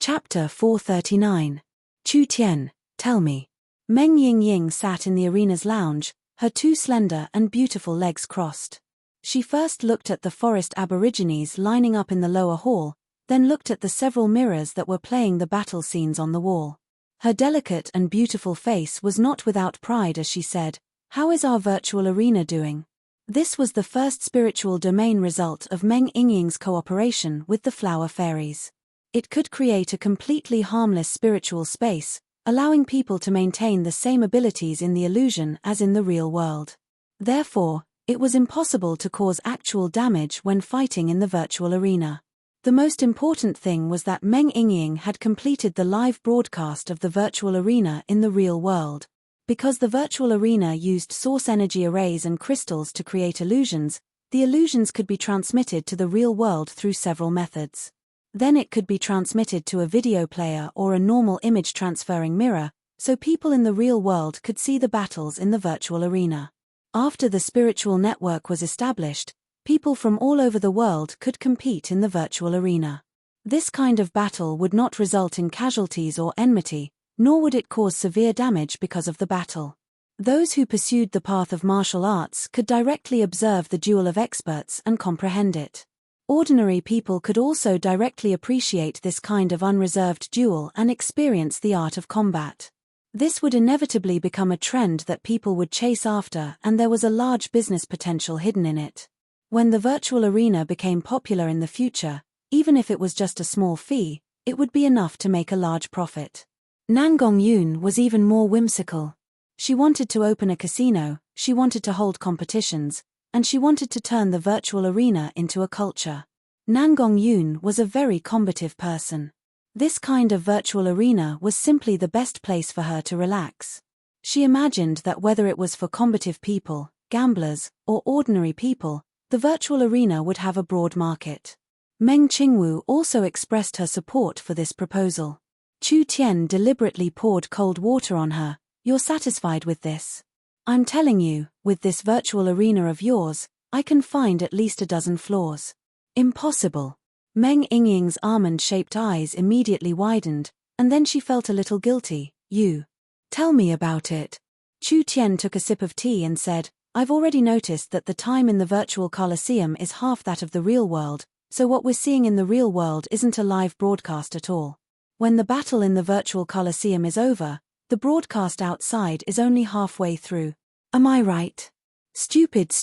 Chapter 439. Chu Tian, tell me. Meng Ying sat in the arena's lounge, her two slender and beautiful legs crossed. She first looked at the forest aborigines lining up in the lower hall, then looked at the several mirrors that were playing the battle scenes on the wall. Her delicate and beautiful face was not without pride as she said, "How is our virtual arena doing?" This was the first spiritual domain result of Meng Ying's cooperation with the flower fairies. It could create a completely harmless spiritual space, allowing people to maintain the same abilities in the illusion as in the real world. Therefore, it was impossible to cause actual damage when fighting in the virtual arena. The most important thing was that Meng Ying had completed the live broadcast of the virtual arena in the real world. Because the virtual arena used source energy arrays and crystals to create illusions, the illusions could be transmitted to the real world through several methods. Then it could be transmitted to a video player or a normal image transferring mirror, so people in the real world could see the battles in the virtual arena. After the spiritual network was established, people from all over the world could compete in the virtual arena. This kind of battle would not result in casualties or enmity, nor would it cause severe damage because of the battle. Those who pursued the path of martial arts could directly observe the duel of experts and comprehend it. Ordinary people could also directly appreciate this kind of unreserved duel and experience the art of combat. This would inevitably become a trend that people would chase after, and there was a large business potential hidden in it. When the virtual arena became popular in the future, even if it was just a small fee, it would be enough to make a large profit. Nangong Yun was even more whimsical. She wanted to open a casino, she wanted to hold competitions, and she wanted to turn the virtual arena into a culture. Nangong Yun was a very combative person. This kind of virtual arena was simply the best place for her to relax. She imagined that whether it was for combative people, gamblers, or ordinary people, the virtual arena would have a broad market. Meng Qingwu also expressed her support for this proposal. Chu Tian deliberately poured cold water on her. "You're satisfied with this? I'm telling you, with this virtual arena of yours, I can find at least a dozen flaws." "Impossible." Meng Ying's almond-shaped eyes immediately widened, and then she felt a little guilty. "You. Tell me about it." Chu Tian took a sip of tea and said, "I've already noticed that the time in the virtual coliseum is half that of the real world, so what we're seeing in the real world isn't a live broadcast at all. When the battle in the virtual coliseum is over, the broadcast outside is only halfway through. Am I right?" "Stupid.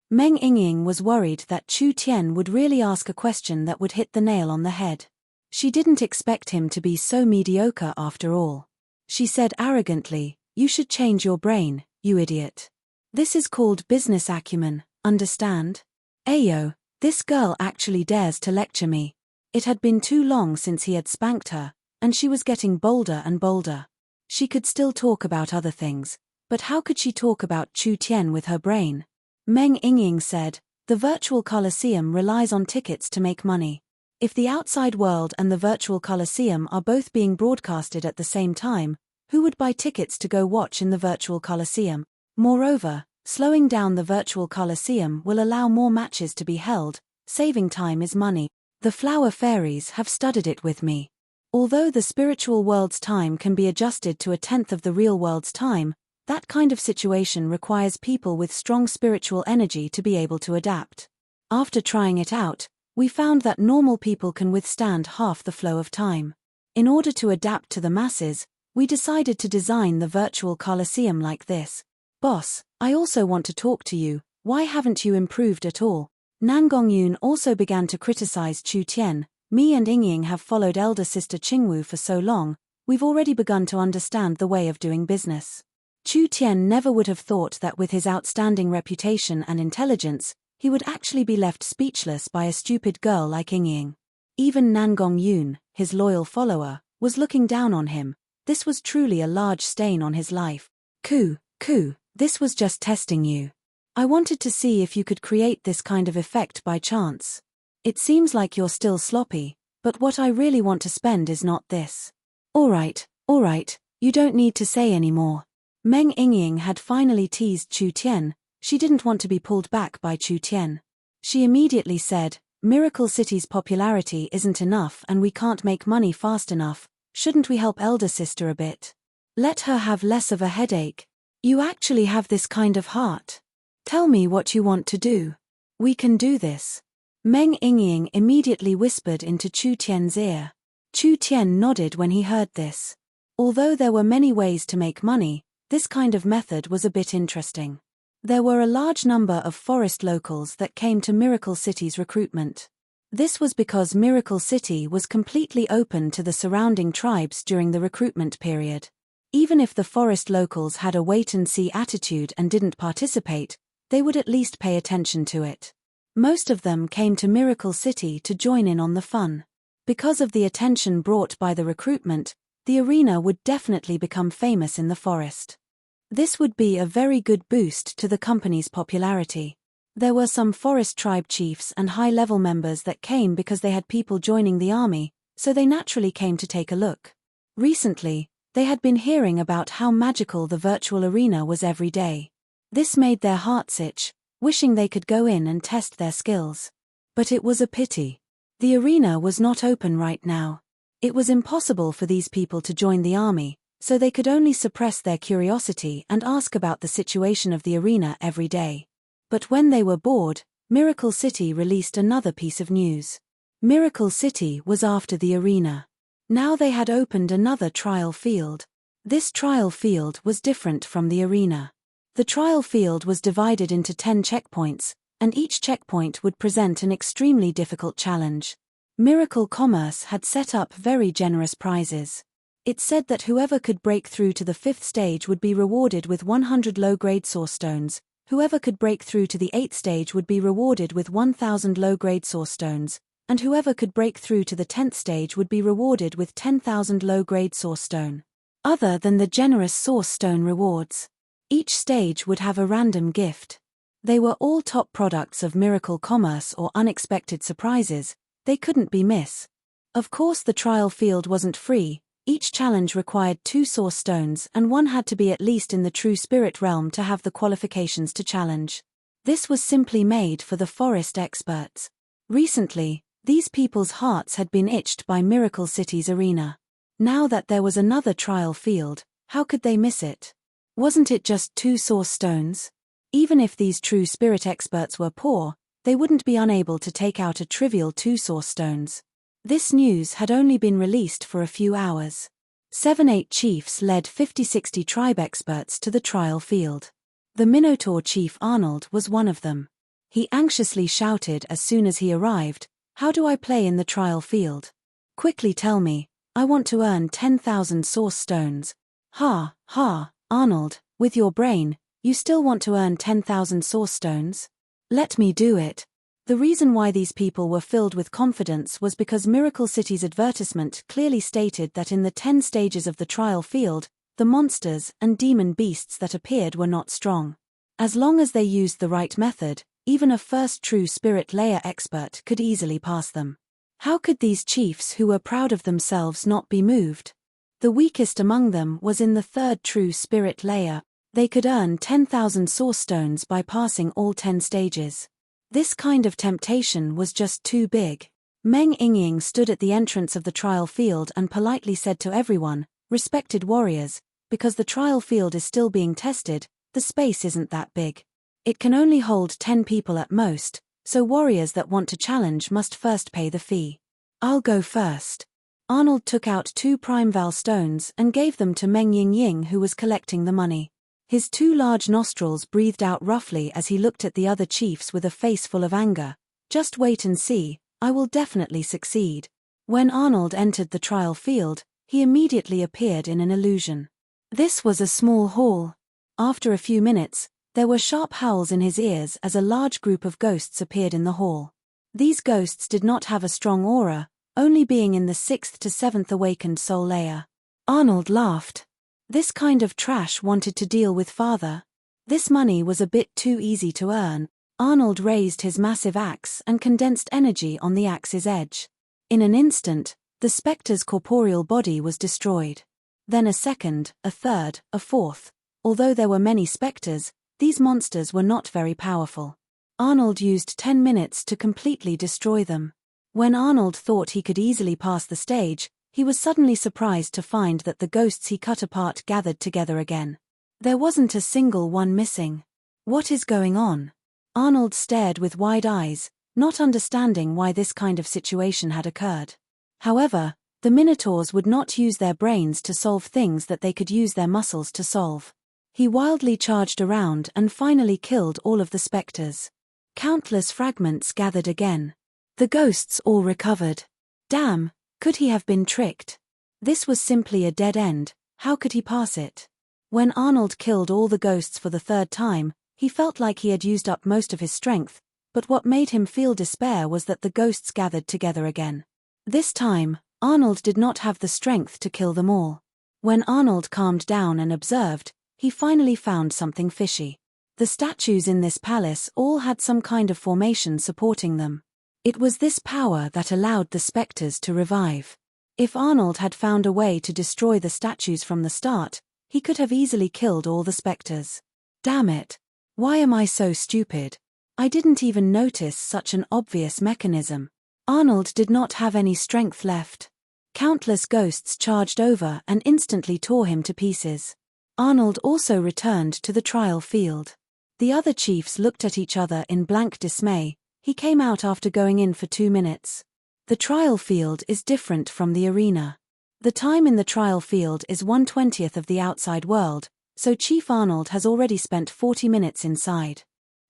Meng Ying was worried that Chu Tian would really ask a question that would hit the nail on the head. She didn't expect him to be so mediocre after all. She said arrogantly, "You should change your brain, you idiot. This is called business acumen, understand? Ayo, this girl actually dares to lecture me." It had been too long since he had spanked her, and she was getting bolder and bolder. She could still talk about other things, but how could she talk about Chu Tian with her brain? Meng Ying said, "The virtual coliseum relies on tickets to make money. If the outside world and the virtual coliseum are both being broadcasted at the same time, who would buy tickets to go watch in the virtual coliseum? Moreover, slowing down the virtual coliseum will allow more matches to be held, saving time is money. The flower fairies have studied it with me. Although the spiritual world's time can be adjusted to a tenth of the real world's time, that kind of situation requires people with strong spiritual energy to be able to adapt. After trying it out, we found that normal people can withstand half the flow of time. In order to adapt to the masses, we decided to design the virtual coliseum like this. Boss, I also want to talk to you. Why haven't you improved at all?" Nangong Yun also began to criticize Chu Tian. "Me and Ying have followed elder sister Qingwu for so long, we've already begun to understand the way of doing business." Chu Tian never would have thought that with his outstanding reputation and intelligence, he would actually be left speechless by a stupid girl like Ying. Even Nangong Yun, his loyal follower, was looking down on him. This was truly a large stain on his life. Ku, this was just testing you. I wanted to see if you could create this kind of effect by chance. It seems like you're still sloppy, but what I really want to spend is not this." All right, you don't need to say any more." Meng Ying had finally teased Chu Tian. She didn't want to be pulled back by Chu Tian. She immediately said, Miracle City's popularity isn't enough and we can't make money fast enough. Shouldn't we help elder sister a bit? Let her have less of a headache. You actually have this kind of heart. Tell me what you want to do. We can do this. Meng Yingying immediately whispered into Chu Tian's ear. Chu Tian nodded when he heard this. Although there were many ways to make money, this kind of method was a bit interesting. There were a large number of forest locals that came to Miracle City's recruitment. This was because Miracle City was completely open to the surrounding tribes during the recruitment period. Even if the forest locals had a wait-and-see attitude and didn't participate, they would at least pay attention to it. Most of them came to Miracle City to join in on the fun. Because of the attention brought by the recruitment, the arena would definitely become famous in the forest. This would be a very good boost to the company's popularity. There were some forest tribe chiefs and high-level members that came because they had people joining the army, so they naturally came to take a look. Recently, they had been hearing about how magical the virtual arena was every day. This made their hearts itch, wishing they could go in and test their skills. But it was a pity. The arena was not open right now. It was impossible for these people to join the army, so they could only suppress their curiosity and ask about the situation of the arena every day. But when they were bored, Miracle City released another piece of news. Miracle City was after the arena. Now they had opened another trial field. This trial field was different from the arena. The trial field was divided into 10 checkpoints, and each checkpoint would present an extremely difficult challenge. Miracle Commerce had set up very generous prizes. It said that whoever could break through to the 5th stage would be rewarded with 100 low-grade source stones. Whoever could break through to the 8th stage would be rewarded with 1,000 low-grade source stones, and whoever could break through to the 10th stage would be rewarded with 10,000 low-grade source stone. Other than the generous source stone rewards, each stage would have a random gift. They were all top products of Miracle Commerce or unexpected surprises. They couldn't be miss. Of course the trial field wasn't free. Each challenge required 2 source stones and one had to be at least in the true spirit realm to have the qualifications to challenge. This was simply made for the forest experts. Recently, these people's hearts had been itched by Miracle City's arena. Now that there was another trial field, how could they miss it? Wasn't it just 2 source stones? Even if these true spirit experts were poor, they wouldn't be unable to take out a trivial 2 source stones. This news had only been released for a few hours. 7-8 chiefs led 50-60 tribe experts to the trial field. The Minotaur chief Arnold was one of them. He anxiously shouted as soon as he arrived, "How do I play in the trial field? Quickly tell me, I want to earn 10,000 source stones." "Ha, ha, Arnold, with your brain, you still want to earn 10,000 source stones? Let me do it." The reason why these people were filled with confidence was because Miracle City's advertisement clearly stated that in the 10 stages of the trial field, the monsters and demon beasts that appeared were not strong. As long as they used the right method, even a first true spirit layer expert could easily pass them. How could these chiefs who were proud of themselves not be moved? The weakest among them was in the 3rd true spirit layer. They could earn 10,000 source stones by passing all 10 stages. This kind of temptation was just too big. Meng Yingying stood at the entrance of the trial field and politely said to everyone, "Respected warriors, because the trial field is still being tested, the space isn't that big. It can only hold 10 people at most, so warriors that want to challenge must first pay the fee. I'll go first." Arnold took out 2 prime val stones and gave them to Meng Yingying, who was collecting the money. His 2 large nostrils breathed out roughly as he looked at the other chiefs with a face full of anger. "Just wait and see, I will definitely succeed." When Arnold entered the trial field, he immediately appeared in an illusion. This was a small hall. After a few minutes, there were sharp howls in his ears as a large group of ghosts appeared in the hall. These ghosts did not have a strong aura, only being in the 6th to 7th awakened soul layer. Arnold laughed. This kind of trash wanted to deal with father. This money was a bit too easy to earn. Arnold raised his massive axe and condensed energy on the axe's edge. In an instant, the spectre's corporeal body was destroyed. Then a second, a third, a fourth. Although there were many spectres, these monsters were not very powerful. Arnold used 10 minutes to completely destroy them. When Arnold thought he could easily pass the stage, he was suddenly surprised to find that the ghosts he cut apart gathered together again. There wasn't a single one missing. What is going on? Arnold stared with wide eyes, not understanding why this kind of situation had occurred. However, the Minotaurs would not use their brains to solve things that they could use their muscles to solve. He wildly charged around and finally killed all of the specters. Countless fragments gathered again. The ghosts all recovered. Damn, could he have been tricked? This was simply a dead end, how could he pass it? When Arnold killed all the ghosts for the third time, he felt like he had used up most of his strength, but what made him feel despair was that the ghosts gathered together again. This time, Arnold did not have the strength to kill them all. When Arnold calmed down and observed, he finally found something fishy. The statues in this palace all had some kind of formation supporting them. It was this power that allowed the specters to revive. If Arnold had found a way to destroy the statues from the start, he could have easily killed all the specters. Damn it! Why am I so stupid? I didn't even notice such an obvious mechanism. Arnold did not have any strength left. Countless ghosts charged over and instantly tore him to pieces. Arnold also returned to the trial field. The other chiefs looked at each other in blank dismay. He came out after going in for 2 minutes. The trial field is different from the arena. The time in the trial field is 1/20th of the outside world, so Chief Arnold has already spent 40 minutes inside.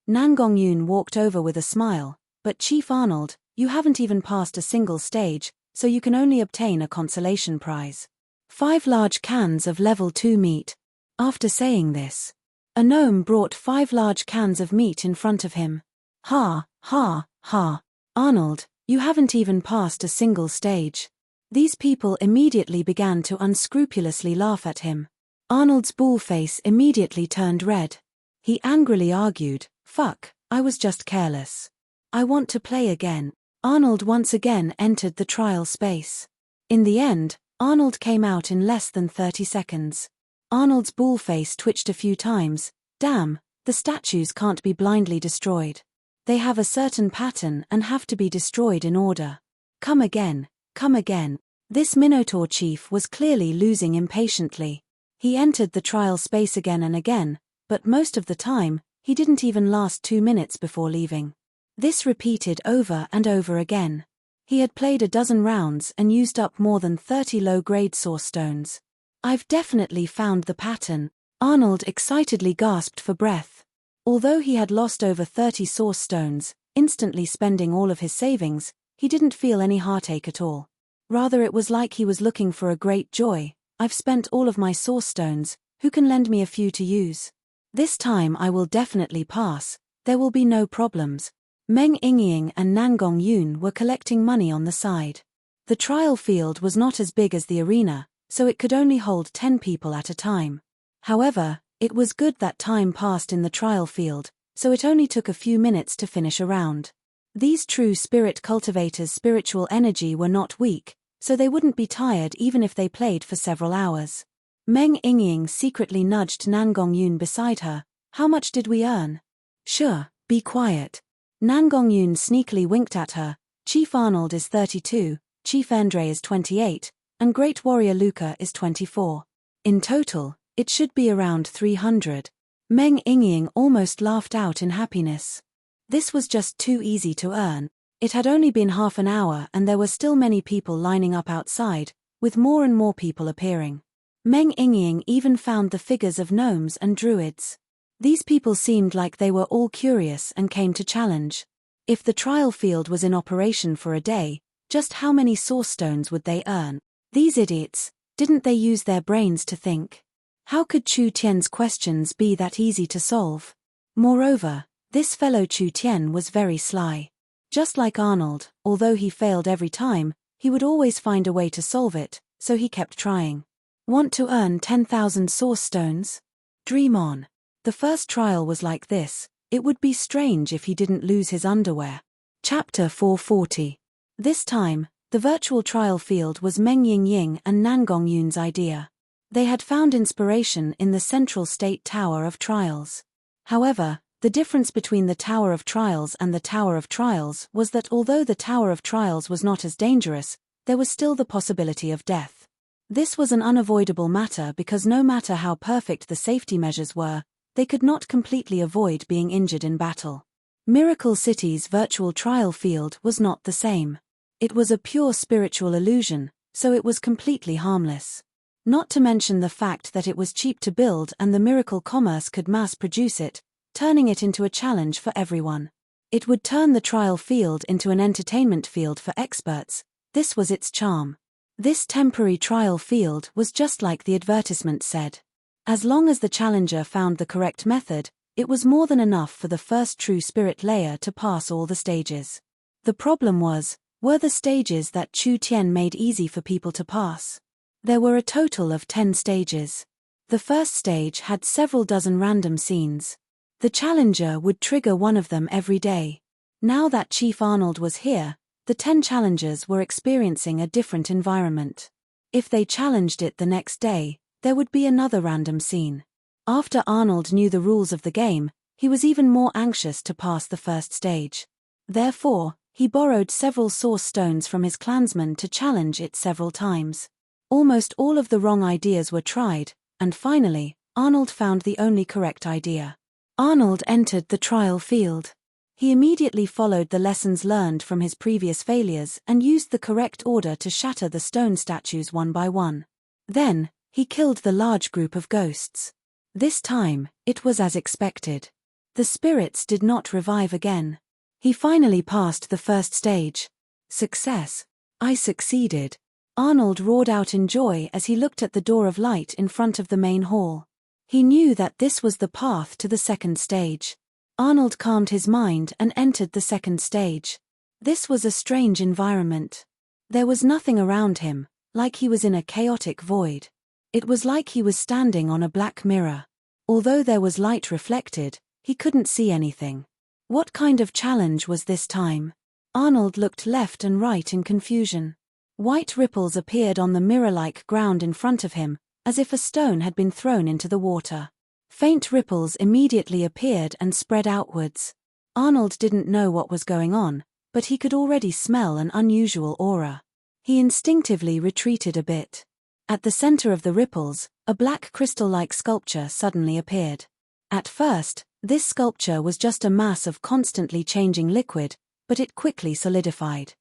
Nangongyun walked over with a smile, but Chief Arnold, you haven't even passed a single stage, so you can only obtain a consolation prize. 5 large cans of level 2 meat. After saying this, a gnome brought 5 large cans of meat in front of him. Ha, ha, ha. Arnold, you haven't even passed a single stage. These people immediately began to unscrupulously laugh at him. Arnold's bull face immediately turned red. He angrily argued, fuck, I was just careless. I want to play again. Arnold once again entered the trial space. In the end, Arnold came out in less than 30 seconds. Arnold's bull face twitched a few times. Damn, the statues can't be blindly destroyed. They have a certain pattern and have to be destroyed in order. Come again, come again. This Minotaur chief was clearly losing impatiently. He entered the trial space again and again, but most of the time, he didn't even last 2 minutes before leaving. This repeated over and over again. He had played a dozen rounds and used up more than 30 low-grade source stones. I've definitely found the pattern. Arnold excitedly gasped for breath. Although he had lost over 30 source stones, instantly spending all of his savings, he didn't feel any heartache at all. Rather, it was like he was looking for a great joy. I've spent all of my source stones, who can lend me a few to use? This time I will definitely pass, there will be no problems. Meng Yingying and Nangongyun were collecting money on the side. The trial field was not as big as the arena, so it could only hold 10 people at a time. However, it was good that time passed in the trial field, so it only took a few minutes to finish a round. These true spirit cultivators' spiritual energy were not weak, so they wouldn't be tired even if they played for several hours. Meng Yingying secretly nudged Nangongyun beside her. How much did we earn? Sure, be quiet. Nangongyun sneakily winked at her. Chief Arnold is 32, Chief Endre is 28, and Great Warrior Luca is 24. In total, it should be around 300. Meng Yingying almost laughed out in happiness. This was just too easy to earn. It had only been half an hour and there were still many people lining up outside, with more and more people appearing. Meng Yingying even found the figures of gnomes and druids. These people seemed like they were all curious and came to challenge. If the trial field was in operation for a day, just how many source stones would they earn? These idiots, didn't they use their brains to think? How could Chu Tian's questions be that easy to solve? Moreover, this fellow Chu Tian was very sly. Just like Arnold, although he failed every time, he would always find a way to solve it, so he kept trying. Want to earn 10,000 source stones? Dream on. The first trial was like this. It would be strange if he didn't lose his underwear. Chapter 440. This time, the virtual trial field was Meng Yingying and Nangongyun's idea. They had found inspiration in the central state tower of trials. However, The difference between the Tower of Trials and the Tower of Trials was that although the Tower of Trials was not as dangerous, there was still the possibility of death. This was an unavoidable matter because no matter how perfect the safety measures were, they could not completely avoid being injured in battle. Miracle City's virtual trial field was not the same. It was a pure spiritual illusion, so it was completely harmless. Not to mention the fact that it was cheap to build and the miracle commerce could mass produce it, turning it into a challenge for everyone. It would turn the trial field into an entertainment field for experts. This was its charm. This temporary trial field was just like the advertisement said. As long as the challenger found the correct method, it was more than enough for the first true spirit layer to pass all the stages. The problem were the stages that Chu Tian made easy for people to pass. There were a total of 10 stages. The first stage had several dozen random scenes. The challenger would trigger one of them every day. Now that Chief Arnold was here, the 10 challengers were experiencing a different environment. If they challenged it the next day, there would be another random scene. After Arnold knew the rules of the game, he was even more anxious to pass the first stage. Therefore, he borrowed several source stones from his clansmen to challenge it several times. Almost all of the wrong ideas were tried, and finally, Arnold found the only correct idea. Arnold entered the trial field. He immediately followed the lessons learned from his previous failures and used the correct order to shatter the stone statues one by one. Then, he killed the large group of ghosts. This time, it was as expected. The spirits did not revive again. He finally passed the first stage. Success. I succeeded. Arnold roared out in joy as he looked at the door of light in front of the main hall. He knew that this was the path to the second stage. Arnold calmed his mind and entered the second stage. This was a strange environment. There was nothing around him, like he was in a chaotic void. It was like he was standing on a black mirror. Although there was light reflected, he couldn't see anything. What kind of challenge was this time? Arnold looked left and right in confusion. White ripples appeared on the mirror-like ground in front of him, as if a stone had been thrown into the water. Faint ripples immediately appeared and spread outwards. Arnold didn't know what was going on, but he could already smell an unusual aura. He instinctively retreated a bit. At the center of the ripples, a black crystal-like sculpture suddenly appeared. At first, this sculpture was just a mass of constantly changing liquid, but it quickly solidified.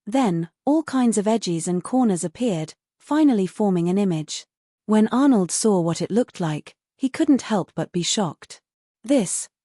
Then, all kinds of edges and corners appeared, finally forming an image. When Arnold saw what it looked like, he couldn't help but be shocked.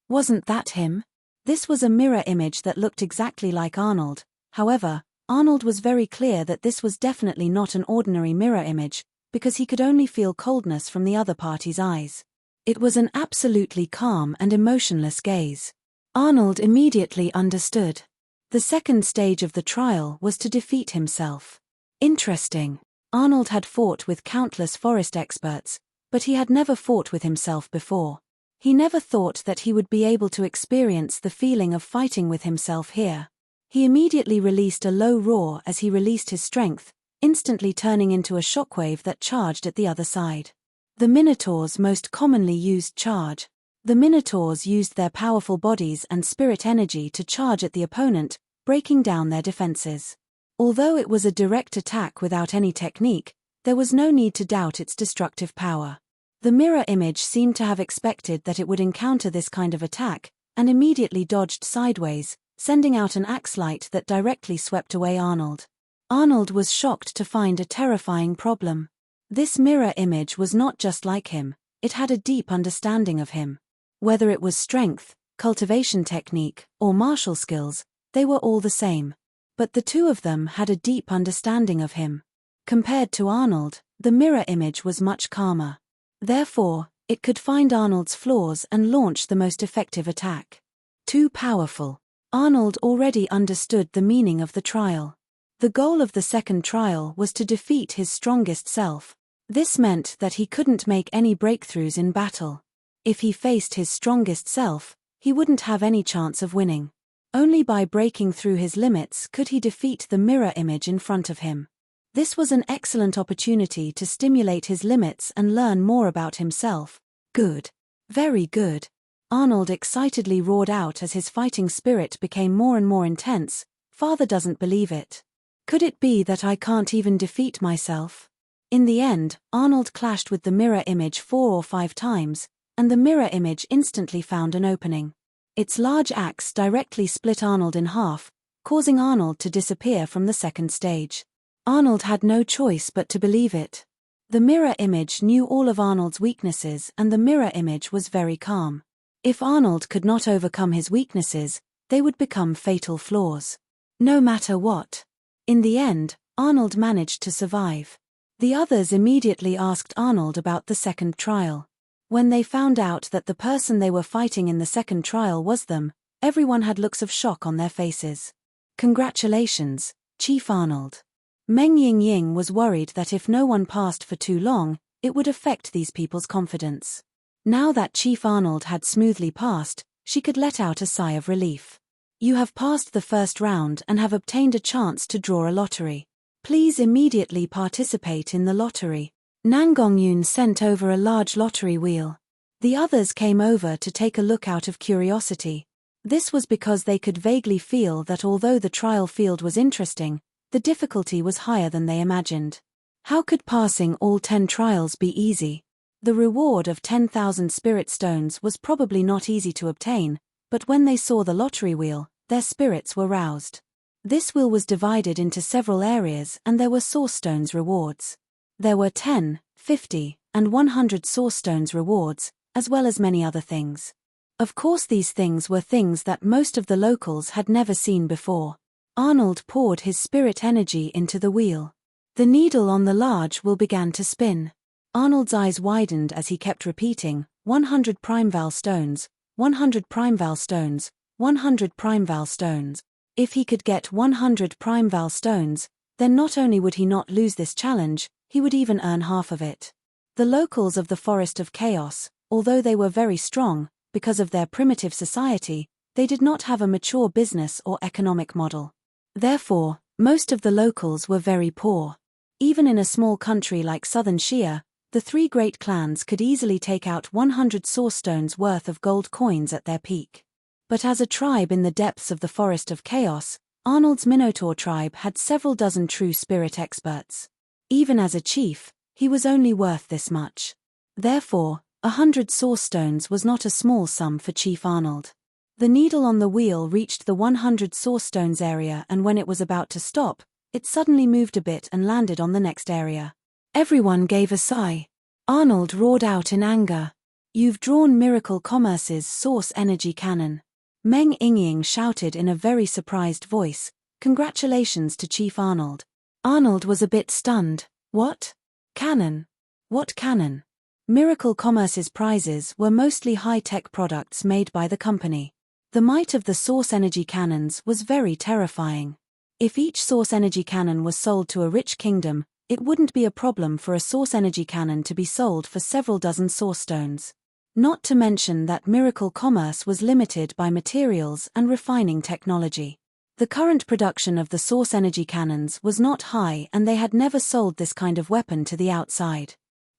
Wasn't that him? This was a mirror image that looked exactly like Arnold. However, Arnold was very clear that this was definitely not an ordinary mirror image, because he could only feel coldness from the other party's eyes. It was an absolutely calm and emotionless gaze. Arnold immediately understood. The second stage of the trial was to defeat himself. Interesting. Arnold had fought with countless forest experts, but he had never fought with himself before. He never thought that he would be able to experience the feeling of fighting with himself here. He immediately released a low roar as he released his strength, instantly turning into a shockwave that charged at the other side. The Minotaurs most commonly used charge. The Minotaurs used their powerful bodies and spirit energy to charge at the opponent, breaking down their defenses. Although it was a direct attack without any technique, there was no need to doubt its destructive power. The mirror image seemed to have expected that it would encounter this kind of attack, and immediately dodged sideways, sending out an axe light that directly swept away Arnold. Arnold was shocked to find a terrifying problem. This mirror image was not just like him, it had a deep understanding of him. Whether it was strength, cultivation technique, or martial skills, they were all the same. But the two of them had a deep understanding of him. Compared to Arnold, the mirror image was much calmer. Therefore, it could find Arnold's flaws and launch the most effective attack. Too powerful. Arnold already understood the meaning of the trial. The goal of the second trial was to defeat his strongest self. This meant that he couldn't make any breakthroughs in battle. If he faced his strongest self, he wouldn't have any chance of winning. Only by breaking through his limits could he defeat the mirror image in front of him. This was an excellent opportunity to stimulate his limits and learn more about himself. Good. Very good. Arnold excitedly roared out as his fighting spirit became more and more intense. Father doesn't believe it. Could it be that I can't even defeat myself? In the end, Arnold clashed with the mirror image 4 or 5 times, and the mirror image instantly found an opening. Its large axe directly split Arnold in half, causing Arnold to disappear from the second stage. Arnold had no choice but to believe it. The mirror image knew all of Arnold's weaknesses, and the mirror image was very calm. If Arnold could not overcome his weaknesses, they would become fatal flaws. No matter what. In the end, Arnold managed to survive. The others immediately asked Arnold about the second trial. When they found out that the person they were fighting in the second trial was them, everyone had looks of shock on their faces. Congratulations, Chief Arnold. Meng Ying was worried that if no one passed for too long, it would affect these people's confidence. Now that Chief Arnold had smoothly passed, she could let out a sigh of relief. You have passed the first round and have obtained a chance to draw a lottery. Please immediately participate in the lottery. Nangongyun sent over a large lottery wheel. The others came over to take a look out of curiosity. This was because they could vaguely feel that although the trial field was interesting, the difficulty was higher than they imagined. How could passing all 10 trials be easy? The reward of 10,000 spirit stones was probably not easy to obtain, but when they saw the lottery wheel, their spirits were roused. This wheel was divided into several areas and there were source stones rewards. There were 10, 50, and 100 source stones rewards, as well as many other things. Of course these things were things that most of the locals had never seen before. Arnold poured his spirit energy into the wheel. The needle on the large wheel began to spin. Arnold's eyes widened as he kept repeating, 100 Primeval stones, 100 Primeval stones, 100 Primeval stones. If he could get 100 Primeval stones, then not only would he not lose this challenge, he would even earn half of it. The locals of the Forest of Chaos, although they were very strong, because of their primitive society, they did not have a mature business or economic model. Therefore, most of the locals were very poor. Even in a small country like Southern Xia, the 3 great clans could easily take out 100 source stones worth of gold coins at their peak. But as a tribe in the depths of the Forest of Chaos, Arnold's Minotaur tribe had several dozen true spirit experts. Even as a chief, he was only worth this much. Therefore, 100 source stones was not a small sum for Chief Arnold. The needle on the wheel reached the 100 source stones area, and when it was about to stop, it suddenly moved a bit and landed on the next area. Everyone gave a sigh. Arnold roared out in anger. You've drawn Miracle Commerce's source energy cannon. Meng Ying shouted in a very surprised voice, Congratulations to Chief Arnold. Arnold was a bit stunned. What? Cannon? What cannon? Miracle Commerce's prizes were mostly high-tech products made by the company. The might of the source energy cannons was very terrifying. If each source energy cannon was sold to a rich kingdom, it wouldn't be a problem for a source energy cannon to be sold for several dozen source stones. Not to mention that Miracle Commerce was limited by materials and refining technology. The current production of the source energy cannons was not high and they had never sold this kind of weapon to the outside.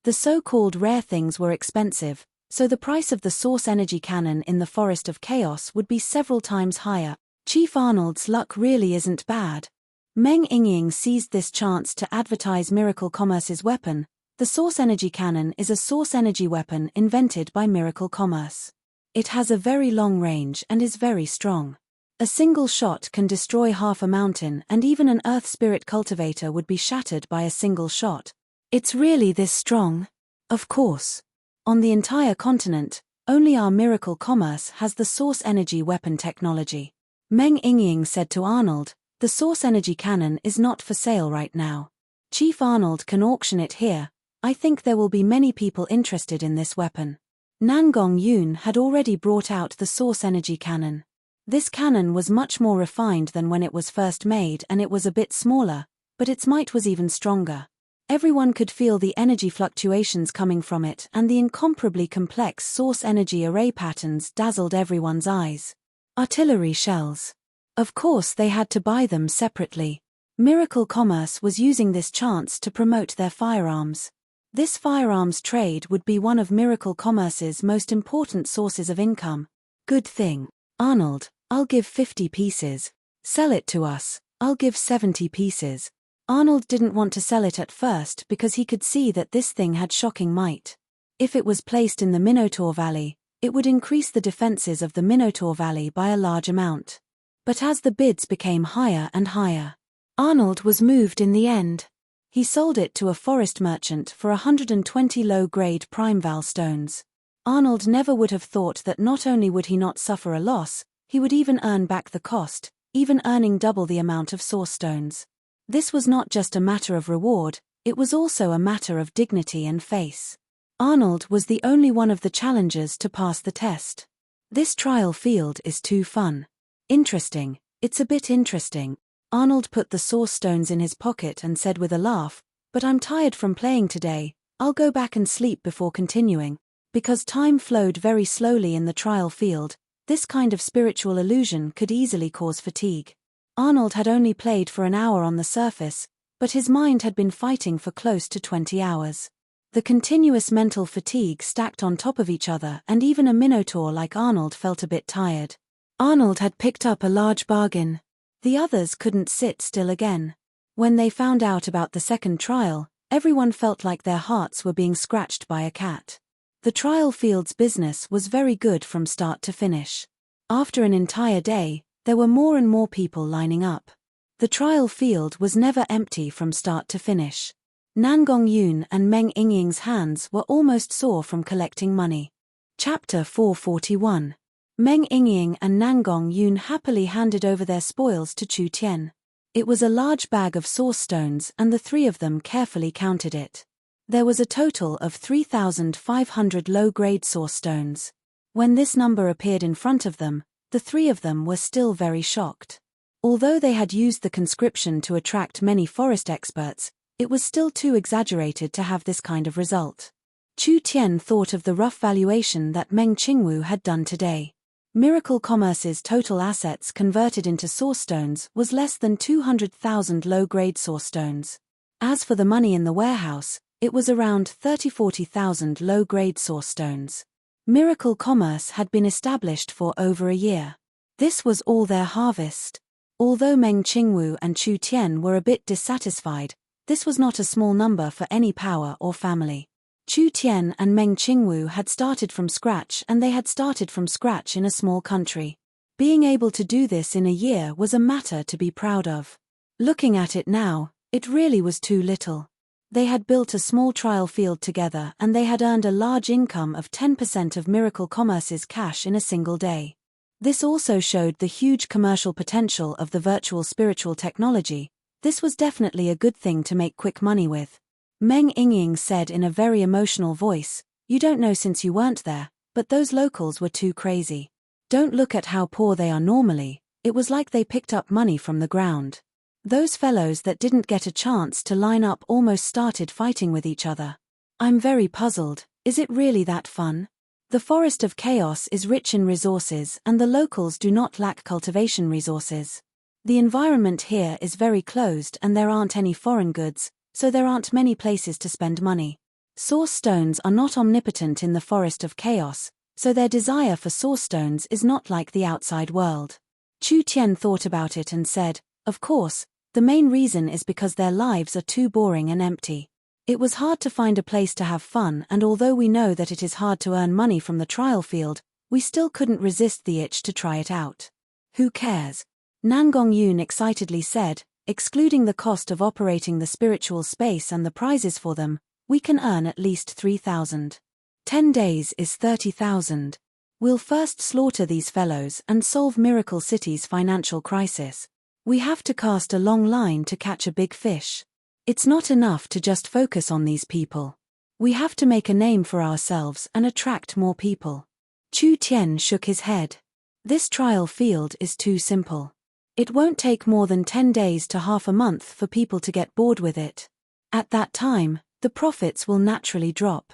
The so-called rare things were expensive, so the price of the source energy cannon in the Forest of Chaos would be several times higher. Chief Arnold's luck really isn't bad. Meng Ying seized this chance to advertise Miracle Commerce's weapon. The source energy cannon is a source energy weapon invented by Miracle Commerce. It has a very long range and is very strong. A single shot can destroy half a mountain, and even an earth spirit cultivator would be shattered by a single shot. It's really this strong? Of course. On the entire continent, only our Miracle Commerce has the source energy weapon technology. Meng Ying said to Arnold, the source energy cannon is not for sale right now. Chief Arnold can auction it here. I think there will be many people interested in this weapon. Nangongyun had already brought out the source energy cannon. This cannon was much more refined than when it was first made, and it was a bit smaller, but its might was even stronger. Everyone could feel the energy fluctuations coming from it, and the incomparably complex source energy array patterns dazzled everyone's eyes. Artillery shells. Of course they had to buy them separately. Miracle Commerce was using this chance to promote their firearms. This firearms trade would be one of Miracle Commerce's most important sources of income. Good thing. Arnold, I'll give 50 pieces. Sell it to us, I'll give 70 pieces. Arnold didn't want to sell it at first because he could see that this thing had shocking might. If it was placed in the Minotaur Valley, it would increase the defenses of the Minotaur Valley by a large amount. But as the bids became higher and higher, Arnold was moved in the end. He sold it to a forest merchant for 120 low-grade primeval stones. Arnold never would have thought that not only would he not suffer a loss, he would even earn back the cost, even earning double the amount of source stones. This was not just a matter of reward, it was also a matter of dignity and face. Arnold was the only one of the challengers to pass the test. This trial field is too fun. Interesting, it's a bit interesting. Arnold put the source stones in his pocket and said with a laugh, "But I'm tired from playing today, I'll go back and sleep before continuing." Because time flowed very slowly in the trial field, this kind of spiritual illusion could easily cause fatigue. Arnold had only played for an hour on the surface, but his mind had been fighting for close to 20 hours. The continuous mental fatigue stacked on top of each other, and even a minotaur like Arnold felt a bit tired. Arnold had picked up a large bargain. The others couldn't sit still again. When they found out about the second trial, everyone felt like their hearts were being scratched by a cat. The trial field's business was very good from start to finish. After an entire day, there were more and more people lining up. The trial field was never empty from start to finish. Nangong Yun and Meng Yingying's hands were almost sore from collecting money. Chapter 441. Meng Yingying and Nangong Yun happily handed over their spoils to Chu Tian. It was a large bag of source stones and the three of them carefully counted it. There was a total of 3,500 low-grade source stones. When this number appeared in front of them, the three of them were still very shocked. Although they had used the conscription to attract many forest experts, it was still too exaggerated to have this kind of result. Chu Tian thought of the rough valuation that Meng Qingwu had done today. Miracle Commerce's total assets converted into source stones was less than 200,000 low-grade source stones. As for the money in the warehouse, it was around 30–40,000 low-grade source stones. Miracle Commerce had been established for over a year. This was all their harvest. Although Meng Qingwu and Chu Tian were a bit dissatisfied, this was not a small number for any power or family. Chu Tian and Meng Qingwu had started from scratch, and they had started from scratch in a small country. Being able to do this in a year was a matter to be proud of. Looking at it now, it really was too little. They had built a small trial field together and they had earned a large income of 10% of Miracle Commerce's cash in a single day. This also showed the huge commercial potential of the virtual spiritual technology. This was definitely a good thing to make quick money with. Meng Yingying said in a very emotional voice, "You don't know since you weren't there, but those locals were too crazy. Don't look at how poor they are normally, it was like they picked up money from the ground. Those fellows that didn't get a chance to line up almost started fighting with each other. I'm very puzzled, is it really that fun? The Forest of Chaos is rich in resources and the locals do not lack cultivation resources. The environment here is very closed and there aren't any foreign goods, so there aren't many places to spend money. Source stones are not omnipotent in the Forest of Chaos, so their desire for source stones is not like the outside world." Chu Tian thought about it and said, "Of course, the main reason is because their lives are too boring and empty. It was hard to find a place to have fun, and although we know that it is hard to earn money from the trial field, we still couldn't resist the itch to try it out. Who cares?" Nangong Yun excitedly said, "Excluding the cost of operating the spiritual space and the prizes for them, we can earn at least 3,000. 10 days is 30,000. We'll first slaughter these fellows and solve Miracle City's financial crisis. We have to cast a long line to catch a big fish. It's not enough to just focus on these people. We have to make a name for ourselves and attract more people." Chu Tian shook his head. "This trial field is too simple. It won't take more than 10 days to half a month for people to get bored with it. At that time, the profits will naturally drop.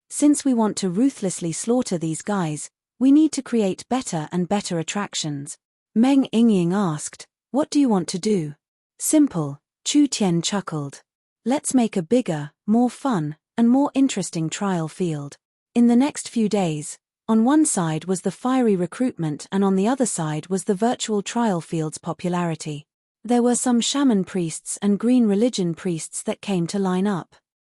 Since we want to ruthlessly slaughter these guys, we need to create better and better attractions." Meng Yingying asked, "What do you want to do?" "Simple," Chu Tian chuckled. "Let's make a bigger, more fun, and more interesting trial field. In the next few days, on one side was the fiery recruitment and on the other side was the virtual trial field's popularity. There were some shaman priests and green religion priests that came to line up.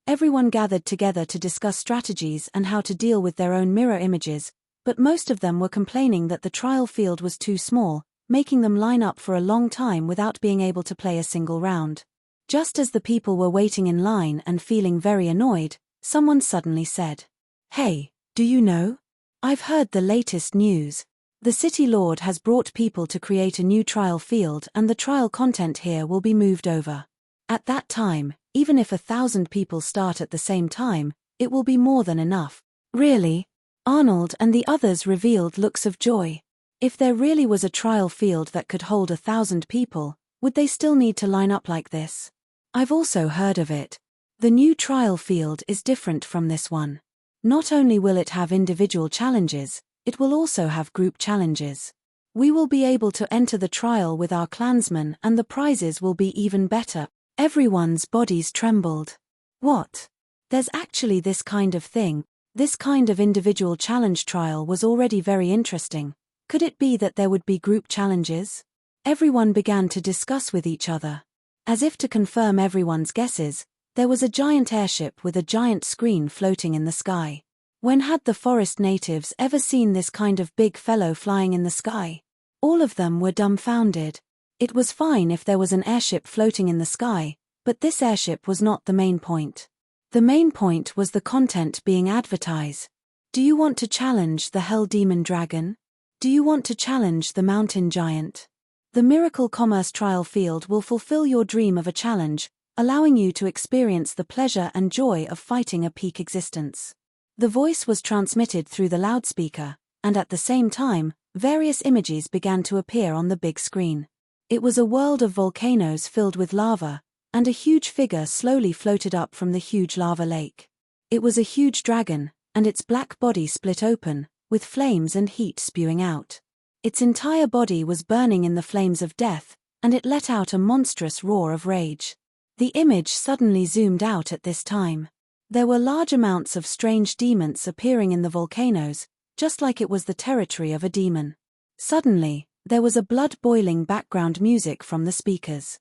Everyone gathered together to discuss strategies and how to deal with their own mirror images, but most of them were complaining that the trial field was too small, making them line up for a long time without being able to play a single round. Just as the people were waiting in line and feeling very annoyed, someone suddenly said, "Hey, do you know? I've heard the latest news. The city lord has brought people to create a new trial field and the trial content here will be moved over. At that time, even if 1,000 people start at the same time, it will be more than enough." Really? Arnold and the others revealed looks of joy. If there really was a trial field that could hold 1,000 people, would they still need to line up like this? I've also heard of it. The new trial field is different from this one. Not only will it have individual challenges, it will also have group challenges. We will be able to enter the trial with our clansmen and the prizes will be even better. Everyone's bodies trembled. What? There's actually this kind of thing. This kind of individual challenge trial was already very interesting. Could it be that there would be group challenges? Everyone began to discuss with each other. As if to confirm everyone's guesses, there was a giant airship with a giant screen floating in the sky. When had the forest natives ever seen this kind of big fellow flying in the sky? All of them were dumbfounded. It was fine if there was an airship floating in the sky, but this airship was not the main point. The main point was the content being advertised. Do you want to challenge the Hell Demon Dragon? Do you want to challenge the Mountain Giant? The Miracle Commerce Trial Field will fulfill your dream of a challenge, allowing you to experience the pleasure and joy of fighting a peak existence. The voice was transmitted through the loudspeaker, and at the same time, various images began to appear on the big screen. It was a world of volcanoes filled with lava, and a huge figure slowly floated up from the huge lava lake. It was a huge dragon, and its black body split open, with flames and heat spewing out. Its entire body was burning in the flames of death, and it let out a monstrous roar of rage. The image suddenly zoomed out at this time. There were large amounts of strange demons appearing in the volcanoes, just like it was the territory of a demon. Suddenly, there was a blood-boiling background music from the speakers.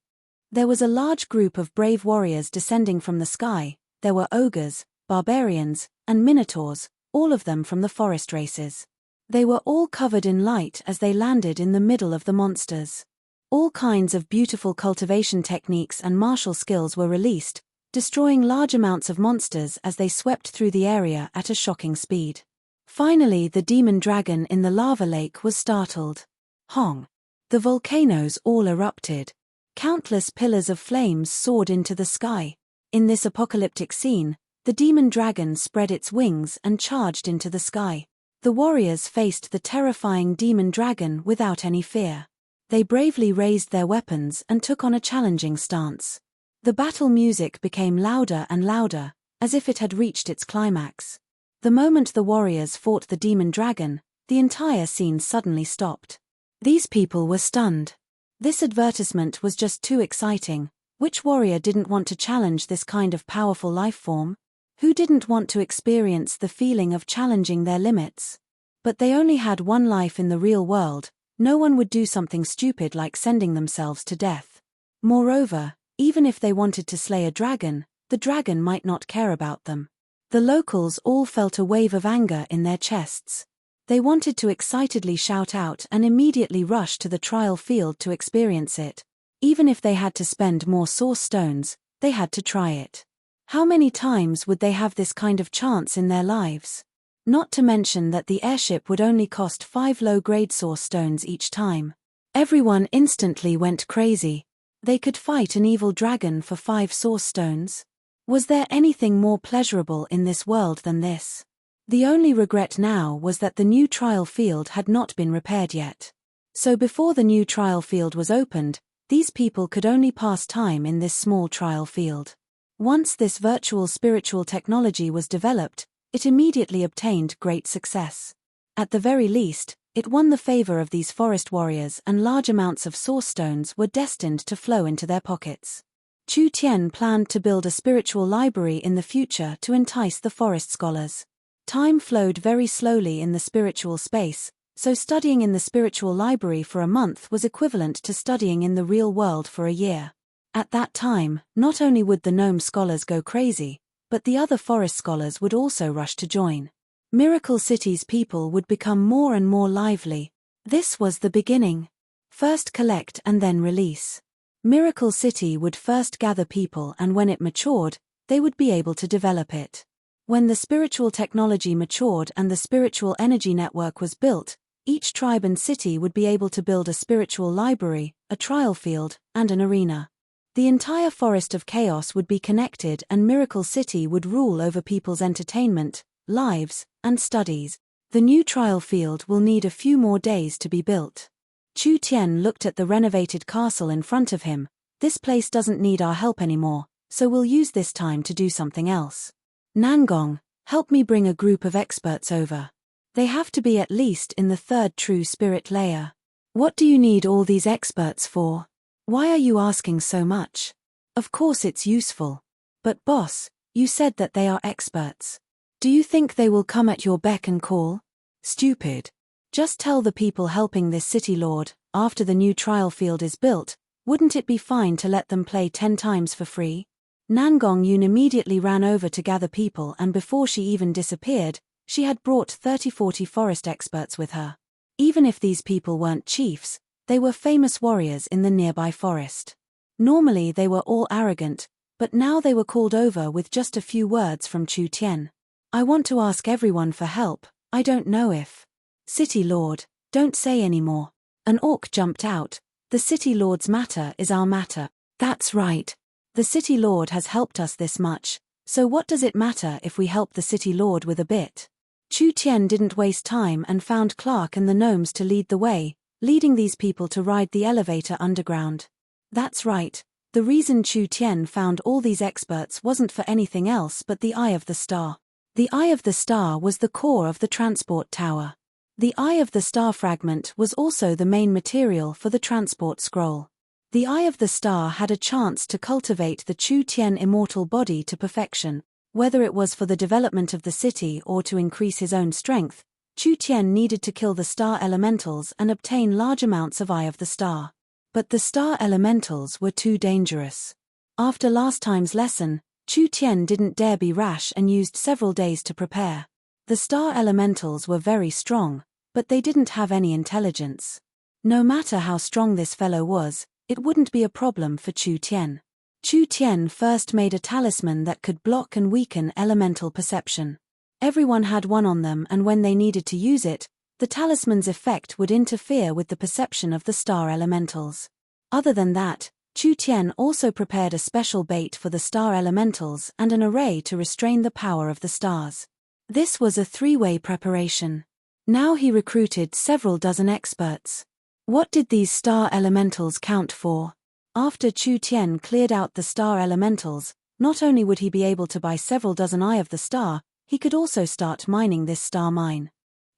There was a large group of brave warriors descending from the sky. There were ogres, barbarians, and minotaurs, all of them from the forest races. They were all covered in light as they landed in the middle of the monsters. All kinds of beautiful cultivation techniques and martial skills were released, destroying large amounts of monsters as they swept through the area at a shocking speed. Finally, the demon dragon in the lava lake was startled. Hong! The volcanoes all erupted. Countless pillars of flames soared into the sky. In this apocalyptic scene, the demon dragon spread its wings and charged into the sky. The warriors faced the terrifying demon dragon without any fear. They bravely raised their weapons and took on a challenging stance. The battle music became louder and louder, as if it had reached its climax. The moment the warriors fought the demon dragon, the entire scene suddenly stopped. These people were stunned. This advertisement was just too exciting. Which warrior didn't want to challenge this kind of powerful life form? Who didn't want to experience the feeling of challenging their limits? But they only had one life in the real world. No one would do something stupid like sending themselves to death. Moreover, even if they wanted to slay a dragon, the dragon might not care about them. The locals all felt a wave of anger in their chests. They wanted to excitedly shout out and immediately rush to the trial field to experience it. Even if they had to spend more source stones, they had to try it. How many times would they have this kind of chance in their lives? Not to mention that the airship would only cost 5 low-grade source stones each time. Everyone instantly went crazy. They could fight an evil dragon for 5 source stones. Was there anything more pleasurable in this world than this? The only regret now was that the new trial field had not been repaired yet. So before the new trial field was opened, these people could only pass time in this small trial field. Once this virtual spiritual technology was developed, it immediately obtained great success. At the very least, it won the favor of these forest warriors and large amounts of source stones were destined to flow into their pockets. Chu Tian planned to build a spiritual library in the future to entice the forest scholars. Time flowed very slowly in the spiritual space, so studying in the spiritual library for a month was equivalent to studying in the real world for a year. At that time, not only would the gnome scholars go crazy, but the other forest scholars would also rush to join. Miracle City's people would become more and more lively. This was the beginning. First collect and then release. Miracle City would first gather people, and when it matured, they would be able to develop it. When the spiritual technology matured and the spiritual energy network was built, each tribe and city would be able to build a spiritual library, a trial field, and an arena. The entire forest of chaos would be connected, and Miracle City would rule over people's entertainment, lives, and studies. The new trial field will need a few more days to be built. Chu Tian looked at the renovated castle in front of him. This place doesn't need our help anymore, so we'll use this time to do something else. Nangong, help me bring a group of experts over. They have to be at least in the third true spirit layer. What do you need all these experts for? Why are you asking so much? Of course it's useful. But boss, you said that they are experts. Do you think they will come at your beck and call? Stupid. Just tell the people helping this city lord, after the new trial field is built, wouldn't it be fine to let them play 10 times for free? Nangong Yun immediately ran over to gather people, and before she even disappeared, she had brought 30-40 forest experts with her. Even if these people weren't chiefs, they were famous warriors in the nearby forest. Normally they were all arrogant, but now they were called over with just a few words from Chu Tian. I want to ask everyone for help, I don't know if. City Lord, don't say any more. An orc jumped out. The City Lord's matter is our matter. That's right. The City Lord has helped us this much, so what does it matter if we help the City Lord with a bit? Chu Tian didn't waste time and found Clark and the gnomes to lead the way, leading these people to ride the elevator underground. That's right. The reason Chu Tian found all these experts wasn't for anything else but the Eye of the Star. The Eye of the Star was the core of the transport tower. The Eye of the Star fragment was also the main material for the transport scroll. The Eye of the Star had a chance to cultivate the Chu Tian immortal body to perfection. Whether it was for the development of the city or to increase his own strength, Chu Tian needed to kill the star elementals and obtain large amounts of Eye of the Star. But the star elementals were too dangerous. After last time's lesson, Chu Tian didn't dare be rash and used several days to prepare. The star elementals were very strong, but they didn't have any intelligence. No matter how strong this fellow was, it wouldn't be a problem for Chu Tian. Chu Tian first made a talisman that could block and weaken elemental perception. Everyone had one on them, and when they needed to use it, the talisman's effect would interfere with the perception of the star elementals. Other than that, Chu Tian also prepared a special bait for the star elementals and an array to restrain the power of the stars. This was a three-way preparation. Now he recruited several dozen experts. What did these star elementals count for? After Chu Tian cleared out the star elementals, not only would he be able to buy several dozen Eye of the Star, he could also start mining this star mine.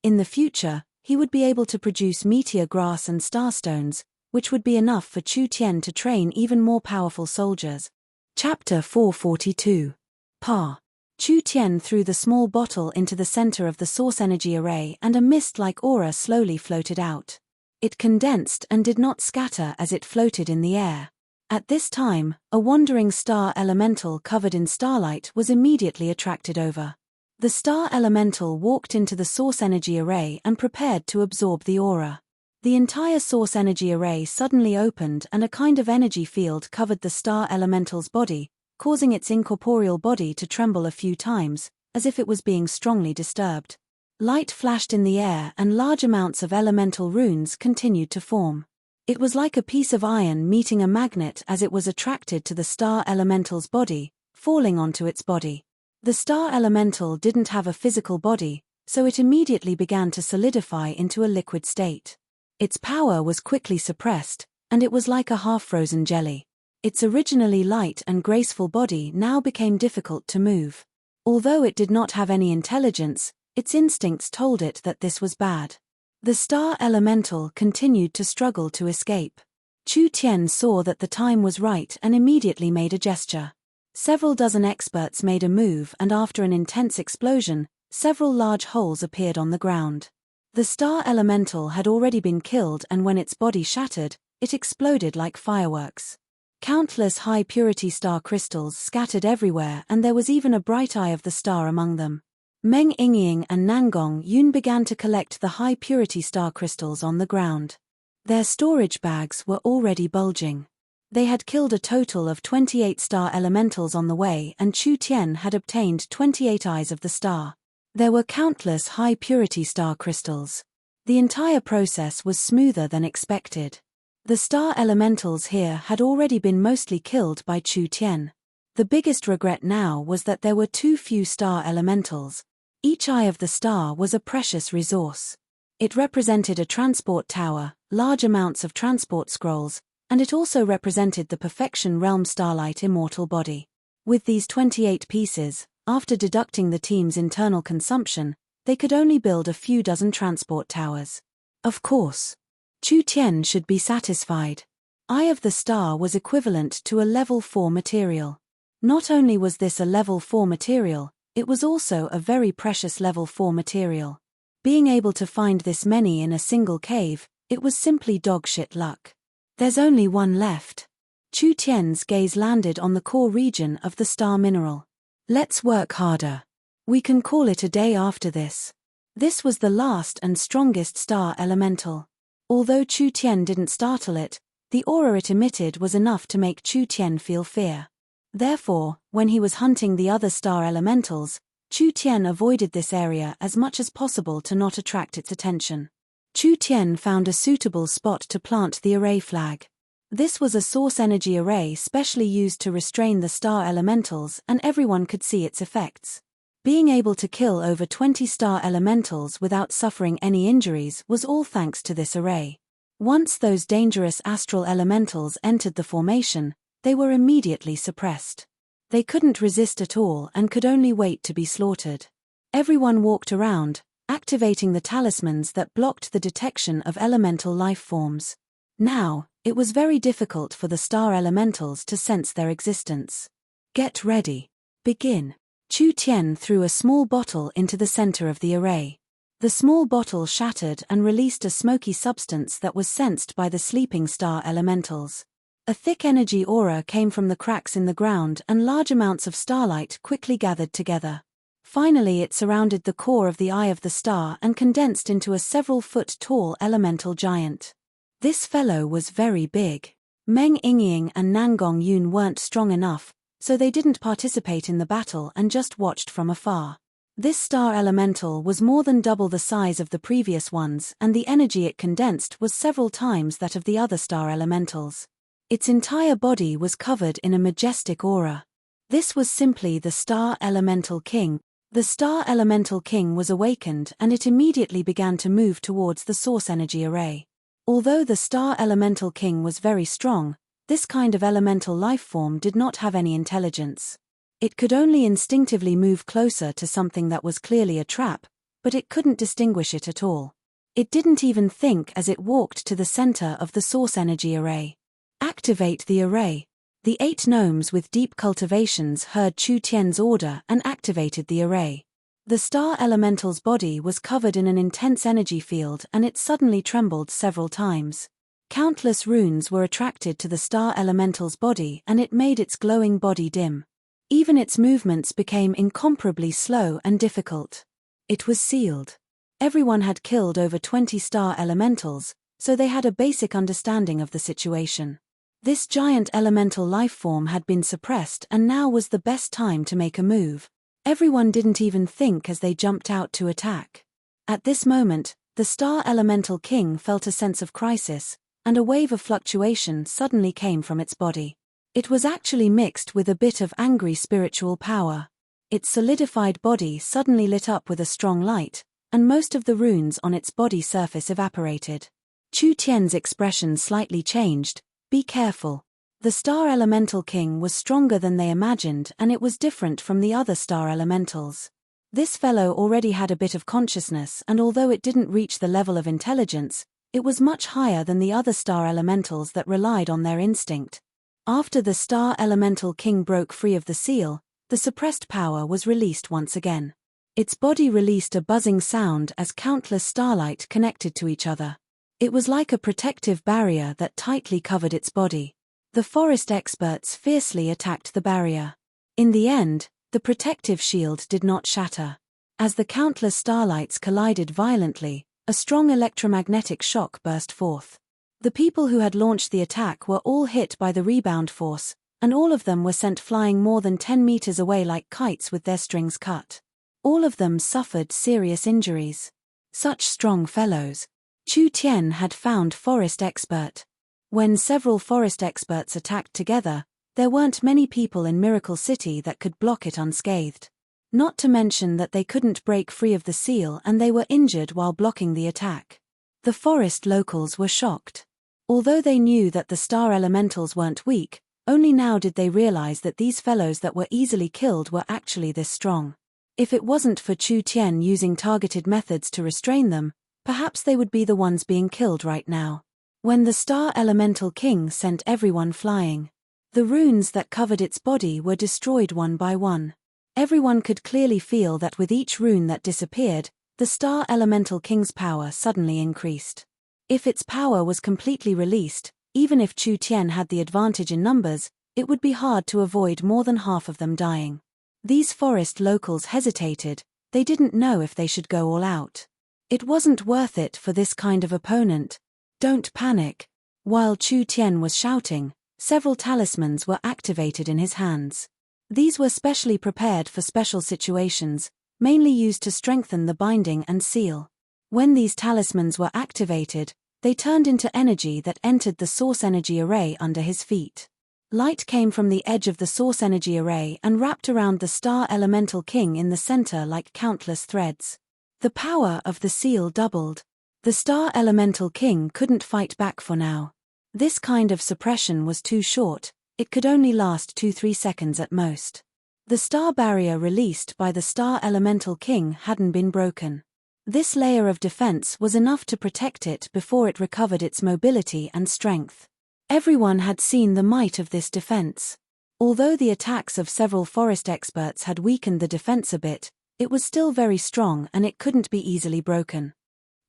In the future, he would be able to produce meteor grass and starstones, which would be enough for Chu Tian to train even more powerful soldiers. Chapter 442. Pa. Chu Tian threw the small bottle into the center of the source energy array, and a mist-like aura slowly floated out. It condensed and did not scatter as it floated in the air. At this time, a wandering star elemental covered in starlight was immediately attracted over. The star elemental walked into the source energy array and prepared to absorb the aura. The entire source energy array suddenly opened, and a kind of energy field covered the star elemental's body, causing its incorporeal body to tremble a few times, as if it was being strongly disturbed. Light flashed in the air, and large amounts of elemental runes continued to form. It was like a piece of iron meeting a magnet as it was attracted to the star elemental's body, falling onto its body. The star elemental didn't have a physical body, so it immediately began to solidify into a liquid state. Its power was quickly suppressed, and it was like a half-frozen jelly. Its originally light and graceful body now became difficult to move. Although it did not have any intelligence, its instincts told it that this was bad. The star elemental continued to struggle to escape. Chu Tian saw that the time was right and immediately made a gesture. Several dozen experts made a move, and after an intense explosion, several large holes appeared on the ground. The star elemental had already been killed, and when its body shattered, it exploded like fireworks. Countless high-purity star crystals scattered everywhere, and there was even a bright eye of the star among them. Meng Yingying and Nangong Yun began to collect the high-purity star crystals on the ground. Their storage bags were already bulging. They had killed a total of 28 star elementals on the way, and Chu Tian had obtained 28 eyes of the star. There were countless high-purity star crystals. The entire process was smoother than expected. The star elementals here had already been mostly killed by Chu Tian. The biggest regret now was that there were too few star elementals. Each eye of the star was a precious resource. It represented a transport tower, large amounts of transport scrolls, and it also represented the perfection realm starlight immortal body. With these 28 pieces, after deducting the team's internal consumption, they could only build a few dozen transport towers. Of course, Chu Tian should be satisfied. Eye of the star was equivalent to a level 4 material. Not only was this a level 4 material, it was also a very precious level 4 material. Being able to find this many in a single cave, it was simply dogshit luck. There's only one left. Chu Tian's gaze landed on the core region of the star mineral. Let's work harder. We can call it a day after this. This was the last and strongest star elemental. Although Chu Tian didn't startle it, the aura it emitted was enough to make Chu Tian feel fear. Therefore, when he was hunting the other star elementals, Chu Tian avoided this area as much as possible to not attract its attention. Chu Tian found a suitable spot to plant the array flag. This was a source energy array specially used to restrain the star elementals, and everyone could see its effects. Being able to kill over 20 star elementals without suffering any injuries was all thanks to this array. Once those dangerous astral elementals entered the formation, they were immediately suppressed. They couldn't resist at all and could only wait to be slaughtered. Everyone walked around, activating the talismans that blocked the detection of elemental life forms. Now, it was very difficult for the star elementals to sense their existence. Get ready. Begin. Chu Tian threw a small bottle into the center of the array. The small bottle shattered and released a smoky substance that was sensed by the sleeping star elementals. A thick energy aura came from the cracks in the ground, and large amounts of starlight quickly gathered together. Finally, it surrounded the core of the eye of the star and condensed into a several-foot-tall elemental giant. This fellow was very big. Meng Yingying and Nangong Yun weren't strong enough, so they didn't participate in the battle and just watched from afar. This star elemental was more than double the size of the previous ones, and the energy it condensed was several times that of the other star elementals. Its entire body was covered in a majestic aura. This was simply the Star Elemental King. The Star Elemental King was awakened, and it immediately began to move towards the source energy array. Although the Star Elemental King was very strong, this kind of elemental life form did not have any intelligence. It could only instinctively move closer to something that was clearly a trap, but it couldn't distinguish it at all. It didn't even think as it walked to the center of the source energy array. Activate the array. The 8 gnomes with deep cultivations heard Chu Tian's order and activated the array. The star elemental's body was covered in an intense energy field, and it suddenly trembled several times. Countless runes were attracted to the star elemental's body, and it made its glowing body dim. Even its movements became incomparably slow and difficult. It was sealed. Everyone had killed over 20 star elementals, so they had a basic understanding of the situation. This giant elemental life form had been suppressed, and now was the best time to make a move. Everyone didn't even think as they jumped out to attack. At this moment, the Star Elemental King felt a sense of crisis, and a wave of fluctuation suddenly came from its body. It was actually mixed with a bit of angry spiritual power. Its solidified body suddenly lit up with a strong light, and most of the runes on its body surface evaporated. Chu Tian's expression slightly changed. Be careful. The Star Elemental King was stronger than they imagined, and it was different from the other star elementals. This fellow already had a bit of consciousness, and although it didn't reach the level of intelligence, It was much higher than the other star elementals that relied on their instinct. After the star elemental king broke free of the seal, the suppressed power was released once again. Its body released a buzzing sound as countless starlight connected to each other. It was like a protective barrier that tightly covered its body. The forest experts fiercely attacked the barrier. In the end, the protective shield did not shatter. As the countless starlights collided violently, a strong electromagnetic shock burst forth. The people who had launched the attack were all hit by the rebound force, and all of them were sent flying more than 10 meters away like kites with their strings cut. All of them suffered serious injuries. Such strong fellows. Chu Tian had found forest expert. When several forest experts attacked together, there weren't many people in Miracle City that could block it unscathed. Not to mention that they couldn't break free of the seal and they were injured while blocking the attack. The forest locals were shocked. Although they knew that the star elementals weren't weak, only now did they realize that these fellows that were easily killed were actually this strong. If it wasn't for Chu Tian using targeted methods to restrain them, perhaps they would be the ones being killed right now. When the star elemental king sent everyone flying, the runes that covered its body were destroyed one by one. Everyone could clearly feel that with each rune that disappeared, the star elemental king's power suddenly increased. If its power was completely released, even if Chu Tian had the advantage in numbers, it would be hard to avoid more than half of them dying. These forest locals hesitated, they didn't know if they should go all out. It wasn't worth it for this kind of opponent. Don't panic. While Chu Tian was shouting, several talismans were activated in his hands. These were specially prepared for special situations, mainly used to strengthen the binding and seal. When these talismans were activated, they turned into energy that entered the source energy array under his feet. Light came from the edge of the source energy array and wrapped around the star elemental king in the center like countless threads. The power of the seal doubled. The star elemental king couldn't fight back for now. This kind of suppression was too short, it could only last 2-3 seconds at most. The star barrier released by the star elemental king hadn't been broken. This layer of defense was enough to protect it before it recovered its mobility and strength. Everyone had seen the might of this defense. Although the attacks of several forest experts had weakened the defense a bit, it was still very strong and it couldn't be easily broken.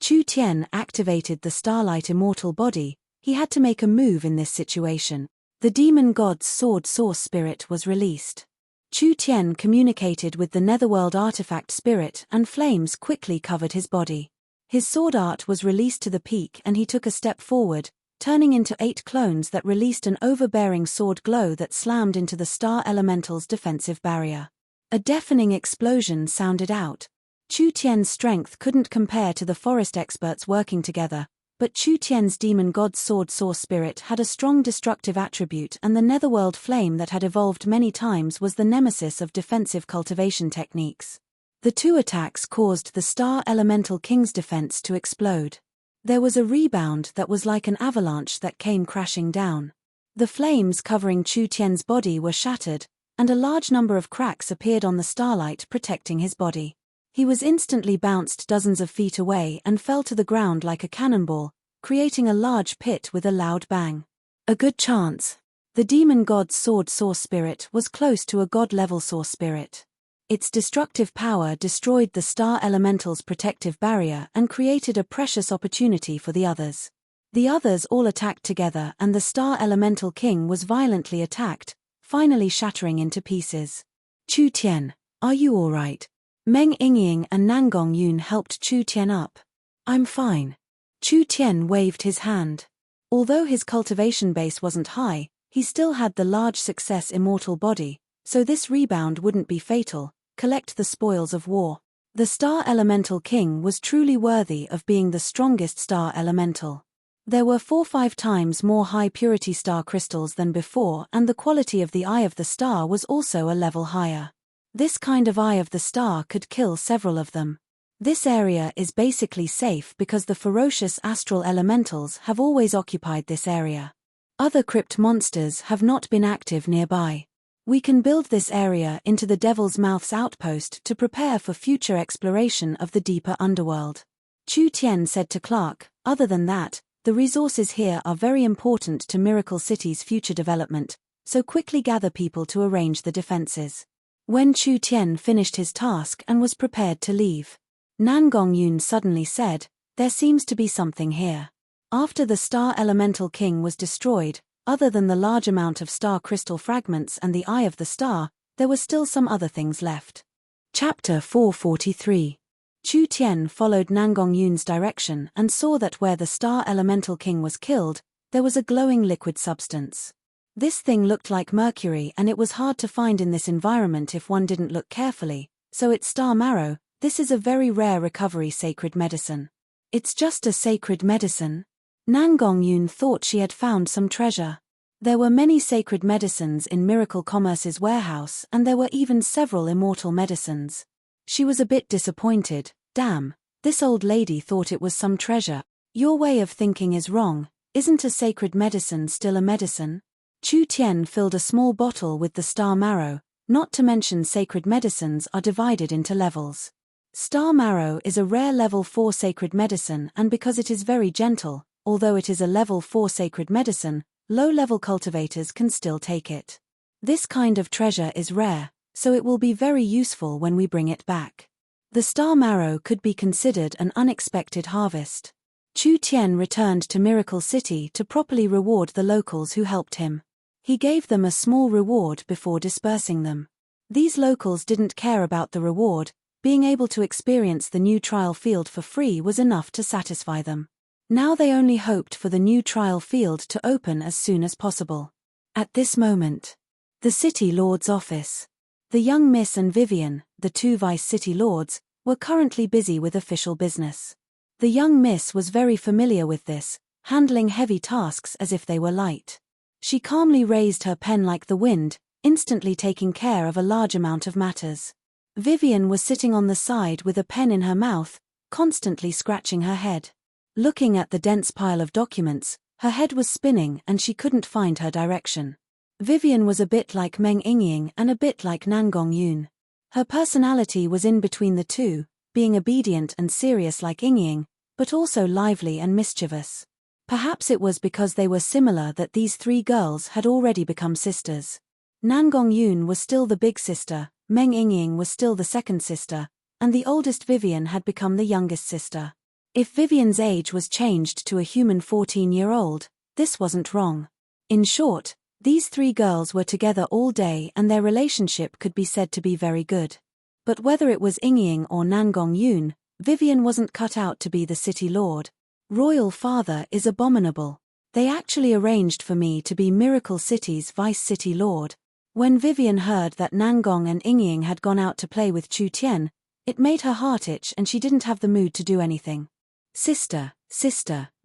Chu Tian activated the starlight immortal body. He had to make a move in this situation. The demon god's sword source spirit was released. Chu Tian communicated with the netherworld artifact spirit and flames quickly covered his body. His sword art was released to the peak and he took a step forward, turning into 8 clones that released an overbearing sword glow that slammed into the star elemental's defensive barrier. A deafening explosion sounded out. Chu Tian's strength couldn't compare to the forest experts working together, but Chu Tian's demon god's sword source spirit had a strong destructive attribute and the netherworld flame that had evolved many times was the nemesis of defensive cultivation techniques. The 2 attacks caused the star elemental king's defense to explode. There was a rebound that was like an avalanche that came crashing down. The flames covering Chu Tian's body were shattered, and a large number of cracks appeared on the starlight protecting his body. He was instantly bounced dozens of feet away and fell to the ground like a cannonball, creating a large pit with a loud bang. A good chance. The demon god's sword source spirit was close to a god-level source spirit. Its destructive power destroyed the star elemental's protective barrier and created a precious opportunity for the others. The others all attacked together and the star elemental king was violently attacked, finally shattering into pieces. Chu Tian, are you all right? Meng Yingying and Nangong Yun helped Chu Tian up. I'm fine. Chu Tian waved his hand. Although his cultivation base wasn't high, he still had the large success immortal body, so this rebound wouldn't be fatal. Collect the spoils of war. The star elemental king was truly worthy of being the strongest star elemental. There were 4-5 times more high-purity star crystals than before and the quality of the eye of the star was also a level higher. This kind of eye of the star could kill several of them. This area is basically safe because the ferocious astral elementals have always occupied this area. Other crypt monsters have not been active nearby. We can build this area into the Devil's Mouth's outpost to prepare for future exploration of the deeper underworld. Chu Tian said to Clark, Other than that, the resources here are very important to Miracle City's future development, so quickly gather people to arrange the defenses. When Chu Tian finished his task and was prepared to leave, Nan Gongyun suddenly said, "There seems to be something here." After the Star Elemental King was destroyed, other than the large amount of star crystal fragments and the Eye of the Star, there were still some other things left. Chapter 443. Chu Tian followed Nan Gongyun's direction and saw that where the Star Elemental King was killed, there was a glowing liquid substance. This thing looked like mercury, and it was hard to find in this environment if one didn't look carefully, so it's star marrow. This is a very rare recovery sacred medicine. It's just a sacred medicine? Nan Gongyun thought she had found some treasure. There were many sacred medicines in Miracle Commerce's warehouse, and there were even several immortal medicines. She was a bit disappointed. Damn, this old lady thought it was some treasure. Your way of thinking is wrong. Isn't a sacred medicine still a medicine? Chu Tian filled a small bottle with the star marrow, not to mention sacred medicines are divided into levels. Star marrow is a rare level 4 sacred medicine, and because it is very gentle, although it is a level 4 sacred medicine, low-level cultivators can still take it. This kind of treasure is rare, so it will be very useful when we bring it back. The star marrow could be considered an unexpected harvest. Chu Tian returned to Miracle City to properly reward the locals who helped him. He gave them a small reward before dispersing them. These locals didn't care about the reward. Being able to experience the new trial field for free was enough to satisfy them. Now they only hoped for the new trial field to open as soon as possible. At this moment, the City Lord's office. The young Miss and Vivian, the two Vice City Lords, were currently busy with official business. The young Miss was very familiar with this, handling heavy tasks as if they were light. She calmly raised her pen like the wind, instantly taking care of a large amount of matters. Vivian was sitting on the side with a pen in her mouth, constantly scratching her head. Looking at the dense pile of documents, her head was spinning and she couldn't find her direction. Vivian was a bit like Meng Yingying and a bit like Nan Gongyun. Her personality was in between the two, being obedient and serious like Yingying, but also lively and mischievous. Perhaps it was because they were similar that these three girls had already become sisters. Nan Gongyun was still the big sister, Meng Yingying was still the second sister, and the oldest Vivian had become the youngest sister. If Vivian's age was changed to a human 14-year-old, this wasn't wrong. In short, these three girls were together all day and their relationship could be said to be very good. But whether it was Yingying or Nan Gongyun, Vivian wasn't cut out to be the city lord. Royal father is abominable. They actually arranged for me to be Miracle City's Vice City Lord. When Vivian heard that Nan Gong and Yingying had gone out to play with Chu Tian, it made her heart itch and she didn't have the mood to do anything. Sister,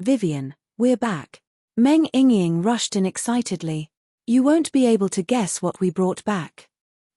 Vivian, we're back. Meng Yingying rushed in excitedly. You won't be able to guess what we brought back.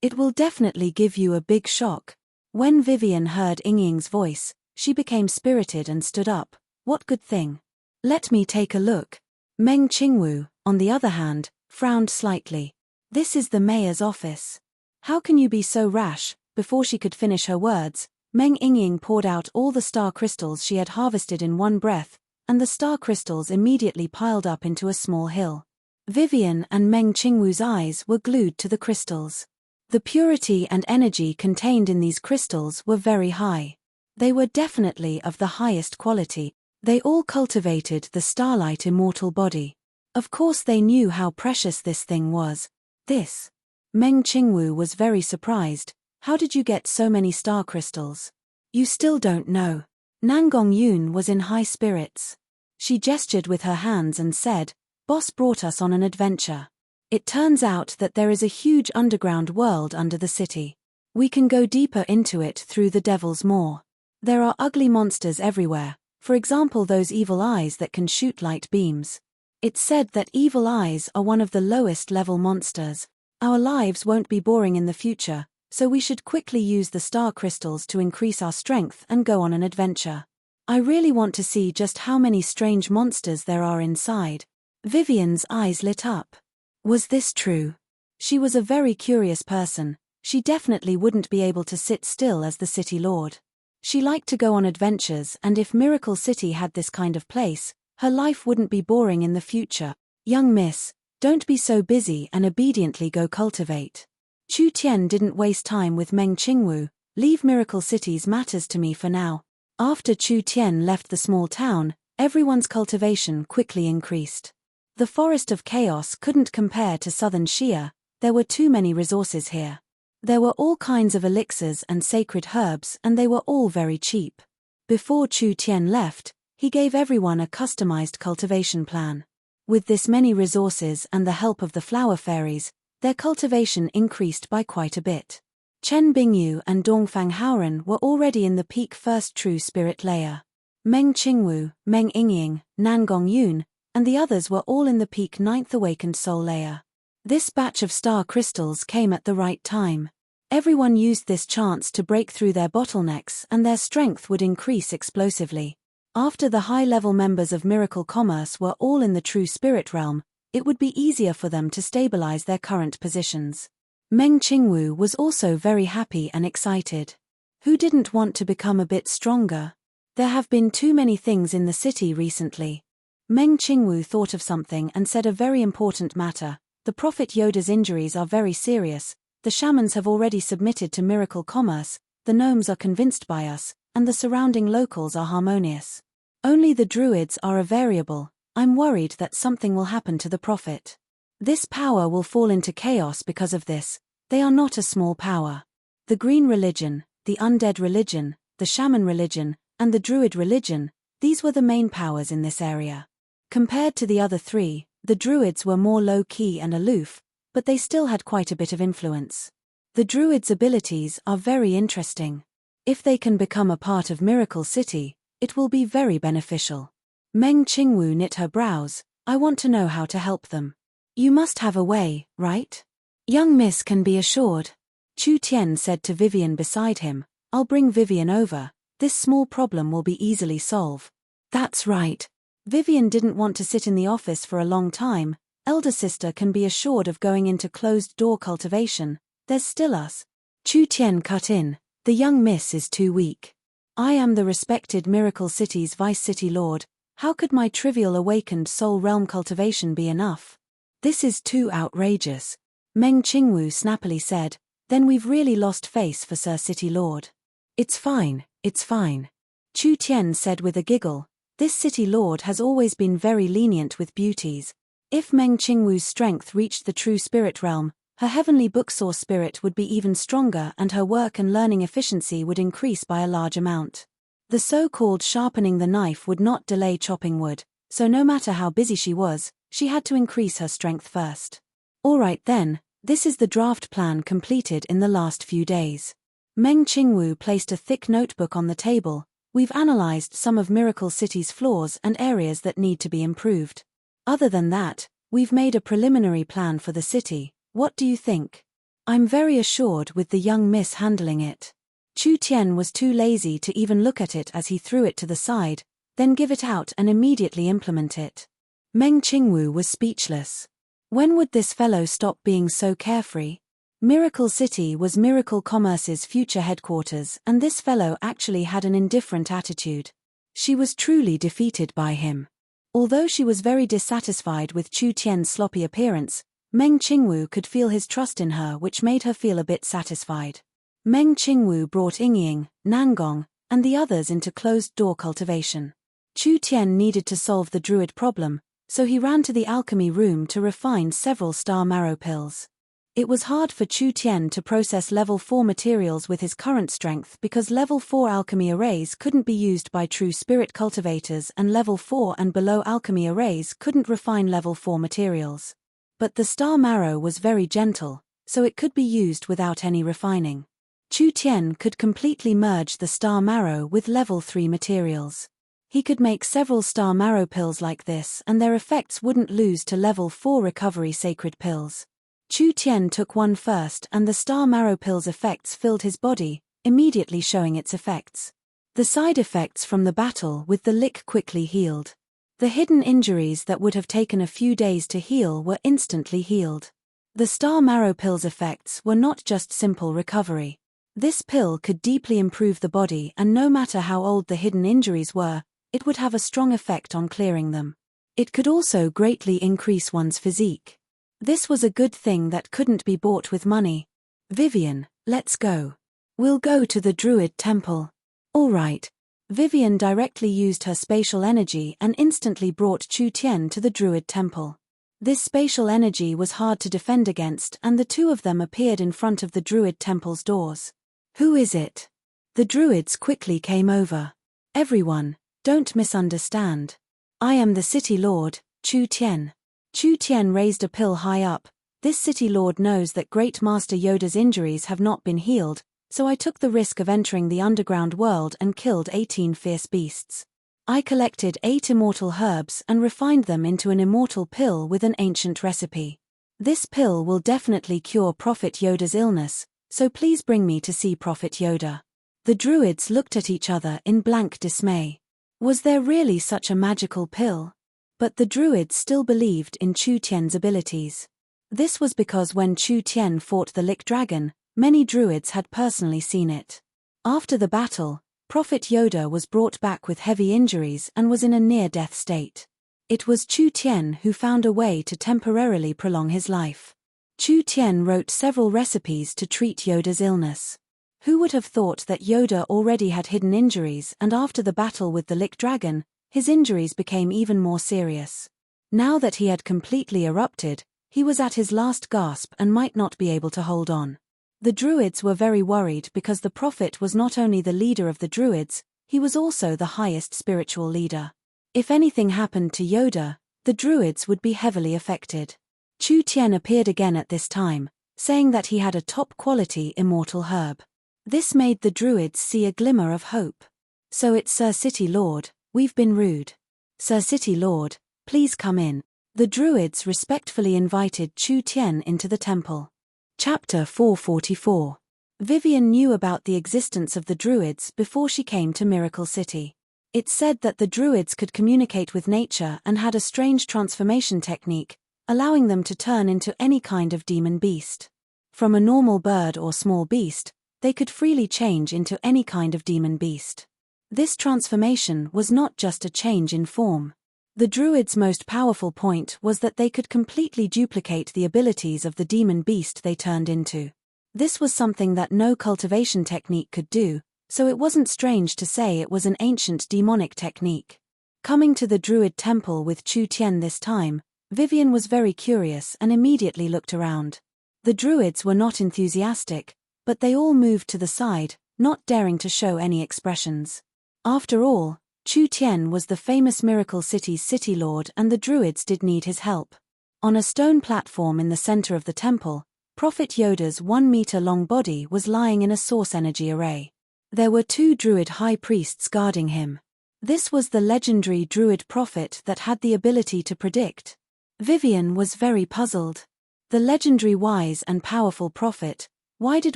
It will definitely give you a big shock. When Vivian heard Yingying's voice, she became spirited and stood up. What good thing? Let me take a look. Meng Qingwu, on the other hand, frowned slightly. This is the mayor's office. How can you be so rash? Before she could finish her words, Meng Yingying poured out all the star crystals she had harvested in one breath, and the star crystals immediately piled up into a small hill. Vivian and Meng Qingwu's eyes were glued to the crystals. The purity and energy contained in these crystals were very high. They were definitely of the highest quality. They all cultivated the starlight immortal body. Of course they knew how precious this thing was. This. Meng Qingwu was very surprised. How did you get so many star crystals? You still don't know. Nan Gongyun was in high spirits. She gestured with her hands and said, Boss brought us on an adventure. It turns out that there is a huge underground world under the city. We can go deeper into it through the Devil's Maw. There are ugly monsters everywhere. For example, those evil eyes that can shoot light beams. It's said that evil eyes are one of the lowest level monsters. Our lives won't be boring in the future, so we should quickly use the star crystals to increase our strength and go on an adventure. I really want to see just how many strange monsters there are inside. Vivian's eyes lit up. Was this true? She was a very curious person. She definitely wouldn't be able to sit still as the city lord. She liked to go on adventures, and if Miracle City had this kind of place, her life wouldn't be boring in the future. Young miss, don't be so busy and obediently go cultivate. Chu Tian didn't waste time with Meng Qingwu. Leave Miracle City's matters to me for now. After Chu Tian left the small town, everyone's cultivation quickly increased. The Forest of Chaos couldn't compare to southern Xia. There were too many resources here. There were all kinds of elixirs and sacred herbs, and they were all very cheap. Before Chu Tian left, he gave everyone a customized cultivation plan. With this many resources and the help of the flower fairies, their cultivation increased by quite a bit. Chen Bingyu and Dongfang Haoren were already in the peak first true spirit layer. Meng Qingwu, Meng Yingying, Nangong Yun, and the others were all in the peak ninth awakened soul layer. This batch of star crystals came at the right time. Everyone used this chance to break through their bottlenecks, and their strength would increase explosively. After the high-level members of Miracle Commerce were all in the true spirit realm, it would be easier for them to stabilize their current positions. Meng Qingwu was also very happy and excited. Who didn't want to become a bit stronger? There have been too many things in the city recently. Meng Qingwu thought of something and said a very important matter. The Prophet Yoda's injuries are very serious. The shamans have already submitted to Miracle Commerce, the gnomes are convinced by us, and the surrounding locals are harmonious. Only the druids are a variable. I'm worried that something will happen to the Prophet. This power will fall into chaos because of this. They are not a small power. The green religion, the undead religion, the shaman religion, and the druid religion, these were the main powers in this area. Compared to the other three, the druids were more low-key and aloof, but they still had quite a bit of influence. The druids' abilities are very interesting. If they can become a part of Miracle City, it will be very beneficial. Meng Qingwu knit her brows. I want to know how to help them. You must have a way, right? Young miss can be assured. Chu Tian said to Vivian beside him, I'll bring Vivian over. This small problem will be easily solved. That's right. Vivian didn't want to sit in the office for a long time. Elder sister can be assured of going into closed-door cultivation. There's still us. Chu Tian cut in. The young miss is too weak. I am the respected Miracle City's Vice City Lord. How could my trivial awakened soul realm cultivation be enough? This is too outrageous. Meng Qingwu snappily said, then we've really lost face for Sir City Lord. It's fine, it's fine. Chu Tian said with a giggle. This City Lord has always been very lenient with beauties. If Meng Qingwu's strength reached the true spirit realm, her heavenly book source spirit would be even stronger and her work and learning efficiency would increase by a large amount. The so-called sharpening the knife would not delay chopping wood, so no matter how busy she was, she had to increase her strength first. All right then, this is the draft plan completed in the last few days. Meng Qingwu placed a thick notebook on the table. We've analyzed some of Miracle City's flaws and areas that need to be improved. Other than that, we've made a preliminary plan for the city. What do you think? I'm very assured with the young miss handling it. Chu Tian was too lazy to even look at it as he threw it to the side, then give it out and immediately implement it. Meng Qingwu was speechless. When would this fellow stop being so carefree? Miracle City was Miracle Commerce's future headquarters, and this fellow actually had an indifferent attitude. She was truly defeated by him. Although she was very dissatisfied with Chu Tian's sloppy appearance, Meng Qingwu could feel his trust in her, which made her feel a bit satisfied. Meng Qingwu brought Yingying, Nangong, and the others into closed-door cultivation. Chu Tian needed to solve the druid problem, so he ran to the alchemy room to refine several star marrow pills. It was hard for Chu Tian to process level 4 materials with his current strength because level 4 alchemy arrays couldn't be used by true spirit cultivators and level 4 and below alchemy arrays couldn't refine level 4 materials. But the star marrow was very gentle, so it could be used without any refining. Chu Tian could completely merge the star marrow with level 3 materials. He could make several star marrow pills like this and their effects wouldn't lose to level 4 recovery sacred pills. Chu Tian took one first and the star marrow pill's effects filled his body, immediately showing its effects. The side effects from the battle with the lick quickly healed. The hidden injuries that would have taken a few days to heal were instantly healed. The star marrow pill's effects were not just simple recovery. This pill could deeply improve the body, and no matter how old the hidden injuries were, it would have a strong effect on clearing them. It could also greatly increase one's physique. This was a good thing that couldn't be bought with money. Vivian, let's go. We'll go to the Druid temple. All right. Vivian directly used her spatial energy and instantly brought Chu Tian to the Druid temple. This spatial energy was hard to defend against, and the two of them appeared in front of the Druid temple's doors. Who is it? The Druids quickly came over. Everyone, don't misunderstand. I am the City Lord, Chu Tian. Chu Tian raised a pill high up. This City Lord knows that Great Master Yoda's injuries have not been healed, so I took the risk of entering the underground world and killed 18 fierce beasts. I collected 8 immortal herbs and refined them into an immortal pill with an ancient recipe. This pill will definitely cure Prophet Yoda's illness, so please bring me to see Prophet Yoda. The Druids looked at each other in blank dismay. Was there really such a magical pill? But the Druids still believed in Chu Tian's abilities. This was because when Chu Tian fought the Lick Dragon, many Druids had personally seen it. After the battle, Prophet Yoda was brought back with heavy injuries and was in a near-death state. It was Chu Tian who found a way to temporarily prolong his life. Chu Tian wrote several recipes to treat Yoda's illness. Who would have thought that Yoda already had hidden injuries, and after the battle with the Lick Dragon, his injuries became even more serious. Now that he had completely erupted, he was at his last gasp and might not be able to hold on. The Druids were very worried because the Prophet was not only the leader of the Druids, he was also the highest spiritual leader. If anything happened to Yoda, the Druids would be heavily affected. Chu Tian appeared again at this time, saying that he had a top-quality immortal herb. This made the Druids see a glimmer of hope. So it's Sir City Lord, we've been rude. Sir City Lord, please come in. The Druids respectfully invited Chu Tian into the temple. Chapter 444. Vivian knew about the existence of the Druids before she came to Miracle City. It said that the Druids could communicate with nature and had a strange transformation technique, allowing them to turn into any kind of demon beast. From a normal bird or small beast, they could freely change into any kind of demon beast. This transformation was not just a change in form. The Druids' most powerful point was that they could completely duplicate the abilities of the demon beast they turned into. This was something that no cultivation technique could do, so it wasn't strange to say it was an ancient demonic technique. Coming to the Druid temple with Chu Tian this time, Vivian was very curious and immediately looked around. The Druids were not enthusiastic, but they all moved to the side, not daring to show any expressions. After all, Chu Tian was the famous Miracle City's City Lord, and the Druids did need his help. On a stone platform in the center of the temple, Prophet Yoda's 1-meter-long body was lying in a source energy array. There were 2 Druid high priests guarding him. This was the legendary Druid prophet that had the ability to predict. Vivian was very puzzled. The legendary wise and powerful prophet, why did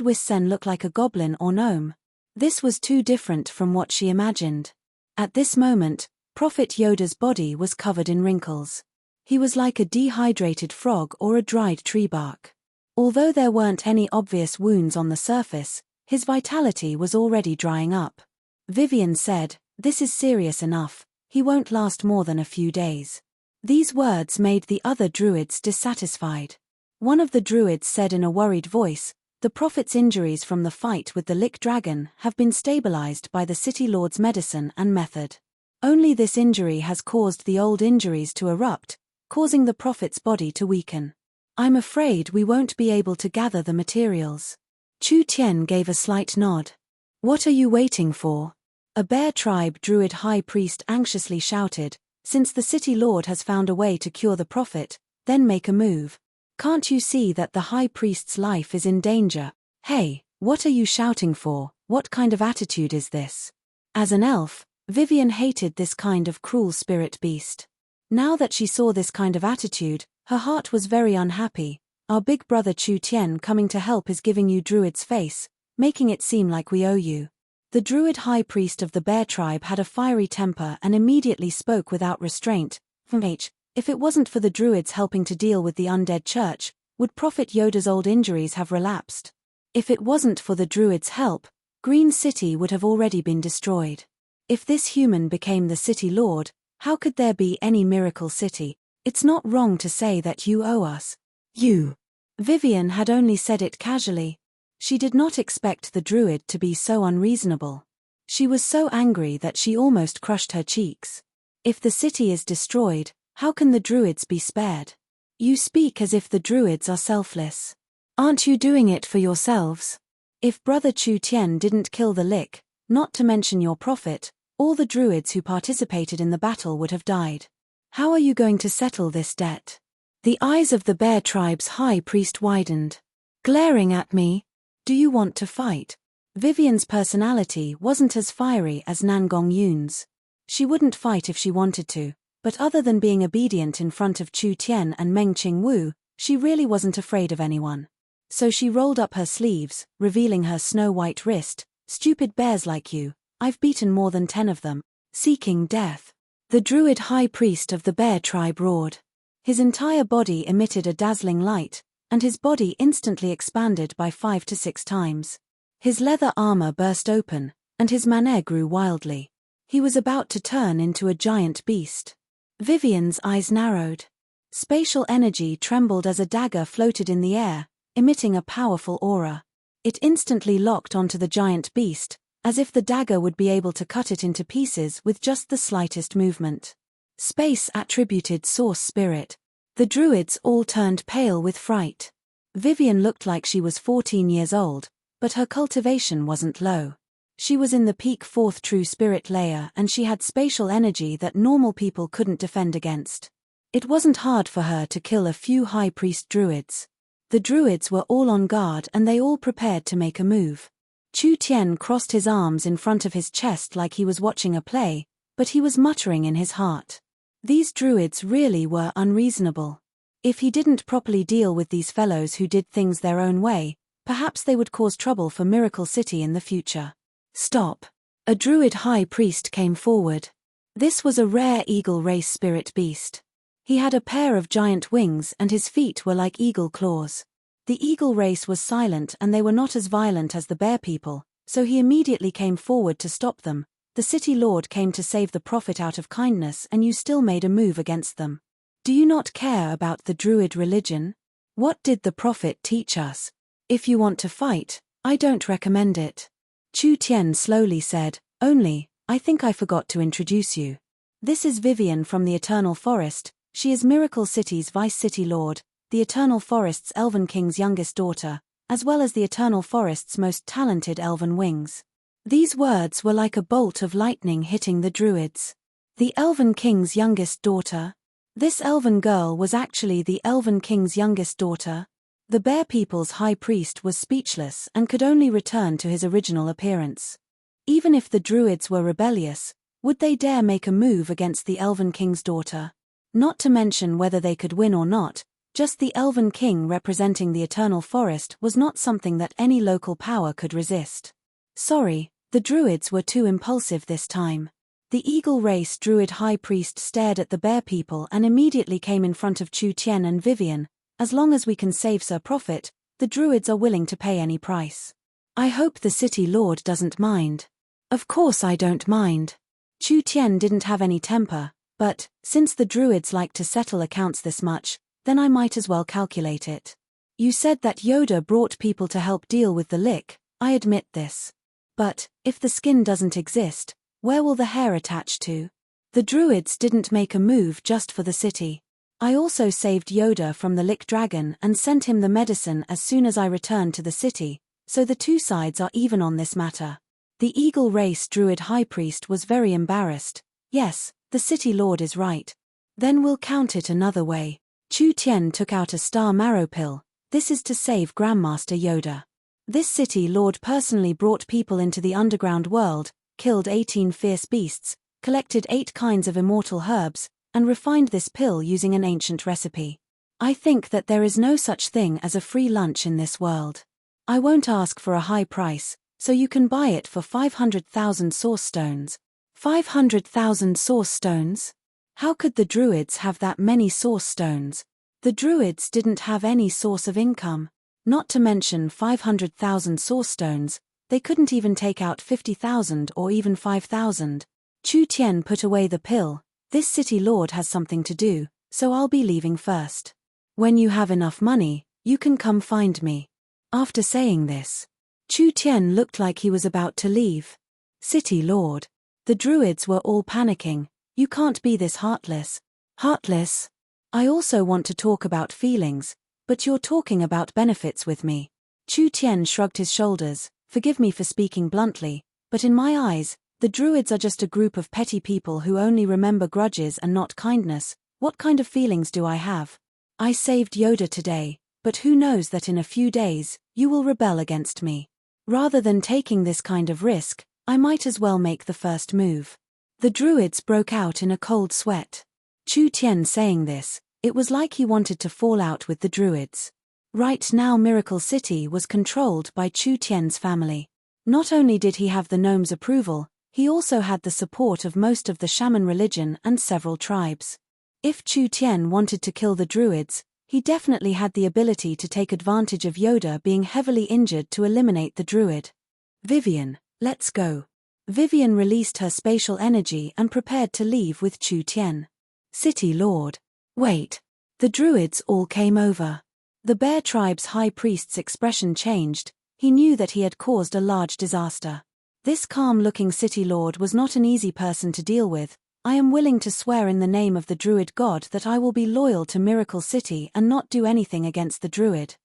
Wissen look like a goblin or gnome? This was too different from what she imagined. At this moment, Prophet Yoda's body was covered in wrinkles. He was like a dehydrated frog or a dried tree bark. Although there weren't any obvious wounds on the surface, his vitality was already drying up. Vivian said, "This is serious enough, he won't last more than a few days." These words made the other Druids dissatisfied. One of the Druids said in a worried voice, "The Prophet's injuries from the fight with the Lick Dragon have been stabilized by the City Lord's medicine and method. Only this injury has caused the old injuries to erupt, causing the Prophet's body to weaken. I'm afraid we won't be able to gather the materials." Chu Tian gave a slight nod. "What are you waiting for?" A Bear Tribe Druid High Priest anxiously shouted, "Since the City Lord has found a way to cure the Prophet, then make a move. Can't you see that the High Priest's life is in danger? Hey, what are you shouting for? What kind of attitude is this?" As an elf, Vivian hated this kind of cruel spirit beast. Now that she saw this kind of attitude, her heart was very unhappy. "Our big brother Chu Tian coming to help is giving you Druid's face, making it seem like we owe you." The Druid High Priest of the Bear Tribe had a fiery temper and immediately spoke without restraint. If it wasn't for the Druids helping to deal with the undead church, would Prophet Yoda's old injuries have relapsed? If it wasn't for the Druids' help, Green City would have already been destroyed. If this human became the city lord, how could there be any miracle city? It's not wrong to say that you owe us. You. Vivian had only said it casually. She did not expect the Druid to be so unreasonable. She was so angry that she almost crushed her cheeks. If the city is destroyed, how can the Druids be spared? You speak as if the Druids are selfless. Aren't you doing it for yourselves? If Brother Chu Tien didn't kill the Lick, not to mention your prophet, all the Druids who participated in the battle would have died. How are you going to settle this debt? The eyes of the Bear Tribe's high priest widened. Glaring at me. Do you want to fight? Vivian's personality wasn't as fiery as Nangong Yun's. She wouldn't fight if she wanted to, but other than being obedient in front of Chu Tien and Meng Qingwu, she really wasn't afraid of anyone. So she rolled up her sleeves, revealing her snow-white wrist. Stupid bears like you, I've beaten more than 10 of them. Seeking death. The Druid high priest of the Bear Tribe roared. His entire body emitted a dazzling light, and his body instantly expanded by 5 to 6 times. His leather armor burst open, and his manner grew wildly. He was about to turn into a giant beast. Vivian's eyes narrowed. Spatial energy trembled as a dagger floated in the air, emitting a powerful aura. It instantly locked onto the giant beast, as if the dagger would be able to cut it into pieces with just the slightest movement. Space attributed source spirit. The Druids all turned pale with fright. Vivian looked like she was 14 years old, but her cultivation wasn't low. She was in the peak 4th true spirit layer and she had spatial energy that normal people couldn't defend against. It wasn't hard for her to kill a few high priest druids. The druids were all on guard and they all prepared to make a move. Chu Tien crossed his arms in front of his chest like he was watching a play, but he was muttering in his heart. These druids really were unreasonable. If he didn't properly deal with these fellows who did things their own way, perhaps they would cause trouble for Miracle City in the future. Stop. A druid high priest came forward. This was a rare eagle race spirit beast. He had a pair of giant wings and his feet were like eagle claws. The eagle race was silent and they were not as violent as the bear people, so he immediately came forward to stop them. The city lord came to save the prophet out of kindness and you still made a move against them. Do you not care about the druid religion? What did the prophet teach us? If you want to fight, I don't recommend it. Chu Tien slowly said, I think I forgot to introduce you. This is Vivian from the Eternal Forest. She is Miracle City's Vice City Lord, the Eternal Forest's Elven King's youngest daughter, as well as the Eternal Forest's most talented elven wings. These words were like a bolt of lightning hitting the druids. The Elven King's youngest daughter? This elven girl was actually the Elven King's youngest daughter? The Bear People's high priest was speechless and could only return to his original appearance. Even if the druids were rebellious, would they dare make a move against the Elven King's daughter? Not to mention whether they could win or not, just the Elven King representing the Eternal Forest was not something that any local power could resist. Sorry, the druids were too impulsive this time. The eagle race druid high priest stared at the bear people and immediately came in front of Chu Tien and Vivian. As long as we can save Sir Prophet, the druids are willing to pay any price. I hope the city lord doesn't mind. Of course I don't mind. Chu Tien didn't have any temper, but, since the druids like to settle accounts this much, then I might as well calculate it. You said that Yoda brought people to help deal with the Lick, I admit this. But, if the skin doesn't exist, where will the hair attach to? The druids didn't make a move just for the city. I also saved Yoda from the Lick Dragon and sent him the medicine as soon as I returned to the city, so the two sides are even on this matter. The Eagle Race Druid High Priest was very embarrassed. Yes, the city lord is right. Then we'll count it another way. Chu Tien took out a star marrow pill. This is to save Grandmaster Yoda. This city lord personally brought people into the underground world, killed 18 fierce beasts, collected 8 kinds of immortal herbs, and refined this pill using an ancient recipe. I think that there is no such thing as a free lunch in this world. I won't ask for a high price, so you can buy it for 500,000 source stones. 500,000 source stones? How could the druids have that many source stones? The druids didn't have any source of income. Not to mention 500,000 source stones, they couldn't even take out 50,000 or even 5,000. Chu Tian put away the pill. This city lord has something to do, so I'll be leaving first. When you have enough money, you can come find me. After saying this, Chu Tian looked like he was about to leave. City lord. The druids were all panicking. You can't be this heartless. Heartless? I also want to talk about feelings, but you're talking about benefits with me. Chu Tian shrugged his shoulders. Forgive me for speaking bluntly, but in my eyes, the druids are just a group of petty people who only remember grudges and not kindness. What kind of feelings do I have? I saved Yoda today, but who knows that in a few days, you will rebel against me. Rather than taking this kind of risk, I might as well make the first move. The druids broke out in a cold sweat. Chu Tian saying this, it was like he wanted to fall out with the druids. Right now Miracle City was controlled by Chu Tian's family. Not only did he have the gnomes' approval, he also had the support of most of the shaman religion and several tribes. If Chu Tian wanted to kill the druids, he definitely had the ability to take advantage of Yoda being heavily injured to eliminate the druid. Vivian, let's go. Vivian released her spatial energy and prepared to leave with Chu Tian. City Lord. Wait. The druids all came over. The bear tribe's high priest's expression changed. He knew that he had caused a large disaster. This calm-looking city lord was not an easy person to deal with. I am willing to swear in the name of the druid god that I will be loyal to Miracle City and not do anything against the druid.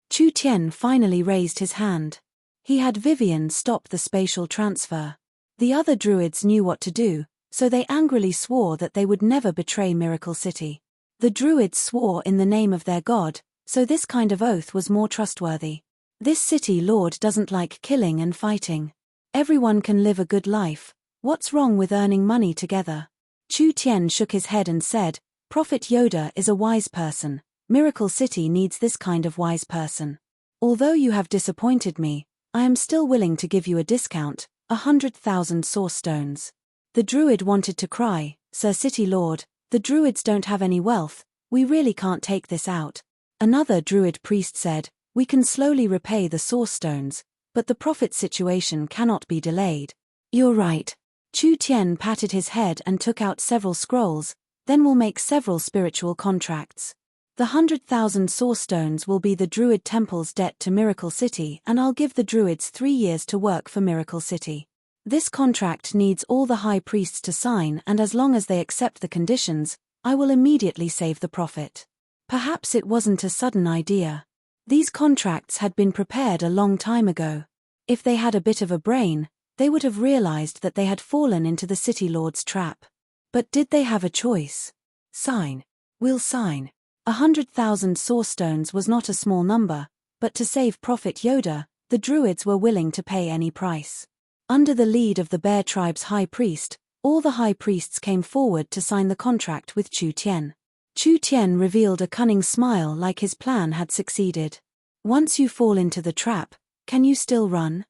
Chu Tian finally raised his hand. He had Vivian stop the spatial transfer. The other druids knew what to do, so they angrily swore that they would never betray Miracle City. The druids swore in the name of their god, so this kind of oath was more trustworthy. This city lord doesn't like killing and fighting. Everyone can live a good life. What's wrong with earning money together? Chu Tian shook his head and said, Prophet Yoda is a wise person. Miracle City needs this kind of wise person. Although you have disappointed me, I am still willing to give you a discount, 100,000 source stones. The druid wanted to cry, Sir City Lord, the druids don't have any wealth, we really can't take this out. Another druid priest said, we can slowly repay the source stones, but the prophet's situation cannot be delayed. You're right. Chu Tian patted his head and took out several scrolls, then we'll make several spiritual contracts. The 100,000 source stones will be the druid temple's debt to Miracle City and I'll give the druids 3 years to work for Miracle City. This contract needs all the high priests to sign and as long as they accept the conditions, I will immediately save the prophet. Perhaps it wasn't a sudden idea. These contracts had been prepared a long time ago. If they had a bit of a brain, they would have realized that they had fallen into the city lord's trap. But did they have a choice? Sign. We'll sign. 100,000 source stones was not a small number, but to save Prophet Yoda, the druids were willing to pay any price. Under the lead of the bear tribe's high priest, all the high priests came forward to sign the contract with Chu Tian. Chu Tian revealed a cunning smile like his plan had succeeded. Once you fall into the trap, can you still run?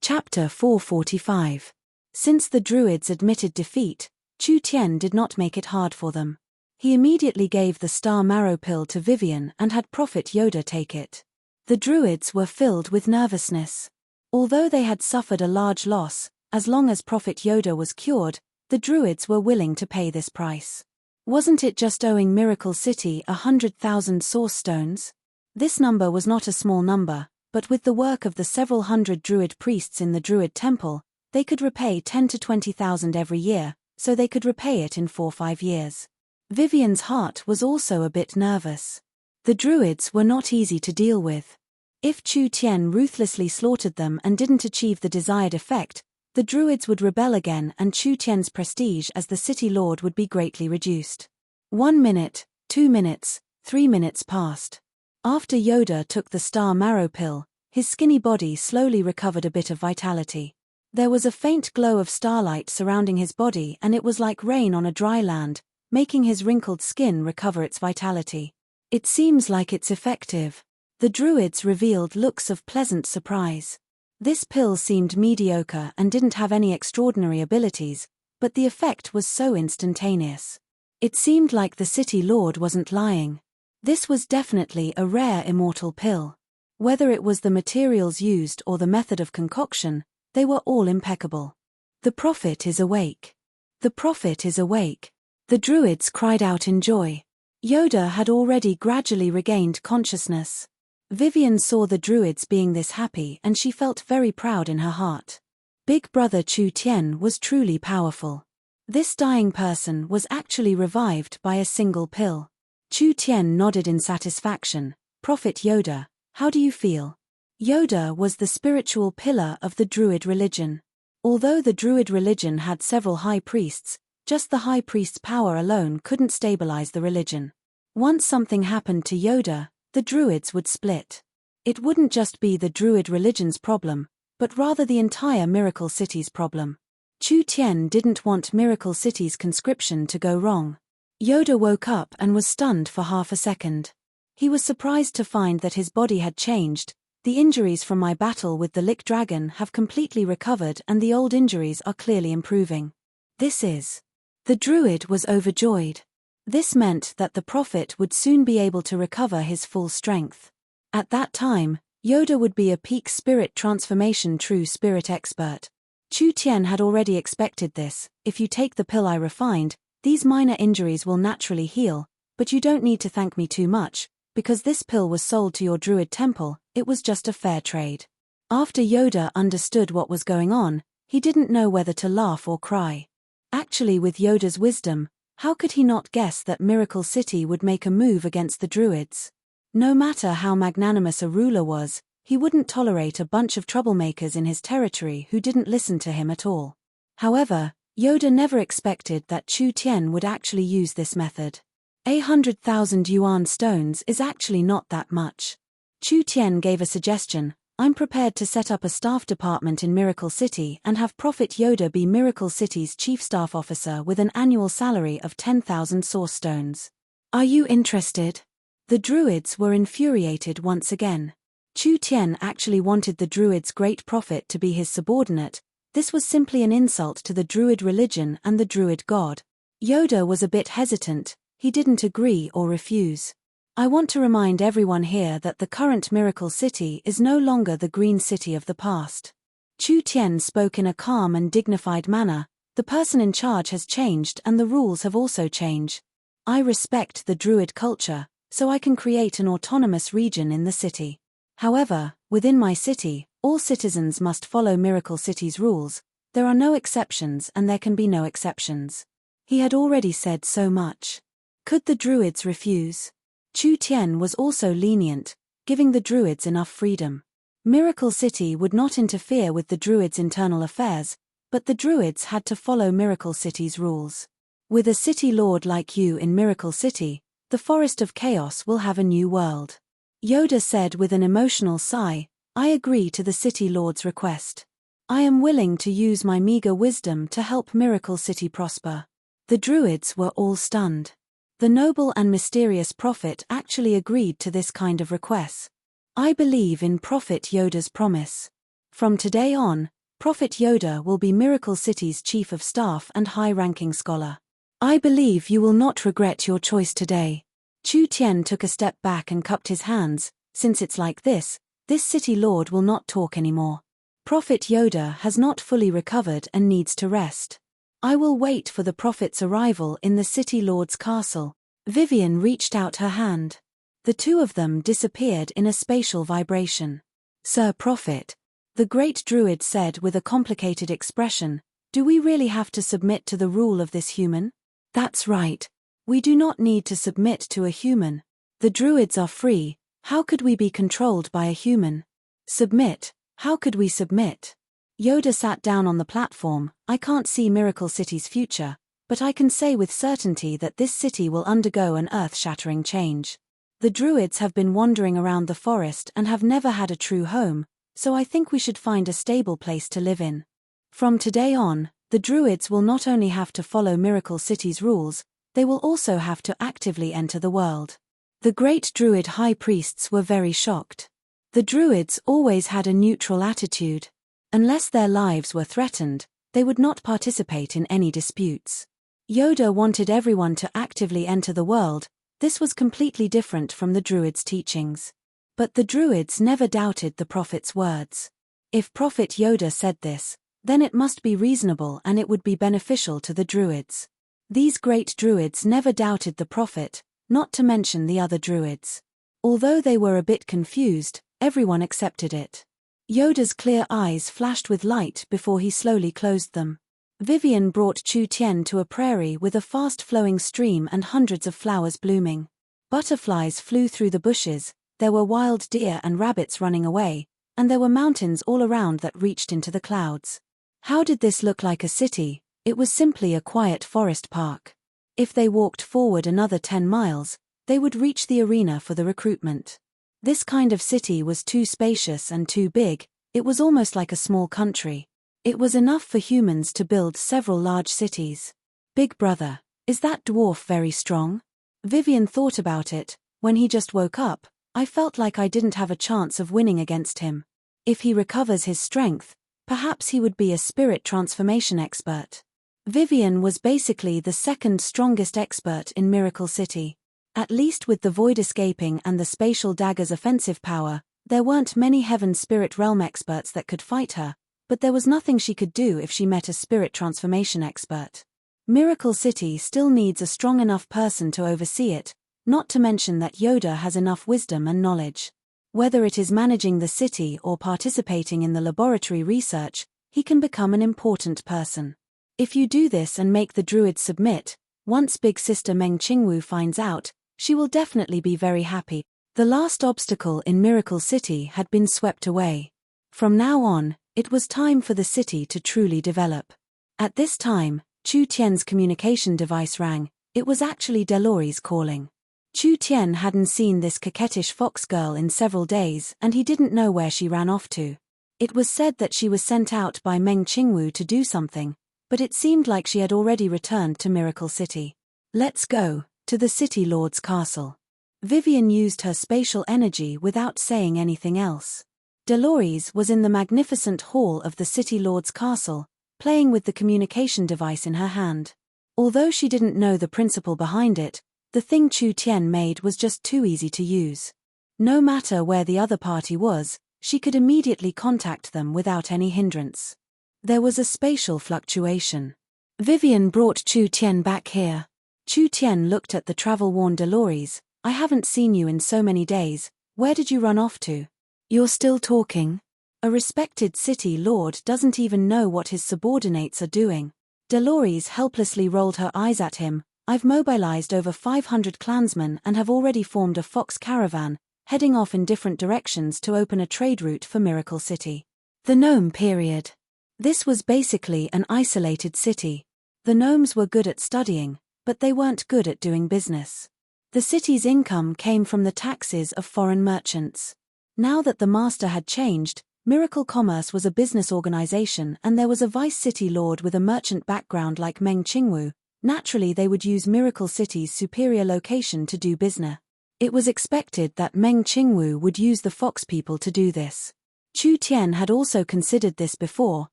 Chapter 445. Since the druids admitted defeat, Chu Tian did not make it hard for them. He immediately gave the star marrow pill to Vivian and had Prophet Yoda take it. The druids were filled with nervousness. Although they had suffered a large loss, as long as Prophet Yoda was cured, the druids were willing to pay this price. Wasn't it just owing Miracle City 100,000 source stones? This number was not a small number, but with the work of the several hundred druid priests in the druid temple, they could repay 10 to 20,000 every year, so they could repay it in 4-5 years. Vivian's heart was also a bit nervous. The druids were not easy to deal with. If Chu Tian ruthlessly slaughtered them and didn't achieve the desired effect, the druids would rebel again and Chu Tian's prestige as the city lord would be greatly reduced. 1 minute, 2 minutes, 3 minutes passed. After Yoda took the star marrow pill, his skinny body slowly recovered a bit of vitality. There was a faint glow of starlight surrounding his body and it was like rain on a dry land, making his wrinkled skin recover its vitality. It seems like it's effective. The druids revealed looks of pleasant surprise. This pill seemed mediocre and didn't have any extraordinary abilities, but the effect was so instantaneous. It seemed like the city lord wasn't lying. This was definitely a rare immortal pill. Whether it was the materials used or the method of concoction, they were all impeccable. The prophet is awake. The prophet is awake. The Druids cried out in joy. Yoda had already gradually regained consciousness. Vivian saw the Druids being this happy and she felt very proud in her heart. Big Brother Chu Tian was truly powerful. This dying person was actually revived by a single pill. Chu Tian nodded in satisfaction. Prophet Yoda, how do you feel? Yoda was the spiritual pillar of the Druid religion. Although the Druid religion had several high priests, just the high priest's power alone couldn't stabilize the religion. Once something happened to Yoda, the Druids would split. It wouldn't just be the Druid religion's problem, but rather the entire Miracle City's problem. Chu Tian didn't want Miracle City's conscription to go wrong. Yoda woke up and was stunned for half a second. He was surprised to find that his body had changed. The injuries from my battle with the Lick Dragon have completely recovered and the old injuries are clearly improving. This is... The Druid was overjoyed. This meant that the prophet would soon be able to recover his full strength. At that time, Yoda would be a peak spirit transformation true spirit expert. Chu Tian had already expected this. If you take the pill I refined, these minor injuries will naturally heal, but you don't need to thank me too much, because this pill was sold to your Druid temple, it was just a fair trade. After Yoda understood what was going on, he didn't know whether to laugh or cry. Actually, with Yoda's wisdom, how could he not guess that Miracle City would make a move against the Druids? No matter how magnanimous a ruler was, he wouldn't tolerate a bunch of troublemakers in his territory who didn't listen to him at all. However, Yoda never expected that Chu Tian would actually use this method. 100,000 yuan stones is actually not that much. Chu Tian gave a suggestion. I'm prepared to set up a staff department in Miracle City and have Prophet Yoda be Miracle City's chief staff officer with an annual salary of 10,000 source stones. Are you interested? The Druids were infuriated once again. Chu Tian actually wanted the Druids' great prophet to be his subordinate. This was simply an insult to the Druid religion and the Druid god. Yoda was a bit hesitant. He didn't agree or refuse. I want to remind everyone here that the current Miracle City is no longer the Green City of the past. Chu Tian spoke in a calm and dignified manner. The person in charge has changed and the rules have also changed. I respect the Druid culture, so I can create an autonomous region in the city. However, within my city, all citizens must follow Miracle City's rules. There are no exceptions and there can be no exceptions. He had already said so much. Could the Druids refuse? Chu Tian was also lenient, giving the Druids enough freedom. Miracle City would not interfere with the Druids' internal affairs, but the Druids had to follow Miracle City's rules. With a city lord like you in Miracle City, the Forest of Chaos will have a new world. Yoda said with an emotional sigh, I agree to the city lord's request. I am willing to use my meager wisdom to help Miracle City prosper. The Druids were all stunned. The noble and mysterious prophet actually agreed to this kind of request. I believe in Prophet Yoda's promise. From today on, Prophet Yoda will be Miracle City's chief of staff and high-ranking scholar. I believe you will not regret your choice today. Chu Tian took a step back and cupped his hands. Since it's like this city lord will not talk anymore. Prophet Yoda has not fully recovered and needs to rest. I will wait for the prophet's arrival in the city lord's castle. Vivian reached out her hand. The two of them disappeared in a spatial vibration. Sir Prophet, the great Druid said with a complicated expression, do we really have to submit to the rule of this human? That's right. We do not need to submit to a human. The Druids are free. How could we be controlled by a human? Submit. How could we submit? Yoda sat down on the platform. I can't see Miracle City's future, but I can say with certainty that this city will undergo an earth-shattering change. The Druids have been wandering around the forest and have never had a true home, so I think we should find a stable place to live in. From today on, the Druids will not only have to follow Miracle City's rules, they will also have to actively enter the world. The great Druid high priests were very shocked. The Druids always had a neutral attitude. Unless their lives were threatened, they would not participate in any disputes. Yoda wanted everyone to actively enter the world. This was completely different from the Druids' teachings. But the Druids never doubted the prophet's words. If Prophet Yoda said this, then it must be reasonable and it would be beneficial to the Druids. These great Druids never doubted the prophet, not to mention the other Druids. Although they were a bit confused, everyone accepted it. Yoda's clear eyes flashed with light before he slowly closed them. Vivian brought Chu Tian to a prairie with a fast-flowing stream and hundreds of flowers blooming. Butterflies flew through the bushes, there were wild deer and rabbits running away, and there were mountains all around that reached into the clouds. How did this look like a city? It was simply a quiet forest park. If they walked forward another 10 miles, they would reach the arena for the recruitment. This kind of city was too spacious and too big, it was almost like a small country. It was enough for humans to build several large cities. Big brother, is that dwarf very strong? Vivian thought about it. When he just woke up, I felt like I didn't have a chance of winning against him. If he recovers his strength, perhaps he would be a spirit transformation expert. Vivian was basically the second strongest expert in Miracle City. At least with the void escaping and the spatial dagger's offensive power, there weren't many Heaven Spirit Realm experts that could fight her, but there was nothing she could do if she met a spirit transformation expert. Miracle City still needs a strong enough person to oversee it, not to mention that Yoda has enough wisdom and knowledge. Whether it is managing the city or participating in the laboratory research, he can become an important person. If you do this and make the Druids submit, once Big Sister Meng Qingwu finds out, she will definitely be very happy. The last obstacle in Miracle City had been swept away. From now on, it was time for the city to truly develop. At this time, Chu Tian's communication device rang. It was actually Delores calling. Chu Tian hadn't seen this coquettish fox girl in several days and he didn't know where she ran off to. It was said that she was sent out by Meng Qingwu to do something, but it seemed like she had already returned to Miracle City. Let's go to the City Lord's castle. Vivian used her spatial energy without saying anything else. Delores was in the magnificent hall of the City Lord's castle, playing with the communication device in her hand. Although she didn't know the principle behind it, the thing Chu Tian made was just too easy to use. No matter where the other party was, she could immediately contact them without any hindrance. There was a spatial fluctuation. Vivian brought Chu Tian back here. Chu Tian looked at the travel-worn Delores. I haven't seen you in so many days, where did you run off to? You're still talking? A respected city lord doesn't even know what his subordinates are doing. Delores helplessly rolled her eyes at him. I've mobilized over 500 clansmen and have already formed a fox caravan, heading off in different directions to open a trade route for Miracle City. The gnome period. This was basically an isolated city. The gnomes were good at studying, but they weren't good at doing business. The city's income came from the taxes of foreign merchants. Now that the master had changed, Miracle Commerce was a business organization and there was a vice city lord with a merchant background like Meng Qingwu. Naturally they would use Miracle City's superior location to do business. It was expected that Meng Qingwu would use the fox people to do this. Chu Tian had also considered this before.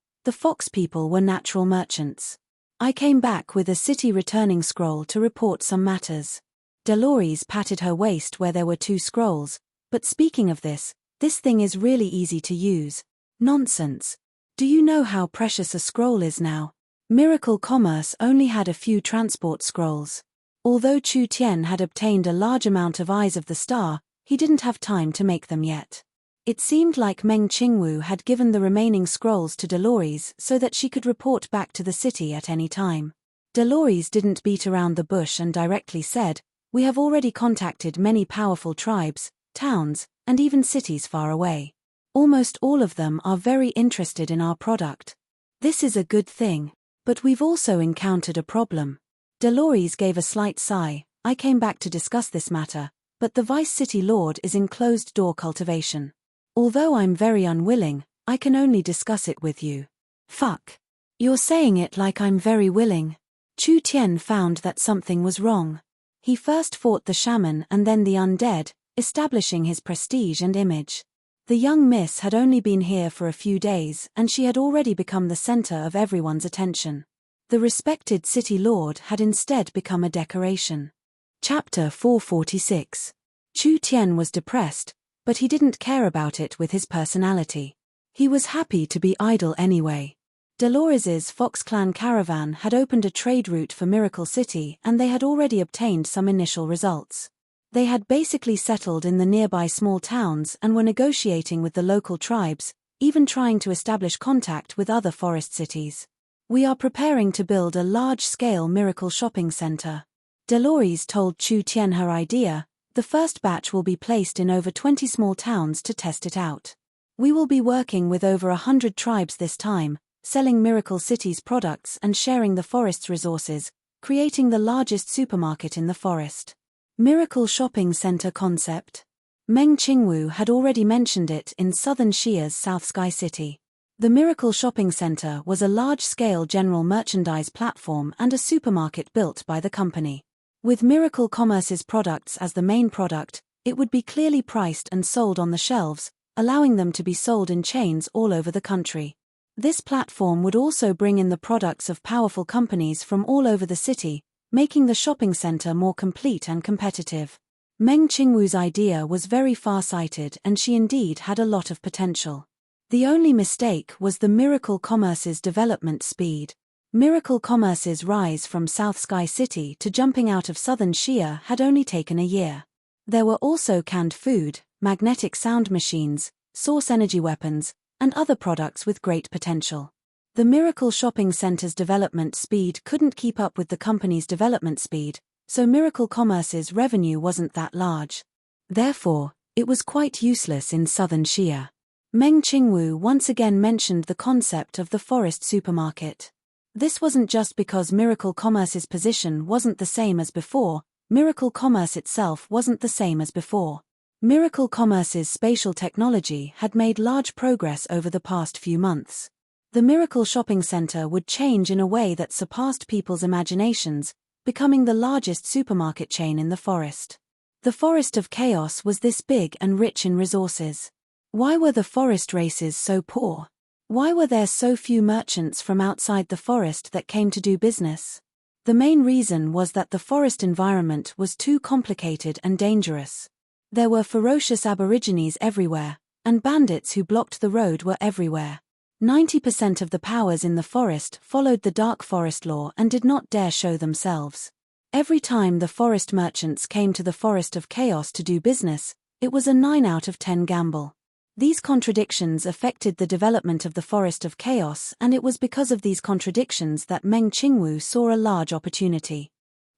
The fox people were natural merchants. I came back with a city returning scroll to report some matters. Delores patted her waist where there were 2 scrolls, but speaking of this thing is really easy to use. Nonsense. Do you know how precious a scroll is now? Miracle Commerce only had a few transport scrolls. Although Chu Tian had obtained a large amount of Eyes of the Star, he didn't have time to make them yet. It seemed like Meng Qingwu had given the remaining scrolls to Delores so that she could report back to the city at any time. Delores didn't beat around the bush and directly said, "We have already contacted many powerful tribes, towns, and even cities far away. Almost all of them are very interested in our product. This is a good thing, but we've also encountered a problem." Delores gave a slight sigh. I came back to discuss this matter, but the Vice City Lord is in closed-door cultivation. Although I'm very unwilling, I can only discuss it with you. Fuck. You're saying it like I'm very willing. Chu Tian found that something was wrong. He first fought the shaman and then the undead, establishing his prestige and image. The young miss had only been here for a few days and she had already become the center of everyone's attention. The respected city lord had instead become a decoration. Chapter 446. Chu Tian was depressed, But he didn't care about it with his personality. He was happy to be idle anyway. Dolores's Fox Clan caravan had opened a trade route for Miracle City, and they had already obtained some initial results. They had basically settled in the nearby small towns and were negotiating with the local tribes, even trying to establish contact with other forest cities. We are preparing to build a large-scale Miracle shopping center. Dolores told Chu Tian her idea. The first batch will be placed in over 20 small towns to test it out. We will be working with over 100 tribes this time, selling Miracle City's products and sharing the forest's resources, creating the largest supermarket in the forest. Miracle Shopping Center concept. Meng Qingwu had already mentioned it in southern Xia's South Sky City. The Miracle Shopping Center was a large-scale general merchandise platform and a supermarket built by the company. With Miracle Commerce's products as the main product, it would be clearly priced and sold on the shelves, allowing them to be sold in chains all over the country. This platform would also bring in the products of powerful companies from all over the city, making the shopping center more complete and competitive. Meng Qingwu's idea was very far-sighted, and she indeed had a lot of potential. The only mistake was the Miracle Commerce's development speed. Miracle Commerce's rise from South Sky City to jumping out of southern Xia had only taken a year. There were also canned food, magnetic sound machines, source energy weapons, and other products with great potential. The Miracle Shopping Center's development speed couldn't keep up with the company's development speed, so Miracle Commerce's revenue wasn't that large. Therefore, it was quite useless in southern Xia. Meng Qingwu once again mentioned the concept of the forest supermarket. This wasn't just because Miracle Commerce's position wasn't the same as before, Miracle Commerce itself wasn't the same as before. Miracle Commerce's spatial technology had made large progress over the past few months. The Miracle Shopping Center would change in a way that surpassed people's imaginations, becoming the largest supermarket chain in the forest. The Forest of Chaos was this big and rich in resources. Why were the forest races so poor? Why were there so few merchants from outside the forest that came to do business? The main reason was that the forest environment was too complicated and dangerous. There were ferocious aborigines everywhere, and bandits who blocked the road were everywhere. 90% of the powers in the forest followed the Dark Forest law and did not dare show themselves. Every time the forest merchants came to the Forest of Chaos to do business, it was a 9 out of 10 gamble. These contradictions affected the development of the Forest of Chaos, and it was because of these contradictions that Meng Qingwu saw a large opportunity.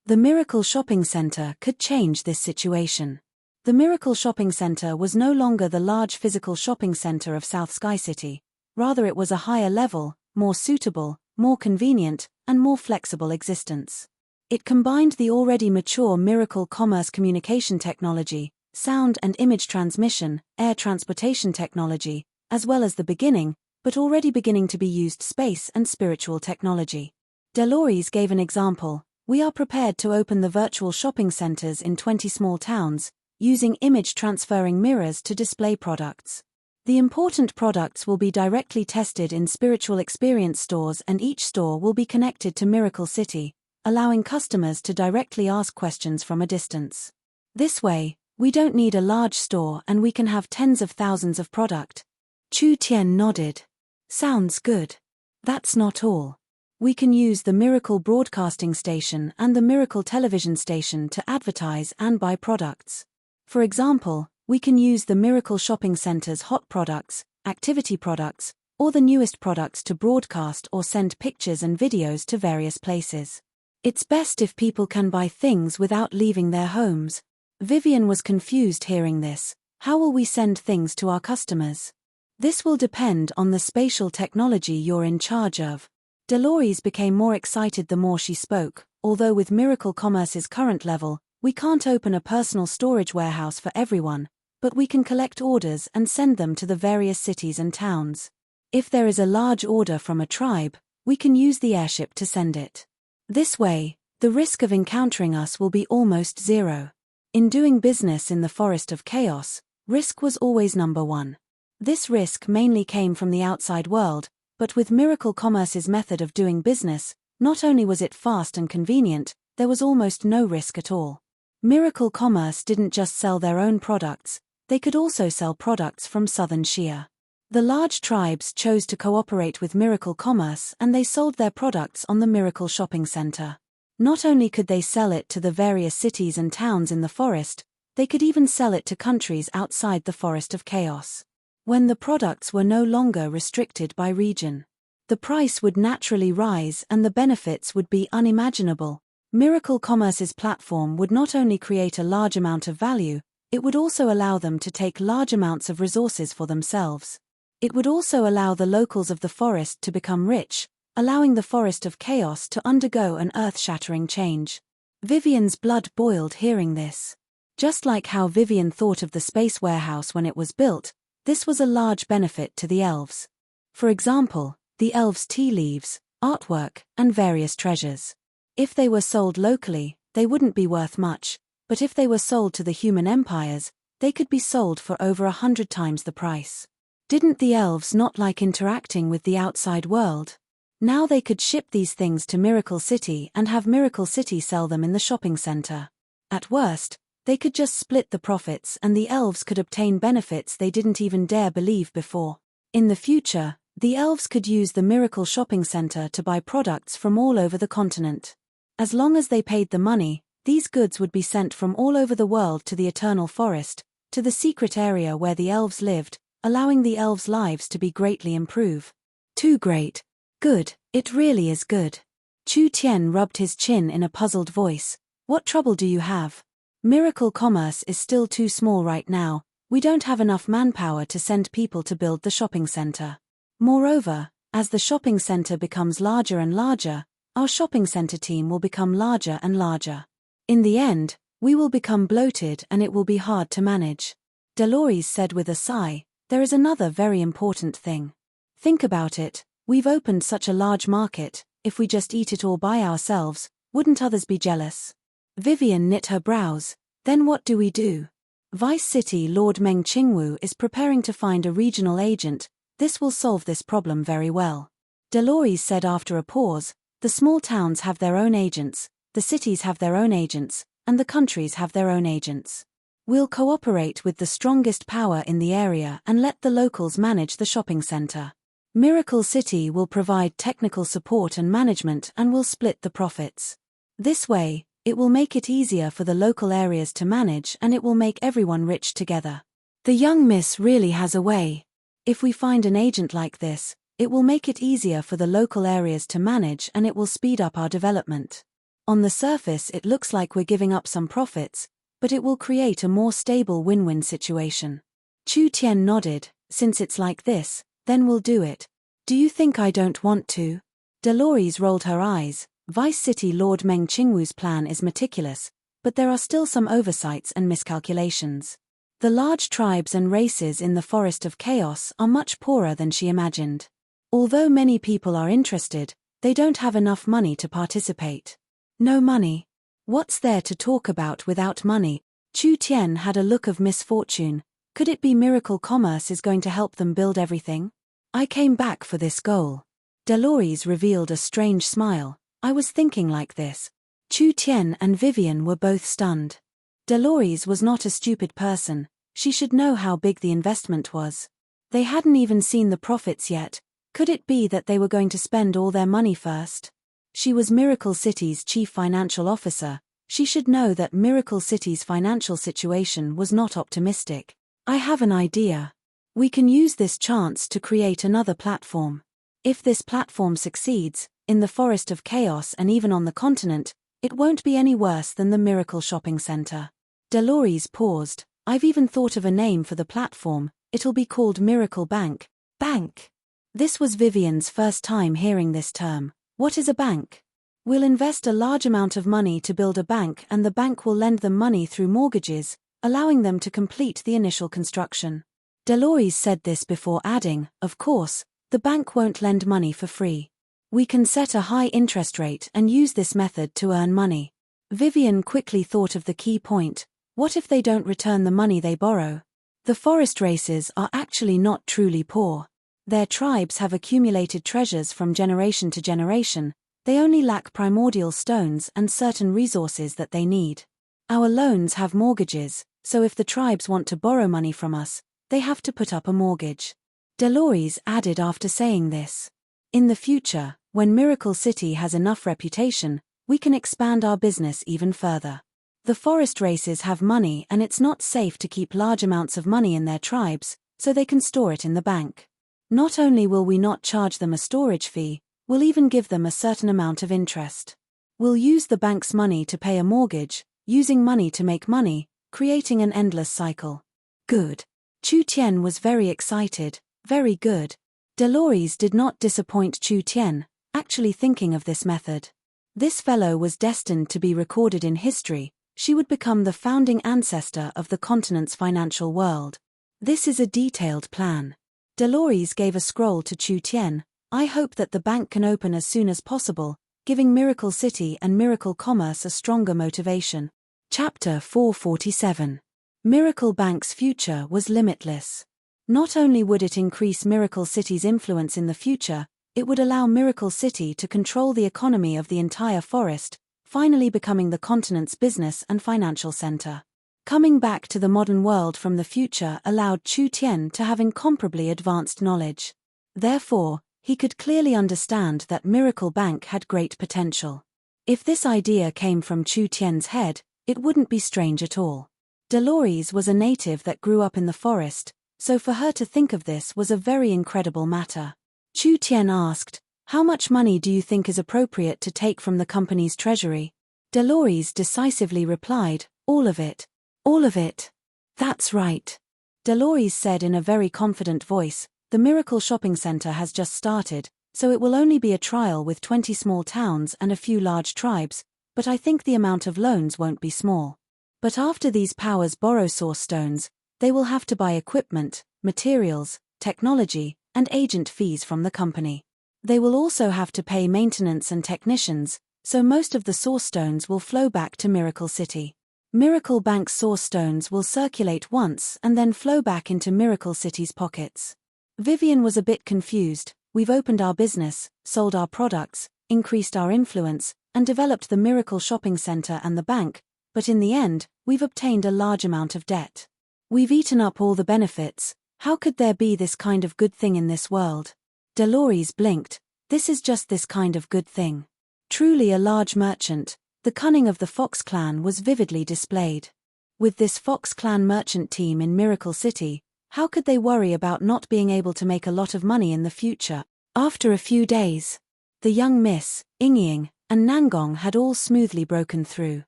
The Miracle Shopping Center could change this situation. The Miracle Shopping Center was no longer the large physical shopping center of South Sky City, rather it was a higher level, more suitable, more convenient, and more flexible existence. It combined the already mature Miracle Commerce communication technology, sound and image transmission, air transportation technology, as well as the beginning, but already beginning to be used space and spiritual technology. Dolores gave an example. We are prepared to open the virtual shopping centers in 20 small towns, using image transferring mirrors to display products. The important products will be directly tested in spiritual experience stores, and each store will be connected to Miracle City, allowing customers to directly ask questions from a distance. This way, we don't need a large store and we can have tens of thousands of product. Chu Tian nodded. Sounds good. That's not all. We can use the Miracle Broadcasting Station and the Miracle Television Station to advertise and buy products. For example, we can use the Miracle Shopping Center's hot products, activity products, or the newest products to broadcast or send pictures and videos to various places. It's best if people can buy things without leaving their homes. Vivian was confused hearing this. How will we send things to our customers? This will depend on the spatial technology you're in charge of. Dolores became more excited the more she spoke. Although with Miracle Commerce's current level, we can't open a personal storage warehouse for everyone, but we can collect orders and send them to the various cities and towns. If there is a large order from a tribe, we can use the airship to send it. This way, the risk of encountering us will be almost zero. In doing business in the Forest of Chaos, risk was always number one. This risk mainly came from the outside world, but with Miracle Commerce's method of doing business, not only was it fast and convenient, there was almost no risk at all. Miracle Commerce didn't just sell their own products, They could also sell products from southern Shia. The large tribes chose to cooperate with Miracle Commerce and they sold their products on the Miracle Shopping Center. Not only could they sell it to the various cities and towns in the forest, they could even sell it to countries outside the Forest of Chaos. When the products were no longer restricted by region, the price would naturally rise and the benefits would be unimaginable. Miracle Commerce's platform would not only create a large amount of value, it would also allow them to take large amounts of resources for themselves. It would also allow the locals of the forest to become rich, allowing the Forest of Chaos to undergo an earth-shattering change. Vivian's blood boiled hearing this. Just like how Vivian thought of the space warehouse when it was built, this was a large benefit to the elves. For example, the elves' tea leaves, artwork, and various treasures. If they were sold locally, they wouldn't be worth much, but if they were sold to the human empires, they could be sold for over 100 times the price. Didn't the elves not like interacting with the outside world? Now they could ship these things to Miracle City and have Miracle City sell them in the shopping center. At worst, they could just split the profits and the elves could obtain benefits they didn't even dare believe before. In the future, the elves could use the Miracle Shopping Center to buy products from all over the continent. As long as they paid the money, these goods would be sent from all over the world to the Eternal Forest, to the secret area where the elves lived, allowing the elves' lives to be greatly improved. Too great. Good, it really is good. Chu Tian rubbed his chin in a puzzled voice. What trouble do you have? Miracle Commerce is still too small right now, we don't have enough manpower to send people to build the shopping center. Moreover, as the shopping center becomes larger and larger, our shopping center team will become larger and larger. In the end, we will become bloated and it will be hard to manage. Dolores said with a sigh, there is another very important thing. Think about it, we've opened such a large market, if we just eat it all by ourselves, wouldn't others be jealous? Vivian knit her brows, then what do we do? Vice City Lord Meng Qingwu is preparing to find a regional agent, this will solve this problem very well. Dolores said after a pause, the small towns have their own agents, the cities have their own agents, and the countries have their own agents. We'll cooperate with the strongest power in the area and let the locals manage the shopping center. Miracle City will provide technical support and management and will split the profits. This way, it will make it easier for the local areas to manage and it will make everyone rich together. The young miss really has a way. If we find an agent like this, it will make it easier for the local areas to manage and it will speed up our development. On the surface it looks like we're giving up some profits, but it will create a more stable win-win situation. Chu Tian nodded, since it's like this, then we'll do it. Do you think I don't want to? Dolores rolled her eyes. Vice City Lord Meng Qingwu's plan is meticulous, but there are still some oversights and miscalculations. The large tribes and races in the Forest of Chaos are much poorer than she imagined. Although many people are interested, they don't have enough money to participate. No money. What's there to talk about without money? Chu Tian had a look of misfortune. Could it be Miracle Commerce is going to help them build everything? I came back for this goal. Dolores revealed a strange smile. I was thinking like this. Chu Tian and Vivian were both stunned. Dolores was not a stupid person, she should know how big the investment was. They hadn't even seen the profits yet, could it be that they were going to spend all their money first? She was Miracle City's chief financial officer, she should know that Miracle City's financial situation was not optimistic. I have an idea. We can use this chance to create another platform. If this platform succeeds, in the Forest of Chaos and even on the continent, it won't be any worse than the Miracle Shopping Center. Dolores paused. I've even thought of a name for the platform, it'll be called Miracle Bank. Bank. This was Vivian's first time hearing this term. What is a bank? We'll invest a large amount of money to build a bank and the bank will lend them money through mortgages, allowing them to complete the initial construction. Dolores said this before adding, of course, the bank won't lend money for free. We can set a high interest rate and use this method to earn money. Vivian quickly thought of the key point. What if they don't return the money they borrow? The forest races are actually not truly poor. Their tribes have accumulated treasures from generation to generation, they only lack primordial stones and certain resources that they need. Our loans have mortgages, so if the tribes want to borrow money from us, they have to put up a mortgage. Dolores added after saying this. In the future, when Miracle City has enough reputation, we can expand our business even further. The forest races have money and it's not safe to keep large amounts of money in their tribes, so they can store it in the bank. Not only will we not charge them a storage fee, we'll even give them a certain amount of interest. We'll use the bank's money to pay a mortgage, using money to make money, creating an endless cycle. Good. Chu Tian was very excited. Very good. Dolores did not disappoint Chu Tian, actually thinking of this method. This fellow was destined to be recorded in history. She would become the founding ancestor of the continent's financial world. This is a detailed plan. Dolores gave a scroll to Chu Tian. I hope that the bank can open as soon as possible, giving Miracle City and Miracle Commerce a stronger motivation. Chapter 447. Miracle Bank's future was limitless. Not only would it increase Miracle City's influence in the future, it would allow Miracle City to control the economy of the entire forest, finally becoming the continent's business and financial center. Coming back to the modern world from the future allowed Chu Tian to have incomparably advanced knowledge. Therefore, he could clearly understand that Miracle Bank had great potential. If this idea came from Chu Tian's head, it wouldn't be strange at all. Dolores was a native that grew up in the forest, so for her to think of this was a very incredible matter. Chu Tian asked, "How much money do you think is appropriate to take from the company's treasury?" Dolores decisively replied, "All of it. All of it." "That's right." Dolores said in a very confident voice, "The Miracle Shopping Center has just started, so it will only be a trial with 20 small towns and a few large tribes, but I think the amount of loans won't be small. But after these powers borrow source stones, they will have to buy equipment, materials, technology, and agent fees from the company. They will also have to pay maintenance and technicians, so most of the source stones will flow back to Miracle City. Miracle Bank's source stones will circulate once and then flow back into Miracle City's pockets." Vivian was a bit confused. "We've opened our business, sold our products, increased our influence, and developed the Miracle Shopping Center and the bank, but in the end, we've obtained a large amount of debt. We've eaten up all the benefits. How could there be this kind of good thing in this world?" Dolores blinked. "This is just this kind of good thing." Truly a large merchant, the cunning of the Fox clan was vividly displayed. With this Fox clan merchant team in Miracle City, how could they worry about not being able to make a lot of money in the future? After a few days, the young Miss, Yingying, and Nangong had all smoothly broken through.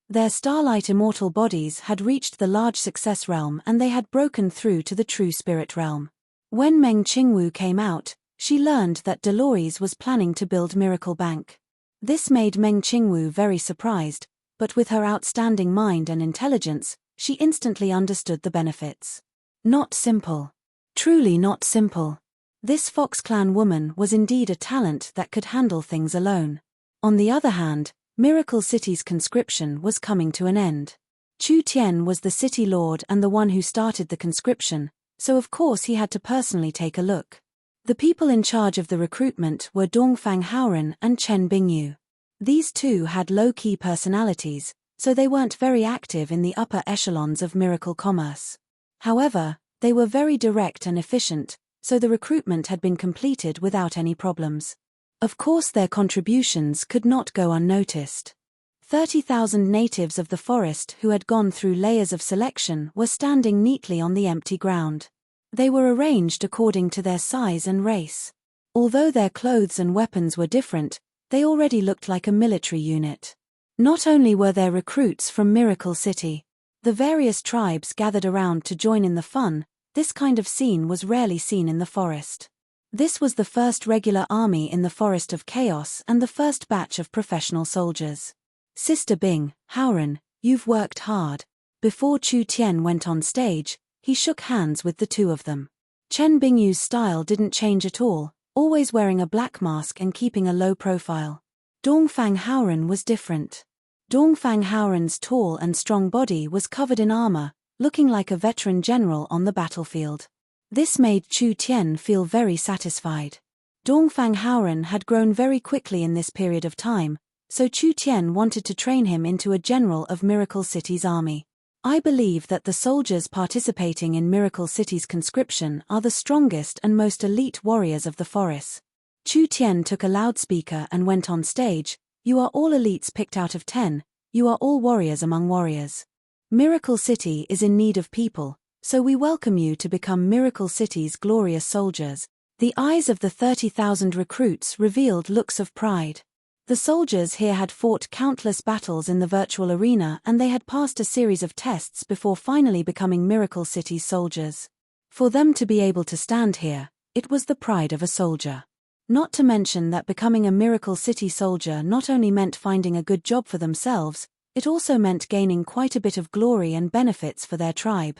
Their starlight immortal bodies had reached the large success realm and they had broken through to the true spirit realm. When Meng Qingwu came out, she learned that Dolores was planning to build Miracle Bank. This made Meng Qingwu very surprised, but with her outstanding mind and intelligence, she instantly understood the benefits. Not simple. Truly not simple. This Fox clan woman was indeed a talent that could handle things alone. On the other hand, Miracle City's conscription was coming to an end. Chu Tian was the city lord and the one who started the conscription, so of course he had to personally take a look. The people in charge of the recruitment were Dongfang Haoren and Chen Bingyu. These two had low-key personalities, so they weren't very active in the upper echelons of Miracle Commerce. However, they were very direct and efficient, so the recruitment had been completed without any problems. Of course their contributions could not go unnoticed. 30,000 natives of the forest who had gone through layers of selection were standing neatly on the empty ground. They were arranged according to their size and race. Although their clothes and weapons were different, they already looked like a military unit. Not only were there recruits from Miracle City, the various tribes gathered around to join in the fun. This kind of scene was rarely seen in the forest. This was the first regular army in the Forest of Chaos and the first batch of professional soldiers. "Sister Bing, Haoren, you've worked hard." Before Chu Tian went on stage, he shook hands with the two of them. Chen Bingyu's style didn't change at all, always wearing a black mask and keeping a low profile. Dongfang Haoren was different. Dongfang Haoren's tall and strong body was covered in armor, looking like a veteran general on the battlefield. This made Chu Tian feel very satisfied. Dongfang Haoren had grown very quickly in this period of time, so Chu Tian wanted to train him into a general of Miracle City's army. I believe that the soldiers participating in Miracle City's conscription are the strongest and most elite warriors of the forest. Chu Tian took a loudspeaker and went on stage. You are all elites picked out of 10, you are all warriors among warriors. Miracle City is in need of people, so we welcome you to become Miracle City's glorious soldiers. The eyes of the 30,000 recruits revealed looks of pride. The soldiers here had fought countless battles in the virtual arena and they had passed a series of tests before finally becoming Miracle City's soldiers. For them to be able to stand here, it was the pride of a soldier. Not to mention that becoming a Miracle City soldier not only meant finding a good job for themselves, it also meant gaining quite a bit of glory and benefits for their tribe.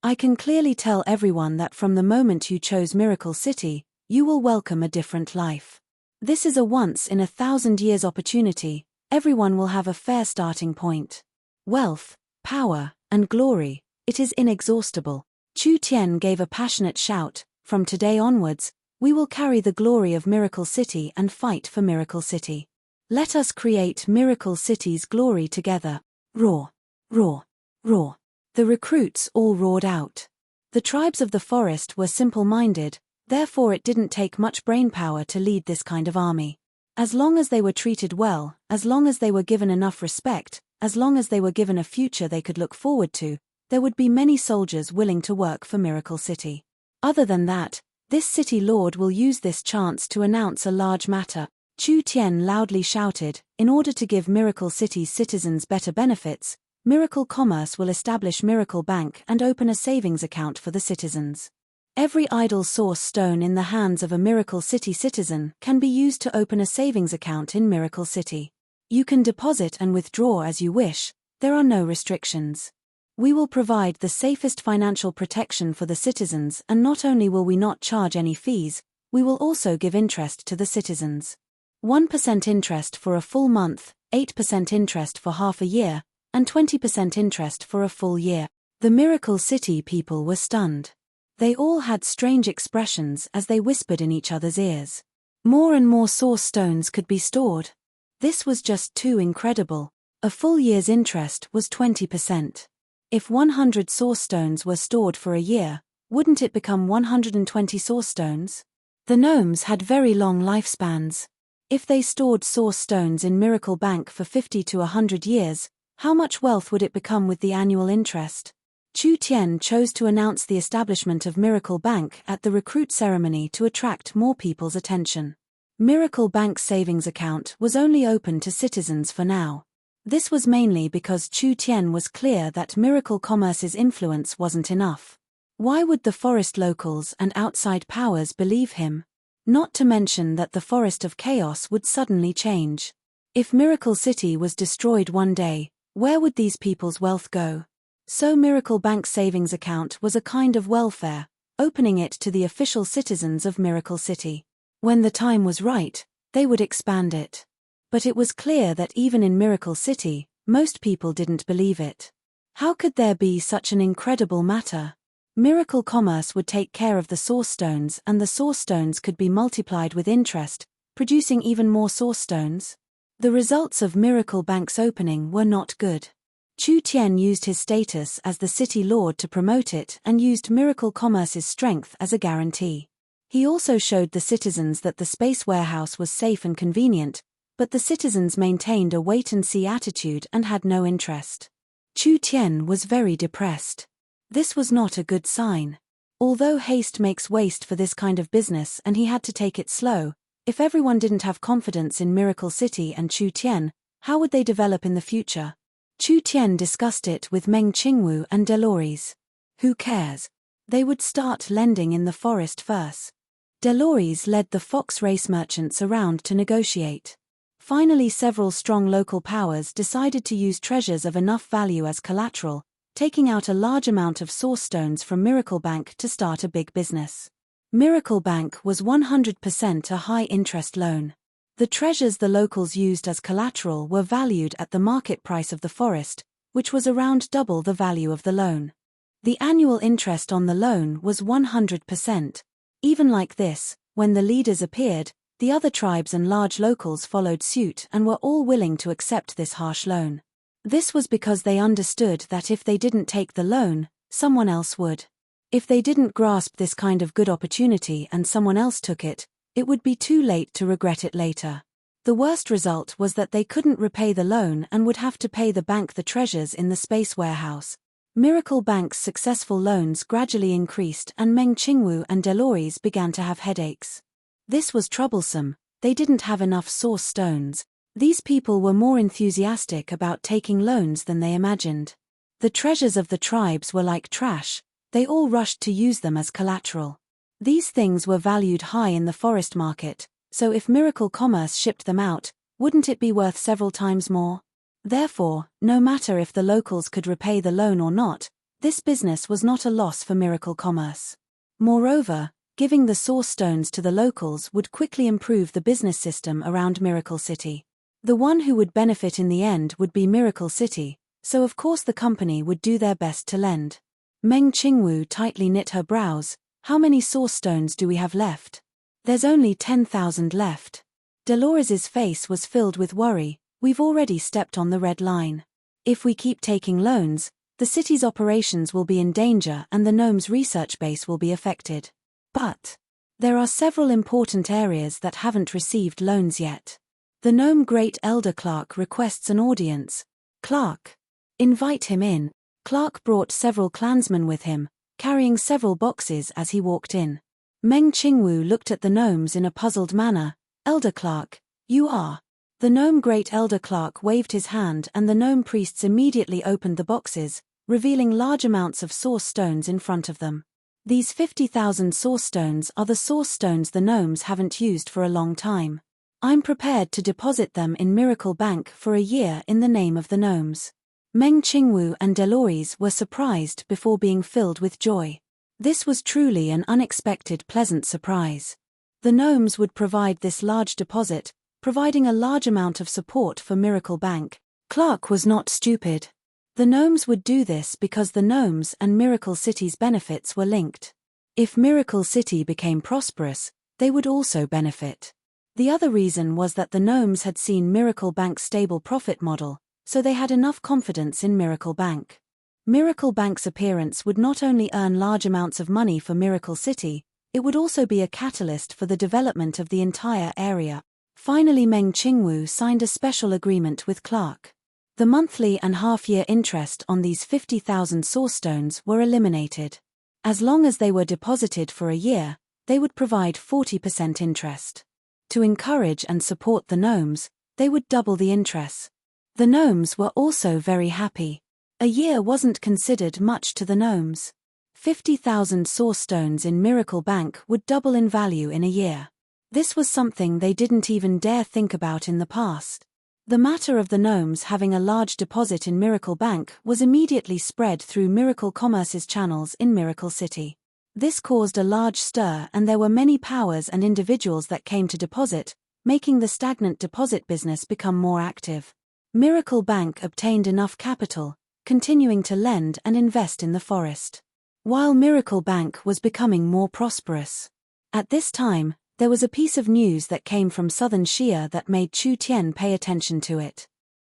I can clearly tell everyone that from the moment you chose Miracle City, you will welcome a different life. This is a once-in-a-thousand-years opportunity. Everyone will have a fair starting point. Wealth, power, and glory, it is inexhaustible. Chu Tian gave a passionate shout. From today onwards, we will carry the glory of Miracle City and fight for Miracle City. Let us create Miracle City's glory together. Roar, roar, roar. The recruits all roared out. The tribes of the forest were simple-minded, therefore it didn't take much brainpower to lead this kind of army. As long as they were treated well, as long as they were given enough respect, as long as they were given a future they could look forward to, there would be many soldiers willing to work for Miracle City. Other than that, this city lord will use this chance to announce a large matter. Chu Tian loudly shouted, in order to give Miracle City's citizens better benefits, Miracle Commerce will establish Miracle Bank and open a savings account for the citizens. Every idle source stone in the hands of a Miracle City citizen can be used to open a savings account in Miracle City. You can deposit and withdraw as you wish, there are no restrictions. We will provide the safest financial protection for the citizens, and not only will we not charge any fees, we will also give interest to the citizens. 1% interest for a full month, 8% interest for half a year, and 20% interest for a full year. The Miracle City people were stunned. They all had strange expressions as they whispered in each other's ears. More and more source stones could be stored. This was just too incredible. A full year's interest was 20%. If 100 source stones were stored for a year, wouldn't it become 120 source stones? The gnomes had very long lifespans. If they stored source stones in Miracle Bank for 50 to 100 years, how much wealth would it become with the annual interest? Chu Tian chose to announce the establishment of Miracle Bank at the recruit ceremony to attract more people's attention. Miracle Bank's savings account was only open to citizens for now. This was mainly because Chu Tian was clear that Miracle Commerce's influence wasn't enough. Why would the forest locals and outside powers believe him? Not to mention that the Forest of Chaos would suddenly change. If Miracle City was destroyed one day, where would these people's wealth go? So Miracle Bank's savings account was a kind of welfare, opening it to the official citizens of Miracle City. When the time was right, they would expand it. But it was clear that even in Miracle City, most people didn't believe it. How could there be such an incredible matter? Miracle Commerce would take care of the source stones and the source stones could be multiplied with interest, producing even more source stones. The results of Miracle Bank's opening were not good. Chu Tian used his status as the city lord to promote it and used Miracle Commerce's strength as a guarantee. He also showed the citizens that the space warehouse was safe and convenient, but the citizens maintained a wait-and-see attitude and had no interest. Chu Tian was very depressed. This was not a good sign. Although haste makes waste for this kind of business and he had to take it slow, if everyone didn't have confidence in Miracle City and Chu Tian, how would they develop in the future? Chu Tian discussed it with Meng Qingwu and Delores. Who cares? They would start lending in the forest first. Delores led the fox race merchants around to negotiate. Finally, several strong local powers decided to use treasures of enough value as collateral, taking out a large amount of source stones from Miracle Bank to start a big business. Miracle Bank was 100% a high-interest loan. The treasures the locals used as collateral were valued at the market price of the forest, which was around double the value of the loan. The annual interest on the loan was 100%. Even like this, when the leaders appeared, the other tribes and large locals followed suit and were all willing to accept this harsh loan. This was because they understood that if they didn't take the loan, someone else would. If they didn't grasp this kind of good opportunity and someone else took it, it would be too late to regret it later. The worst result was that they couldn't repay the loan and would have to pay the bank the treasures in the space warehouse. Miracle Bank's successful loans gradually increased and Meng Qingwu and Delores began to have headaches. This was troublesome. They didn't have enough source stones. These people were more enthusiastic about taking loans than they imagined. The treasures of the tribes were like trash. They all rushed to use them as collateral. These things were valued high in the forest market, so if Miracle Commerce shipped them out, wouldn't it be worth several times more? Therefore, no matter if the locals could repay the loan or not, this business was not a loss for Miracle Commerce. Moreover, giving the source stones to the locals would quickly improve the business system around Miracle City. The one who would benefit in the end would be Miracle City, so of course the company would do their best to lend. Meng Qingwu tightly knit her brows. How many source stones do we have left? There's only 10,000 left. Dolores's face was filled with worry. We've already stepped on the red line. If we keep taking loans, the city's operations will be in danger and the gnome's research base will be affected. But there are several important areas that haven't received loans yet. The gnome Great Elder Clark requests an audience. Clark. Invite him in. Clark brought several clansmen with him, carrying several boxes as he walked in. Meng Qingwu looked at the gnomes in a puzzled manner. Elder Clark, you are. The gnome Great Elder Clark waved his hand and the gnome priests immediately opened the boxes, revealing large amounts of source stones in front of them. These 50,000 source stones are the source stones the gnomes haven't used for a long time. I'm prepared to deposit them in Miracle Bank for a year in the name of the gnomes. Meng Qingwu and Delores were surprised before being filled with joy. This was truly an unexpected pleasant surprise. The gnomes would provide this large deposit, providing a large amount of support for Miracle Bank. Clark was not stupid. The gnomes would do this because the gnomes and Miracle City's benefits were linked. If Miracle City became prosperous, they would also benefit. The other reason was that the gnomes had seen Miracle Bank's stable profit model, so they had enough confidence in Miracle Bank. Miracle Bank's appearance would not only earn large amounts of money for Miracle City, it would also be a catalyst for the development of the entire area. Finally, Meng Qingwu signed a special agreement with Clark. The monthly and half-year interest on these 50,000 source stones were eliminated. As long as they were deposited for a year, they would provide 40% interest. To encourage and support the gnomes, they would double the interest. The gnomes were also very happy. A year wasn't considered much to the gnomes. 50,000 source stones in Miracle Bank would double in value in a year. This was something they didn't even dare think about in the past. The matter of the gnomes having a large deposit in Miracle Bank was immediately spread through Miracle Commerce's channels in Miracle City. This caused a large stir and there were many powers and individuals that came to deposit, making the stagnant deposit business become more active. Miracle Bank obtained enough capital, continuing to lend and invest in the forest. While Miracle Bank was becoming more prosperous. At this time, there was a piece of news that came from southern Xia that made Chu Tian pay attention to it.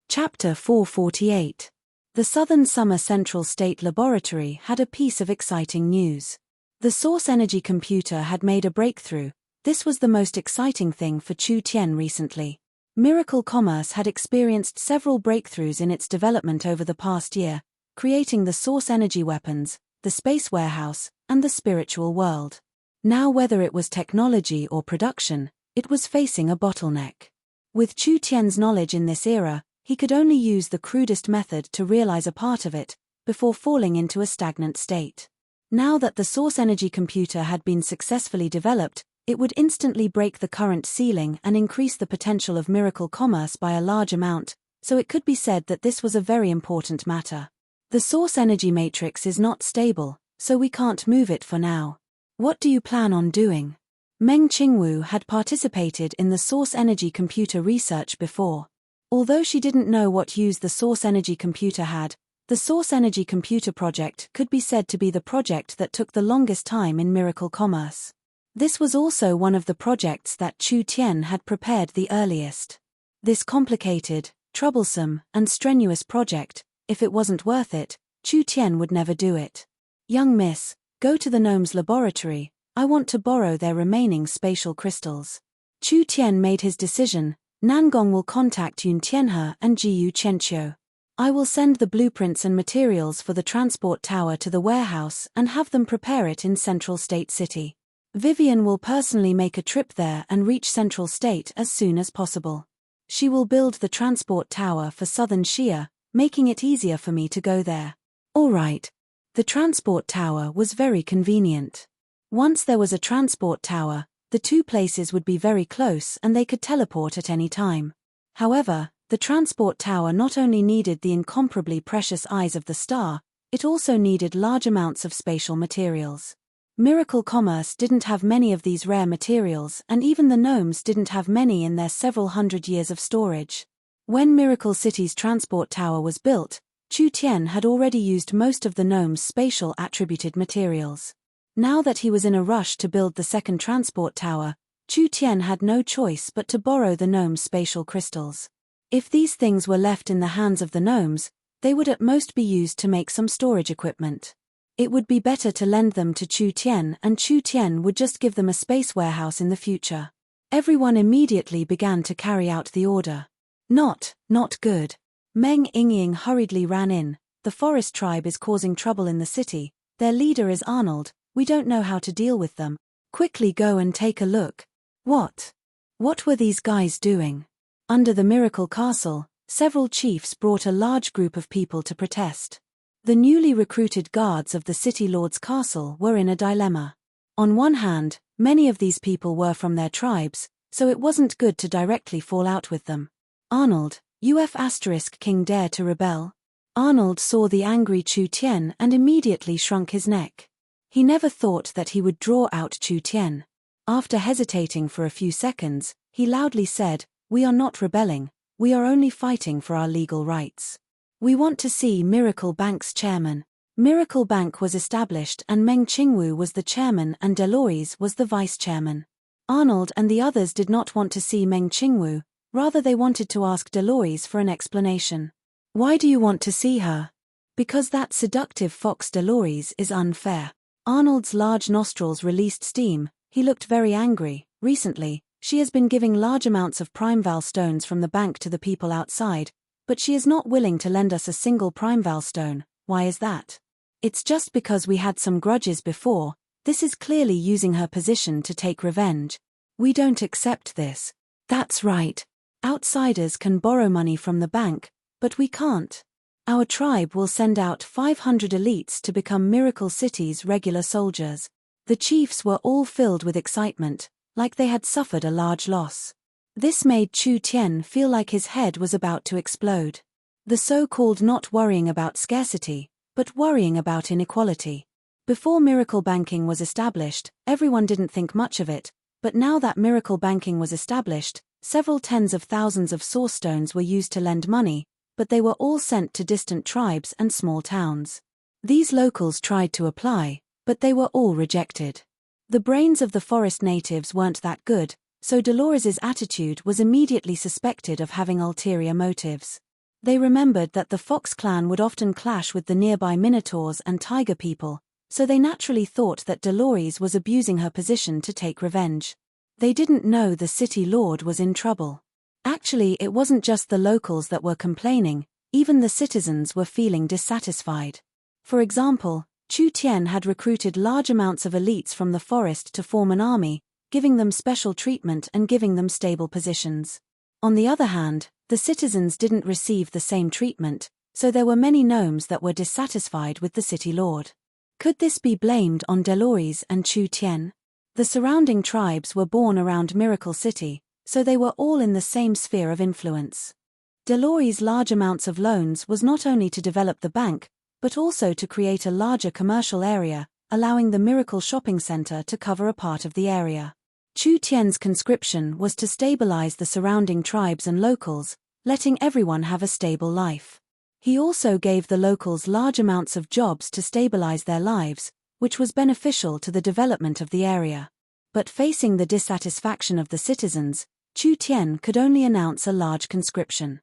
Chapter 448. The Southern Summer Central State Laboratory had a piece of exciting news. The source energy computer had made a breakthrough. This was the most exciting thing for Chu Tian recently. Miracle Commerce had experienced several breakthroughs in its development over the past year, creating the source energy weapons, the space warehouse, and the spiritual world. Now whether it was technology or production, it was facing a bottleneck. With Chu Tian's knowledge in this era, he could only use the crudest method to realize a part of it, before falling into a stagnant state. Now that the source energy computer had been successfully developed, it would instantly break the current ceiling and increase the potential of Miracle Commerce by a large amount, so it could be said that this was a very important matter. The source energy matrix is not stable, so we can't move it for now. What do you plan on doing? Meng Qingwu had participated in the source energy computer research before. Although she didn't know what use the source energy computer had, the source energy computer project could be said to be the project that took the longest time in Miracle Commerce. This was also one of the projects that Chu Tian had prepared the earliest. This complicated, troublesome, and strenuous project. If it wasn't worth it, Chu Tian would never do it. Young miss, go to the gnome's laboratory. I want to borrow their remaining spatial crystals. Chu Tian made his decision. Nangong will contact Yun Tianhe and Jiyu Chenqiu. I will send the blueprints and materials for the transport tower to the warehouse and have them prepare it in Central State City. Vivian will personally make a trip there and reach Central State as soon as possible. She will build the transport tower for Southern Xia, making it easier for me to go there. All right. The transport tower was very convenient. Once there was a transport tower, the two places would be very close and they could teleport at any time. However, the transport tower not only needed the incomparably precious eyes of the star, it also needed large amounts of spatial materials. Miracle Commerce didn't have many of these rare materials, and even the gnomes didn't have many in their several hundred years of storage. When Miracle City's transport tower was built, Chu Tian had already used most of the gnomes' spatial attributed materials. Now that he was in a rush to build the second transport tower, Chu Tian had no choice but to borrow the gnomes' spatial crystals. If these things were left in the hands of the gnomes, they would at most be used to make some storage equipment. It would be better to lend them to Chu Tian, and Chu Tian would just give them a space warehouse in the future. Everyone immediately began to carry out the order. Not good. Meng Yingying hurriedly ran in. The forest tribe is causing trouble in the city. Their leader is Arnold. We don't know how to deal with them. Quickly go and take a look. What were these guys doing? Under the Miracle Castle, several chiefs brought a large group of people to protest. The newly recruited guards of the City Lord's castle were in a dilemma. On one hand, many of these people were from their tribes, so it wasn't good to directly fall out with them. Arnold, King dare to rebel? Arnold saw the angry Chu Tian and immediately shrunk his neck. He never thought that he would draw out Chu Tian. After hesitating for a few seconds, he loudly said, "We are not rebelling, we are only fighting for our legal rights. We want to see Miracle Bank's chairman." Miracle Bank was established and Meng Qingwu was the chairman and Delores was the vice chairman. Arnold and the others did not want to see Meng Qingwu, rather they wanted to ask Delores for an explanation. "Why do you want to see her?" "Because that seductive fox Delores is unfair." Arnold's large nostrils released steam. He looked very angry. "Recently, she has been giving large amounts of Primeval stones from the bank to the people outside, but she is not willing to lend us a single Primeval stone. Why is that?" "It's just because we had some grudges before. This is clearly using her position to take revenge. We don't accept this." "That's right. Outsiders can borrow money from the bank, but we can't. Our tribe will send out 500 elites to become Miracle City's regular soldiers." The chiefs were all filled with excitement, like they had suffered a large loss. This made Chu Tian feel like his head was about to explode. The so-called not worrying about scarcity, but worrying about inequality. Before miracle banking was established, everyone didn't think much of it, but now that miracle banking was established, several tens of thousands of source stones were used to lend money, but they were all sent to distant tribes and small towns. These locals tried to apply, but they were all rejected. The brains of the forest natives weren't that good, so Dolores's attitude was immediately suspected of having ulterior motives. They remembered that the Fox clan would often clash with the nearby Minotaurs and Tiger people, so they naturally thought that Delores was abusing her position to take revenge. They didn't know the city lord was in trouble. Actually, it wasn't just the locals that were complaining, even the citizens were feeling dissatisfied. For example, Chu Tian had recruited large amounts of elites from the forest to form an army, giving them special treatment and giving them stable positions. On the other hand, the citizens didn't receive the same treatment, so there were many gnomes that were dissatisfied with the city lord. Could this be blamed on Delores and Chu Tian? The surrounding tribes were born around Miracle City, so they were all in the same sphere of influence. Delores' large amounts of loans was not only to develop the bank, but also to create a larger commercial area, allowing the Miracle Shopping Center to cover a part of the area. Chu Tian's conscription was to stabilize the surrounding tribes and locals, letting everyone have a stable life. He also gave the locals large amounts of jobs to stabilize their lives, which was beneficial to the development of the area. But facing the dissatisfaction of the citizens, Chu Tian could only announce a large conscription.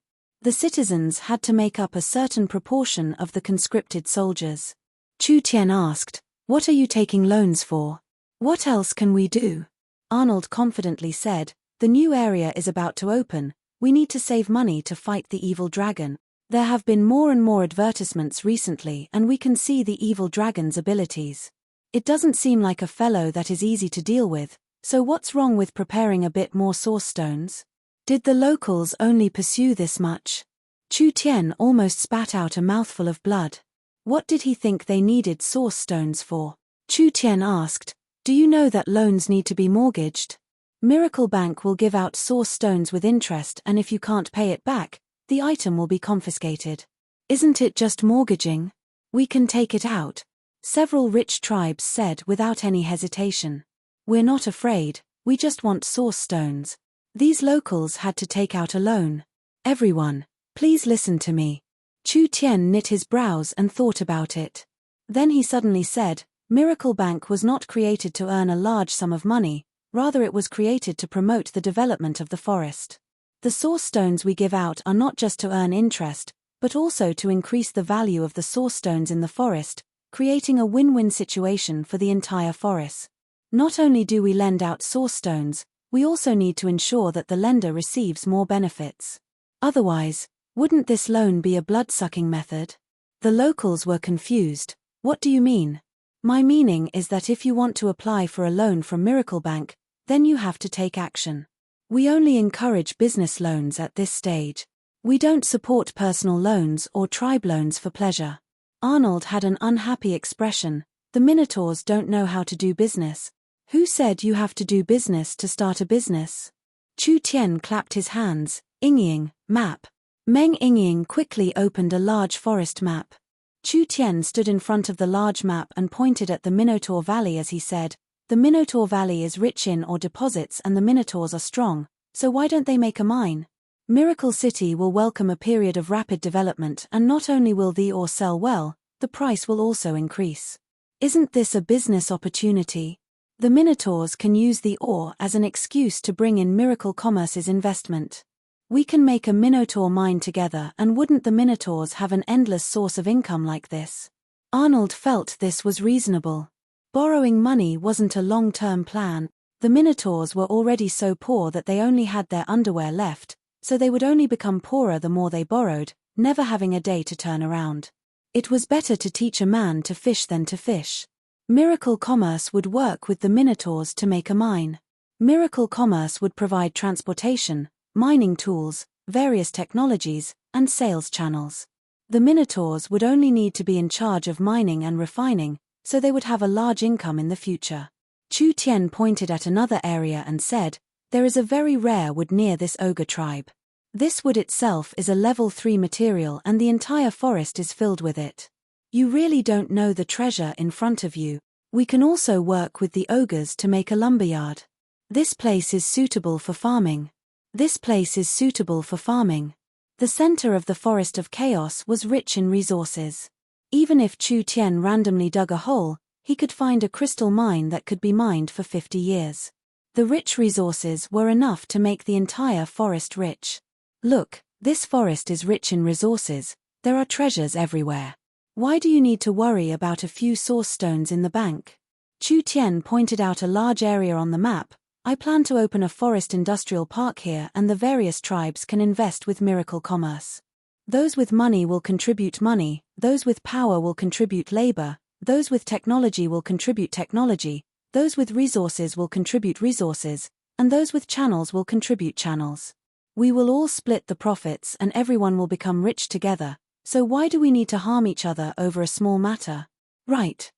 The citizens had to make up a certain proportion of the conscripted soldiers. Chu Tian asked, "What are you taking loans for? What else can we do?" Arnold confidently said, "The new area is about to open, we need to save money to fight the evil dragon. There have been more and more advertisements recently and we can see the evil dragon's abilities. It doesn't seem like a fellow that is easy to deal with, so what's wrong with preparing a bit more source stones?" Did the locals only pursue this much? Chu Tian almost spat out a mouthful of blood. What did he think they needed source stones for? Chu Tian asked, "Do you know that loans need to be mortgaged? Miracle Bank will give out source stones with interest, and if you can't pay it back, the item will be confiscated. Isn't it just mortgaging? We can take it out," several rich tribes said without any hesitation. "We're not afraid, we just want source stones." These locals had to take out a loan. "Everyone, please listen to me." Chu Tian knit his brows and thought about it. Then he suddenly said, "Miracle Bank was not created to earn a large sum of money, rather it was created to promote the development of the forest. The source stones we give out are not just to earn interest, but also to increase the value of the source stones in the forest, creating a win-win situation for the entire forest. Not only do we lend out source stones, we also need to ensure that the lender receives more benefits. Otherwise, wouldn't this loan be a blood-sucking method?" The locals were confused. "What do you mean?" "My meaning is that if you want to apply for a loan from Miracle Bank, then you have to take action. We only encourage business loans at this stage. We don't support personal loans or tribe loans for pleasure." Arnold had an unhappy expression. "The Minotaurs don't know how to do business. Who said you have to do business to start a business?" Chu Tian clapped his hands. "Yingying, map." Meng Yingying quickly opened a large forest map. Chu Tian stood in front of the large map and pointed at the Minotaur Valley as he said, "The Minotaur Valley is rich in ore deposits and the Minotaurs are strong, so why don't they make a mine? Miracle City will welcome a period of rapid development, and not only will the ore sell well, the price will also increase. Isn't this a business opportunity? The Minotaurs can use the ore as an excuse to bring in Miracle Commerce's investment. We can make a Minotaur mine together, and wouldn't the Minotaurs have an endless source of income like this?" Arnold felt this was reasonable. Borrowing money wasn't a long-term plan. The Minotaurs were already so poor that they only had their underwear left, so they would only become poorer the more they borrowed, never having a day to turn around. It was better to teach a man to fish than to fish. Miracle Commerce would work with the Minotaurs to make a mine. Miracle Commerce would provide transportation, mining tools, various technologies, and sales channels. The Minotaurs would only need to be in charge of mining and refining, so they would have a large income in the future. Chu Tian pointed at another area and said, "There is a very rare wood near this ogre tribe. This wood itself is a level 3 material and the entire forest is filled with it. You really don't know the treasure in front of you. We can also work with the ogres to make a lumberyard. This place is suitable for farming. This place is suitable for farming." The center of the Forest of Chaos was rich in resources. Even if Chu Tian randomly dug a hole, he could find a crystal mine that could be mined for 50 years. The rich resources were enough to make the entire forest rich. "Look, this forest is rich in resources, there are treasures everywhere. Why do you need to worry about a few source stones in the bank?" Chu Tian pointed out a large area on the map. "I plan to open a forest industrial park here and the various tribes can invest with Miracle Commerce. Those with money will contribute money, those with power will contribute labor, those with technology will contribute technology, those with resources will contribute resources, and those with channels will contribute channels. We will all split the profits and everyone will become rich together, so why do we need to harm each other over a small matter?" Right.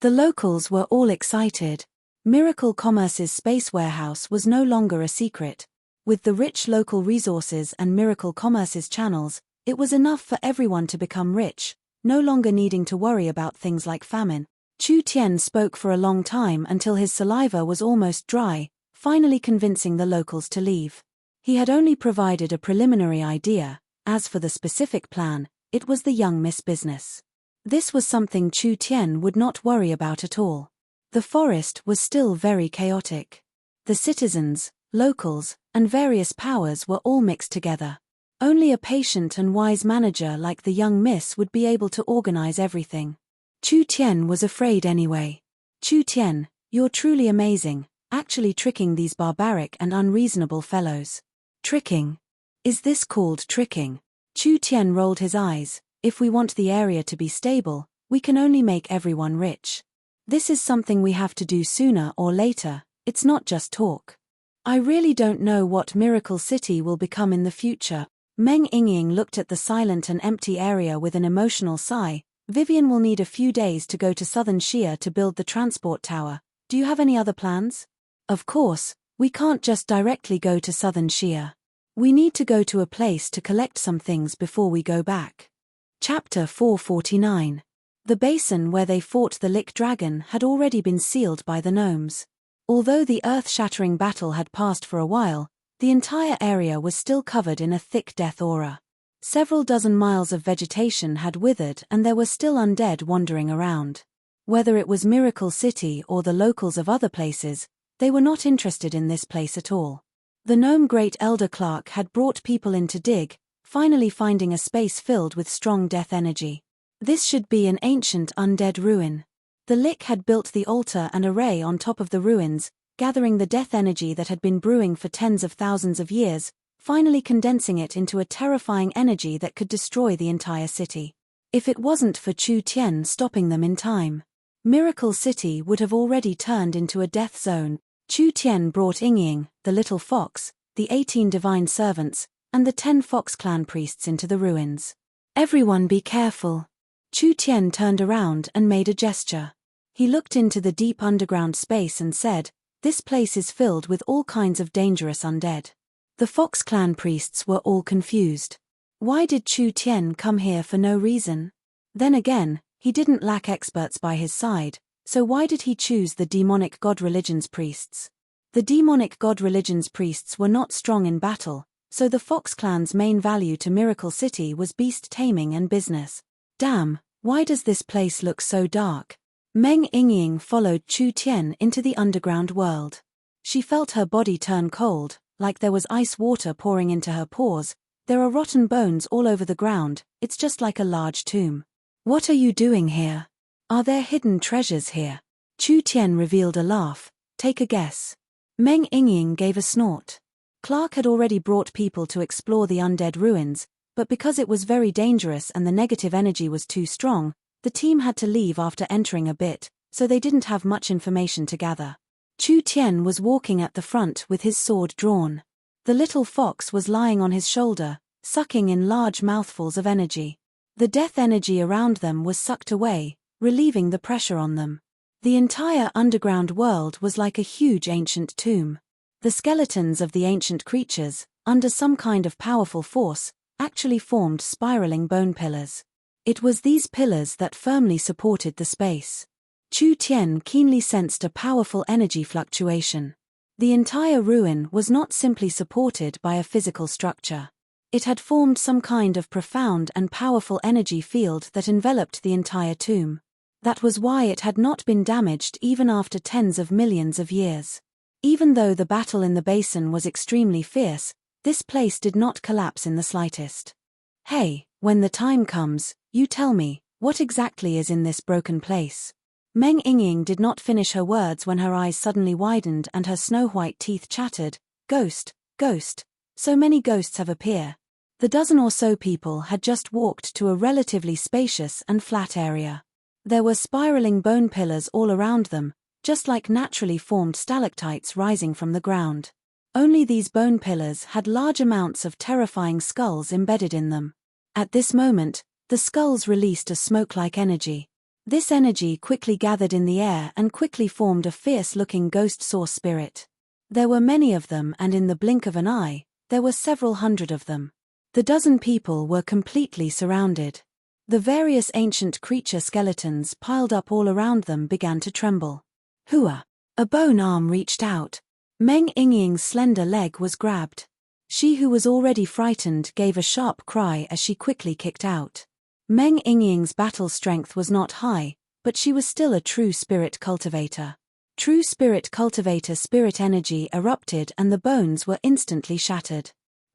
The locals were all excited. Miracle Commerce's space warehouse was no longer a secret. With the rich local resources and Miracle Commerce's channels, it was enough for everyone to become rich, no longer needing to worry about things like famine. Chu Tian spoke for a long time until his saliva was almost dry, finally convincing the locals to leave. He had only provided a preliminary idea. As for the specific plan, it was the young Miss business. This was something Chu Tian would not worry about at all. The forest was still very chaotic. The citizens, locals, and various powers were all mixed together. Only a patient and wise manager like the young miss would be able to organize everything. Chu Tian was afraid anyway. Chu Tian, you're truly amazing, actually tricking these barbaric and unreasonable fellows. Tricking? Is this called tricking? Chu Tian rolled his eyes. If we want the area to be stable, we can only make everyone rich. This is something we have to do sooner or later, it's not just talk. I really don't know what Miracle City will become in the future. Meng Yingying looked at the silent and empty area with an emotional sigh. Vivian will need a few days to go to Southern Xia to build the transport tower. Do you have any other plans? Of course, we can't just directly go to Southern Xia. We need to go to a place to collect some things before we go back. Chapter 449. The basin where they fought the Lick Dragon had already been sealed by the gnomes. Although the earth-shattering battle had passed for a while, the entire area was still covered in a thick death aura. Several dozen miles of vegetation had withered and there were still undead wandering around. Whether it was Miracle City or the locals of other places, they were not interested in this place at all. The gnome Great Elder Clark had brought people in to dig, finally finding a space filled with strong death energy. This should be an ancient undead ruin. The Lick had built the altar and array on top of the ruins, gathering the death energy that had been brewing for tens of thousands of years, finally condensing it into a terrifying energy that could destroy the entire city. If it wasn't for Chu Tian stopping them in time, Miracle City would have already turned into a death zone. Chu Tian brought Yingying, the little fox, the 18 divine servants, and the 10 Fox clan priests into the ruins. Everyone be careful. Chu Tian turned around and made a gesture. He looked into the deep underground space and said, "This place is filled with all kinds of dangerous undead." The Fox clan priests were all confused. Why did Chu Tian come here for no reason? Then again, he didn't lack experts by his side, so why did he choose the demonic god religion's priests? The demonic god religion's priests were not strong in battle, so the Fox clan's main value to Miracle City was beast taming and business. Damn, why does this place look so dark? Meng Yingying followed Chu Tian into the underground world. She felt her body turn cold, like there was ice water pouring into her pores. There are rotten bones all over the ground, it's just like a large tomb. What are you doing here? Are there hidden treasures here? Chu Tian revealed a laugh. Take a guess. Meng Yingying gave a snort. Clark had already brought people to explore the undead ruins, but because it was very dangerous and the negative energy was too strong, the team had to leave after entering a bit, so they didn't have much information to gather. Chu Tian was walking at the front with his sword drawn. The little fox was lying on his shoulder, sucking in large mouthfuls of energy. The death energy around them was sucked away, relieving the pressure on them. The entire underground world was like a huge ancient tomb. The skeletons of the ancient creatures, under some kind of powerful force, actually formed spiraling bone pillars. It was these pillars that firmly supported the space. Chu Tian keenly sensed a powerful energy fluctuation. The entire ruin was not simply supported by a physical structure. It had formed some kind of profound and powerful energy field that enveloped the entire tomb. That was why it had not been damaged even after tens of millions of years. Even though the battle in the basin was extremely fierce, this place did not collapse in the slightest. Hey, when the time comes, you tell me, what exactly is in this broken place? Meng Yingying did not finish her words when her eyes suddenly widened and her snow-white teeth chattered. Ghost, ghost, so many ghosts have appeared. The dozen or so people had just walked to a relatively spacious and flat area. There were spiraling bone pillars all around them, just like naturally formed stalactites rising from the ground. Only these bone pillars had large amounts of terrifying skulls embedded in them. At this moment, the skulls released a smoke-like energy. This energy quickly gathered in the air and quickly formed a fierce-looking ghost source spirit. There were many of them, and in the blink of an eye, there were several hundred of them. The dozen people were completely surrounded. The various ancient creature skeletons piled up all around them began to tremble. Hua! A bone arm reached out. Meng Yingying's slender leg was grabbed. She who was already frightened gave a sharp cry as she quickly kicked out. Meng Yingying's battle strength was not high, but she was still a true spirit cultivator. True spirit cultivator spirit energy erupted and the bones were instantly shattered.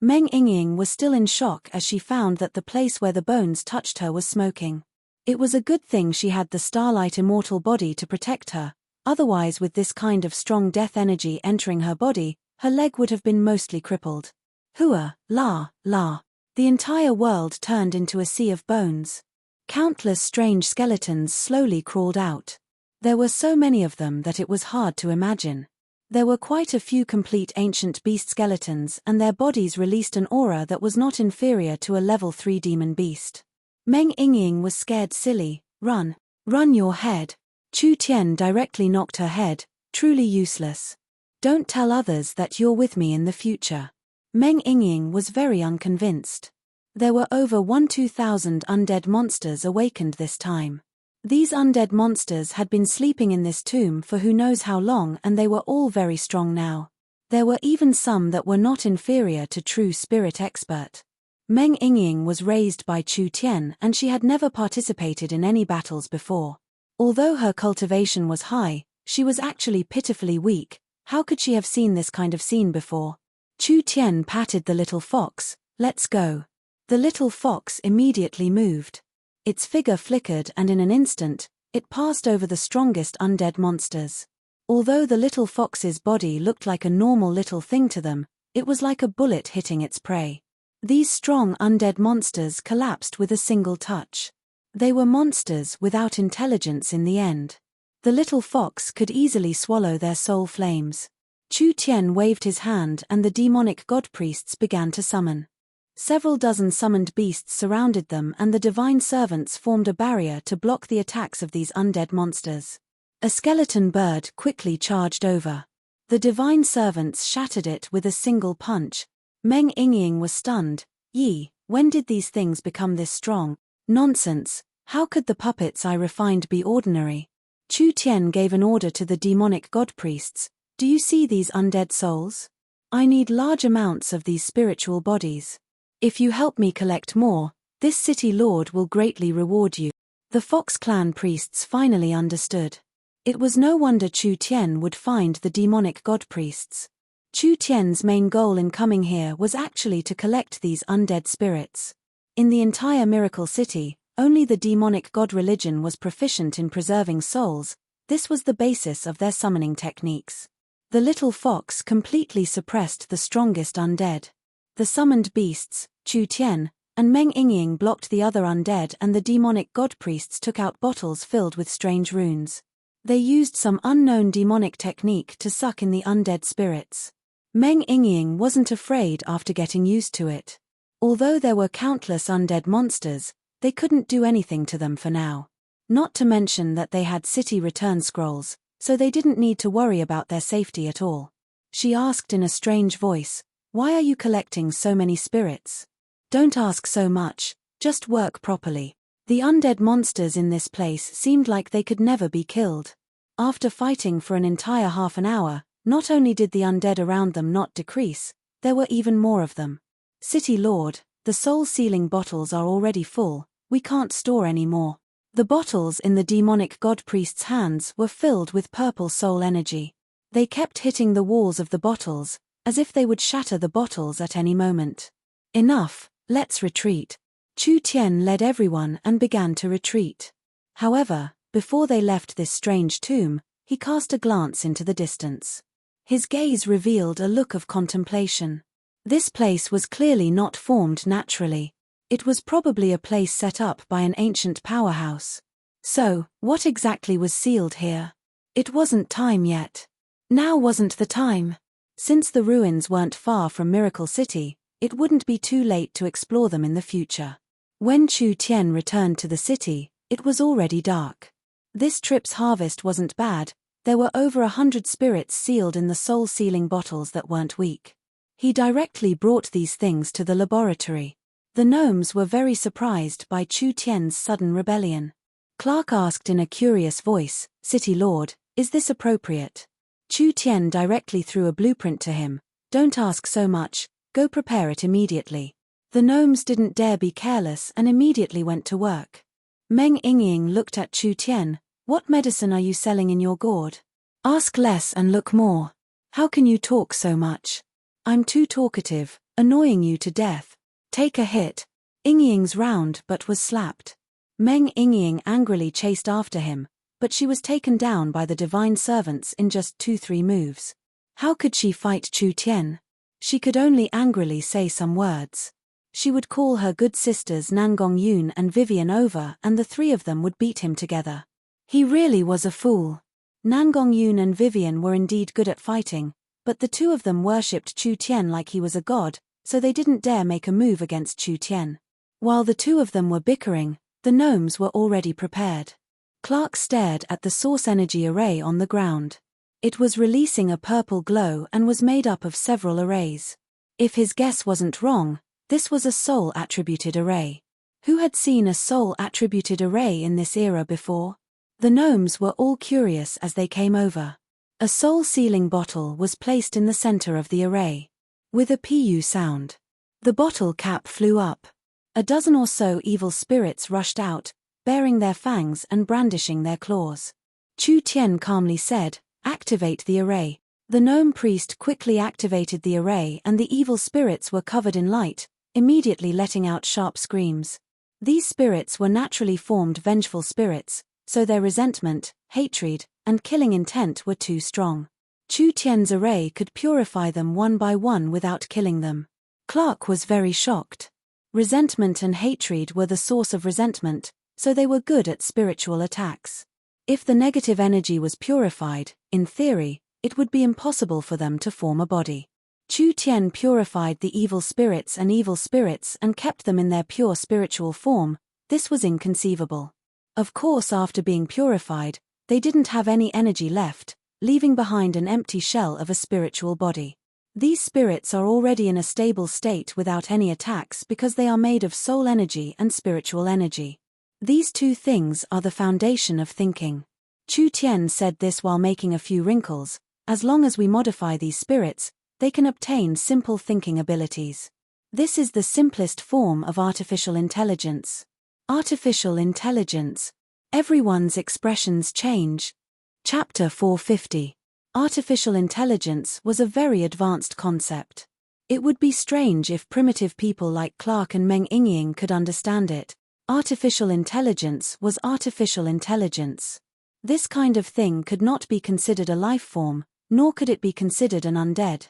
Meng Yingying was still in shock as she found that the place where the bones touched her was smoking. It was a good thing she had the starlight immortal body to protect her, otherwise with this kind of strong death energy entering her body, her leg would have been mostly crippled. Hua, la, la. The entire world turned into a sea of bones. Countless strange skeletons slowly crawled out. There were so many of them that it was hard to imagine. There were quite a few complete ancient beast skeletons and their bodies released an aura that was not inferior to a level 3 demon beast. Meng Yingying was scared silly. Run. Run your head. Chu Tian directly knocked her head, truly useless. Don't tell others that you're with me in the future. Meng Yingying was very unconvinced. There were over 2,000 undead monsters awakened this time. These undead monsters had been sleeping in this tomb for who knows how long and they were all very strong now. There were even some that were not inferior to true spirit expert. Meng Yingying was raised by Chu Tian and she had never participated in any battles before. Although her cultivation was high, she was actually pitifully weak. How could she have seen this kind of scene before? Chu Tian patted the little fox. Let's go. The little fox immediately moved. Its figure flickered and in an instant, it passed over the strongest undead monsters. Although the little fox's body looked like a normal little thing to them, it was like a bullet hitting its prey. These strong undead monsters collapsed with a single touch. They were monsters without intelligence in the end. The little fox could easily swallow their soul flames. Chu Tian waved his hand and the demonic god priests began to summon. Several dozen summoned beasts surrounded them and the divine servants formed a barrier to block the attacks of these undead monsters. A skeleton bird quickly charged over. The divine servants shattered it with a single punch. Meng Yingying was stunned. Yi, when did these things become this strong? Nonsense, how could the puppets I refined be ordinary? Chu Tian gave an order to the demonic god priests. Do you see these undead souls? I need large amounts of these spiritual bodies. If you help me collect more, this city lord will greatly reward you. The Fox clan priests finally understood. It was no wonder Chu Tian would find the demonic god priests. Chu Tian's main goal in coming here was actually to collect these undead spirits. In the entire Miracle City, only the demonic god religion was proficient in preserving souls. This was the basis of their summoning techniques. The little fox completely suppressed the strongest undead. The summoned beasts, Chu Tian, and Meng Yingying blocked the other undead and the demonic god priests took out bottles filled with strange runes. They used some unknown demonic technique to suck in the undead spirits. Meng Yingying wasn't afraid after getting used to it. Although there were countless undead monsters, they couldn't do anything to them for now. Not to mention that they had city return scrolls, so they didn't need to worry about their safety at all. She asked in a strange voice, "Why are you collecting so many spirits? Don't ask so much, just work properly." The undead monsters in this place seemed like they could never be killed. After fighting for an entire half an hour, not only did the undead around them not decrease, there were even more of them. City Lord, the soul-sealing bottles are already full, we can't store any more. The bottles in the demonic god priest's hands were filled with purple soul energy. They kept hitting the walls of the bottles, as if they would shatter the bottles at any moment. Enough, let's retreat. Chu Tian led everyone and began to retreat. However, before they left this strange tomb, he cast a glance into the distance. His gaze revealed a look of contemplation. This place was clearly not formed naturally. It was probably a place set up by an ancient powerhouse. So, what exactly was sealed here? It wasn't time yet. Now wasn't the time. Since the ruins weren't far from Miracle City, it wouldn't be too late to explore them in the future. When Chu Tian returned to the city, it was already dark. This trip's harvest wasn't bad. There were over 100 spirits sealed in the soul-sealing bottles that weren't weak. He directly brought these things to the laboratory. The gnomes were very surprised by Chu Tian's sudden rebellion. Clark asked in a curious voice, "City Lord, is this appropriate?" Chu Tian directly threw a blueprint to him. "Don't ask so much, go prepare it immediately." The gnomes didn't dare be careless and immediately went to work. Meng Yingying looked at Chu Tian. "What medicine are you selling in your gourd? Ask less and look more. How can you talk so much?" "I'm too talkative," Annoying you to death. Take a hit. Yingying's round but was slapped. Meng Yingying angrily chased after him, but she was taken down by the divine servants in just 2-3 moves. How could she fight Chu Tian? She could only angrily say some words. She would call her good sisters Nangong Yun and Vivian over and the three of them would beat him together. He really was a fool. Nangong Yun and Vivian were indeed good at fighting, but the two of them worshipped Chu Tian like he was a god, so they didn't dare make a move against Chu Tian. While the two of them were bickering, the gnomes were already prepared. Clark stared at the source energy array on the ground. It was releasing a purple glow and was made up of several arrays. If his guess wasn't wrong, this was a soul-attributed array. Who had seen a soul-attributed array in this era before? The gnomes were all curious as they came over. A soul-sealing bottle was placed in the center of the array. With a pu sound, the bottle cap flew up. A dozen or so evil spirits rushed out, baring their fangs and brandishing their claws. Chu Tian calmly said, "Activate the array." The gnome priest quickly activated the array and the evil spirits were covered in light, immediately letting out sharp screams. These spirits were naturally formed vengeful spirits, so their resentment, hatred, and killing intent were too strong. Chu Tian's array could purify them one by one without killing them. Clark was very shocked. Resentment and hatred were the source of resentment, so they were good at spiritual attacks. If the negative energy was purified, in theory, it would be impossible for them to form a body. Chu Tian purified the evil spirits and kept them in their pure spiritual form. This was inconceivable. Of course, after being purified, they didn't have any energy left, leaving behind an empty shell of a spiritual body. These spirits are already in a stable state without any attacks because they are made of soul energy and spiritual energy. These two things are the foundation of thinking. Chu Tian said this while making a few wrinkles. As long as we modify these spirits, they can obtain simple thinking abilities. This is the simplest form of artificial intelligence. Artificial intelligence. Everyone's expressions change. Chapter 450. Artificial intelligence was a very advanced concept. It would be strange if primitive people like Clark and Meng Yingying could understand it. Artificial intelligence was artificial intelligence. This kind of thing could not be considered a life form, nor could it be considered an undead.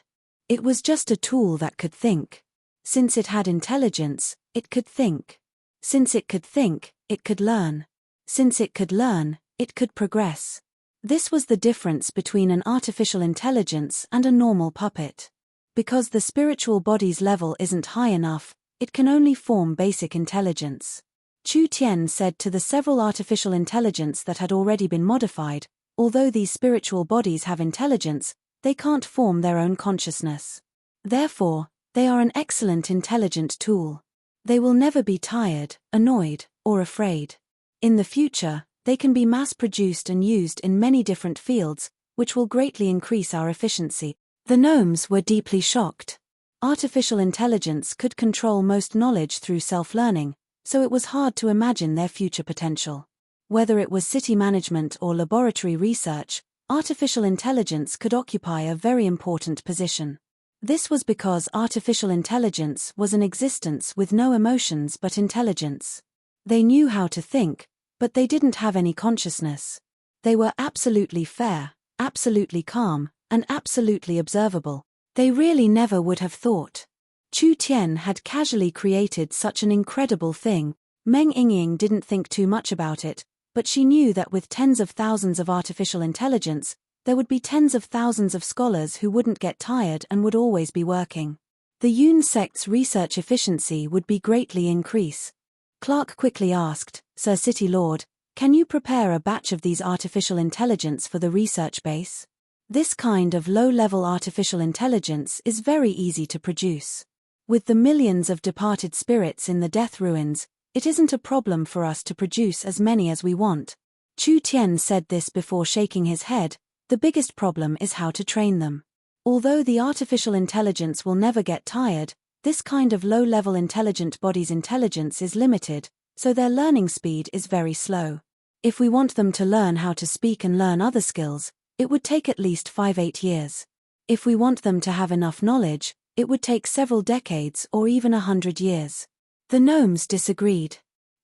It was just a tool that could think. Since it had intelligence, it could think. Since it could think, it could learn. Since it could learn, it could progress. This was the difference between an artificial intelligence and a normal puppet. Because the spiritual body's level isn't high enough, it can only form basic intelligence. Chu Tian said to the several artificial intelligence that had already been modified, although these spiritual bodies have intelligence, they can't form their own consciousness. Therefore, they are an excellent intelligent tool. They will never be tired, annoyed, or afraid. In the future, they can be mass-produced and used in many different fields, which will greatly increase our efficiency. The gnomes were deeply shocked. Artificial intelligence could control most knowledge through self-learning, so it was hard to imagine their future potential. Whether it was city management or laboratory research, artificial intelligence could occupy a very important position. This was because artificial intelligence was an existence with no emotions but intelligence. They knew how to think, but they didn't have any consciousness. They were absolutely fair, absolutely calm, and absolutely observable. They really never would have thought. Chu Tian had casually created such an incredible thing. Meng Yingying didn't think too much about it, but she knew that with tens of thousands of artificial intelligence, there would be tens of thousands of scholars who wouldn't get tired and would always be working. The Yun sect's research efficiency would be greatly increase. Clark quickly asked, "Sir City Lord, can you prepare a batch of these artificial intelligence for the research base?" This kind of low-level artificial intelligence is very easy to produce. With the millions of departed spirits in the death ruins, it isn't a problem for us to produce as many as we want. Chu Tian said this before shaking his head. The biggest problem is how to train them. Although the artificial intelligence will never get tired, this kind of low-level intelligent body's intelligence is limited, so their learning speed is very slow. If we want them to learn how to speak and learn other skills, it would take at least 5-8 years. If we want them to have enough knowledge, It would take several decades or even 100 years. The gnomes disagreed.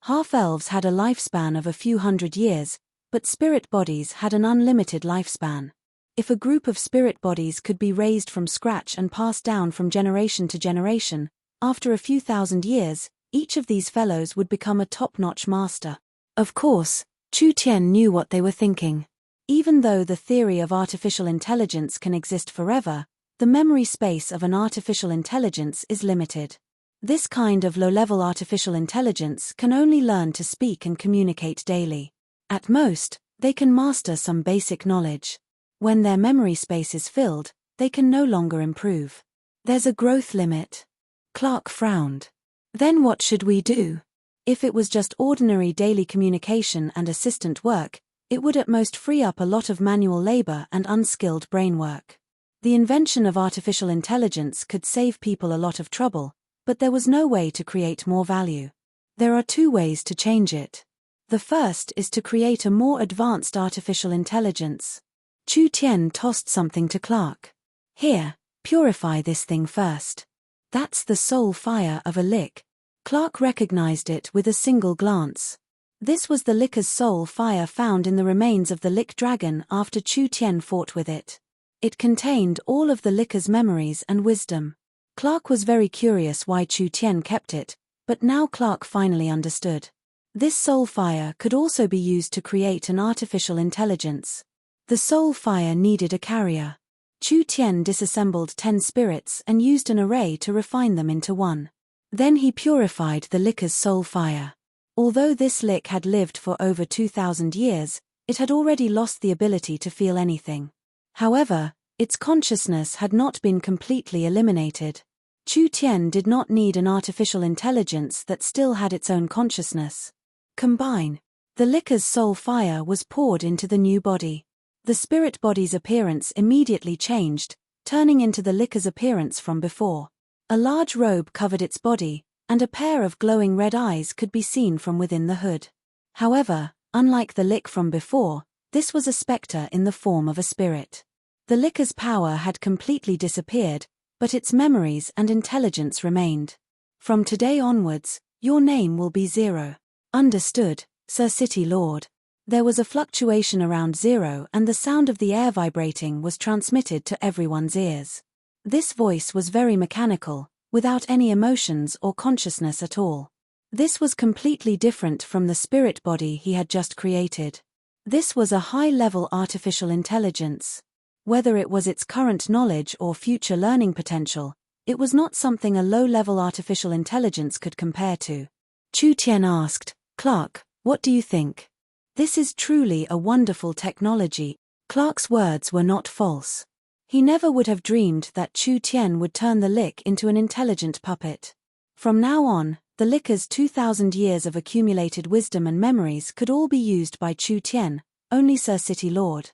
Half-elves had a lifespan of a few hundred years, but spirit bodies had an unlimited lifespan. If a group of spirit bodies could be raised from scratch and passed down from generation to generation, after a few thousand years, each of these fellows would become a top-notch master. Of course, Chu Tian knew what they were thinking. Even though the theory of artificial intelligence can exist forever, the memory space of an artificial intelligence is limited. This kind of low-level artificial intelligence can only learn to speak and communicate daily. At most, they can master some basic knowledge. When their memory space is filled, they can no longer improve. There's a growth limit. Clark frowned. Then what should we do? If it was just ordinary daily communication and assistant work, it would at most free up a lot of manual labor and unskilled brain work. The invention of artificial intelligence could save people a lot of trouble, but there was no way to create more value. There are two ways to change it. The first is to create a more advanced artificial intelligence. Chu Tian tossed something to Clark. Here, purify this thing first. That's the soul fire of a lick. Clark recognized it with a single glance. This was the licker's soul fire found in the remains of the lick dragon after Chu Tian fought with it. It contained all of the licker's memories and wisdom. Clark was very curious why Chu Tian kept it, but now Clark finally understood. This soul fire could also be used to create an artificial intelligence. The soul fire needed a carrier. Chu Tian disassembled 10 spirits and used an array to refine them into one. Then he purified the licker's soul fire. Although this lick had lived for over 2,000 years, it had already lost the ability to feel anything. However, its consciousness had not been completely eliminated. Chu Tian did not need an artificial intelligence that still had its own consciousness. Combine. The licker's soul fire was poured into the new body. The spirit body's appearance immediately changed, turning into the licker's appearance from before. A large robe covered its body, and a pair of glowing red eyes could be seen from within the hood. However, unlike the lick from before, this was a spectre in the form of a spirit. The licker's power had completely disappeared, but its memories and intelligence remained. From today onwards, your name will be 0. Understood, Sir City Lord. There was a fluctuation around 0 and the sound of the air vibrating was transmitted to everyone's ears. This voice was very mechanical, without any emotions or consciousness at all. This was completely different from the spirit body he had just created. This was a high-level artificial intelligence. Whether it was its current knowledge or future learning potential, it was not something a low-level artificial intelligence could compare to. Chu Tian asked, Clark, what do you think? This is truly a wonderful technology. Clark's words were not false. He never would have dreamed that Chu Tian would turn the lick into an intelligent puppet. From now on, the licker's 2,000 years of accumulated wisdom and memories could all be used by Chu Tian, only Sir City Lord.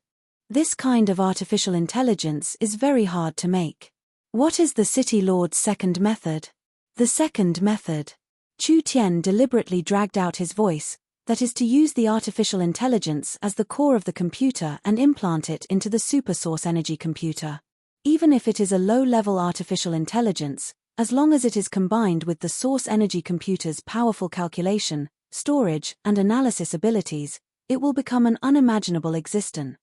This kind of artificial intelligence is very hard to make. What is the City Lord's second method? The second method. Chu Tian deliberately dragged out his voice, that is to use the artificial intelligence as the core of the computer and implant it into the supersource energy computer. Even if it is a low-level artificial intelligence, as long as it is combined with the source energy computer's powerful calculation, storage, and analysis abilities, it will become an unimaginable existence.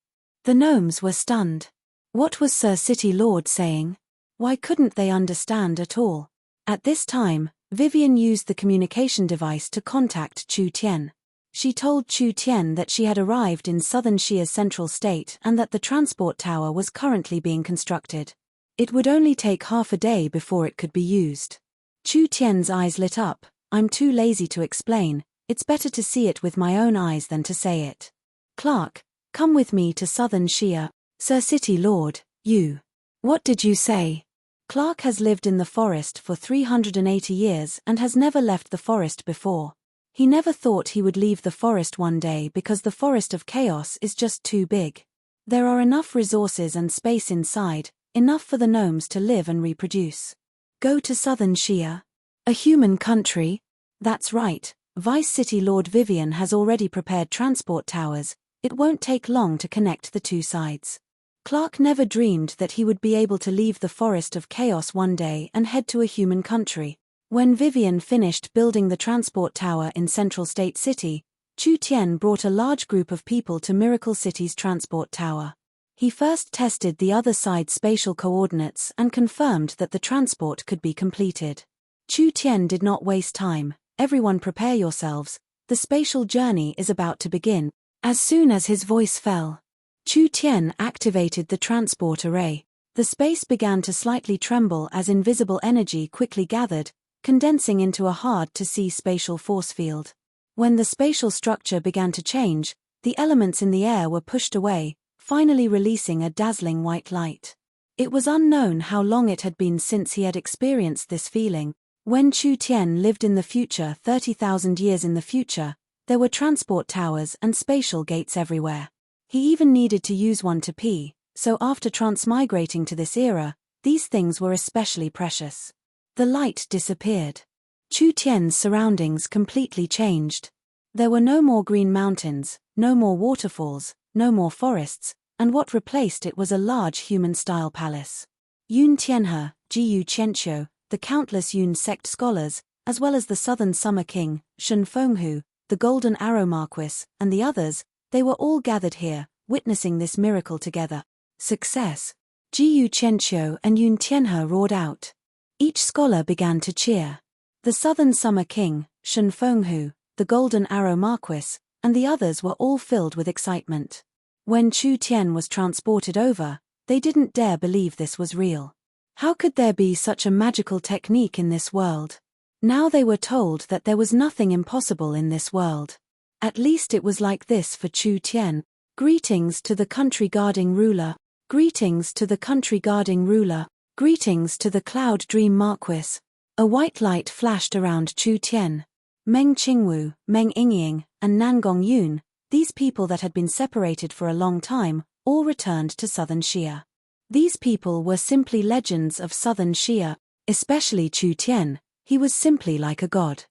The gnomes were stunned. What was Sir City Lord saying? Why couldn't they understand at all? At this time, Vivian used the communication device to contact Chu Tian. She told Chu Tian that she had arrived in southern Xia's central state and that the transport tower was currently being constructed. It would only take half a day before it could be used. Chu Tian's eyes lit up. I'm too lazy to explain, it's better to see it with my own eyes than to say it. Clark, come with me to southern Xia. Sir City Lord, you. What did you say? Clark has lived in the forest for 380 years and has never left the forest before. He never thought he would leave the forest one day because the forest of chaos is just too big. There are enough resources and space inside, enough for the gnomes to live and reproduce. Go to southern Xia. A human country? That's right, Vice City Lord Vivian has already prepared transport towers, it won't take long to connect the two sides. Clark never dreamed that he would be able to leave the Forest of Chaos one day and head to a human country. When Vivian finished building the transport tower in Central State City, Chu Tian brought a large group of people to Miracle City's transport tower. He first tested the other side's spatial coordinates and confirmed that the transport could be completed. Chu Tian did not waste time. Everyone prepare yourselves, the spatial journey is about to begin. As soon as his voice fell, Chu Tian activated the transport array. The space began to slightly tremble as invisible energy quickly gathered, condensing into a hard-to-see spatial force field. When the spatial structure began to change, the elements in the air were pushed away, finally releasing a dazzling white light. It was unknown how long it had been since he had experienced this feeling. When Chu Tian lived in the future 30,000 years in the future, there were transport towers and spatial gates everywhere. He even needed to use one to pee, so after transmigrating to this era, these things were especially precious. The light disappeared. Chu Tian's surroundings completely changed. There were no more green mountains, no more waterfalls, no more forests, and what replaced it was a large human-style palace. Yun Tianhe, Jiyu Qianqiu, the countless Yun sect scholars, as well as the Southern Summer King, Shen Fenghu, the Golden Arrow Marquis, and the others, they were all gathered here, witnessing this miracle together. Success! Jiyu Qianqiu and Yun Tianhe roared out. Each scholar began to cheer. The Southern Summer King, Shen Fenghu, the Golden Arrow Marquis, and the others were all filled with excitement. When Chu Tian was transported over, they didn't dare believe this was real. How could there be such a magical technique in this world? Now they were told that there was nothing impossible in this world. At least it was like this for Chu Tian. Greetings to the country guarding ruler. Greetings to the country guarding ruler. Greetings to the Cloud Dream Marquis. A white light flashed around Chu Tian. Meng Qingwu, Meng Yingying, and Nangong Yun, these people that had been separated for a long time, all returned to Southern Xia. These people were simply legends of Southern Xia, especially Chu Tian. He was simply like a god.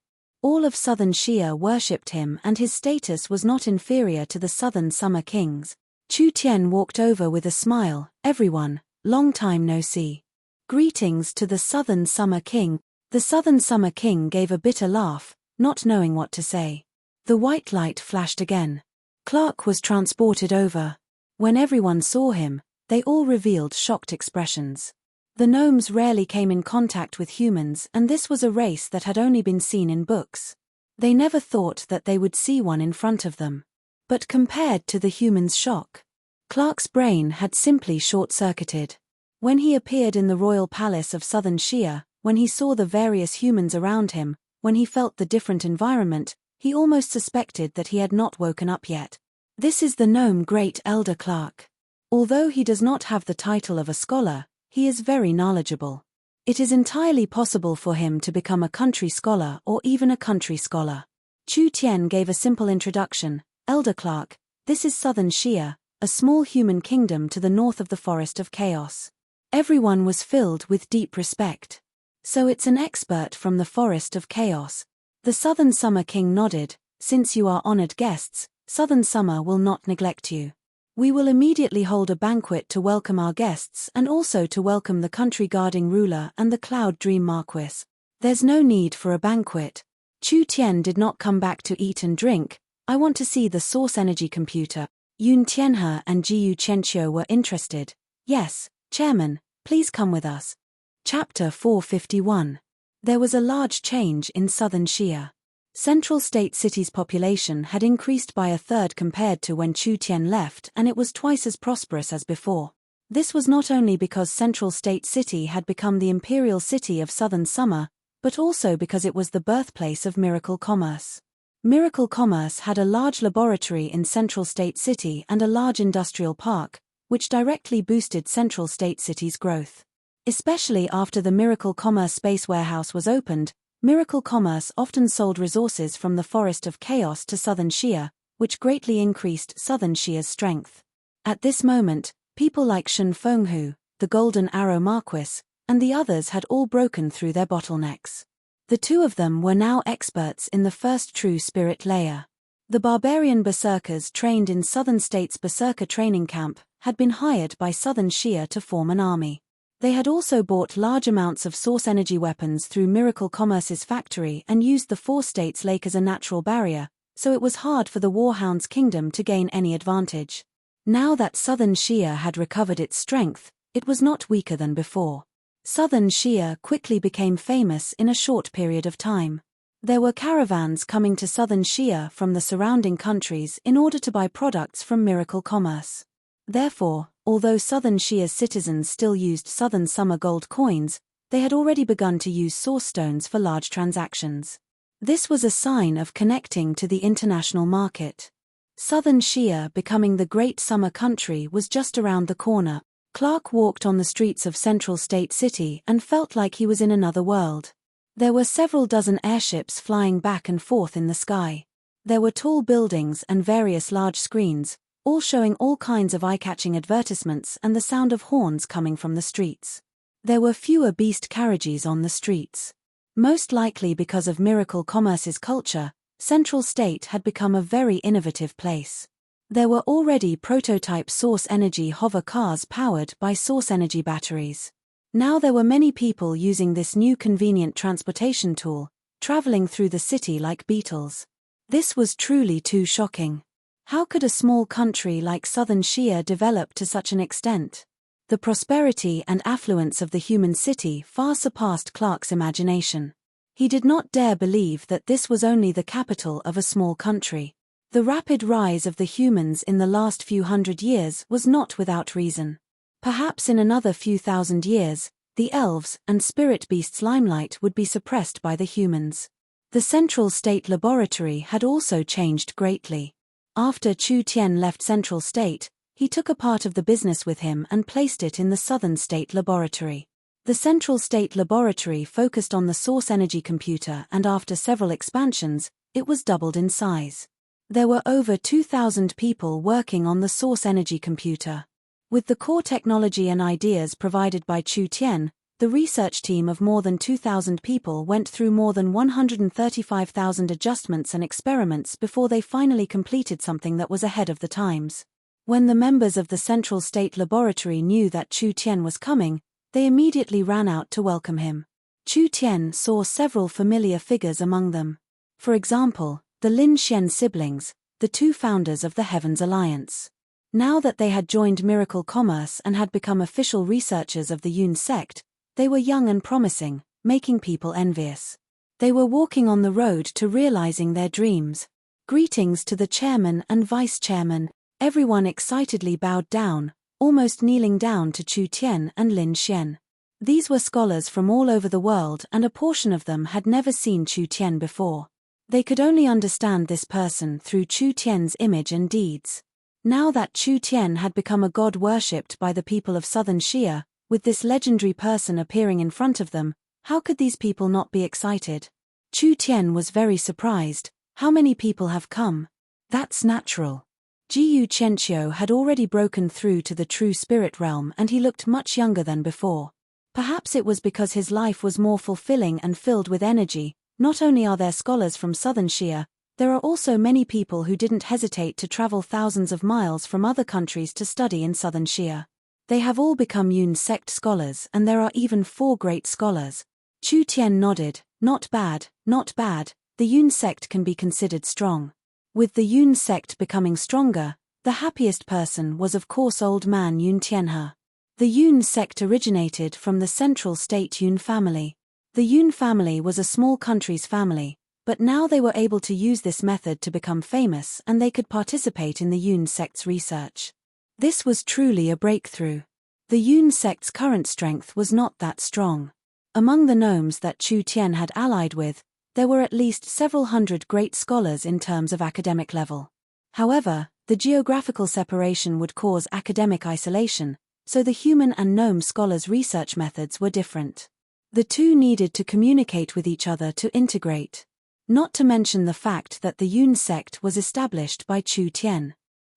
All of Southern Xia worshipped him and his status was not inferior to the Southern Summer Kings. Chu Tian walked over with a smile. Everyone, long time no see. Greetings to the Southern Summer King. The Southern Summer King gave a bitter laugh, not knowing what to say. The white light flashed again. Clark was transported over. When everyone saw him, they all revealed shocked expressions. The gnomes rarely came in contact with humans, and this was a race that had only been seen in books. They never thought that they would see one in front of them. But compared to the humans' shock, Clark's brain had simply short-circuited. When he appeared in the royal palace of Southern Xia, when he saw the various humans around him, when he felt the different environment, he almost suspected that he had not woken up yet. This is the gnome Great Elder Clark. Although he does not have the title of a scholar, he is very knowledgeable. It is entirely possible for him to become a country scholar or even a country scholar. Chu Tian gave a simple introduction. Elder Clark, this is Southern Xia, a small human kingdom to the north of the Forest of Chaos. Everyone was filled with deep respect. So it's an expert from the Forest of Chaos. The Southern Summer King nodded. Since you are honored guests, Southern Summer will not neglect you. We will immediately hold a banquet to welcome our guests and also to welcome the country guarding ruler and the Cloud Dream Marquis. There's no need for a banquet. Chu Tian did not come back to eat and drink. I want to see the source energy computer. Yun Tianhe and Jiyu Qianqiu were interested. Yes, Chairman, please come with us. Chapter 451. There was a large change in Southern Xia. Central State City's population had increased by a third compared to when Chu Tian left, and it was twice as prosperous as before. This was not only because Central State City had become the imperial city of Southern Summer, but also because it was the birthplace of miracle commerce. Miracle Commerce had a large laboratory in Central State City and a large industrial park, which directly boosted Central State City's growth. Especially after the Miracle Commerce Space Warehouse was opened, Miracle Commerce often sold resources from the Forest of Chaos to Southern Xia, which greatly increased Southern Xia's strength. At this moment, people like Shen Fenghu, the Golden Arrow Marquis, and the others had all broken through their bottlenecks. The two of them were now experts in the first true spirit layer. The barbarian berserkers trained in Southern State's Berserker training camp had been hired by Southern Shia to form an army. They had also bought large amounts of source energy weapons through Miracle Commerce's factory and used the Four States Lake as a natural barrier, so it was hard for the Warhound's kingdom to gain any advantage. Now that Southern Shia had recovered its strength, it was not weaker than before. Southern Shia quickly became famous in a short period of time. There were caravans coming to Southern Shia from the surrounding countries in order to buy products from Miracle Commerce. Therefore, although Southern Shia's citizens still used Southern Summer gold coins, they had already begun to use source stones for large transactions. This was a sign of connecting to the international market. Southern Shia becoming the Great Summer Country was just around the corner. Clark walked on the streets of Central State City and felt like he was in another world. There were several dozen airships flying back and forth in the sky. There were tall buildings and various large screens, all showing all kinds of eye-catching advertisements and the sound of horns coming from the streets. There were fewer beast carriages on the streets. Most likely because of Miracle Commerce's culture, Central State had become a very innovative place. There were already prototype source energy hover cars powered by source energy batteries. Now there were many people using this new convenient transportation tool, traveling through the city like beetles. This was truly too shocking. How could a small country like Southern Shia develop to such an extent? The prosperity and affluence of the human city far surpassed Clark's imagination. He did not dare believe that this was only the capital of a small country. The rapid rise of the humans in the last few hundred years was not without reason. Perhaps in another few thousand years, the elves and spirit beasts' limelight would be suppressed by the humans. The Central State Laboratory had also changed greatly. After Chu Tian left Central State, he took a part of the business with him and placed it in the Southern State Laboratory. The Central State Laboratory focused on the source energy computer, and after several expansions, it was doubled in size. There were over 2,000 people working on the source energy computer. With the core technology and ideas provided by Chu Tian, the research team of more than 2,000 people went through more than 135,000 adjustments and experiments before they finally completed something that was ahead of the times. When the members of the Central State Laboratory knew that Chu Tian was coming, they immediately ran out to welcome him. Chu Tian saw several familiar figures among them. For example, the Lin Xian siblings, the two founders of the Heavens Alliance. Now that they had joined Miracle Commerce and had become official researchers of the Yun sect, they were young and promising, making people envious. They were walking on the road to realizing their dreams. Greetings to the chairman and vice chairman. Everyone excitedly bowed down, almost kneeling down to Chu Tian and Lin Xian. These were scholars from all over the world, and a portion of them had never seen Chu Tian before. They could only understand this person through Chu Tian's image and deeds. Now that Chu Tian had become a god worshipped by the people of Southern Shia, with this legendary person appearing in front of them, how could these people not be excited? Chu Tian was very surprised. How many people have come? That's natural. Jiyu Qianqiu had already broken through to the true spirit realm, and he looked much younger than before. Perhaps it was because his life was more fulfilling and filled with energy. Not only are there scholars from Southern Shia, there are also many people who didn't hesitate to travel thousands of miles from other countries to study in Southern Shia. They have all become Yun sect scholars, and there are even 4 great scholars. Chu Tian nodded. Not bad, not bad. The Yun sect can be considered strong. With the Yun sect becoming stronger, the happiest person was of course old man Yun Tianhe. The Yun sect originated from the Central State Yun family. The Yun family was a small country's family, but now they were able to use this method to become famous, and they could participate in the Yun sect's research. This was truly a breakthrough. The Yun sect's current strength was not that strong. Among the gnomes that Chu Tian had allied with, there were at least several hundred great scholars in terms of academic level. However, the geographical separation would cause academic isolation, so the human and gnome scholars' research methods were different. The two needed to communicate with each other to integrate. Not to mention the fact that the Yun sect was established by Chu Tian.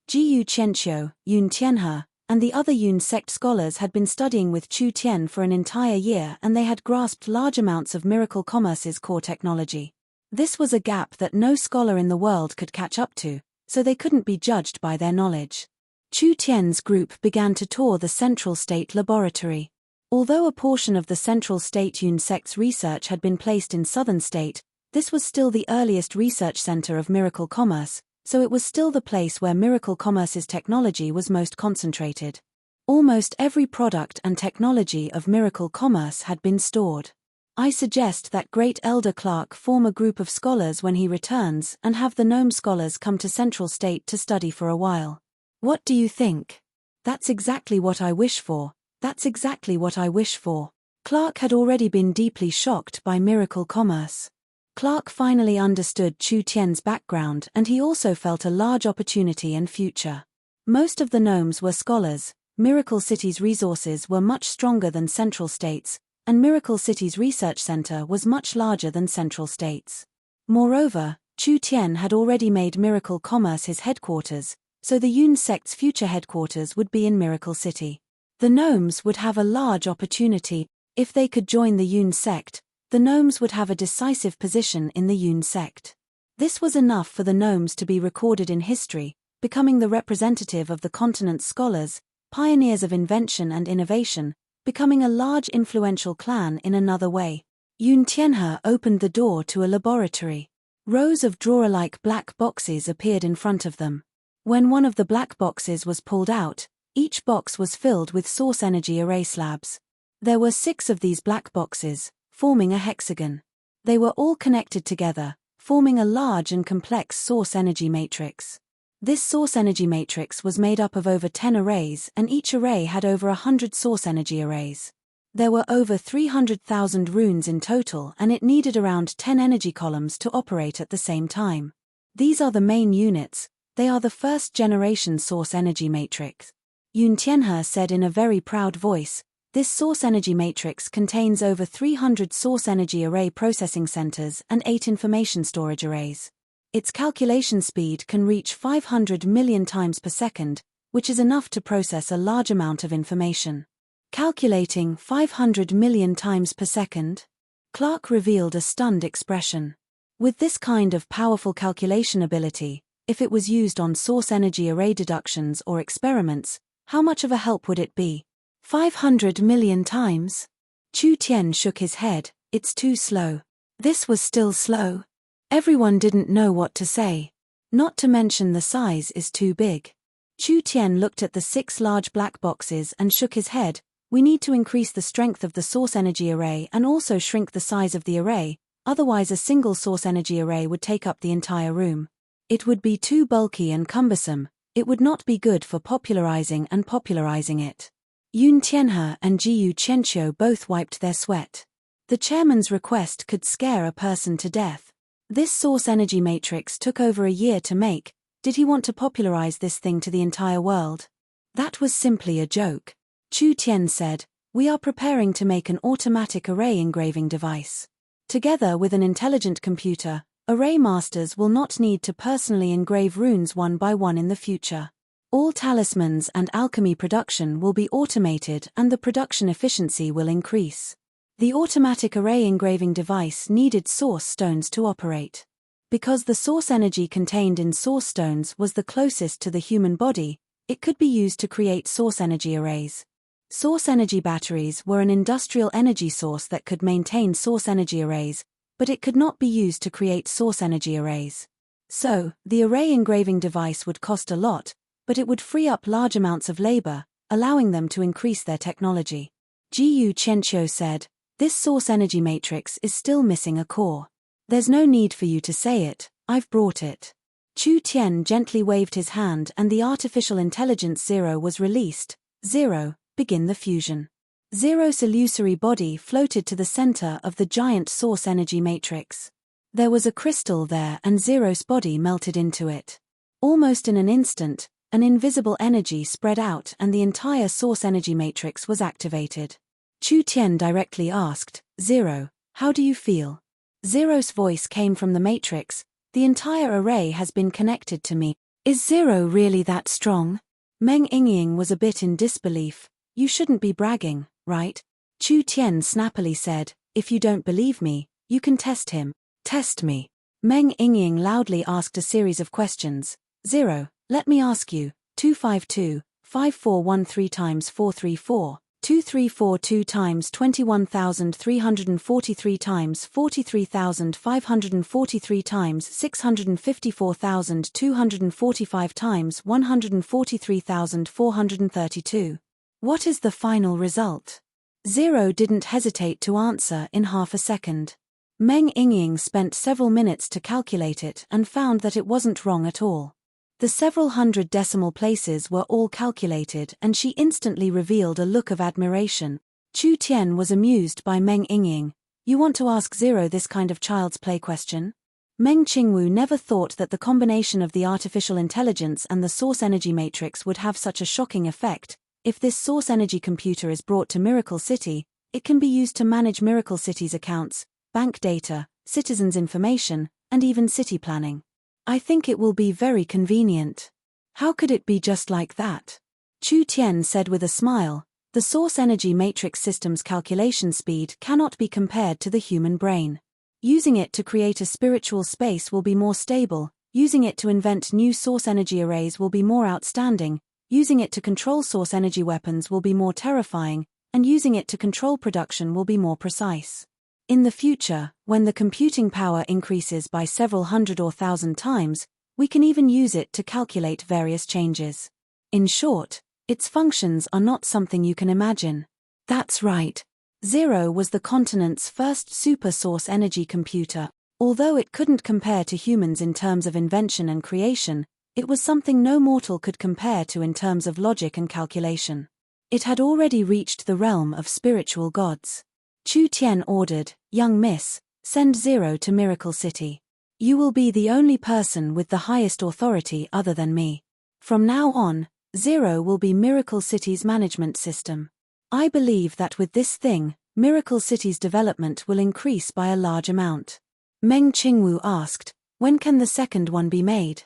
Jiyu Qianqiu, Yun Tianhe, and the other Yun sect scholars had been studying with Chu Tian for an entire year, and they had grasped large amounts of Miracle Commerce's core technology. This was a gap that no scholar in the world could catch up to, so they couldn't be judged by their knowledge. Chu Tian's group began to tour the Central State Laboratory. Although a portion of the Central State Sect's research had been placed in Southern State, this was still the earliest research center of miracle commerce, so it was still the place where miracle commerce's technology was most concentrated. Almost every product and technology of miracle commerce had been stored. I suggest that Great Elder Clark form a group of scholars when he returns and have the gnome scholars come to Central State to study for a while. What do you think? That's exactly what I wish for. That's exactly what I wish for. Clark had already been deeply shocked by miracle commerce. Clark finally understood Chu Tian's background, and he also felt a large opportunity and future. Most of the gnomes were scholars. Miracle City's resources were much stronger than Central State's, and Miracle City's research center was much larger than Central State's. Moreover, Chu Tian had already made miracle commerce his headquarters, so the Yun sect's future headquarters would be in Miracle City. The gnomes would have a large opportunity. If they could join the Yun sect, the gnomes would have a decisive position in the Yun sect. This was enough for the gnomes to be recorded in history, becoming the representative of the continent's scholars, pioneers of invention and innovation, becoming a large influential clan in another way. Yun Tianhe opened the door to a laboratory. Rows of drawer-like black boxes appeared in front of them. When one of the black boxes was pulled out, each box was filled with source energy array slabs. There were 6 of these black boxes, forming a hexagon. They were all connected together, forming a large and complex source energy matrix. This source energy matrix was made up of over 10 arrays, and each array had over 100 source energy arrays. There were over 300,000 runes in total, and it needed around 10 energy columns to operate at the same time. These are the main units. They are the first-generation source energy matrix. Yun Tianhe said in a very proud voice, this source energy matrix contains over 300 source energy array processing centers and 8 information storage arrays. Its calculation speed can reach 500 million times per second, which is enough to process a large amount of information. Calculating 500 million times per second? Clark revealed a stunned expression. With this kind of powerful calculation ability, if it was used on source energy array deductions or experiments, how much of a help would it be? 500 million times? Chu Tian shook his head. It's too slow. This was still slow. Everyone didn't know what to say. Not to mention the size is too big. Chu Tian looked at the 6 large black boxes and shook his head. We need to increase the strength of the source energy array and also shrink the size of the array, otherwise a single source energy array would take up the entire room. It would be too bulky and cumbersome. It would not be good for popularizing it. Yun Tianhe and Jiyu Qianqiu both wiped their sweat. The chairman's request could scare a person to death. This source energy matrix took over a year to make. Did he want to popularize this thing to the entire world? That was simply a joke. Chu Tian said, we are preparing to make an automatic array engraving device. Together with an intelligent computer, array masters will not need to personally engrave runes one by one in the future. All talismans and alchemy production will be automated and the production efficiency will increase. The automatic array engraving device needed source stones to operate. Because the source energy contained in source stones was the closest to the human body, it could be used to create source energy arrays. Source energy batteries were an industrial energy source that could maintain source energy arrays, but it could not be used to create source energy arrays. So, the array engraving device would cost a lot, but it would free up large amounts of labor, allowing them to increase their technology. Jiyu Qianqiu said, this source energy matrix is still missing a core. There's no need for you to say it, I've brought it. Chu Tian gently waved his hand and the artificial intelligence 0 was released. 0, begin the fusion. Zero's illusory body floated to the center of the giant source energy matrix. There was a crystal there and Zero's body melted into it. Almost in an instant, an invisible energy spread out and the entire source energy matrix was activated. Chu Tian directly asked, Zero, how do you feel? Zero's voice came from the matrix, the entire array has been connected to me. Is Zero really that strong? Meng Yingying was a bit in disbelief. You shouldn't be bragging, right? Chu Tian snappily said, if you don't believe me, you can test him. Test me. Meng Yingying loudly asked a series of questions. Zero, let me ask you, 252, 5413 times 434, 2342 times 21,343 times 43,543 times 654,245 times 143,432. What is the final result? Zero didn't hesitate to answer in half a second. Meng Yingying spent several minutes to calculate it and found that it wasn't wrong at all. The several hundred decimal places were all calculated, and she instantly revealed a look of admiration. Chu Tian was amused by Meng Yingying. You want to ask Zero this kind of child's play question? Meng Qingwu never thought that the combination of the artificial intelligence and the source energy matrix would have such a shocking effect. If this source energy computer is brought to Miracle City, it can be used to manage Miracle City's accounts, bank data, citizens' information, and even city planning. I think it will be very convenient. How could it be just like that? Chu Tian said with a smile. The source energy matrix system's calculation speed cannot be compared to the human brain. Using it to create a spiritual space will be more stable, using it to invent new source energy arrays will be more outstanding, using it to control source energy weapons will be more terrifying, and using it to control production will be more precise. In the future, when the computing power increases by several hundred or thousand times, we can even use it to calculate various changes. In short, its functions are not something you can imagine. That's right. Zero was the continent's first super source energy computer. Although it couldn't compare to humans in terms of invention and creation, it was something no mortal could compare to in terms of logic and calculation. It had already reached the realm of spiritual gods. Chu Tian ordered, "Young miss, send Zero to Miracle City. You will be the only person with the highest authority other than me. From now on, Zero will be Miracle City's management system. I believe that with this thing, Miracle City's development will increase by a large amount." Meng Qingwu asked, "When can the second one be made?"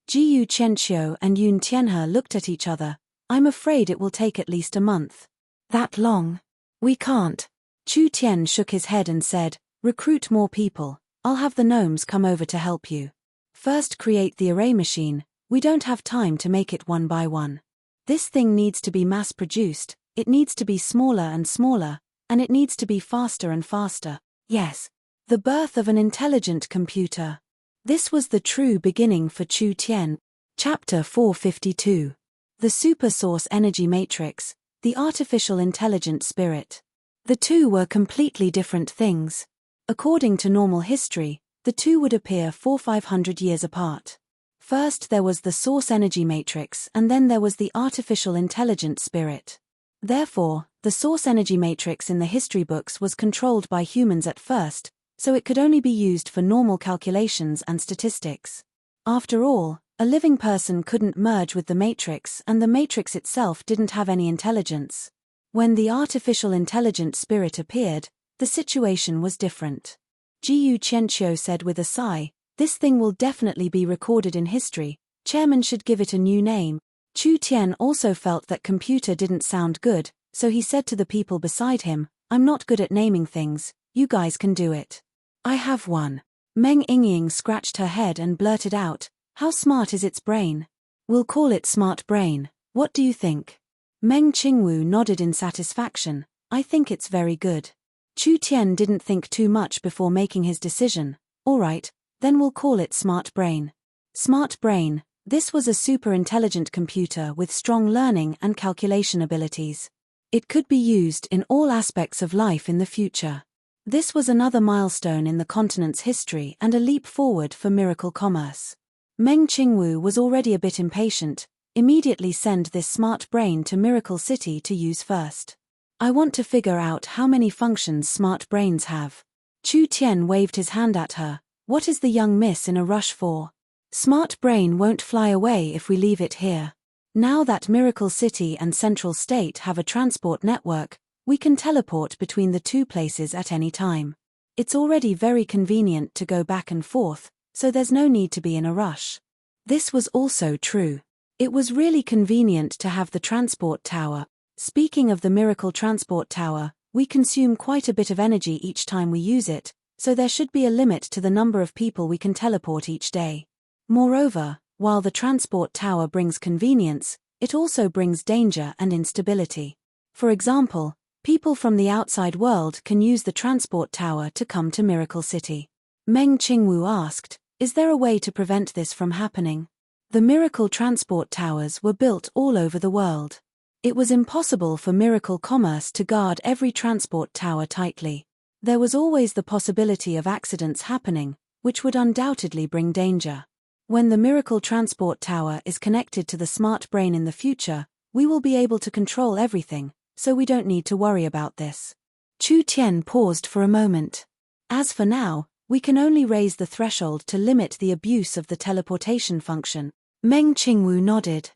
Jiyu Qianqiu and Yun Tianhe looked at each other. "I'm afraid it will take at least a month." "That long? We can't." Chu Tian shook his head and said, "Recruit more people. I'll have the gnomes come over to help you. First create the array machine. We don't have time to make it one by one. This thing needs to be mass-produced, it needs to be smaller and smaller, and it needs to be faster and faster." Yes. The birth of an intelligent computer. This was the true beginning for Chu Tian. Chapter 452. The Super Source Energy Matrix, the Artificial Intelligent Spirit. The two were completely different things. According to normal history, the two would appear 400–500 years apart. First there was the source energy matrix and then there was the artificial intelligent spirit. Therefore, the source energy matrix in the history books was controlled by humans at first, so it could only be used for normal calculations and statistics. After all, a living person couldn't merge with the matrix and the matrix itself didn't have any intelligence. When the artificial intelligent spirit appeared, the situation was different. Jiyu Qianqiu said with a sigh, "This thing will definitely be recorded in history. Chairman should give it a new name." Chu Tian also felt that computer didn't sound good, so he said to the people beside him, "I'm not good at naming things, you guys can do it." "I have one." Meng Yingying scratched her head and blurted out, "How smart is its brain?" "We'll call it Smart Brain. What do you think?" Meng Qingwu nodded in satisfaction. "I think it's very good." Chu Tian didn't think too much before making his decision. "All right, then we'll call it Smart Brain." Smart Brain. This was a super intelligent computer with strong learning and calculation abilities. It could be used in all aspects of life in the future. This was another milestone in the continent's history and a leap forward for miracle commerce. Meng Qingwu was already a bit impatient. "Immediately send this smart brain to Miracle City to use first. I want to figure out how many functions smart brains have." Chu Tian waved his hand at her. "What is the young miss in a rush for? Smart Brain won't fly away if we leave it here. Now that Miracle City and Central State have a transport network, we can teleport between the two places at any time. It's already very convenient to go back and forth, so there's no need to be in a rush." This was also true. It was really convenient to have the transport tower. Speaking of the Miracle Transport Tower, we consume quite a bit of energy each time we use it, so there should be a limit to the number of people we can teleport each day. Moreover, while the transport tower brings convenience, it also brings danger and instability. For example, people from the outside world can use the transport tower to come to Miracle City. Meng Qingwu asked, "Is there a way to prevent this from happening?" The Miracle transport towers were built all over the world. It was impossible for Miracle Commerce to guard every transport tower tightly. There was always the possibility of accidents happening, which would undoubtedly bring danger. When the Miracle transport tower is connected to the smart brain in the future, we will be able to control everything, so we don't need to worry about this. Chu Tian paused for a moment. As for now, we can only raise the threshold to limit the abuse of the teleportation function. Meng Qingwu nodded.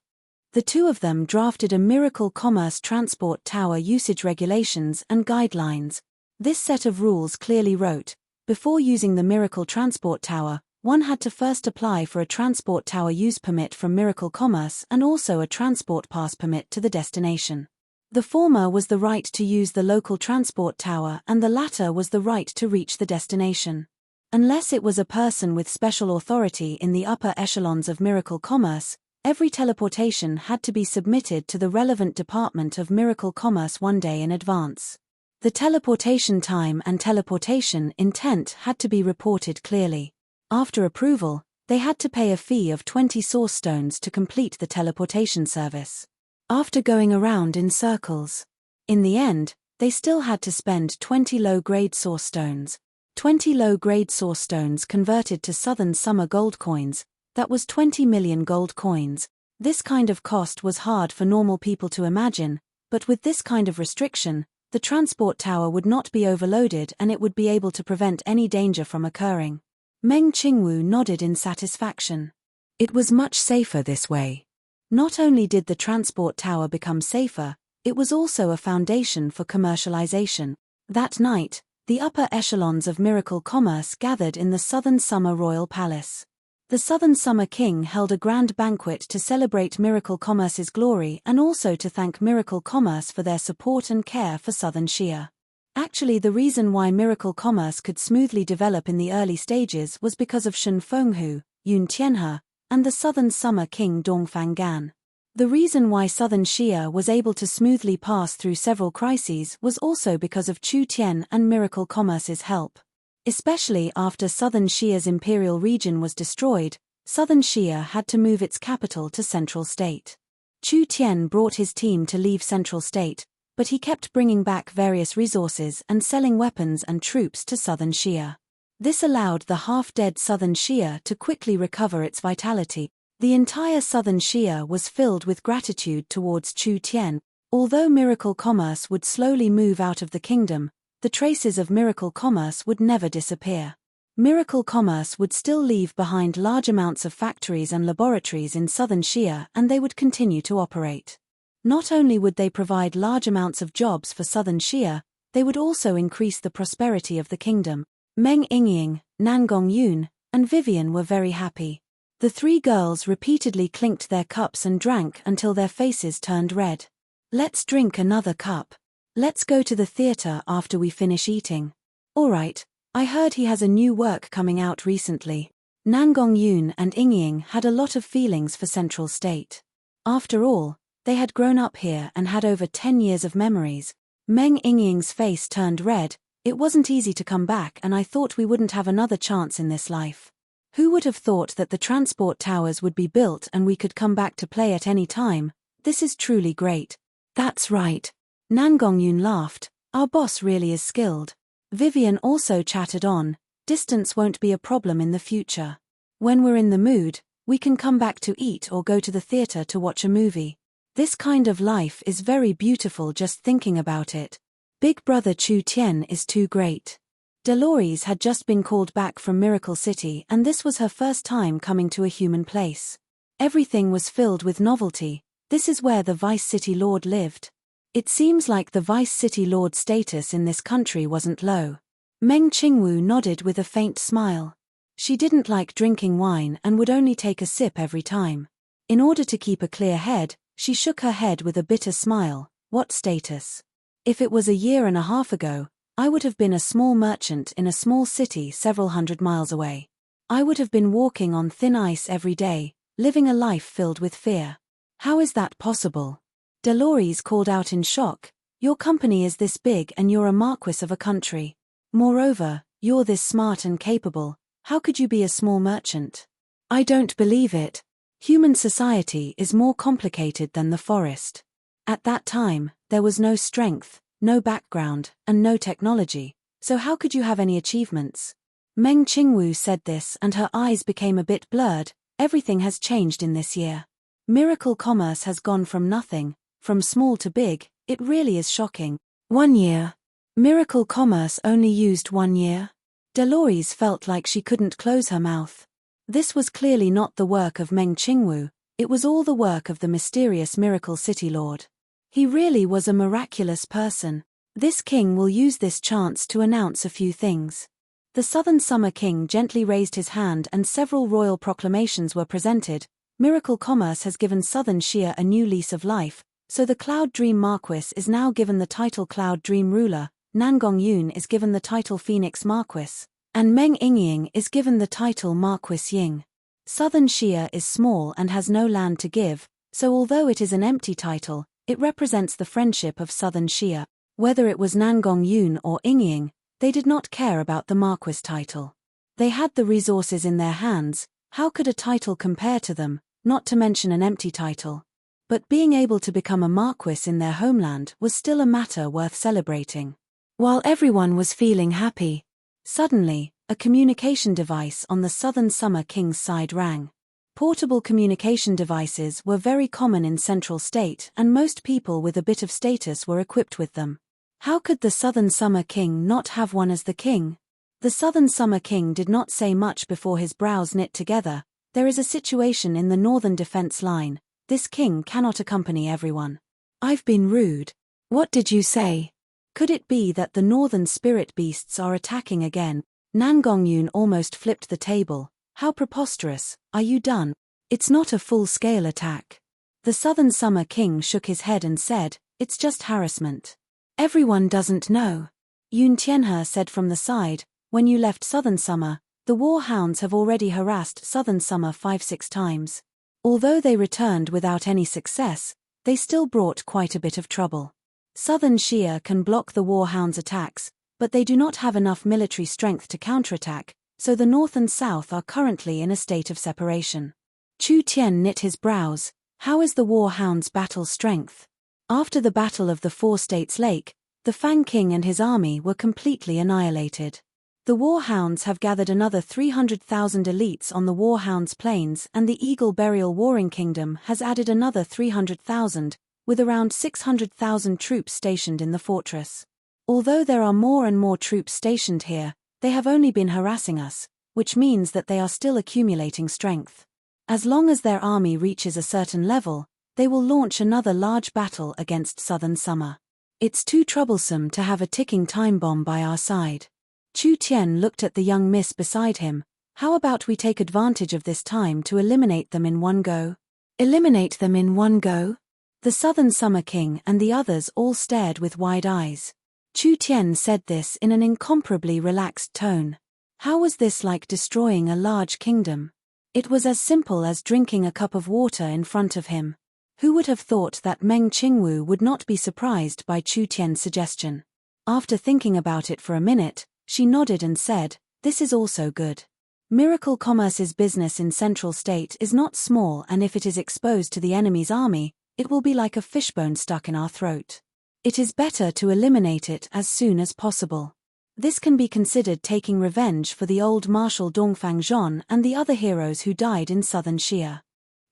The two of them drafted a Miracle Commerce Transport Tower usage regulations and guidelines. This set of rules clearly wrote, before using the Miracle Transport Tower, one had to first apply for a Transport Tower use permit from Miracle Commerce and also a Transport Pass permit to the destination. The former was the right to use the local transport tower and the latter was the right to reach the destination. Unless it was a person with special authority in the upper echelons of Miracle Commerce, every teleportation had to be submitted to the relevant department of Miracle Commerce one day in advance. The teleportation time and teleportation intent had to be reported clearly. After approval, they had to pay a fee of 20 source stones to complete the teleportation service. After going around in circles, in the end, they still had to spend 20 low-grade source stones. 20 low-grade source stones converted to Southern Summer gold coins, that was 20 million gold coins. This kind of cost was hard for normal people to imagine, but with this kind of restriction, the transport tower would not be overloaded and it would be able to prevent any danger from occurring. Meng Qingwu nodded in satisfaction. It was much safer this way. Not only did the transport tower become safer, it was also a foundation for commercialization. That night, the upper echelons of Miracle Commerce gathered in the Southern Summer Royal Palace. The Southern Summer King held a grand banquet to celebrate Miracle Commerce's glory and also to thank Miracle Commerce for their support and care for Southern Xia. Actually, the reason why Miracle Commerce could smoothly develop in the early stages was because of Shen Fenghu, Yun Tianhe, and the Southern Summer King Dongfang Gan. The reason why Southern Xia was able to smoothly pass through several crises was also because of Chu Tian and Miracle Commerce's help. Especially after Southern Xia's imperial region was destroyed, Southern Xia had to move its capital to Central State. Chu Tian brought his team to leave Central State, but he kept bringing back various resources and selling weapons and troops to Southern Xia. This allowed the half-dead Southern Xia to quickly recover its vitality. The entire Southern Xia was filled with gratitude towards Chu Tian. Although Miracle Commerce would slowly move out of the kingdom, the traces of Miracle Commerce would never disappear. Miracle Commerce would still leave behind large amounts of factories and laboratories in Southern Xia and they would continue to operate. Not only would they provide large amounts of jobs for Southern Xia, they would also increase the prosperity of the kingdom. Meng Yingying, Nangong Yun, and Vivian were very happy. The three girls repeatedly clinked their cups and drank until their faces turned red. "Let's drink another cup. Let's go to the theater after we finish eating." "Alright, I heard he has a new work coming out recently." Nangong Yun and Yingying had a lot of feelings for Central State. After all, they had grown up here and had over 10 years of memories. Meng Yingying's face turned red. "It wasn't easy to come back and I thought we wouldn't have another chance in this life. Who would have thought that the transport towers would be built and we could come back to play at any time? This is truly great." "That's right." Nangong Yun laughed. "Our boss really is skilled." Vivian also chattered on. "Distance won't be a problem in the future. When we're in the mood, we can come back to eat or go to the theater to watch a movie. This kind of life is very beautiful just thinking about it. Big brother Chu Tian is too great." Dolores had just been called back from Miracle City and this was her first time coming to a human place. Everything was filled with novelty. This is where the Vice City Lord lived. It seems like the Vice City Lord status in this country wasn't low. Meng Qingwu nodded with a faint smile. She didn't like drinking wine and would only take a sip every time. In order to keep a clear head, she shook her head with a bitter smile. "What status? If it was a year and a half ago, I would have been a small merchant in a small city several hundred miles away. I would have been walking on thin ice every day, living a life filled with fear. How is that possible? Dolores called out in shock. Your company is this big and you're a marquis of a country. Moreover, you're this smart and capable. How could you be a small merchant? I don't believe it. Human society is more complicated than the forest. At that time, there was no strength, no background, and no technology, so how could you have any achievements? Meng Qingwu said this and her eyes became a bit blurred. Everything has changed in this year. Miracle commerce has gone from nothing, from small to big. It really is shocking. 1 year. Miracle commerce only used 1 year? Dolores felt like she couldn't close her mouth. This was clearly not the work of Meng Qingwu, it was all the work of the mysterious Miracle City Lord. He really was a miraculous person. This king will use this chance to announce a few things. The Southern Summer King gently raised his hand and several royal proclamations were presented. Miracle commerce has given Southern Xia a new lease of life, so the Cloud Dream Marquis is now given the title Cloud Dream Ruler, Nangong Yun is given the title Phoenix Marquis, and Meng Yingying is given the title Marquis Ying. Southern Xia is small and has no land to give, so although it is an empty title, it represents the friendship of Southern Xia. Whether it was Nangong Yun or Yingying, they did not care about the Marquis title. They had the resources in their hands. How could a title compare to them, not to mention an empty title? But being able to become a marquis in their homeland was still a matter worth celebrating. While everyone was feeling happy, suddenly, a communication device on the Southern Summer King's side rang. Portable communication devices were very common in Central State and most people with a bit of status were equipped with them. How could the Southern Summer King not have one as the king? The Southern Summer King did not say much before his brows knit together. There is a situation in the northern defense line. This king cannot accompany everyone. I've been rude. What did you say? Could it be that the northern spirit beasts are attacking again? Nangong Yun almost flipped the table. How preposterous. Are you done? It's not a full-scale attack. The Southern Summer King shook his head and said, it's just harassment. Everyone doesn't know. Yun Tianhe said from the side, when you left Southern Summer, the war hounds have already harassed Southern Summer 5-6 times. Although they returned without any success, they still brought quite a bit of trouble. Southern Xia can block the war hounds' attacks, but they do not have enough military strength to counterattack, so the north and south are currently in a state of separation. Chu Tian knit his brows. How is the war hounds' battle strength? After the Battle of the Four States Lake, the Fang King and his army were completely annihilated. The Warhounds have gathered another 300,000 elites on the Warhounds Plains and the Eagle Burial Warring Kingdom has added another 300,000, with around 600,000 troops stationed in the fortress. Although there are more and more troops stationed here, they have only been harassing us, which means that they are still accumulating strength. As long as their army reaches a certain level, they will launch another large battle against Southern Summer. It's too troublesome to have a ticking time bomb by our side. Chu Tian looked at the young miss beside him. How about we take advantage of this time to eliminate them in one go? Eliminate them in one go? The Southern Summer King and the others all stared with wide eyes. Chu Tian said this in an incomparably relaxed tone. How was this like destroying a large kingdom? It was as simple as drinking a cup of water in front of him. Who would have thought that Meng Qingwu would not be surprised by Chu Tian's suggestion? After thinking about it for a minute, she nodded and said, "This is also good. Miracle Commerce's business in Central State is not small, and if it is exposed to the enemy's army, it will be like a fishbone stuck in our throat. It is better to eliminate it as soon as possible. This can be considered taking revenge for the old Marshal Dongfang Zhon and the other heroes who died in Southern Xia."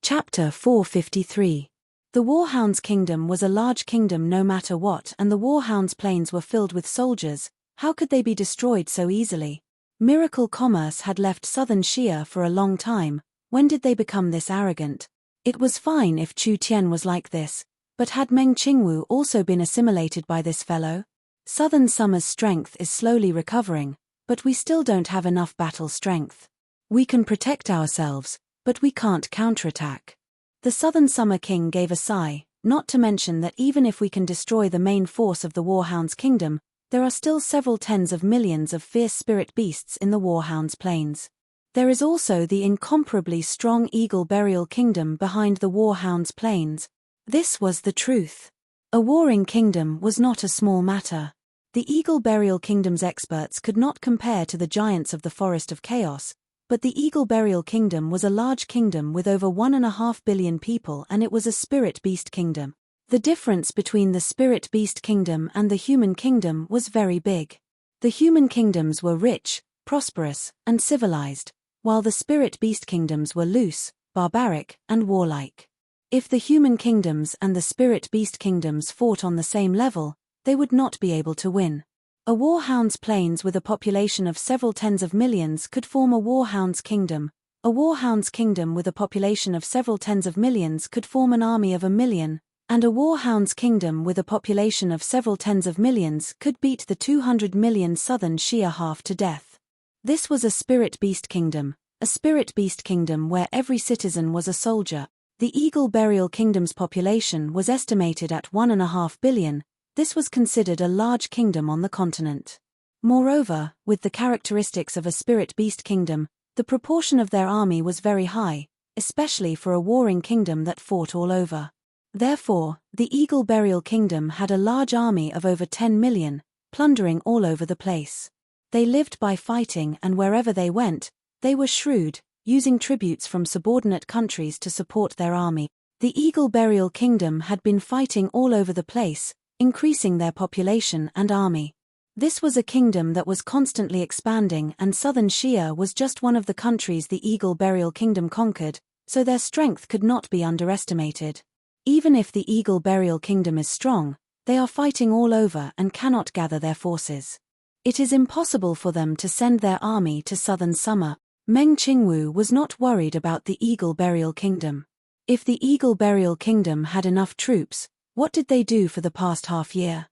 Chapter 453. The Warhounds' kingdom was a large kingdom no matter what, and the Warhounds' plains were filled with soldiers. How could they be destroyed so easily? Miracle Commerce had left Southern Xia for a long time. When did they become this arrogant? It was fine if Chu Tian was like this, but had Meng Qingwu also been assimilated by this fellow? Southern Summer's strength is slowly recovering, but we still don't have enough battle strength. We can protect ourselves, but we can't counterattack. The Southern Summer King gave a sigh, not to mention that even if we can destroy the main force of the Warhounds' kingdom, there are still several tens of millions of fierce spirit beasts in the Warhounds' plains. There is also the incomparably strong Eagle Burial Kingdom behind the Warhound's plains. This was the truth. A warring kingdom was not a small matter. The Eagle Burial Kingdom's experts could not compare to the giants of the Forest of Chaos, but the Eagle Burial Kingdom was a large kingdom with over 1.5 billion people, and it was a spirit beast kingdom. The difference between the spirit beast kingdom and the human kingdom was very big. The human kingdoms were rich, prosperous, and civilized, while the spirit beast kingdoms were loose, barbaric, and warlike. If the human kingdoms and the spirit beast kingdoms fought on the same level, they would not be able to win. A warhound's plains with a population of several tens of millions could form a warhound's kingdom. A warhound's kingdom with a population of several tens of millions could form an army of 1 million, and a warhound's kingdom with a population of several tens of millions could beat the 200 million southern Shia half to death. This was a spirit beast kingdom where every citizen was a soldier. The Eagle Burial Kingdom's population was estimated at 1.5 billion. This was considered a large kingdom on the continent. Moreover, with the characteristics of a spirit beast kingdom, the proportion of their army was very high, especially for a warring kingdom that fought all over. Therefore, the Eagle Burial Kingdom had a large army of over 10 million, plundering all over the place. They lived by fighting, and wherever they went, they were shrewd, using tributes from subordinate countries to support their army. The Eagle Burial Kingdom had been fighting all over the place, increasing their population and army. This was a kingdom that was constantly expanding, and southern Shia was just one of the countries the Eagle Burial Kingdom conquered, so their strength could not be underestimated. Even if the Eagle Burial Kingdom is strong, they are fighting all over and cannot gather their forces. It is impossible for them to send their army to southern Summer. Meng Qingwu was not worried about the Eagle Burial Kingdom. If the Eagle Burial Kingdom had enough troops, what did they do for the past half year?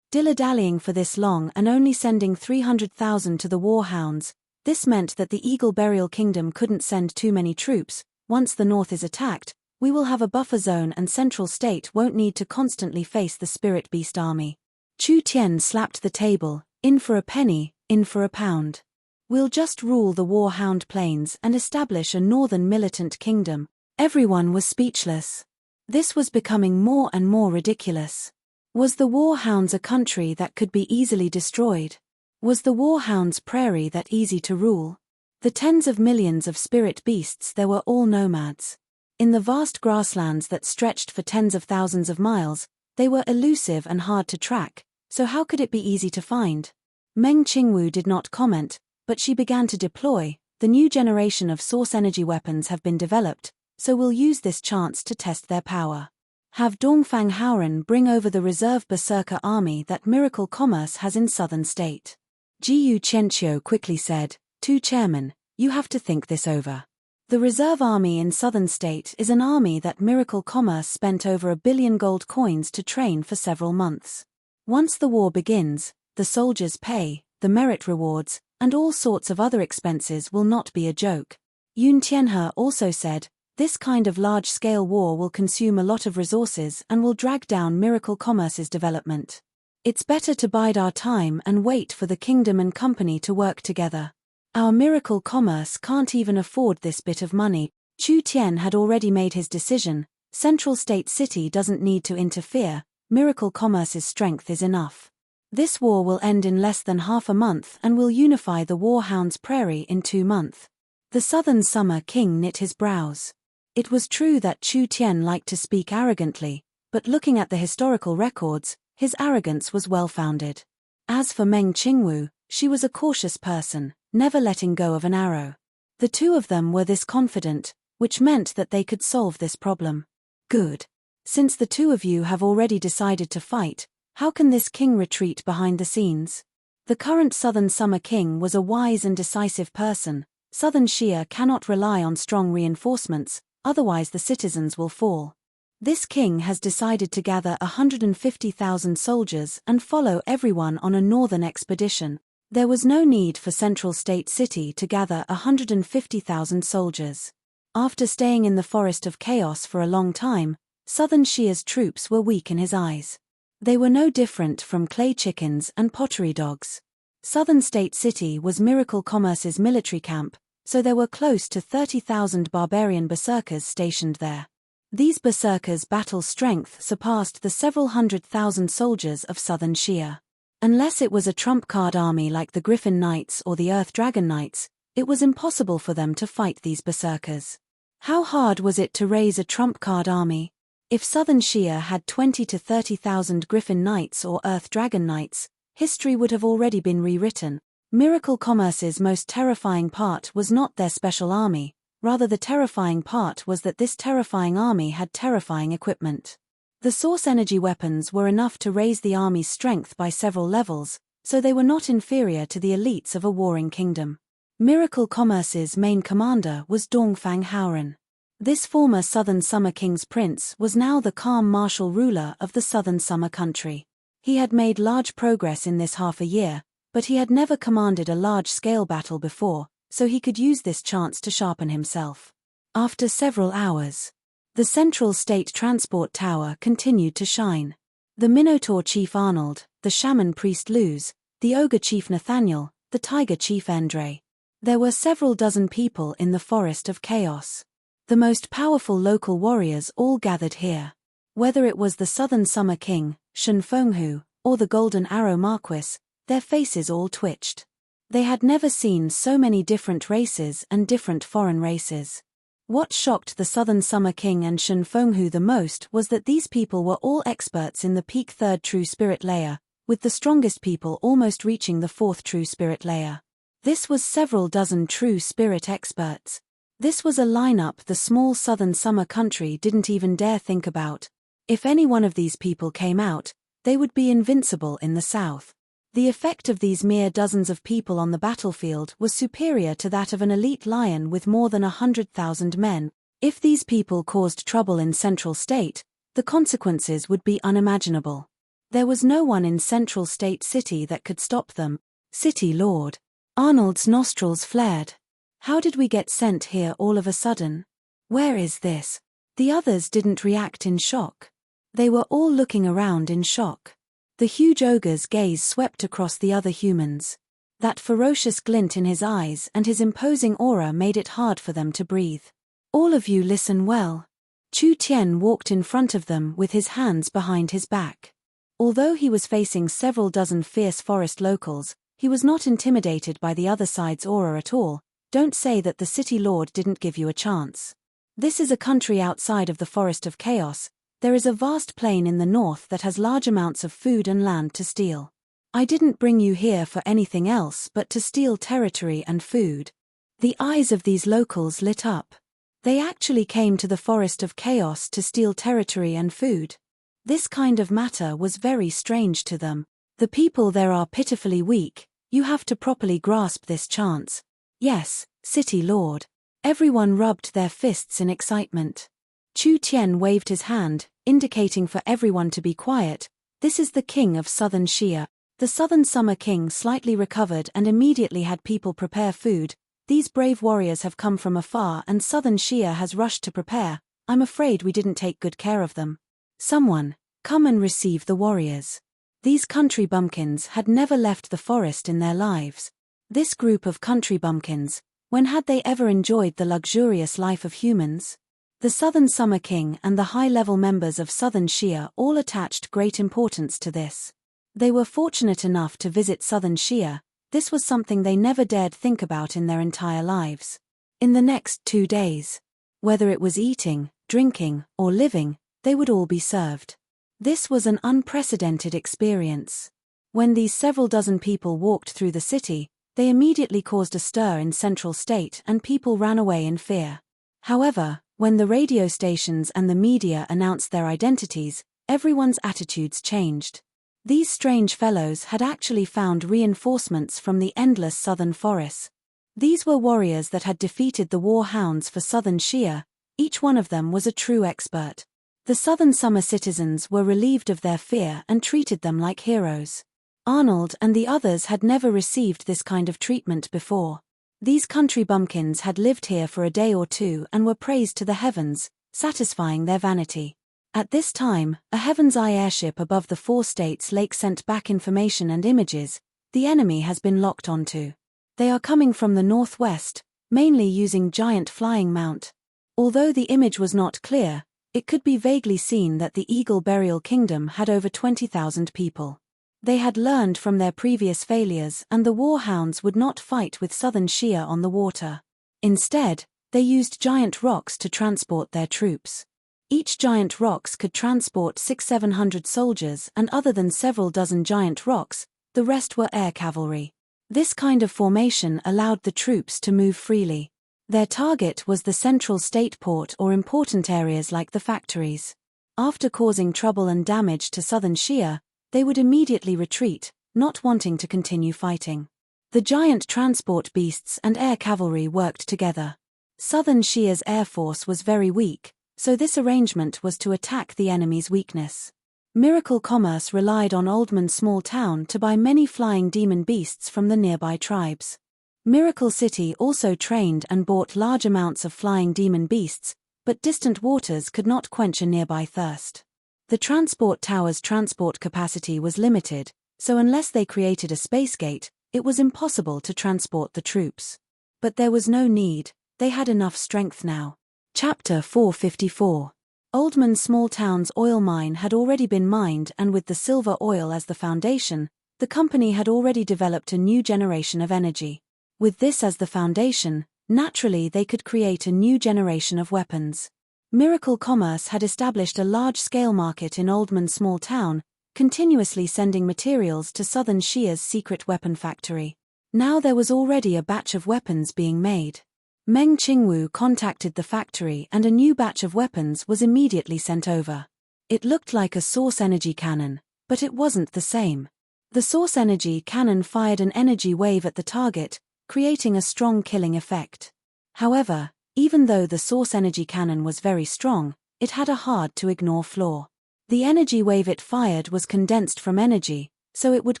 Dilly-dallying for this long and only sending 300,000 to the Warhounds, this meant that the Eagle Burial Kingdom couldn't send too many troops. Once the north is attacked, we will have a buffer zone and Central State won't need to constantly face the Spirit Beast army. Chu Tian slapped the table, in for a penny, in for a pound. We'll just rule the Warhound Plains and establish a northern militant kingdom. Everyone was speechless. This was becoming more and more ridiculous. Was the Warhounds a country that could be easily destroyed? Was the Warhounds prairie that easy to rule? The tens of millions of spirit beasts there were all nomads. In the vast grasslands that stretched for tens of thousands of miles, they were elusive and hard to track, so how could it be easy to find? Meng Qingwu did not comment, but she began to deploy. The new generation of source energy weapons have been developed, so we'll use this chance to test their power. Have Dongfang Haoran bring over the reserve berserker army that Miracle Commerce has in southern state. Jiyu Qianqiu quickly said, "To Chairman, you have to think this over. The reserve army in southern state is an army that Miracle Commerce spent over 1 billion gold coins to train for several months. Once the war begins, the soldiers' pay, the merit rewards, and all sorts of other expenses will not be a joke." Yun Tianhe also said, "This kind of large-scale war will consume a lot of resources and will drag down Miracle Commerce's development. It's better to bide our time and wait for the kingdom and company to work together. Our Miracle Commerce can't even afford this bit of money." Chu Tian had already made his decision. Central State City doesn't need to interfere. Miracle Commerce's strength is enough. This war will end in less than half a month and will unify the Warhounds Prairie in 2 months. The Southern Summer King knit his brows. It was true that Chu Tian liked to speak arrogantly, but looking at the historical records, his arrogance was well-founded. As for Meng Qingwu, she was a cautious person, never letting go of an arrow. The two of them were this confident, which meant that they could solve this problem. Good. Since the two of you have already decided to fight, how can this king retreat behind the scenes? The current Southern Summer King was a wise and decisive person. Southern Shia cannot rely on strong reinforcements, otherwise the citizens will fall. This king has decided to gather 150,000 soldiers and follow everyone on a northern expedition. There was no need for Central State City to gather 150,000 soldiers. After staying in the Forest of Chaos for a long time, Southern Shia's troops were weak in his eyes. They were no different from clay chickens and pottery dogs. Southern State City was Miracle Commerce's military camp, so there were close to 30,000 barbarian berserkers stationed there. These berserkers' battle strength surpassed the several 100,000 soldiers of southern Shia. Unless it was a trump-card army like the Griffin Knights or the Earth Dragon Knights, it was impossible for them to fight these berserkers. How hard was it to raise a trump-card army? If southern Shia had 20 to 30,000 Griffin Knights or Earth Dragon Knights, history would have already been rewritten. Miracle Commerce's most terrifying part was not their special army, rather the terrifying part was that this terrifying army had terrifying equipment. The source energy weapons were enough to raise the army's strength by several levels, so they were not inferior to the elites of a warring kingdom. Miracle Commerce's main commander was Dongfang Haoran. This former Southern Summer King's prince was now the calm martial ruler of the Southern Summer country. He had made large progress in this half a year, but he had never commanded a large-scale battle before, so he could use this chance to sharpen himself. After several hours, the Central State Transport Tower continued to shine. The Minotaur Chief Arnold, the Shaman Priest Luz, the Ogre Chief Nathaniel, the Tiger Chief Endre. There were several dozen people in the Forest of Chaos. The most powerful local warriors all gathered here. Whether it was the Southern Summer King, Shen Fenghu, or the Golden Arrow Marquis, their faces all twitched. They had never seen so many different races and different foreign races. What shocked the Southern Summer King and Shen Fenghu the most was that these people were all experts in the peak 3rd True Spirit layer, with the strongest people almost reaching the 4th True Spirit layer. This was several dozen True Spirit experts. This was a lineup the small Southern Summer country didn't even dare think about. If any one of these people came out, they would be invincible in the south. The effect of these mere dozens of people on the battlefield was superior to that of an elite lion with more than 100,000 men. If these people caused trouble in Central State, the consequences would be unimaginable. There was no one in Central State City that could stop them. City Lord. Arnold's nostrils flared. How did we get sent here all of a sudden? Where is this? The others didn't react in shock. They were all looking around in shock. The huge ogre's gaze swept across the other humans. That ferocious glint in his eyes and his imposing aura made it hard for them to breathe. All of you listen well. Chu Tian walked in front of them with his hands behind his back. Although he was facing several dozen fierce forest locals, he was not intimidated by the other side's aura at all. Don't say that the City Lord didn't give you a chance. This is a country outside of the Forest of Chaos. There is a vast plain in the north that has large amounts of food and land to steal. I didn't bring you here for anything else but to steal territory and food. The eyes of these locals lit up. They actually came to the Forest of Chaos to steal territory and food. This kind of matter was very strange to them. The people there are pitifully weak. You have to properly grasp this chance. Yes, City Lord. Everyone rubbed their fists in excitement. Chu Tian waved his hand, indicating for everyone to be quiet. This is the king of Southern Shia. The Southern Summer King slightly recovered and immediately had people prepare food. These brave warriors have come from afar and Southern Shia has rushed to prepare. I'm afraid we didn't take good care of them. Someone, come and receive the warriors. These country bumpkins had never left the forest in their lives. This group of country bumpkins, when had they ever enjoyed the luxurious life of humans? The Southern Summer King and the high-level members of Southern Shia all attached great importance to this. They were fortunate enough to visit Southern Shia. This was something they never dared think about in their entire lives. In the next 2 days, whether it was eating, drinking, or living, they would all be served. This was an unprecedented experience. When these several dozen people walked through the city, they immediately caused a stir in Central State and people ran away in fear. However, when the radio stations and the media announced their identities, everyone's attitudes changed. These strange fellows had actually found reinforcements from the endless southern forests. These were warriors that had defeated the war hounds for Southern Shia. Each one of them was a true expert. The Southern Summer citizens were relieved of their fear and treated them like heroes. Arnold and the others had never received this kind of treatment before. These country bumpkins had lived here for a day or two and were praised to the heavens, satisfying their vanity. At this time, a Heaven's Eye airship above the 4 states lake sent back information and images. The enemy has been locked onto. They are coming from the northwest. mainly using giant flying mount. Although the image was not clear, it could be vaguely seen that the Eagle Burial Kingdom had over 20,000 people. They had learned from their previous failures, and the warhounds would not fight with Southern Shia on the water. Instead, they used giant rocks to transport their troops. Each giant rocks could transport 600-700 soldiers, and other than several dozen giant rocks, the rest were air cavalry. This kind of formation allowed the troops to move freely. Their target was the central state port or important areas like the factories. After causing trouble and damage to Southern Shia, they would immediately retreat, not wanting to continue fighting. The giant transport beasts and air cavalry worked together. Southern Shia's air force was very weak, so this arrangement was to attack the enemy's weakness. Miracle Commerce relied on Oldman's small town to buy many flying demon beasts from the nearby tribes. Miracle City also trained and bought large amounts of flying demon beasts, but distant waters could not quench a nearby thirst. The transport tower's transport capacity was limited, so unless they created a space gate, it was impossible to transport the troops. But there was no need, they had enough strength now. Chapter 454. Oldman's small town's oil mine had already been mined, and with the silver oil as the foundation, the company had already developed a new generation of energy. With this as the foundation, naturally they could create a new generation of weapons. Miracle Commerce had established a large-scale market in Oldman's small town, continuously sending materials to Southern Shia's secret weapon factory. Now there was already a batch of weapons being made. Meng Qingwu contacted the factory and a new batch of weapons was immediately sent over. It looked like a source energy cannon, but it wasn't the same. The source energy cannon fired an energy wave at the target, creating a strong killing effect. However, even though the source energy cannon was very strong, it had a hard-to-ignore flaw. The energy wave it fired was condensed from energy, so it would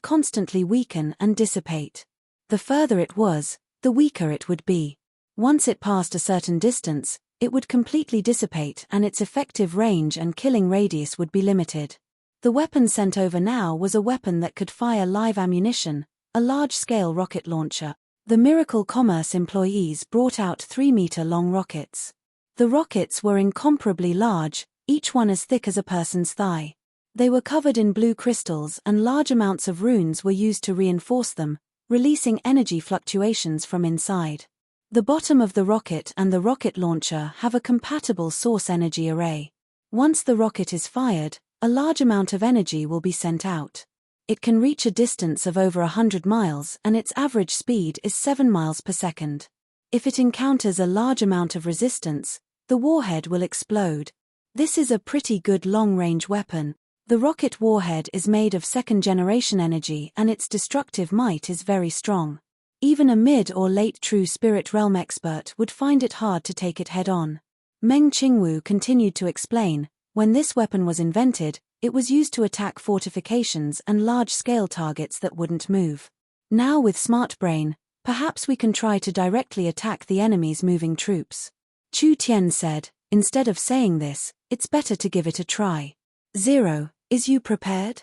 constantly weaken and dissipate. The further it was, the weaker it would be. Once it passed a certain distance, it would completely dissipate and its effective range and killing radius would be limited. The weapon sent over now was a weapon that could fire live ammunition, a large-scale rocket launcher. The Miracle Commerce employees brought out 3-meter-long rockets. The rockets were incomparably large, each one as thick as a person's thigh. They were covered in blue crystals and large amounts of runes were used to reinforce them, releasing energy fluctuations from inside. The bottom of the rocket and the rocket launcher have a compatible source energy array. Once the rocket is fired, a large amount of energy will be sent out. It can reach a distance of over 100 miles and its average speed is 7 miles per second. If it encounters a large amount of resistance, the warhead will explode. This is a pretty good long-range weapon. The rocket warhead is made of second-generation energy and its destructive might is very strong. Even a mid or late true spirit realm expert would find it hard to take it head-on. Meng Qingwu continued to explain, when this weapon was invented, it was used to attack fortifications and large-scale targets that wouldn't move. Now with Smart Brain, perhaps we can try to directly attack the enemy's moving troops. Chu Tian said, instead of saying this, it's better to give it a try. Zero, is you prepared?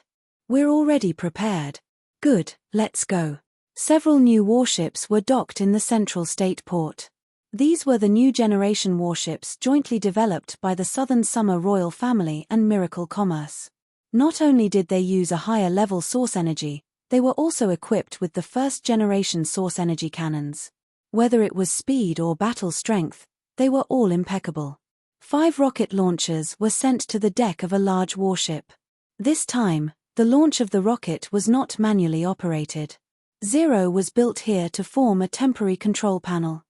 We're already prepared. Good, let's go. Several new warships were docked in the central state port. These were the new generation warships jointly developed by the Southern Summer Royal Family and Miracle Commerce. Not only did they use a higher level source energy, they were also equipped with the first generation source energy cannons. Whether it was speed or battle strength, they were all impeccable. 5 rocket launchers were sent to the deck of a large warship. This time, the launch of the rocket was not manually operated. Zero was built here to form a temporary control panel.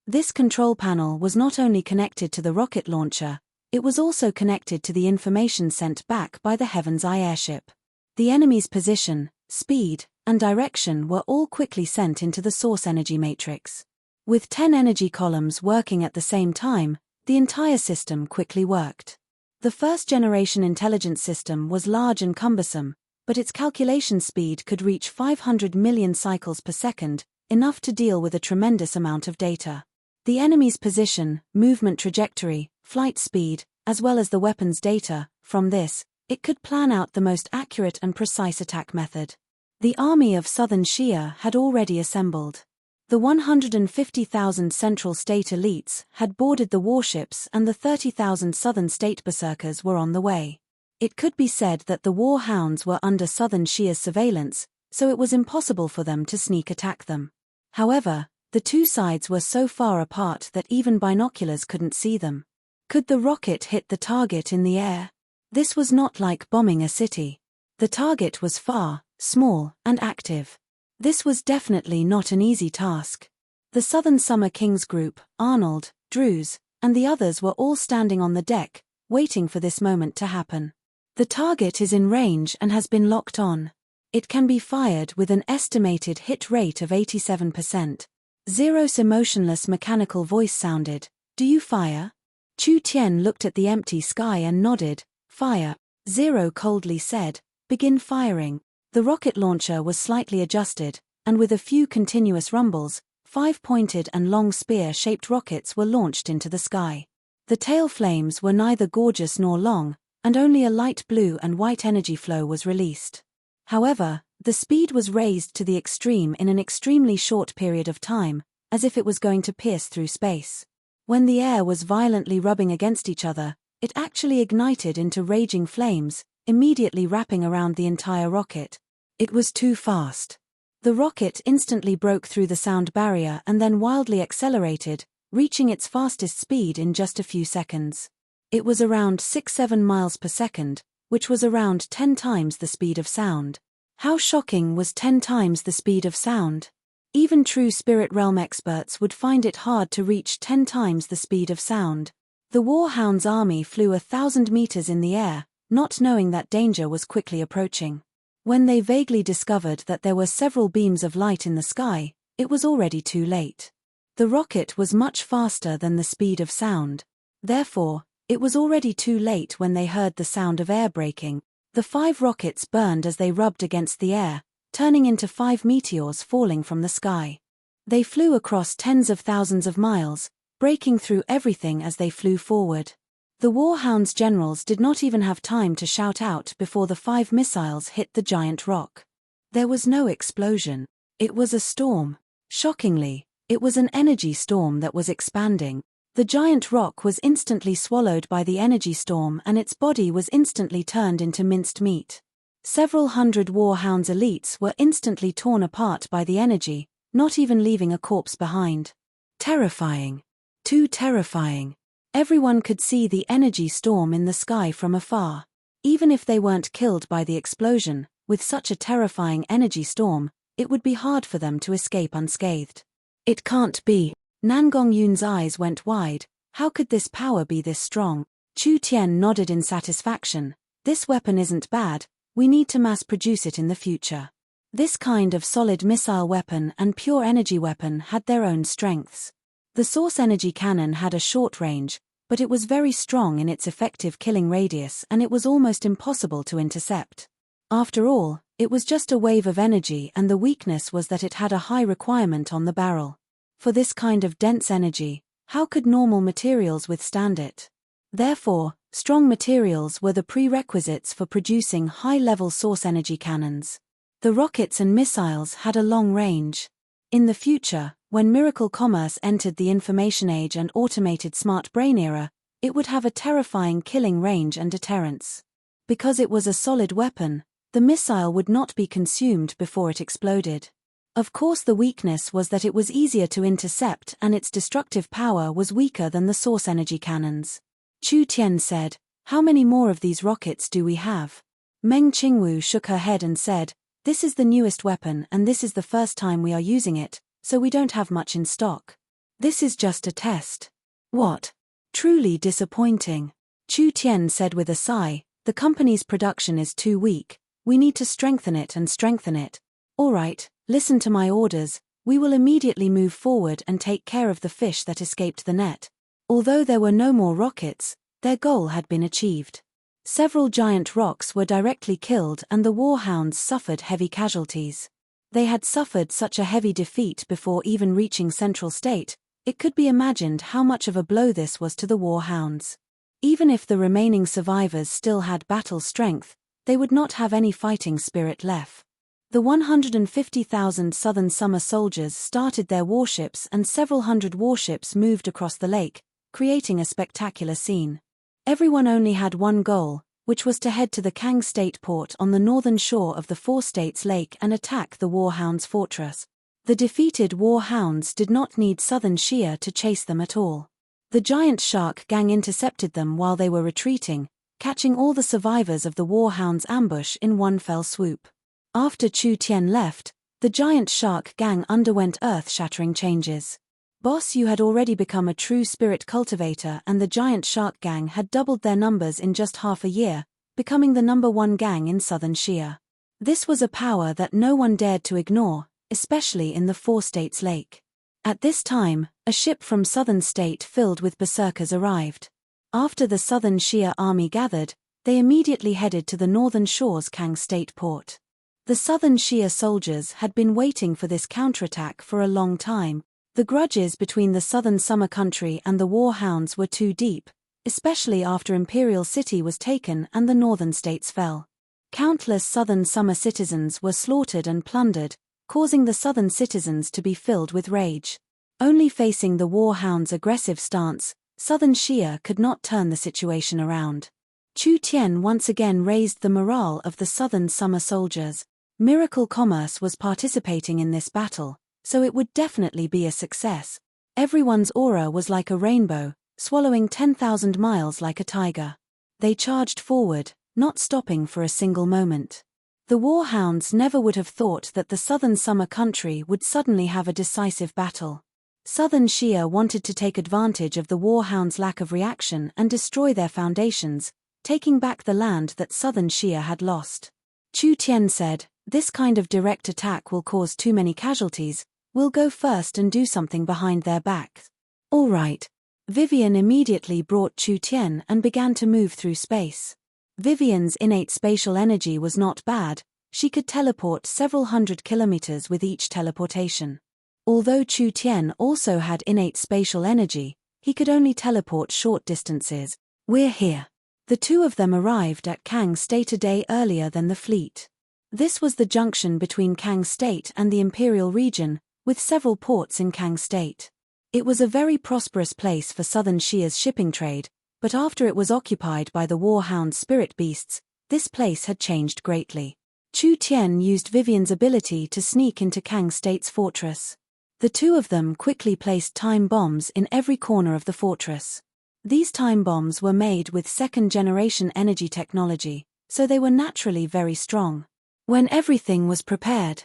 This control panel was not only connected to the rocket launcher, it was also connected to the information sent back by the Heaven's Eye airship. The enemy's position, speed, and direction were all quickly sent into the source energy matrix. With 10 energy columns working at the same time, the entire system quickly worked. The first-generation intelligence system was large and cumbersome, but its calculation speed could reach 500 million cycles per second, enough to deal with a tremendous amount of data. The enemy's position, movement trajectory, flight speed, as well as the weapon's data, from this, it could plan out the most accurate and precise attack method. The army of Southern Shia had already assembled. The 150,000 Central State elites had boarded the warships and the 30,000 Southern State berserkers were on the way. It could be said that the war hounds were under Southern Shia's surveillance, so it was impossible for them to sneak attack them. However, the two sides were so far apart that even binoculars couldn't see them. Could the rocket hit the target in the air? This was not like bombing a city. The target was far, small, and active. This was definitely not an easy task. The Southern Summer Kings group, Arnold, Drews, and the others were all standing on the deck, waiting for this moment to happen. The target is in range and has been locked on. It can be fired with an estimated hit rate of 87%. Zero's emotionless mechanical voice sounded, "Do you fire?" Chu Tian looked at the empty sky and nodded, "Fire." Zero coldly said, "Begin firing." The rocket launcher was slightly adjusted, and with a few continuous rumbles, 5 pointed and long spear-shaped rockets were launched into the sky. The tail flames were neither gorgeous nor long, and only a light blue and white energy flow was released. However, the speed was raised to the extreme in an extremely short period of time, as if it was going to pierce through space. When the air was violently rubbing against each other, it actually ignited into raging flames, immediately wrapping around the entire rocket. It was too fast. The rocket instantly broke through the sound barrier and then wildly accelerated, reaching its fastest speed in just a few seconds. It was around 6-7 miles per second, which was around 10 times the speed of sound. How shocking was 10 times the speed of sound? Even true spirit realm experts would find it hard to reach 10 times the speed of sound. The Warhound's army flew 1,000 meters in the air, not knowing that danger was quickly approaching. When they vaguely discovered that there were several beams of light in the sky, it was already too late. The rocket was much faster than the speed of sound. Therefore, it was already too late when they heard the sound of air braking. The 5 rockets burned as they rubbed against the air, turning into 5 meteors falling from the sky. They flew across tens of thousands of miles, breaking through everything as they flew forward. The Warhound's generals did not even have time to shout out before the 5 missiles hit the giant rock. There was no explosion. It was a storm. Shockingly, it was an energy storm that was expanding. The giant rock was instantly swallowed by the energy storm and its body was instantly turned into minced meat. Several hundred Warhound's elites were instantly torn apart by the energy, not even leaving a corpse behind. Terrifying. Too terrifying. Everyone could see the energy storm in the sky from afar. Even if they weren't killed by the explosion, with such a terrifying energy storm, it would be hard for them to escape unscathed. It can't be. Nangong Yun's eyes went wide. How could this power be this strong? Chu Tian nodded in satisfaction. This weapon isn't bad, we need to mass produce it in the future. This kind of solid missile weapon and pure energy weapon had their own strengths. The source energy cannon had a short range, but it was very strong in its effective killing radius and it was almost impossible to intercept. After all, it was just a wave of energy and the weakness was that it had a high requirement on the barrel. For this kind of dense energy, how could normal materials withstand it? Therefore, strong materials were the prerequisites for producing high-level source energy cannons. The rockets and missiles had a long range. In the future, when miracle commerce entered the information age and automated smart brain era, it would have a terrifying killing range and deterrence. Because it was a solid weapon, the missile would not be consumed before it exploded. Of course, the weakness was that it was easier to intercept and its destructive power was weaker than the source energy cannons. Chu Tian said, "How many more of these rockets do we have?" Meng Qingwu shook her head and said, "This is the newest weapon and this is the first time we are using it, so we don't have much in stock. This is just a test." "What? Truly disappointing." Chu Tian said with a sigh, "The company's production is too weak, we need to strengthen it and strengthen it. All right, listen to my orders, we will immediately move forward and take care of the fish that escaped the net." Although there were no more rockets, their goal had been achieved. Several giant rocks were directly killed and the Warhounds suffered heavy casualties. They had suffered such a heavy defeat before even reaching Central State, it could be imagined how much of a blow this was to the Warhounds. Even if the remaining survivors still had battle strength, they would not have any fighting spirit left. The 150,000 Southern Summer soldiers started their warships and several hundred warships moved across the lake, creating a spectacular scene. Everyone only had one goal, which was to head to the Kang State port on the northern shore of the Four States Lake and attack the Warhounds' fortress. The defeated Warhounds did not need Southern Shia to chase them at all. The giant shark gang intercepted them while they were retreating, catching all the survivors of the Warhounds' ambush in one fell swoop. After Chu Tian left, the giant shark gang underwent earth-shattering changes. Boss Yu had already become a true spirit cultivator and the giant shark gang had doubled their numbers in just half a year, becoming the #1 gang in Southern Shia. This was a power that no one dared to ignore, especially in the Four States Lake. At this time, a ship from Southern State filled with berserkers arrived. After the Southern Shia army gathered, they immediately headed to the northern shore's Kang State port. The Southern Shia soldiers had been waiting for this counterattack for a long time. The grudges between the Southern Summer Country and the Warhounds were too deep, especially after Imperial City was taken and the northern states fell. Countless Southern Summer citizens were slaughtered and plundered, causing the Southern citizens to be filled with rage. Only facing the Warhounds' aggressive stance, Southern Shia could not turn the situation around. Chu Tian once again raised the morale of the Southern Summer soldiers. Miracle Commerce was participating in this battle, so it would definitely be a success. Everyone's aura was like a rainbow, swallowing 10,000 miles like a tiger. They charged forward, not stopping for a single moment. The Warhounds never would have thought that the Southern Summer Country would suddenly have a decisive battle. Southern Shia wanted to take advantage of the Warhounds' lack of reaction and destroy their foundations, taking back the land that Southern Shia had lost. Chu Tian said, "This kind of direct attack will cause too many casualties, we'll go first and do something behind their backs." "All right." Vivian immediately brought Chu Tian and began to move through space. Vivian's innate spatial energy was not bad, she could teleport several hundred kilometers with each teleportation. Although Chu Tian also had innate spatial energy, he could only teleport short distances. "We're here." The two of them arrived at Kang State a day earlier than the fleet. This was the junction between Kang State and the Imperial region, with several ports in Kang State. It was a very prosperous place for Southern Shia's shipping trade, but after it was occupied by the Warhound spirit beasts, this place had changed greatly. Chu Tian used Vivian's ability to sneak into Kang State's fortress. The two of them quickly placed time bombs in every corner of the fortress. These time bombs were made with second-generation energy technology, so they were naturally very strong. When everything was prepared,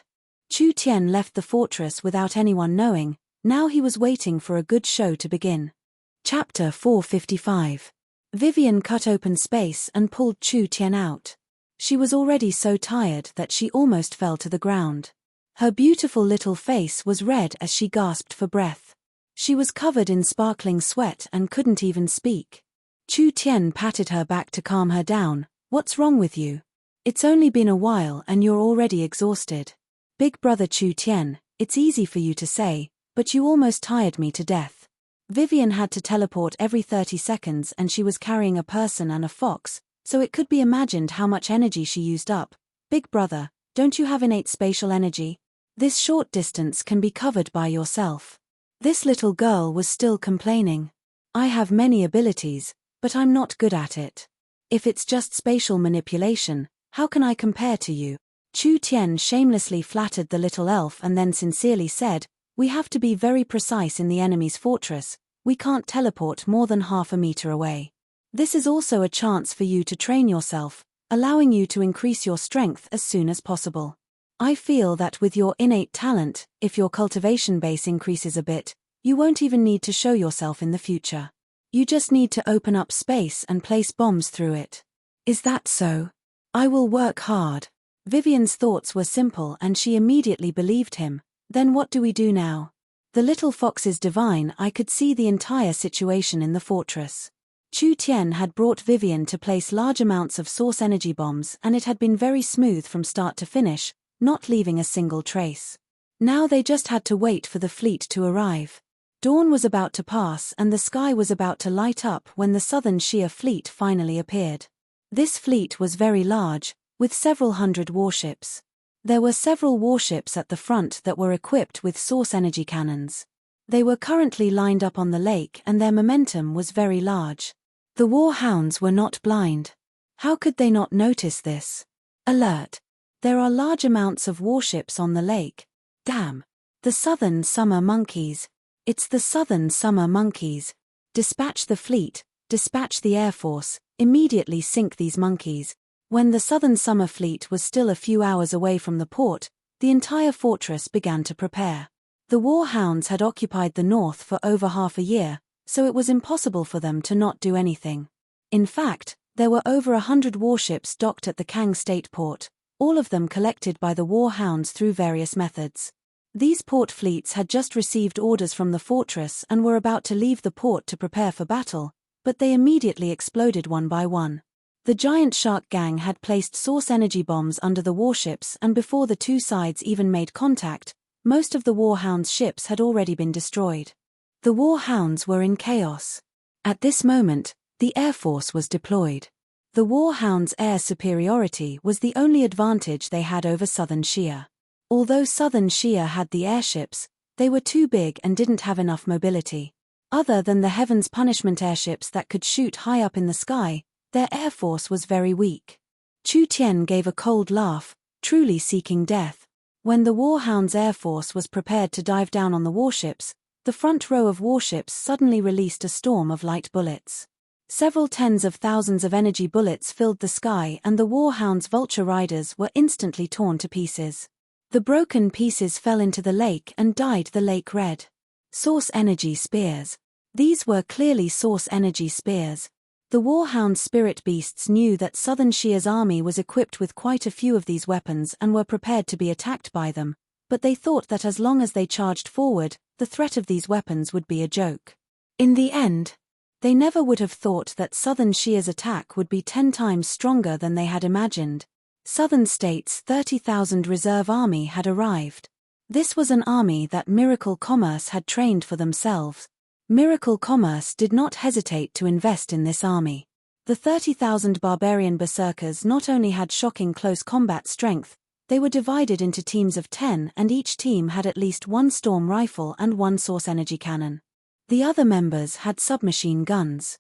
Chu Tian left the fortress without anyone knowing. Now he was waiting for a good show to begin. Chapter 455. Vivian cut open space and pulled Chu Tian out. She was already so tired that she almost fell to the ground. Her beautiful little face was red as she gasped for breath. She was covered in sparkling sweat and couldn't even speak. Chu Tian patted her back to calm her down. "What's wrong with you? It's only been a while and you're already exhausted." "Big brother Chu Tian, it's easy for you to say, but you almost tired me to death." Vivian had to teleport every 30 seconds and she was carrying a person and a fox, so it could be imagined how much energy she used up. "Big brother, don't you have innate spatial energy? This short distance can be covered by yourself." This little girl was still complaining. "I have many abilities, but I'm not good at it. If it's just spatial manipulation, how can I compare to you?" Chu Tian shamelessly flattered the little elf and then sincerely said, "We have to be very precise in the enemy's fortress, we can't teleport more than half a meter away. This is also a chance for you to train yourself, allowing you to increase your strength as soon as possible. I feel that with your innate talent, if your cultivation base increases a bit, you won't even need to show yourself in the future. You just need to open up space and place bombs through it." "Is that so? I will work hard." Vivian's thoughts were simple and she immediately believed him. "Then what do we do now?" The little fox is divine. I could see the entire situation in the fortress. Chu Tian had brought Vivian to place large amounts of source energy bombs and it had been very smooth from start to finish, not leaving a single trace. Now they just had to wait for the fleet to arrive. Dawn was about to pass and the sky was about to light up when the Southern Shia fleet finally appeared. This fleet was very large, with several hundred warships. There were several warships at the front that were equipped with source energy cannons. They were currently lined up on the lake and their momentum was very large. The war hounds were not blind. How could they not notice this? Alert! There are large amounts of warships on the lake. Damn! The southern summer monkeys. It's the southern summer monkeys. Dispatch the fleet, dispatch the air force, immediately sink these monkeys. When the southern summer fleet was still a few hours away from the port, the entire fortress began to prepare. The war hounds had occupied the north for over half a year, so it was impossible for them to not do anything. In fact, there were over 100 warships docked at the Kang State Port, all of them collected by the war hounds through various methods. These port fleets had just received orders from the fortress and were about to leave the port to prepare for battle, but they immediately exploded one by one. The Giant Shark Gang had placed source energy bombs under the warships, and before the two sides even made contact, most of the warhounds' ships had already been destroyed. The warhounds were in chaos. At this moment, the Air Force was deployed. The warhounds' air superiority was the only advantage they had over Southern Shia. Although Southern Shia had the airships, they were too big and didn't have enough mobility. Other than the Heaven's Punishment airships that could shoot high up in the sky, their air force was very weak. Chu Tian gave a cold laugh, truly seeking death. When the warhounds' air force was prepared to dive down on the warships, the front row of warships suddenly released a storm of light bullets. Several tens of thousands of energy bullets filled the sky and the warhounds' vulture riders were instantly torn to pieces. The broken pieces fell into the lake and dyed the lake red. Source energy spears. These were clearly source energy spears. The warhound spirit beasts knew that Southern Shia's army was equipped with quite a few of these weapons and were prepared to be attacked by them, but they thought that as long as they charged forward, the threat of these weapons would be a joke. In the end, they never would have thought that Southern Shia's attack would be 10 times stronger than they had imagined. Southern State's 30,000 reserve army had arrived. This was an army that Miracle Commerce had trained for themselves. Miracle Commerce did not hesitate to invest in this army. The 30,000 barbarian berserkers not only had shocking close combat strength, they were divided into teams of 10 and each team had at least one storm rifle and one source energy cannon. The other members had submachine guns.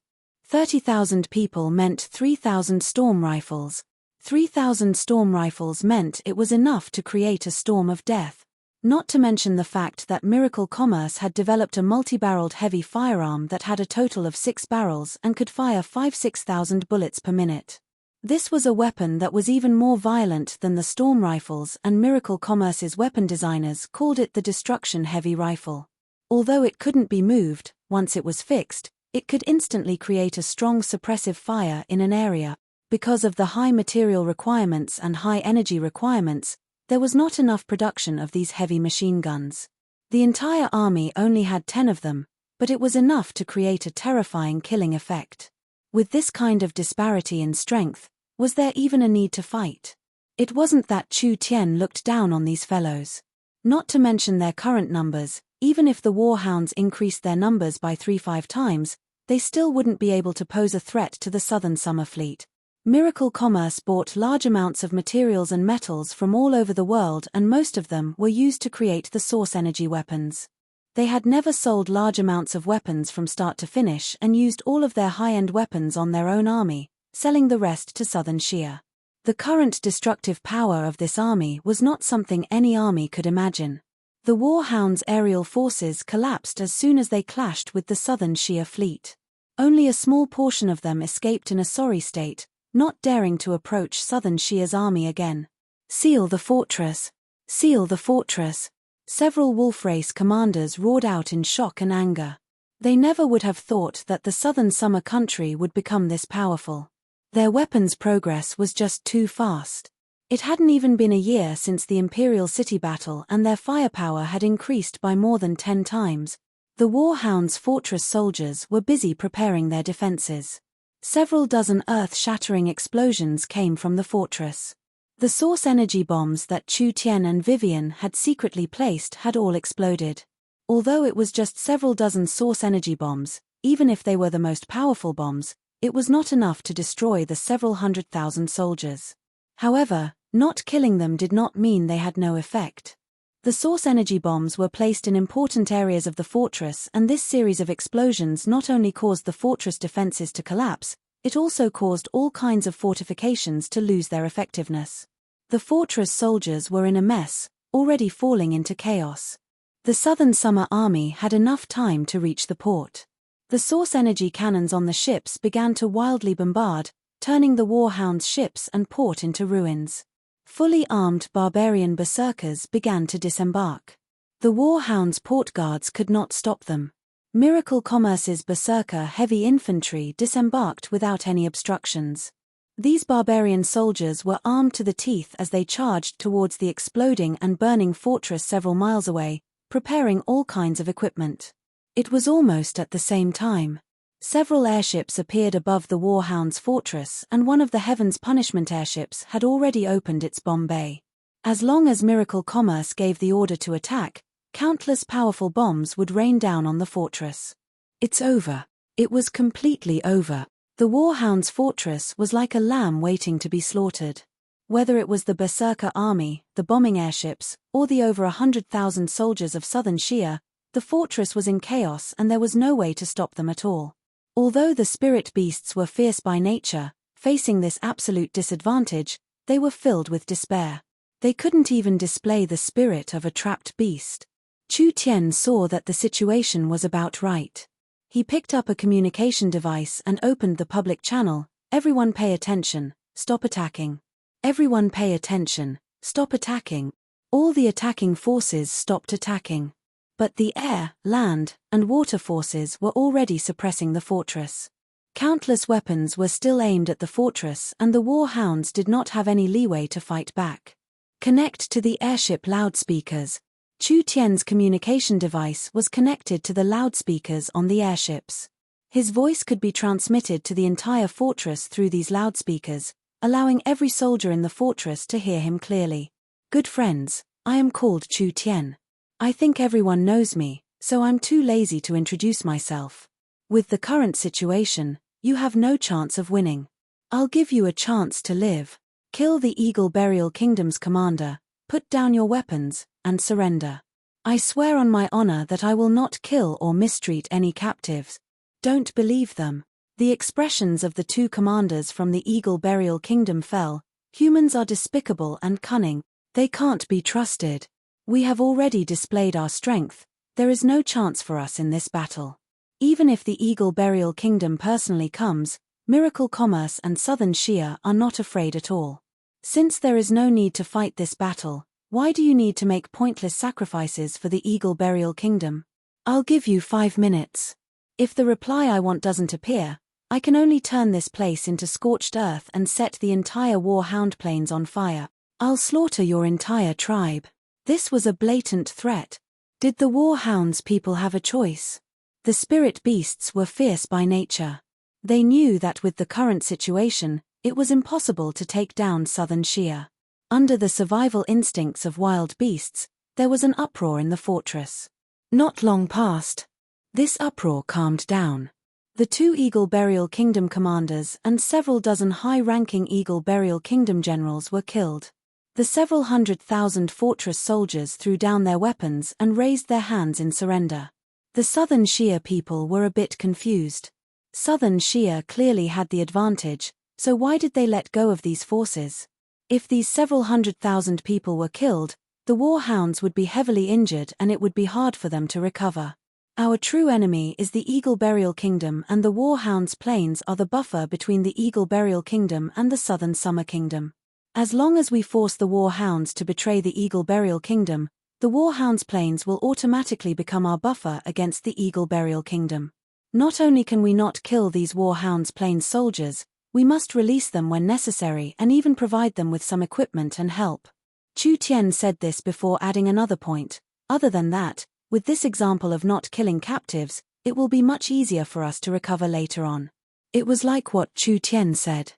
30,000 people meant 3,000 storm rifles. 3,000 storm rifles meant it was enough to create a storm of death. Not to mention the fact that Miracle Commerce had developed a multi-barreled heavy firearm that had a total of 6 barrels and could fire 5,000–6,000 bullets per minute. This was a weapon that was even more violent than the storm rifles, and Miracle Commerce's weapon designers called it the Destruction Heavy Rifle. Although it couldn't be moved, once it was fixed, it could instantly create a strong suppressive fire in an area. Because of the high material requirements and high energy requirements, there was not enough production of these heavy machine guns. The entire army only had 10 of them, but it was enough to create a terrifying killing effect. With this kind of disparity in strength, was there even a need to fight? It wasn't that Chu Tian looked down on these fellows. Not to mention their current numbers, even if the warhounds increased their numbers by 3–5 times, they still wouldn't be able to pose a threat to the Southern Summer Fleet. Miracle Commerce bought large amounts of materials and metals from all over the world, and most of them were used to create the source energy weapons. They had never sold large amounts of weapons from start to finish and used all of their high-end weapons on their own army, selling the rest to Southern Shia. The current destructive power of this army was not something any army could imagine. The warhounds' aerial forces collapsed as soon as they clashed with the Southern Shia fleet. Only a small portion of them escaped in a sorry state, not daring to approach Southern Shia's army again. Seal the fortress! Seal the fortress! Several wolf race commanders roared out in shock and anger. They never would have thought that the Southern Summer Country would become this powerful. Their weapons progress was just too fast. It hadn't even been a year since the Imperial City battle and their firepower had increased by more than 10 times. The warhounds' fortress soldiers were busy preparing their defenses. Several dozen earth-shattering explosions came from the fortress. The source energy bombs that Chu Tian and Vivian had secretly placed had all exploded. Although it was just several dozen source energy bombs, even if they were the most powerful bombs, it was not enough to destroy the several 100,000 soldiers. However, Not killing them did not mean they had no effect. The source energy bombs were placed in important areas of the fortress, and this series of explosions not only caused the fortress defenses to collapse, it also caused all kinds of fortifications to lose their effectiveness. The fortress soldiers were in a mess, already falling into chaos. The Southern Summer Army had enough time to reach the port. The source energy cannons on the ships began to wildly bombard, turning the warhounds' ships and port into ruins. Fully armed barbarian berserkers began to disembark. The warhounds' port guards could not stop them. Miracle Commerce's berserker heavy infantry disembarked without any obstructions. These barbarian soldiers were armed to the teeth as they charged towards the exploding and burning fortress several miles away, preparing all kinds of equipment. It was almost at the same time. Several airships appeared above the warhounds' fortress, and one of the Heaven's Punishment airships had already opened its bomb bay. As long as Miracle Commerce gave the order to attack, countless powerful bombs would rain down on the fortress. It's over. It was completely over. The warhounds' fortress was like a lamb waiting to be slaughtered. Whether it was the berserker army, the bombing airships, or the over 100,000 soldiers of southern Shia, the fortress was in chaos and there was no way to stop them at all. Although the spirit beasts were fierce by nature, facing this absolute disadvantage, they were filled with despair. They couldn't even display the spirit of a trapped beast. Chu Tian saw that the situation was about right. He picked up a communication device and opened the public channel. Everyone pay attention, stop attacking. Everyone pay attention, stop attacking. All the attacking forces stopped attacking. But the air, land, and water forces were already suppressing the fortress. Countless weapons were still aimed at the fortress, and the warhounds did not have any leeway to fight back. Connect to the airship loudspeakers. Chu Tian's communication device was connected to the loudspeakers on the airships. His voice could be transmitted to the entire fortress through these loudspeakers, allowing every soldier in the fortress to hear him clearly. Good friends, I am called Chu Tian. I think everyone knows me, so I'm too lazy to introduce myself. With the current situation, you have no chance of winning. I'll give you a chance to live. Kill the Eagle Burial Kingdom's commander, put down your weapons, and surrender. I swear on my honor that I will not kill or mistreat any captives. Don't believe them. The expressions of the two commanders from the Eagle Burial Kingdom fell. Humans are despicable and cunning. They can't be trusted. We have already displayed our strength. There is no chance for us in this battle. Even if the Eagle Burial Kingdom personally comes, Miracle Commerce and Southern Shia are not afraid at all. Since there is no need to fight this battle, why do you need to make pointless sacrifices for the Eagle Burial Kingdom? I'll give you 5 minutes. If the reply I want doesn't appear, I can only turn this place into scorched earth and set the entire warhound plains on fire. I'll slaughter your entire tribe. This was a blatant threat. Did the warhounds people have a choice? The spirit beasts were fierce by nature. They knew that with the current situation, it was impossible to take down Southern Shia. Under the survival instincts of wild beasts, there was an uproar in the fortress. Not long passed. This uproar calmed down. The 2 Eagle Burial Kingdom commanders and several dozen high-ranking Eagle Burial Kingdom generals were killed. The several 100,000 fortress soldiers threw down their weapons and raised their hands in surrender. The Southern Shia people were a bit confused. Southern Shia clearly had the advantage, so why did they let go of these forces? If these several 100,000 people were killed, the warhounds would be heavily injured and it would be hard for them to recover. Our true enemy is the Eagle Burial Kingdom, and the warhounds' plains are the buffer between the Eagle Burial Kingdom and the Southern Summer Kingdom. As long as we force the warhounds to betray the Eagle Burial Kingdom, the warhounds' plains will automatically become our buffer against the Eagle Burial Kingdom. Not only can we not kill these warhounds' plains soldiers, we must release them when necessary and even provide them with some equipment and help. Chu Tian said this before adding another point. Other than that, with this example of not killing captives, it will be much easier for us to recover later on. It was like what Chu Tian said.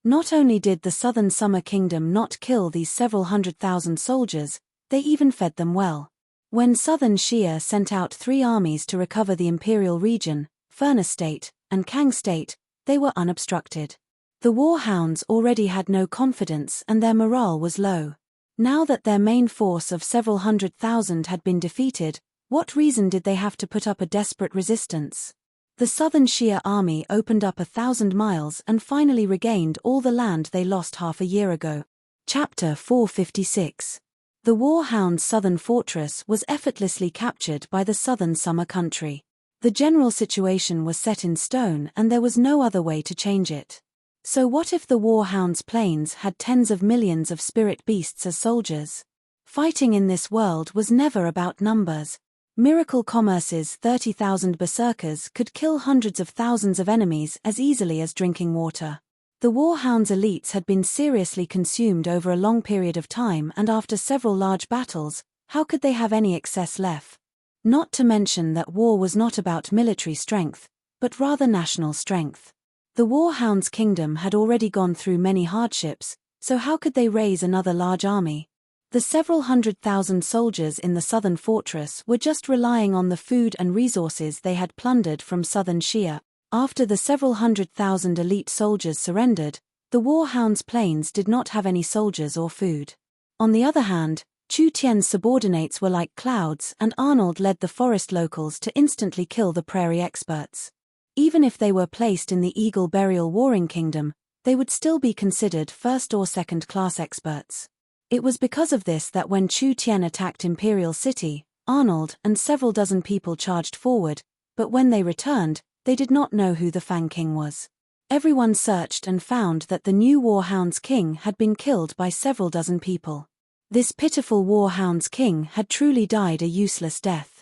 Not only did the Southern Summer Kingdom not kill these several 100,000 soldiers, they even fed them well. When Southern Shia sent out 3 armies to recover the Imperial region, Furnace State, and Kang State, they were unobstructed. The The warhounds already had no confidence and their morale was low. Now that their main force of several 100,000 had been defeated, what reason did they have to put up a desperate resistance? The southern Shia army opened up 1,000 miles and finally regained all the land they lost half a year ago. Chapter 456. The warhound's southern fortress was effortlessly captured by the southern summer country. The general situation was set in stone and there was no other way to change it. So what if the warhound's plains had tens of millions of spirit beasts as soldiers? Fighting in this world was never about numbers. Miracle Commerce's 30,000 berserkers could kill hundreds of thousands of enemies as easily as drinking water. The warhound's elites had been seriously consumed over a long period of time, and after several large battles, how could they have any excess left? Not to mention that war was not about military strength, but rather national strength. The warhound's kingdom had already gone through many hardships, so how could they raise another large army? The several 100,000 soldiers in the southern fortress were just relying on the food and resources they had plundered from southern Shia. After the several 100,000 elite soldiers surrendered, the warhound's plains did not have any soldiers or food. On the other hand, Chu Tian's subordinates were like clouds, and Arnold led the forest locals to instantly kill the prairie experts. Even if they were placed in the Eagle Burial Warring Kingdom, they would still be considered first or second class experts. It was because of this that when Chu Tian attacked Imperial City, Arnold and several dozen people charged forward, but when they returned, they did not know who the Fang King was. Everyone searched and found that the new Warhound's king had been killed by several dozen people. This pitiful Warhound's king had truly died a useless death.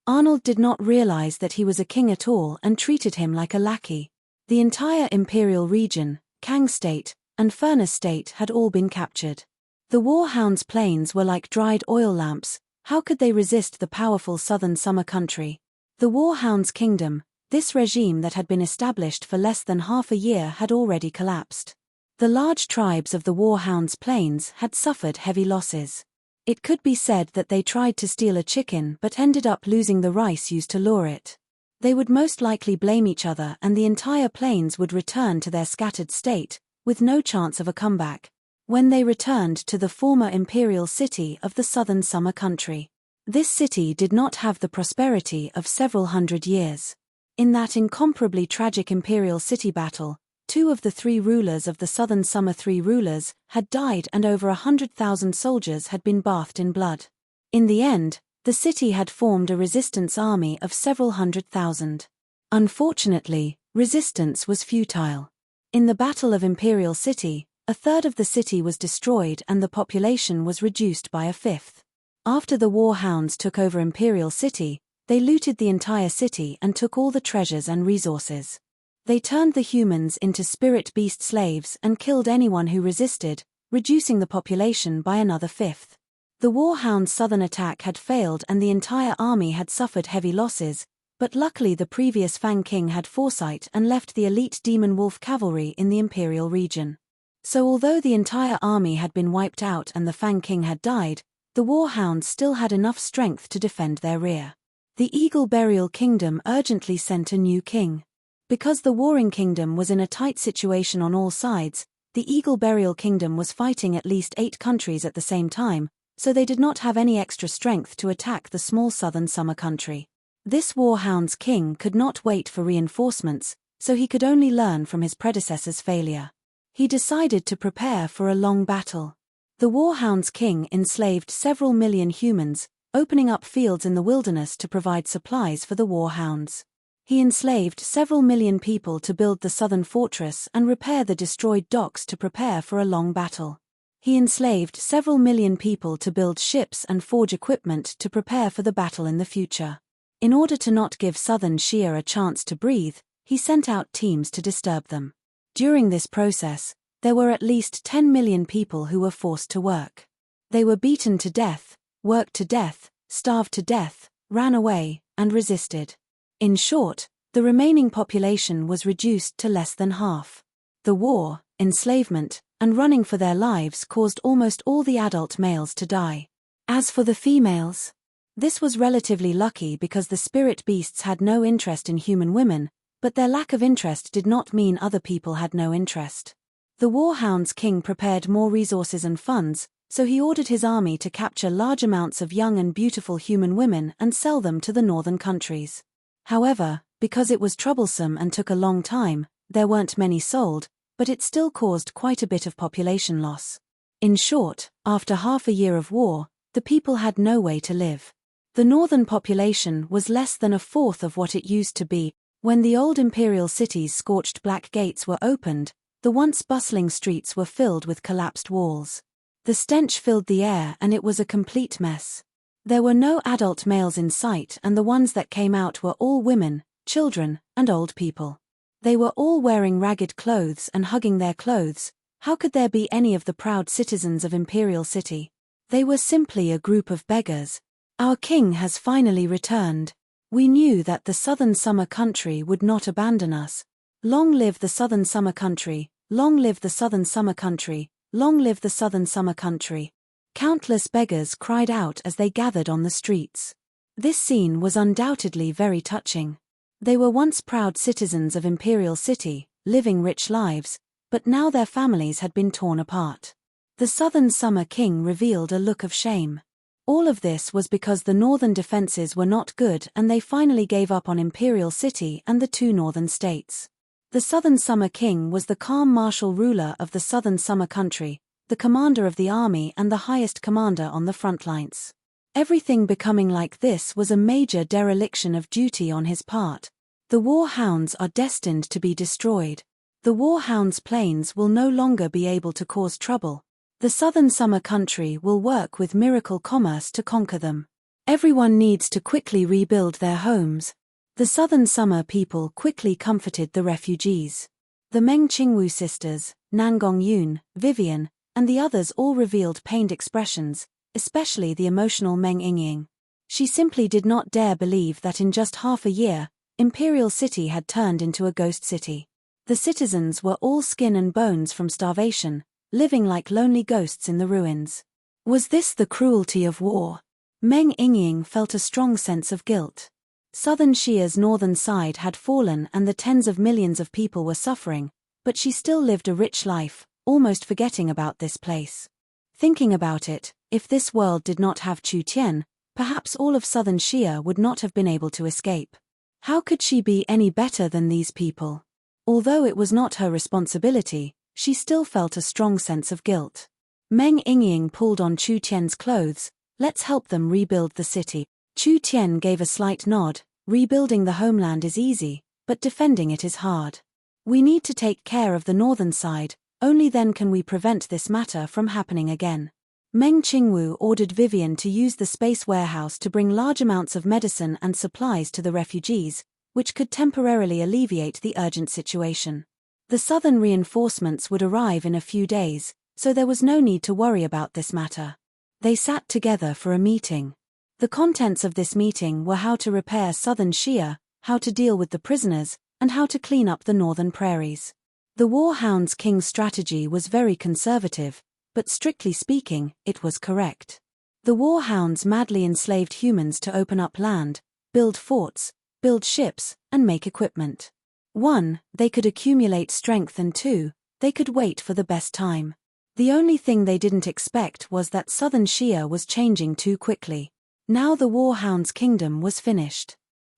Arnold did not realize that he was a king at all and treated him like a lackey. The entire Imperial region, Kang State, and Furnace State had all been captured. The Warhound's plains were like dried oil lamps. How could they resist the powerful southern summer country? The Warhound's kingdom, this regime that had been established for less than half a year, had already collapsed. The large tribes of the Warhound's plains had suffered heavy losses. It could be said that they tried to steal a chicken but ended up losing the rice used to lure it. They would most likely blame each other and the entire plains would return to their scattered state, with no chance of a comeback. When they returned to the former imperial city of the southern summer country, this city did not have the prosperity of several hundred years. In that incomparably tragic imperial city battle, 2 of the 3 rulers of the southern summer 3 rulers had died and over 100,000 soldiers had been bathed in blood. In the end, the city had formed a resistance army of several 100,000. Unfortunately, resistance was futile. In the Battle of Imperial City, a third of the city was destroyed and the population was reduced by a fifth. After the Warhounds took over Imperial City, they looted the entire city and took all the treasures and resources. They turned the humans into spirit beast slaves and killed anyone who resisted, reducing the population by another fifth. The Warhound's southern attack had failed and the entire army had suffered heavy losses, but luckily the previous Fang King had foresight and left the elite Demon Wolf cavalry in the Imperial region. So although the entire army had been wiped out and the Fang King had died, the Warhounds still had enough strength to defend their rear. The Eagle Burial Kingdom urgently sent a new king. Because the Warring Kingdom was in a tight situation on all sides, the Eagle Burial Kingdom was fighting at least 8 countries at the same time, so they did not have any extra strength to attack the small southern summer country. This Warhound's king could not wait for reinforcements, so he could only learn from his predecessor's failure. He decided to prepare for a long battle. The Warhound's king enslaved several million humans, opening up fields in the wilderness to provide supplies for the Warhounds. He enslaved several million people to build the southern fortress and repair the destroyed docks to prepare for a long battle. He enslaved several million people to build ships and forge equipment to prepare for the battle in the future. In order to not give southern Shia a chance to breathe, he sent out teams to disturb them. During this process, there were at least 10 million people who were forced to work. They were beaten to death, worked to death, starved to death, ran away, and resisted. In short, the remaining population was reduced to less than half. The war, enslavement, and running for their lives caused almost all the adult males to die. As for the females, this was relatively lucky because the spirit beasts had no interest in human women, but their lack of interest did not mean other people had no interest. The Warhound's king prepared more resources and funds, so he ordered his army to capture large amounts of young and beautiful human women and sell them to the northern countries. However, because it was troublesome and took a long time, there weren't many sold, but it still caused quite a bit of population loss. In short, after half a year of war, the people had no way to live. The northern population was less than a fourth of what it used to be. When the old imperial city's scorched black gates were opened, the once bustling streets were filled with collapsed walls. The stench filled the air and it was a complete mess. There were no adult males in sight, and the ones that came out were all women, children, and old people. They were all wearing ragged clothes and hugging their clothes. How could there be any of the proud citizens of Imperial City? They were simply a group of beggars. Our king has finally returned. We knew that the southern summer country would not abandon us. Long live the southern summer country, long live the southern summer country, long live the southern summer country. Countless beggars cried out as they gathered on the streets. This scene was undoubtedly very touching. They were once proud citizens of Imperial City, living rich lives, but now their families had been torn apart. The southern summer king revealed a look of shame. All of this was because the northern defenses were not good and they finally gave up on Imperial City and the two northern states. The southern summer king was the calm martial ruler of the southern summer country, the commander of the army and the highest commander on the front lines. Everything becoming like this was a major dereliction of duty on his part. The Warhounds are destined to be destroyed. The Warhounds' planes will no longer be able to cause trouble. The southern summer country will work with miracle commerce to conquer them. Everyone needs to quickly rebuild their homes. The southern summer people quickly comforted the refugees. The Meng Qingwu sisters, Nangong Yun, Vivian, and the others all revealed pained expressions, especially the emotional Meng Yingying. She simply did not dare believe that in just half a year, Imperial City had turned into a ghost city. The citizens were all skin and bones from starvation, living like lonely ghosts in the ruins. Was this the cruelty of war? Meng Yingying felt a strong sense of guilt. Southern Xia's northern side had fallen and the tens of millions of people were suffering, but she still lived a rich life, almost forgetting about this place. Thinking about it, if this world did not have Chu Tian, perhaps all of southern Xia would not have been able to escape. How could she be any better than these people? Although it was not her responsibility, she still felt a strong sense of guilt. Meng Yingying pulled on Chu Tian's clothes. Let's help them rebuild the city. Chu Tian gave a slight nod. Rebuilding the homeland is easy, but defending it is hard. We need to take care of the northern side, only then can we prevent this matter from happening again. Meng Qingwu ordered Vivian to use the space warehouse to bring large amounts of medicine and supplies to the refugees, which could temporarily alleviate the urgent situation. The southern reinforcements would arrive in a few days, so there was no need to worry about this matter. They sat together for a meeting. The contents of this meeting were how to repair southern Xia, how to deal with the prisoners, and how to clean up the northern prairies. The Warhound's king's strategy was very conservative, but strictly speaking, it was correct. The Warhounds madly enslaved humans to open up land, build forts, build ships, and make equipment. 1. They could accumulate strength, and 2. They could wait for the best time. The only thing they didn't expect was that southern Xia was changing too quickly. Now the Warhound's kingdom was finished.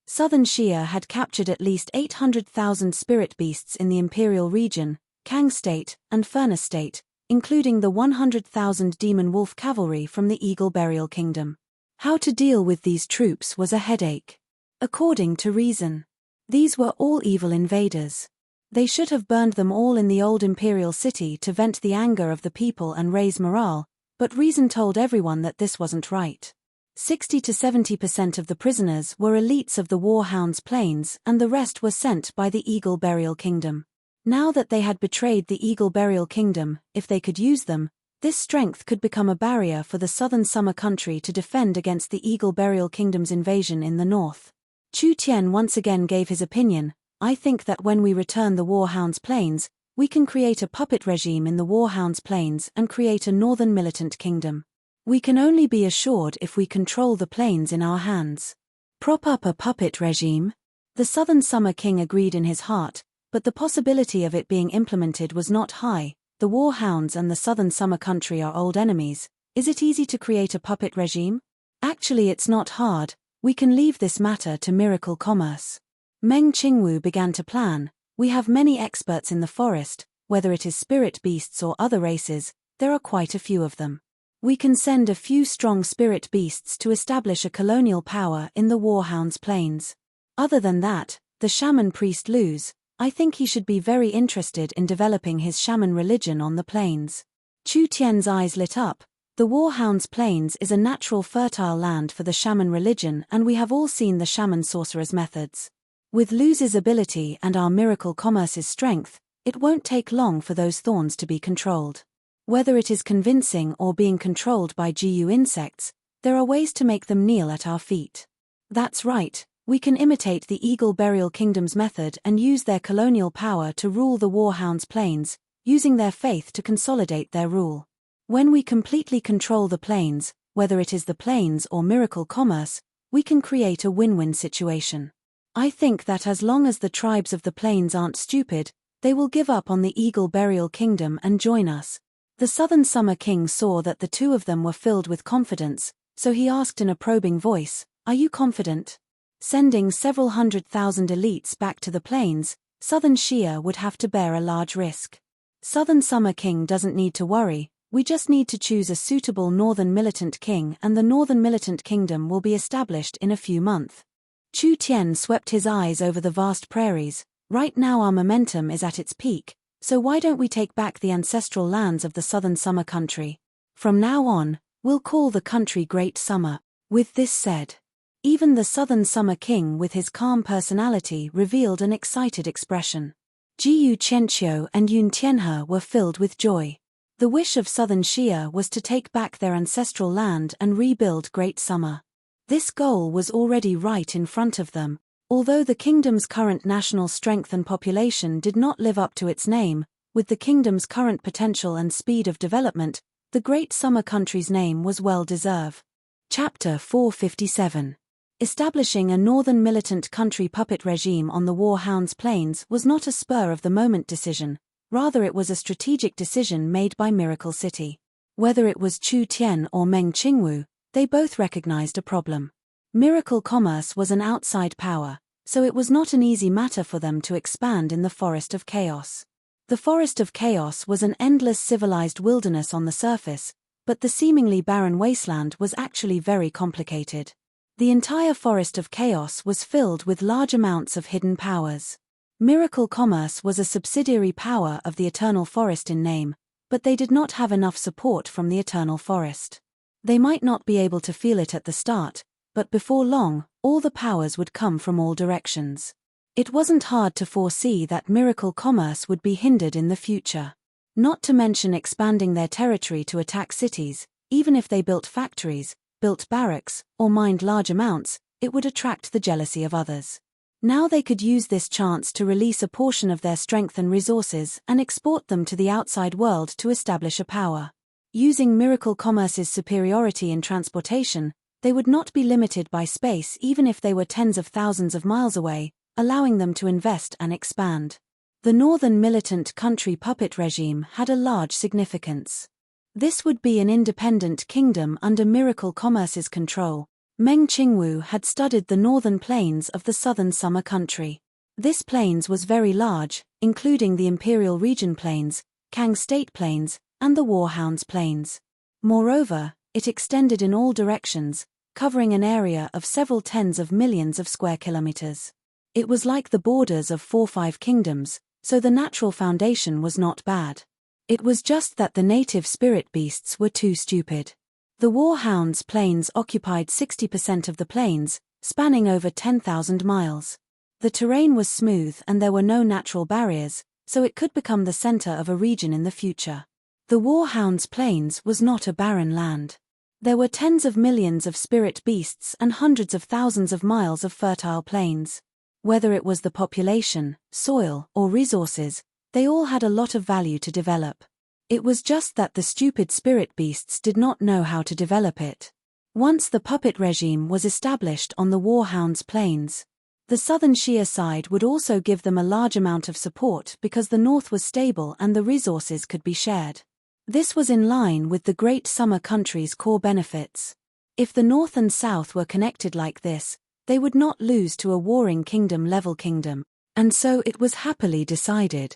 Southern Xia had captured at least 800,000 spirit beasts in the Imperial region, Kang State, and Furnace State, including the 100,000 demon wolf cavalry from the Eagle Burial Kingdom. How to deal with these troops was a headache. According to reason, these were all evil invaders. They should have burned them all in the old Imperial City to vent the anger of the people and raise morale, but reason told everyone that this wasn't right. 60 to 70% of the prisoners were elites of the Warhound's plains, and the rest were sent by the Eagle Burial Kingdom. Now that they had betrayed the Eagle Burial Kingdom, if they could use them, this strength could become a barrier for the southern summer country to defend against the Eagle Burial Kingdom's invasion in the north. Chu Tian once again gave his opinion. I think that when we return the Warhound's plains, we can create a puppet regime in the Warhound's plains and create a northern militant kingdom. We can only be assured if we control the plains in our hands. Prop up a puppet regime? The southern summer king agreed in his heart, but the possibility of it being implemented was not high. the warhounds and the southern summer country are old enemies. Is it easy to create a puppet regime? Actually, it's not hard. We can leave this matter to miracle commerce. Meng Qingwu began to plan. We have many experts in the forest, whether it is spirit beasts or other races, there are quite a few of them. We can send a few strong spirit beasts to establish a colonial power in the Warhounds Plains. Other than that, the shaman priest Luz, I think he should be very interested in developing his shaman religion on the plains. Chu Tian's eyes lit up. The Warhounds Plains is a natural fertile land for the shaman religion, and we have all seen the shaman sorcerer's methods. With Luz's ability and our miracle commerce's strength, it won't take long for those thorns to be controlled. Whether it is convincing or being controlled by GU insects, there are ways to make them kneel at our feet. That's right, we can imitate the Eagle Burial Kingdom's method and use their colonial power to rule the Warhounds Plains, using their faith to consolidate their rule. When we completely control the plains, whether it is the plains or miracle commerce, we can create a win-win situation. I think that as long as the tribes of the plains aren't stupid, they will give up on the Eagle Burial Kingdom and join us. The Southern Summer King saw that the two of them were filled with confidence, so he asked in a probing voice, "Are you confident?" Sending several 100,000 elites back to the plains, Southern Shia would have to bear a large risk. Southern Summer King doesn't need to worry, we just need to choose a suitable Northern Militant King and the Northern Militant Kingdom will be established in a few months. Chu Tian swept his eyes over the vast prairies. Right now our momentum is at its peak, so why don't we take back the ancestral lands of the Southern Summer Country? From now on, we'll call the country Great Summer. With this said, even the Southern Summer King with his calm personality revealed an excited expression. Jiyu Qianqiu and Yun Tianhe were filled with joy. The wish of Southern Xia was to take back their ancestral land and rebuild Great Summer. This goal was already right in front of them. Although the kingdom's current national strength and population did not live up to its name, with the kingdom's current potential and speed of development, the Great Summer Country's name was well deserved. Chapter 457. Establishing a Northern Militant Country puppet regime on the Warhounds Plains was not a spur-of-the-moment decision, rather it was a strategic decision made by Miracle City. Whether it was Chu Tian or Meng Qingwu, they both recognized a problem. Miracle commerce was an outside power, so it was not an easy matter for them to expand in the Forest of Chaos. The Forest of Chaos was an endless civilized wilderness on the surface, but the seemingly barren wasteland was actually very complicated. The entire Forest of Chaos was filled with large amounts of hidden powers. Miracle commerce was a subsidiary power of the Eternal Forest in name, but they did not have enough support from the Eternal Forest. They might not be able to feel it at the start, but before long, all the powers would come from all directions. It wasn't hard to foresee that miracle commerce would be hindered in the future. Not to mention expanding their territory to attack cities, even if they built factories, built barracks, or mined large amounts, it would attract the jealousy of others. Now they could use this chance to release a portion of their strength and resources and export them to the outside world to establish a power. Using miracle commerce's superiority in transportation, they would not be limited by space even if they were tens of thousands of miles away, allowing them to invest and expand. The Northern Militant Country puppet regime had a large significance. This would be an independent kingdom under Miracle Commerce's control. Meng Qingwu had studied the northern plains of the Southern Summer Country. This plains was very large, including the Imperial Region Plains, Kang State Plains, and the Warhounds Plains. Moreover, it extended in all directions, covering an area of several tens of millions of square kilometers. It was like the borders of 4-5 kingdoms, so the natural foundation was not bad. It was just that the native spirit beasts were too stupid. The Warhounds Plains occupied 60% of the plains, spanning over 10,000 miles. The terrain was smooth and there were no natural barriers, so it could become the center of a region in the future. The Warhounds Plains was not a barren land. There were tens of millions of spirit beasts and hundreds of thousands of miles of fertile plains. Whether it was the population, soil, or resources, they all had a lot of value to develop. It was just that the stupid spirit beasts did not know how to develop it. Once the puppet regime was established on the Warhounds Plains, The southern Shia side would also give them a large amount of support because the north was stable and the resources could be shared. This was in line with the Great Summer country's core benefits. If the north and south were connected like this, they would not lose to a warring kingdom-level kingdom, and so it was happily decided.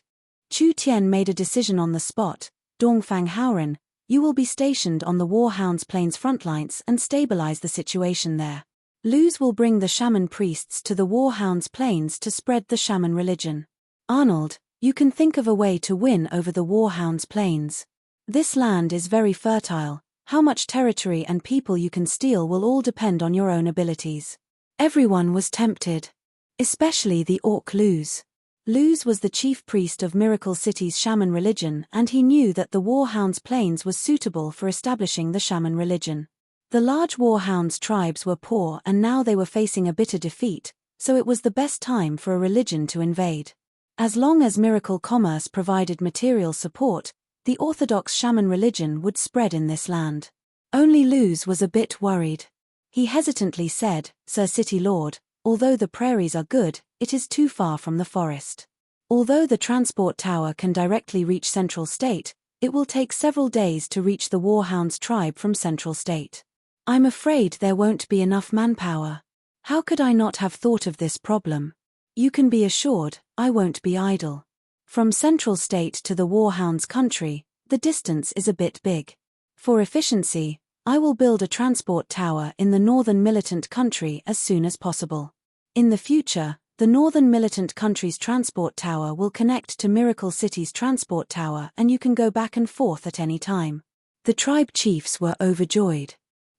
Chu Tian made a decision on the spot. Dongfang Haoran, you will be stationed on the Warhound's Plains frontlines and stabilize the situation there. Luz will bring the shaman priests to the Warhound's Plains to spread the shaman religion. Arnold, you can think of a way to win over the Warhound's Plains. This land is very fertile. How much territory and people you can steal will all depend on your own abilities. Everyone was tempted. Especially the orc Luz. Luz was the chief priest of Miracle City's shaman religion, and he knew that the Warhound's Plains was suitable for establishing the shaman religion. The large Warhound's tribes were poor and now they were facing a bitter defeat, so it was the best time for a religion to invade. As long as Miracle Commerce provided material support, the orthodox shaman religion would spread in this land. Only Luz was a bit worried. He hesitantly said, Sir City Lord, although the prairies are good, it is too far from the forest. Although the transport tower can directly reach Central State, it will take several days to reach the Warhound's tribe from Central State. I'm afraid there won't be enough manpower. How could I not have thought of this problem? You can be assured, I won't be idle. From Central State to the Warhound's country, the distance is a bit big. For efficiency, I will build a transport tower in the northern militant country as soon as possible. In the future, the northern militant country's transport tower will connect to Miracle City's transport tower and you can go back and forth at any time. The tribe chiefs were overjoyed.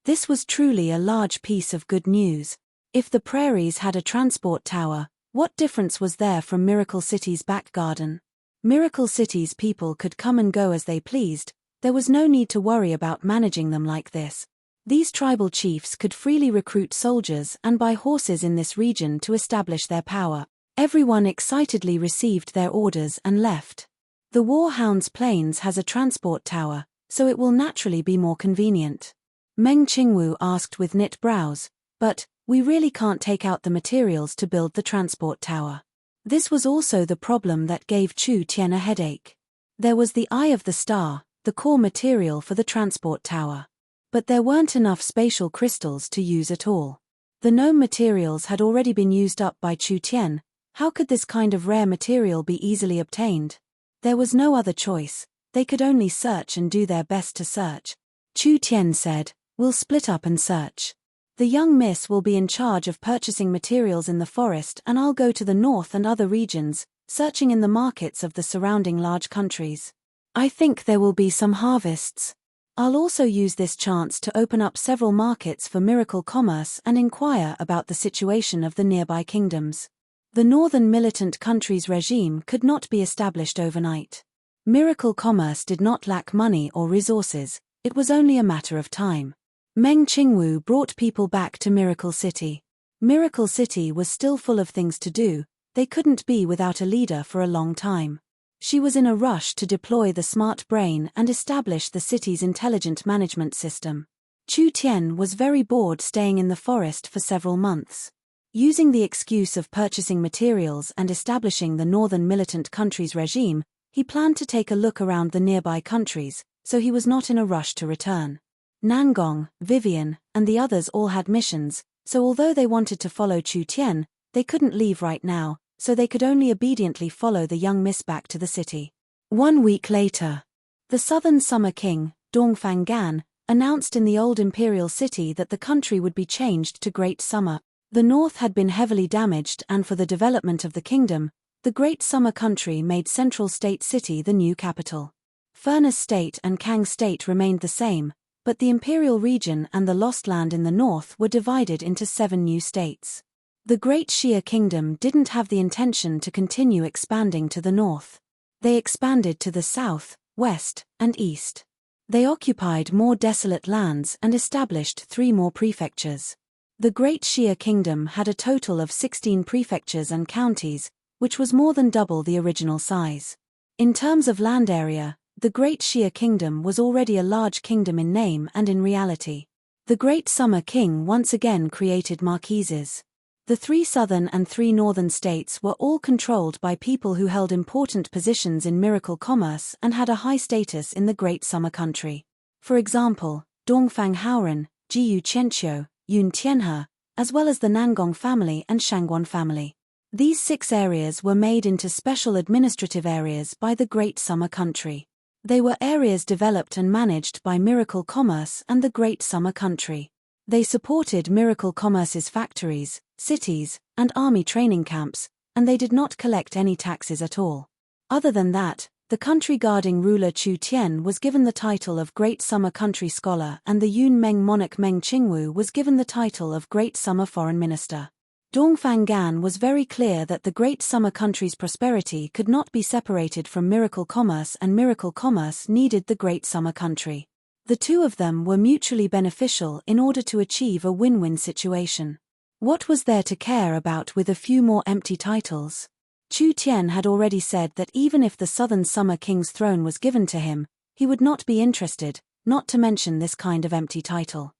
This was truly a large piece of good news. If the prairies had a transport tower, what difference was there from Miracle City's back garden? Miracle City's people could come and go as they pleased. There was no need to worry about managing them like this. These tribal chiefs could freely recruit soldiers and buy horses in this region to establish their power. Everyone excitedly received their orders and left. The Warhound's Plains has a transport tower, so it will naturally be more convenient. Meng Qingwu asked with knit brows, but, we really can't take out the materials to build the transport tower. This was also the problem that gave Chu Tian a headache. There was the Eye of the Star, the core material for the transport tower. But there weren't enough spatial crystals to use at all. The gnome materials had already been used up by Chu Tian. How could this kind of rare material be easily obtained? There was no other choice. They could only search and do their best to search. Chu Tian said, we'll split up and search. The young miss will be in charge of purchasing materials in the forest and I'll go to the north and other regions, searching in the markets of the surrounding large countries. I think there will be some harvests. I'll also use this chance to open up several markets for Miracle Commerce and inquire about the situation of the nearby kingdoms. The northern militant country's regime could not be established overnight. Miracle Commerce did not lack money or resources, it was only a matter of time. Meng Qingwu brought people back to Miracle City. Miracle City was still full of things to do, they couldn't be without a leader for a long time. She was in a rush to deploy the smart brain and establish the city's intelligent management system. Chu Tian was very bored staying in the forest for several months. Using the excuse of purchasing materials and establishing the northern militant country's regime, he planned to take a look around the nearby countries, so he was not in a rush to return. Nangong, Vivian, and the others all had missions, so although they wanted to follow Chu Tian, they couldn't leave right now, so they could only obediently follow the young miss back to the city. 1 week later, the southern summer king, Dongfang Gan, announced in the old imperial city that the country would be changed to Great Summer. The north had been heavily damaged and for the development of the kingdom, the Great Summer country made Central State City the new capital. Furnace State and Kang State remained the same, but the imperial region and the lost land in the north were divided into 7 new states. The Great Shia Kingdom didn't have the intention to continue expanding to the north. They expanded to the south, west, and east. They occupied more desolate lands and established 3 more prefectures. The Great Shia Kingdom had a total of 16 prefectures and counties, which was more than double the original size. In terms of land area, the Great Shia Kingdom was already a large kingdom in name and in reality. The Great Summer King once again created marquises. The 3 southern and 3 northern states were all controlled by people who held important positions in miracle commerce and had a high status in the Great Summer Country. For example, Dongfang Haoren, Jiyu Qianqiu, Yun Tianhe, as well as the Nangong family and Shangguan family. These 6 areas were made into special administrative areas by the Great Summer Country. They were areas developed and managed by Miracle Commerce and the Great Summer Country. They supported Miracle Commerce's factories, cities, and army training camps, and they did not collect any taxes at all. Other than that, the country guarding ruler Chu Tian was given the title of Great Summer Country Scholar, and the Yun Meng monarch Meng Qingwu was given the title of Great Summer Foreign Minister. Dongfang Gan was very clear that the Great Summer Country's prosperity could not be separated from Miracle Commerce, and Miracle Commerce needed the Great Summer Country. The 2 of them were mutually beneficial in order to achieve a win-win situation. What was there to care about with a few more empty titles? Chu Tian had already said that even if the Southern Summer King's throne was given to him, he would not be interested, not to mention this kind of empty title.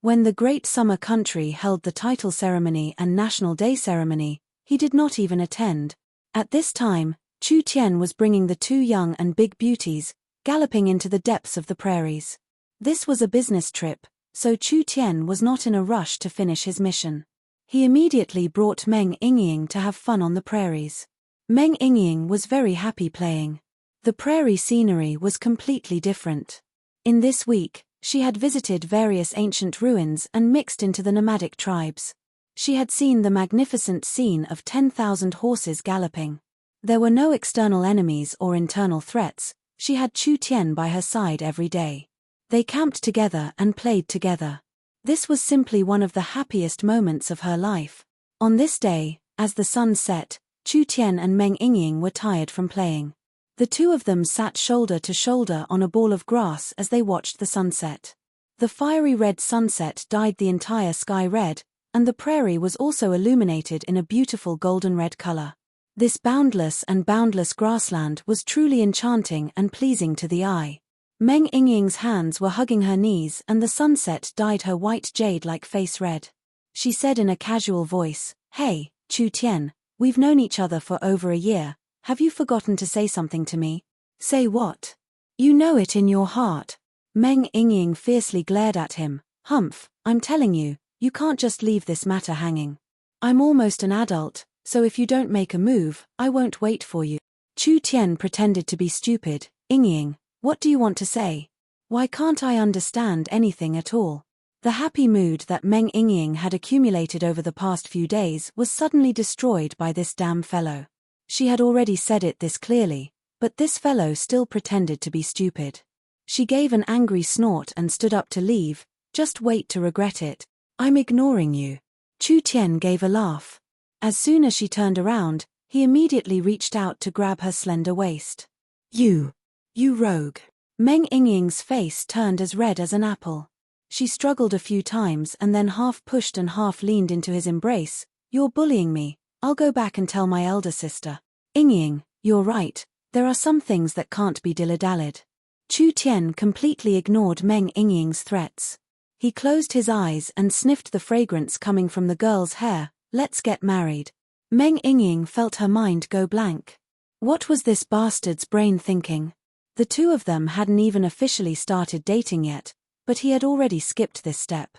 When the Great Summer Country held the title ceremony and National Day ceremony, he did not even attend. At this time, Chu Tian was bringing the 2 young and big beauties, galloping into the depths of the prairies. This was a business trip, so Chu Tian was not in a rush to finish his mission. He immediately brought Meng Yingying to have fun on the prairies. Meng Yingying was very happy playing. The prairie scenery was completely different. In this week, she had visited various ancient ruins and mixed into the nomadic tribes. She had seen the magnificent scene of 10,000 horses galloping. There were no external enemies or internal threats. She had Chu Tian by her side every day. They camped together and played together. This was simply one of the happiest moments of her life. On this day, as the sun set, Chu Tian and Meng Yingying were tired from playing. The 2 of them sat shoulder to shoulder on a ball of grass as they watched the sunset. The fiery red sunset dyed the entire sky red, and the prairie was also illuminated in a beautiful golden red color. This boundless and boundless grassland was truly enchanting and pleasing to the eye. Meng Yingying's hands were hugging her knees and the sunset dyed her white jade-like face red. She said in a casual voice, "Hey, Chu Tian, we've known each other for over a year. Have you forgotten to say something to me?" "Say what?" "You know it in your heart." Meng Yingying fiercely glared at him. "Humph, I'm telling you, you can't just leave this matter hanging. I'm almost an adult, so if you don't make a move, I won't wait for you." Chu Tian pretended to be stupid. "Yingying, what do you want to say? Why can't I understand anything at all?" The happy mood that Meng Yingying had accumulated over the past few days was suddenly destroyed by this damn fellow. She had already said it this clearly, but this fellow still pretended to be stupid. She gave an angry snort and stood up to leave. "Just wait to regret it. I'm ignoring you." Chu Tian gave a laugh. As soon as she turned around, he immediately reached out to grab her slender waist. You rogue." Meng Yingying's face turned as red as an apple. She struggled a few times and then half pushed and half leaned into his embrace. "You're bullying me. I'll go back and tell my elder sister." "Yingying, you're right, there are some things that can't be dilly-dallied." Chu Tian completely ignored Meng Yingying's threats. He closed his eyes and sniffed the fragrance coming from the girl's hair. "Let's get married." Meng Yingying felt her mind go blank. What was this bastard's brain thinking? The 2 of them hadn't even officially started dating yet, but he had already skipped this step.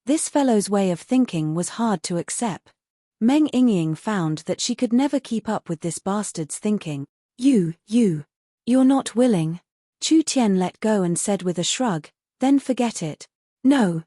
This fellow's way of thinking was hard to accept. Meng Yingying found that she could never keep up with this bastard's thinking. You're not willing." Chu Tian let go and said with a shrug, "Then forget it." No.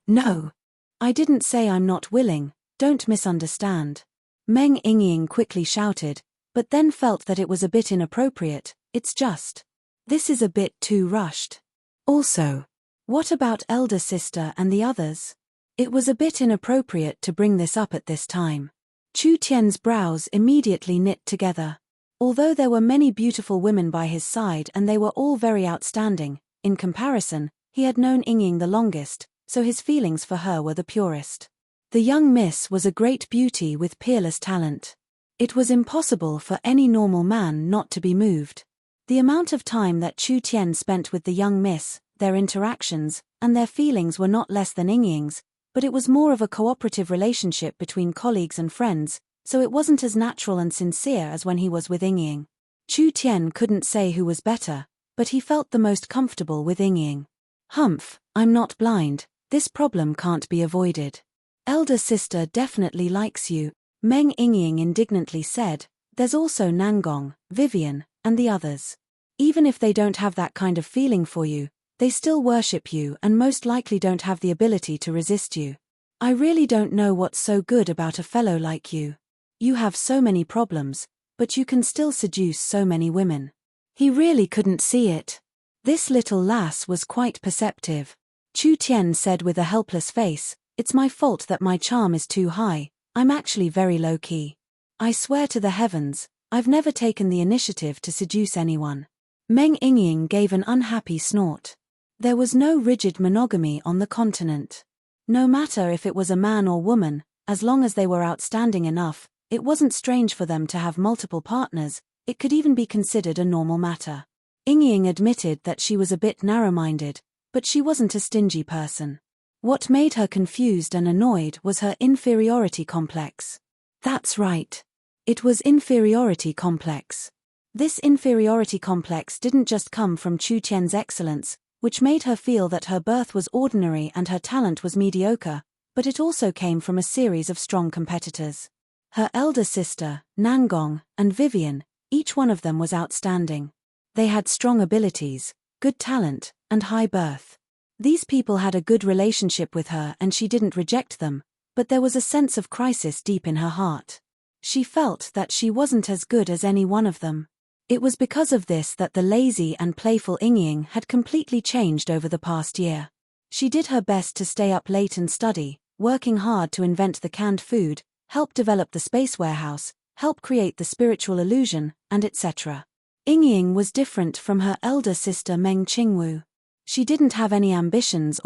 I didn't say I'm not willing, don't misunderstand." Meng Yingying quickly shouted, but then felt that it was a bit inappropriate. "It's just. This is a bit too rushed. Also, what about elder sister and the others?" It was a bit inappropriate to bring this up at this time. Chu Tian's brows immediately knit together. Although there were many beautiful women by his side and they were all very outstanding, in comparison, he had known Yingying the longest, so his feelings for her were the purest. The young miss was a great beauty with peerless talent. It was impossible for any normal man not to be moved. The amount of time that Chu Tian spent with the young miss, their interactions, and their feelings were not less than Yingying's. but it was more of a cooperative relationship between colleagues and friends, so it wasn't as natural and sincere as when he was with Ying. Chu Tian couldn't say who was better, but he felt the most comfortable with Ying. Humph, I'm not blind, this problem can't be avoided. Elder sister definitely likes you, Meng Ying indignantly said. There's also Nangong, Vivian, and the others. Even if they don't have that kind of feeling for you, they still worship you and most likely don't have the ability to resist you. I really don't know what's so good about a fellow like you. You have so many problems, but you can still seduce so many women. He really couldn't see it. This little lass was quite perceptive. Chu Tian said with a helpless face, "It's my fault that my charm is too high, I'm actually very low-key. I swear to the heavens, I've never taken the initiative to seduce anyone." Meng Ying gave an unhappy snort. There was no rigid monogamy on the continent. No matter if it was a man or woman, as long as they were outstanding enough, it wasn't strange for them to have multiple partners, it could even be considered a normal matter. Ying admitted that she was a bit narrow-minded, but she wasn't a stingy person. What made her confused and annoyed was her inferiority complex. That's right. It was inferiority complex. This inferiority complex didn't just come from Chu Tian's excellence, which made her feel that her birth was ordinary and her talent was mediocre, but it also came from a series of strong competitors. Her elder sister, Nangong, and Vivian, each one of them was outstanding. They had strong abilities, good talent, and high birth. These people had a good relationship with her and she didn't reject them, but there was a sense of crisis deep in her heart. She felt that she wasn't as good as any one of them. It was because of this that the lazy and playful Ying had completely changed over the past year. She did her best to stay up late and study, working hard to invent the canned food, help develop the space warehouse, help create the spiritual illusion, and etc. Ying was different from her elder sister Meng Qingwu. She didn't have any ambitions,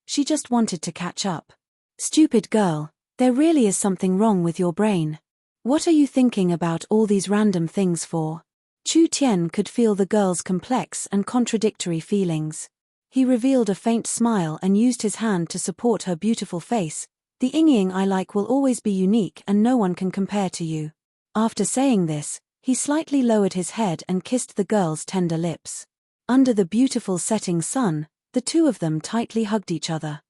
she just wanted to catch up. Stupid girl, there really is something wrong with your brain. What are you thinking about all these random things for? Chu Tian could feel the girl's complex and contradictory feelings. He revealed a faint smile and used his hand to support her beautiful face. The Ying I like will always be unique and no one can compare to you. After saying this, he slightly lowered his head and kissed the girl's tender lips. Under the beautiful setting sun, the two of them tightly hugged each other.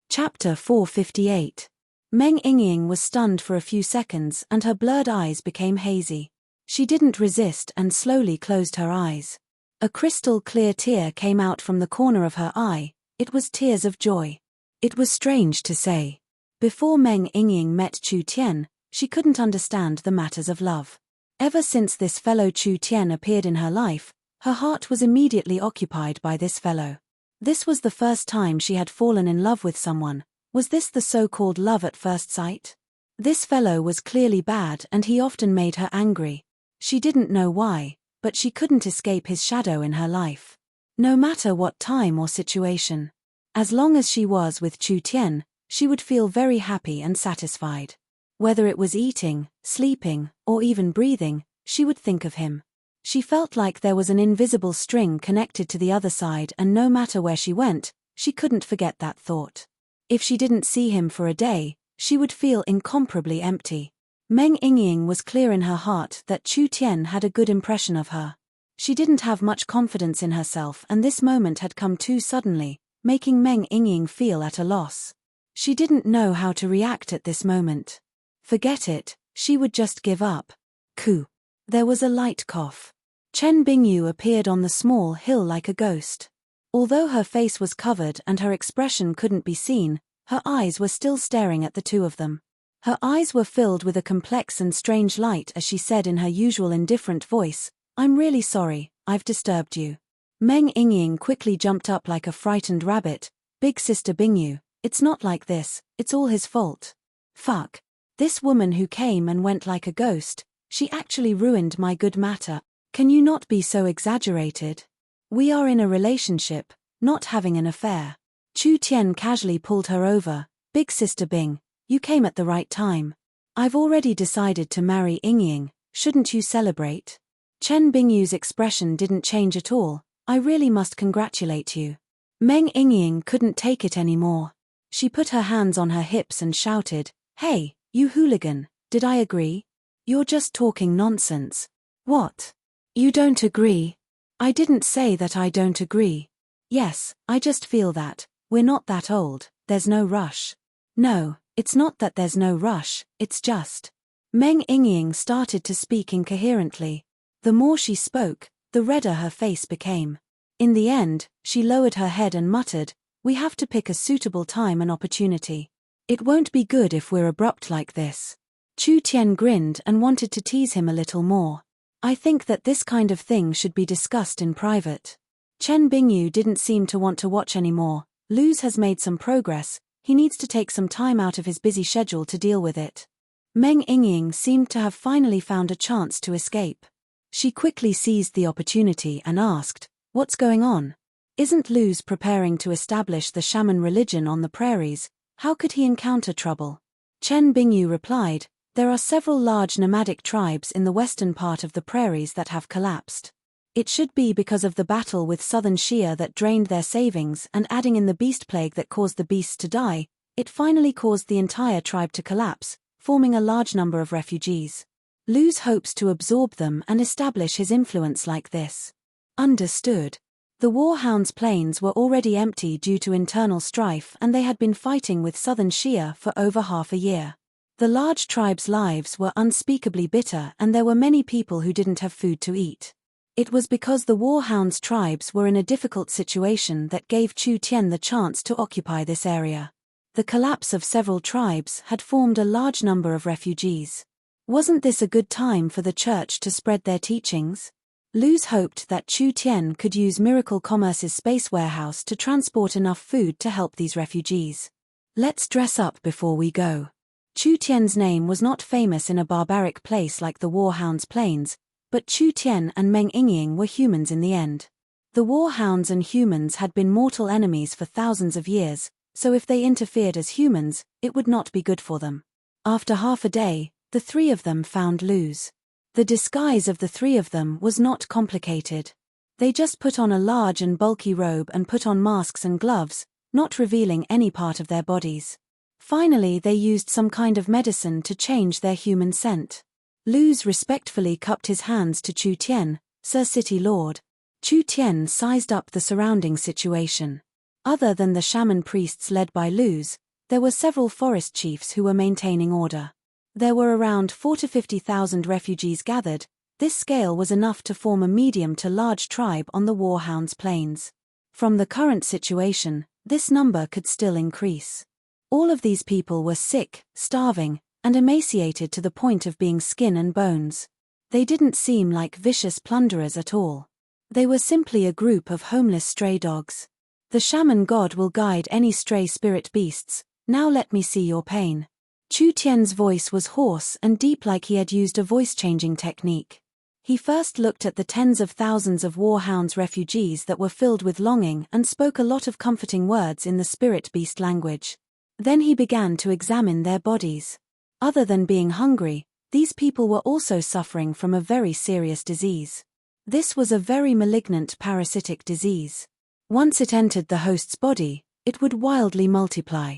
Chapter 458. Meng Ying was stunned for a few seconds and her blurred eyes became hazy. She didn't resist and slowly closed her eyes. A crystal clear tear came out from the corner of her eye. It was tears of joy. It was strange to say. Before Meng Ying met Chu Tian, she couldn't understand the matters of love. Ever since this fellow Chu Tian appeared in her life, her heart was immediately occupied by this fellow. This was the first time she had fallen in love with someone. Was this the so-called love at first sight? This fellow was clearly bad and he often made her angry. She didn't know why, but she couldn't escape his shadow in her life. No matter what time or situation. As long as she was with Chu Tian, she would feel very happy and satisfied. Whether it was eating, sleeping, or even breathing, she would think of him. She felt like there was an invisible string connected to the other side and no matter where she went, she couldn't forget that thought. If she didn't see him for a day, she would feel incomparably empty. Meng Ying was clear in her heart that Chu Tian had a good impression of her. She didn't have much confidence in herself and this moment had come too suddenly, making Meng Ying feel at a loss. She didn't know how to react at this moment. Forget it, she would just give up. Ku. There was a light cough. Chen Bingyu appeared on the small hill like a ghost. Although her face was covered and her expression couldn't be seen, her eyes were still staring at the two of them. Her eyes were filled with a complex and strange light as she said in her usual indifferent voice, "I'm really sorry, I've disturbed you." Meng Ying quickly jumped up like a frightened rabbit. "Big sister Bingyu, it's not like this, it's all his fault." Fuck. This woman who came and went like a ghost, she actually ruined my good matter. Can you not be so exaggerated? We are in a relationship, not having an affair. Chu Tian casually pulled her over. "Big sister Bing, you came at the right time. I've already decided to marry Ying, shouldn't you celebrate?" Chen Bingyu's expression didn't change at all. "I really must congratulate you." Meng Ying couldn't take it anymore. She put her hands on her hips and shouted, "Hey, you hooligan, did I agree? You're just talking nonsense." "What? You don't agree?" "I didn't say that I don't agree. Yes, I just feel that, we're not that old, there's no rush." "No, it's not that there's no rush, it's just." Meng Yingying started to speak incoherently. The more she spoke, the redder her face became. In the end, she lowered her head and muttered, "We have to pick a suitable time and opportunity. It won't be good if we're abrupt like this." Chu Tian grinned and wanted to tease him a little more. "I think that this kind of thing should be discussed in private." Chen Bingyu didn't seem to want to watch anymore. Luz has made some progress, he needs to take some time out of his busy schedule to deal with it. Meng Yingying seemed to have finally found a chance to escape. She quickly seized the opportunity and asked, "What's going on? Isn't Luz preparing to establish the shaman religion on the prairies? How could he encounter trouble?" Chen Bingyu replied, "There are several large nomadic tribes in the western part of the prairies that have collapsed. It should be because of the battle with southern Xia that drained their savings, and adding in the beast plague that caused the beasts to die, it finally caused the entire tribe to collapse, forming a large number of refugees. Luz hopes to absorb them and establish his influence like this." Understood. The Warhounds' plains were already empty due to internal strife, and they had been fighting with southern Xia for over half a year. The large tribe's lives were unspeakably bitter, and there were many people who didn't have food to eat. It was because the Warhounds' tribes were in a difficult situation that gave Chu Tian the chance to occupy this area. The collapse of several tribes had formed a large number of refugees. Wasn't this a good time for the church to spread their teachings? Luz hoped that Chu Tian could use Miracle Commerce's space warehouse to transport enough food to help these refugees. "Let's dress up before we go." Chu Tian's name was not famous in a barbaric place like the Warhounds' Plains, but Chu Tian and Meng Yingying were humans in the end. The Warhounds and humans had been mortal enemies for thousands of years, so if they interfered as humans, it would not be good for them. After half a day, the three of them found Luz. The disguise of the three of them was not complicated. They just put on a large and bulky robe and put on masks and gloves, not revealing any part of their bodies. Finally, they used some kind of medicine to change their human scent. Luz respectfully cupped his hands to Chu Tian, "Sir City Lord." Chu Tian sized up the surrounding situation. Other than the shaman priests led by Luz, there were several forest chiefs who were maintaining order. There were around 40,000 to 50,000 refugees gathered. This scale was enough to form a medium to large tribe on the Warhounds' Plains. From the current situation, this number could still increase. All of these people were sick, starving, and emaciated to the point of being skin and bones. They didn't seem like vicious plunderers at all. They were simply a group of homeless stray dogs. "The shaman god will guide any stray spirit beasts. Now let me see your pain." Chu Tian's voice was hoarse and deep, like he had used a voice-changing technique. He first looked at the tens of thousands of Warhounds refugees that were filled with longing and spoke a lot of comforting words in the spirit beast language. Then he began to examine their bodies. Other than being hungry, these people were also suffering from a very serious disease. This was a very malignant parasitic disease. Once it entered the host's body, it would wildly multiply.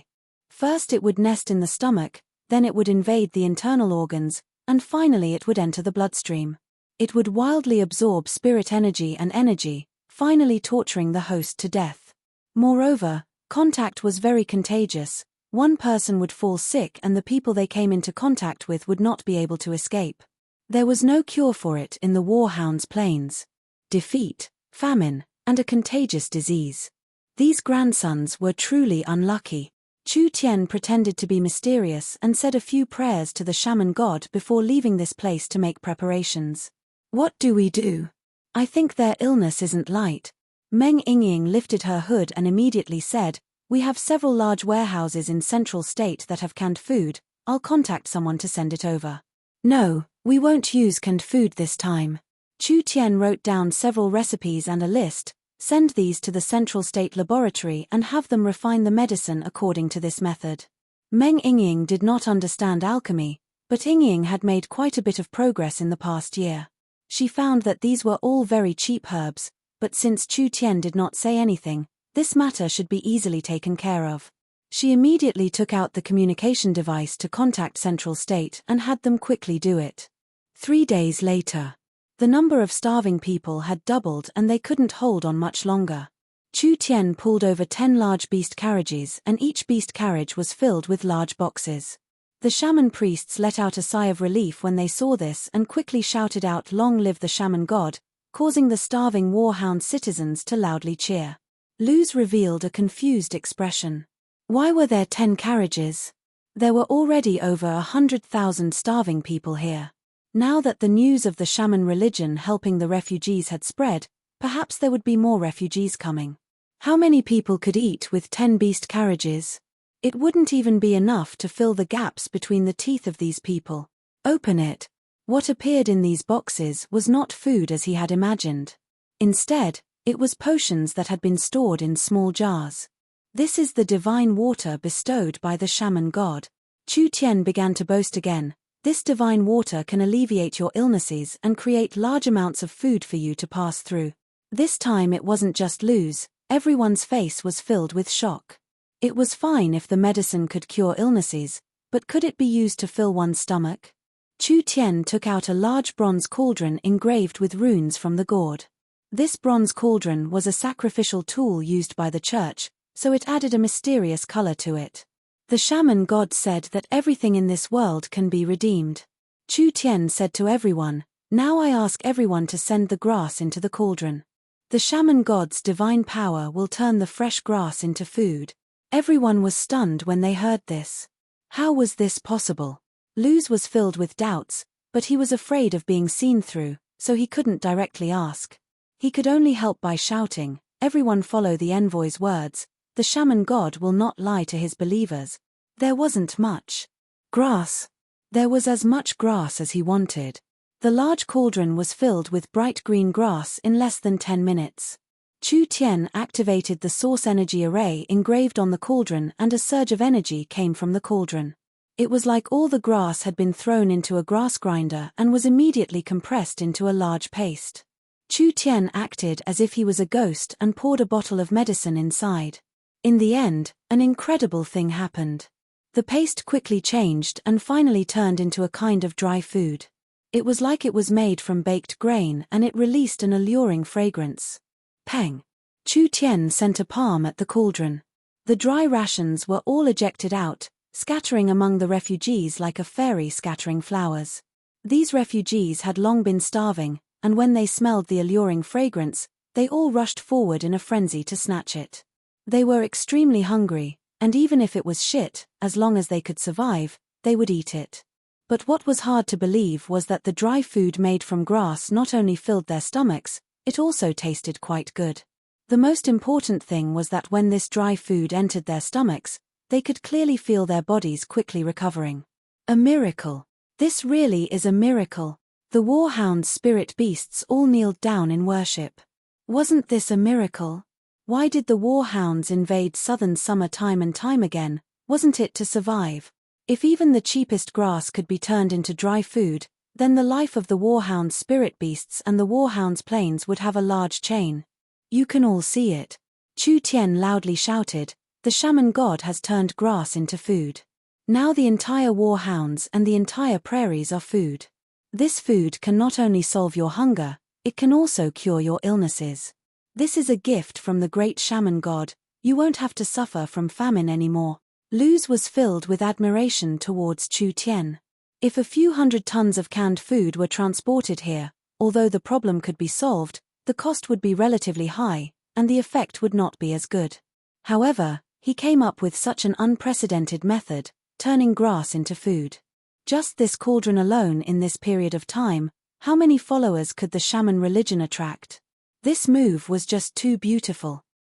First it would nest in the stomach, then it would invade the internal organs, and finally it would enter the bloodstream. It would wildly absorb spirit energy and energy, finally torturing the host to death. Moreover, contact was very contagious. One person would fall sick and the people they came into contact with would not be able to escape. There was no cure for it in the Warhounds' Plains. Defeat, famine, and a contagious disease. These grandsons were truly unlucky. Chu Tian pretended to be mysterious and said a few prayers to the shaman god before leaving this place to make preparations. "What do we do? I think their illness isn't light." Meng Yingying lifted her hood and immediately said, "We have several large warehouses in Central State that have canned food. I'll contact someone to send it over." "No, we won't use canned food this time." Chu Tian wrote down several recipes and a list. "Send these to the Central State Laboratory and have them refine the medicine according to this method." Meng Yingying did not understand alchemy, but Yingying had made quite a bit of progress in the past year. She found that these were all very cheap herbs, but since Chu Tian did not say anything, this matter should be easily taken care of. She immediately took out the communication device to contact Central State and had them quickly do it. 3 days later, the number of starving people had doubled and they couldn't hold on much longer. Chu Tian pulled over 10 large beast carriages and each beast carriage was filled with large boxes. The shaman priests let out a sigh of relief when they saw this and quickly shouted out, "Long live the shaman god," causing the starving warhound citizens to loudly cheer. Luz revealed a confused expression. Why were there 10 carriages? There were already over 100,000 starving people here. Now that the news of the shaman religion helping the refugees had spread, perhaps there would be more refugees coming. How many people could eat with 10 beast carriages? It wouldn't even be enough to fill the gaps between the teeth of these people. Open it. What appeared in these boxes was not food as he had imagined. Instead, it was potions that had been stored in small jars. This is the divine water bestowed by the shaman god. Chu Tian began to boast again. This divine water can alleviate your illnesses and create large amounts of food for you to pass through. This time it wasn't just Luz, everyone's face was filled with shock. It was fine if the medicine could cure illnesses, but could it be used to fill one's stomach? Chu Tian took out a large bronze cauldron engraved with runes from the gourd. This bronze cauldron was a sacrificial tool used by the church, so it added a mysterious color to it. The shaman god said that everything in this world can be redeemed. Chu Tian said to everyone, "Now I ask everyone to send the grass into the cauldron. The shaman god's divine power will turn the fresh grass into food." Everyone was stunned when they heard this. How was this possible? Luz was filled with doubts, but he was afraid of being seen through, so he couldn't directly ask. He could only help by shouting, "Everyone follow the envoy's words. The shaman god will not lie to his believers." There wasn't much grass. There was as much grass as he wanted. The large cauldron was filled with bright green grass in less than 10 minutes. Chu Tian activated the source energy array engraved on the cauldron and a surge of energy came from the cauldron. It was like all the grass had been thrown into a grass grinder and was immediately compressed into a large paste. Chu Tian acted as if he was a ghost and poured a bottle of medicine inside. In the end, an incredible thing happened. The paste quickly changed and finally turned into a kind of dry food. It was like it was made from baked grain and it released an alluring fragrance. Peng! Chu Tian sent a palm at the cauldron. The dry rations were all ejected out, scattering among the refugees like a fairy scattering flowers. These refugees had long been starving, and when they smelled the alluring fragrance, they all rushed forward in a frenzy to snatch it. They were extremely hungry, and even if it was shit, as long as they could survive, they would eat it. But what was hard to believe was that the dry food made from grass not only filled their stomachs, it also tasted quite good. The most important thing was that when this dry food entered their stomachs, they could clearly feel their bodies quickly recovering. A miracle. This really is a miracle. The warhound's spirit beasts all kneeled down in worship. Wasn't this a miracle? Why did the warhounds invade southern summer time and time again? Wasn't it to survive? If even the cheapest grass could be turned into dry food, then the life of the warhound's spirit beasts and the warhound's plains would have a large chain. You can all see it. Chu Tian loudly shouted, "The shaman god has turned grass into food. Now the entire warhounds and the entire prairies are food. This food can not only solve your hunger, it can also cure your illnesses. This is a gift from the great shaman god, you won't have to suffer from famine anymore." Luz was filled with admiration towards Chu Tian. If a few hundred tons of canned food were transported here, although the problem could be solved, the cost would be relatively high, and the effect would not be as good. However, he came up with such an unprecedented method, turning grass into food. Just this cauldron alone in this period of time, how many followers could the shaman religion attract? This move was just too beautiful.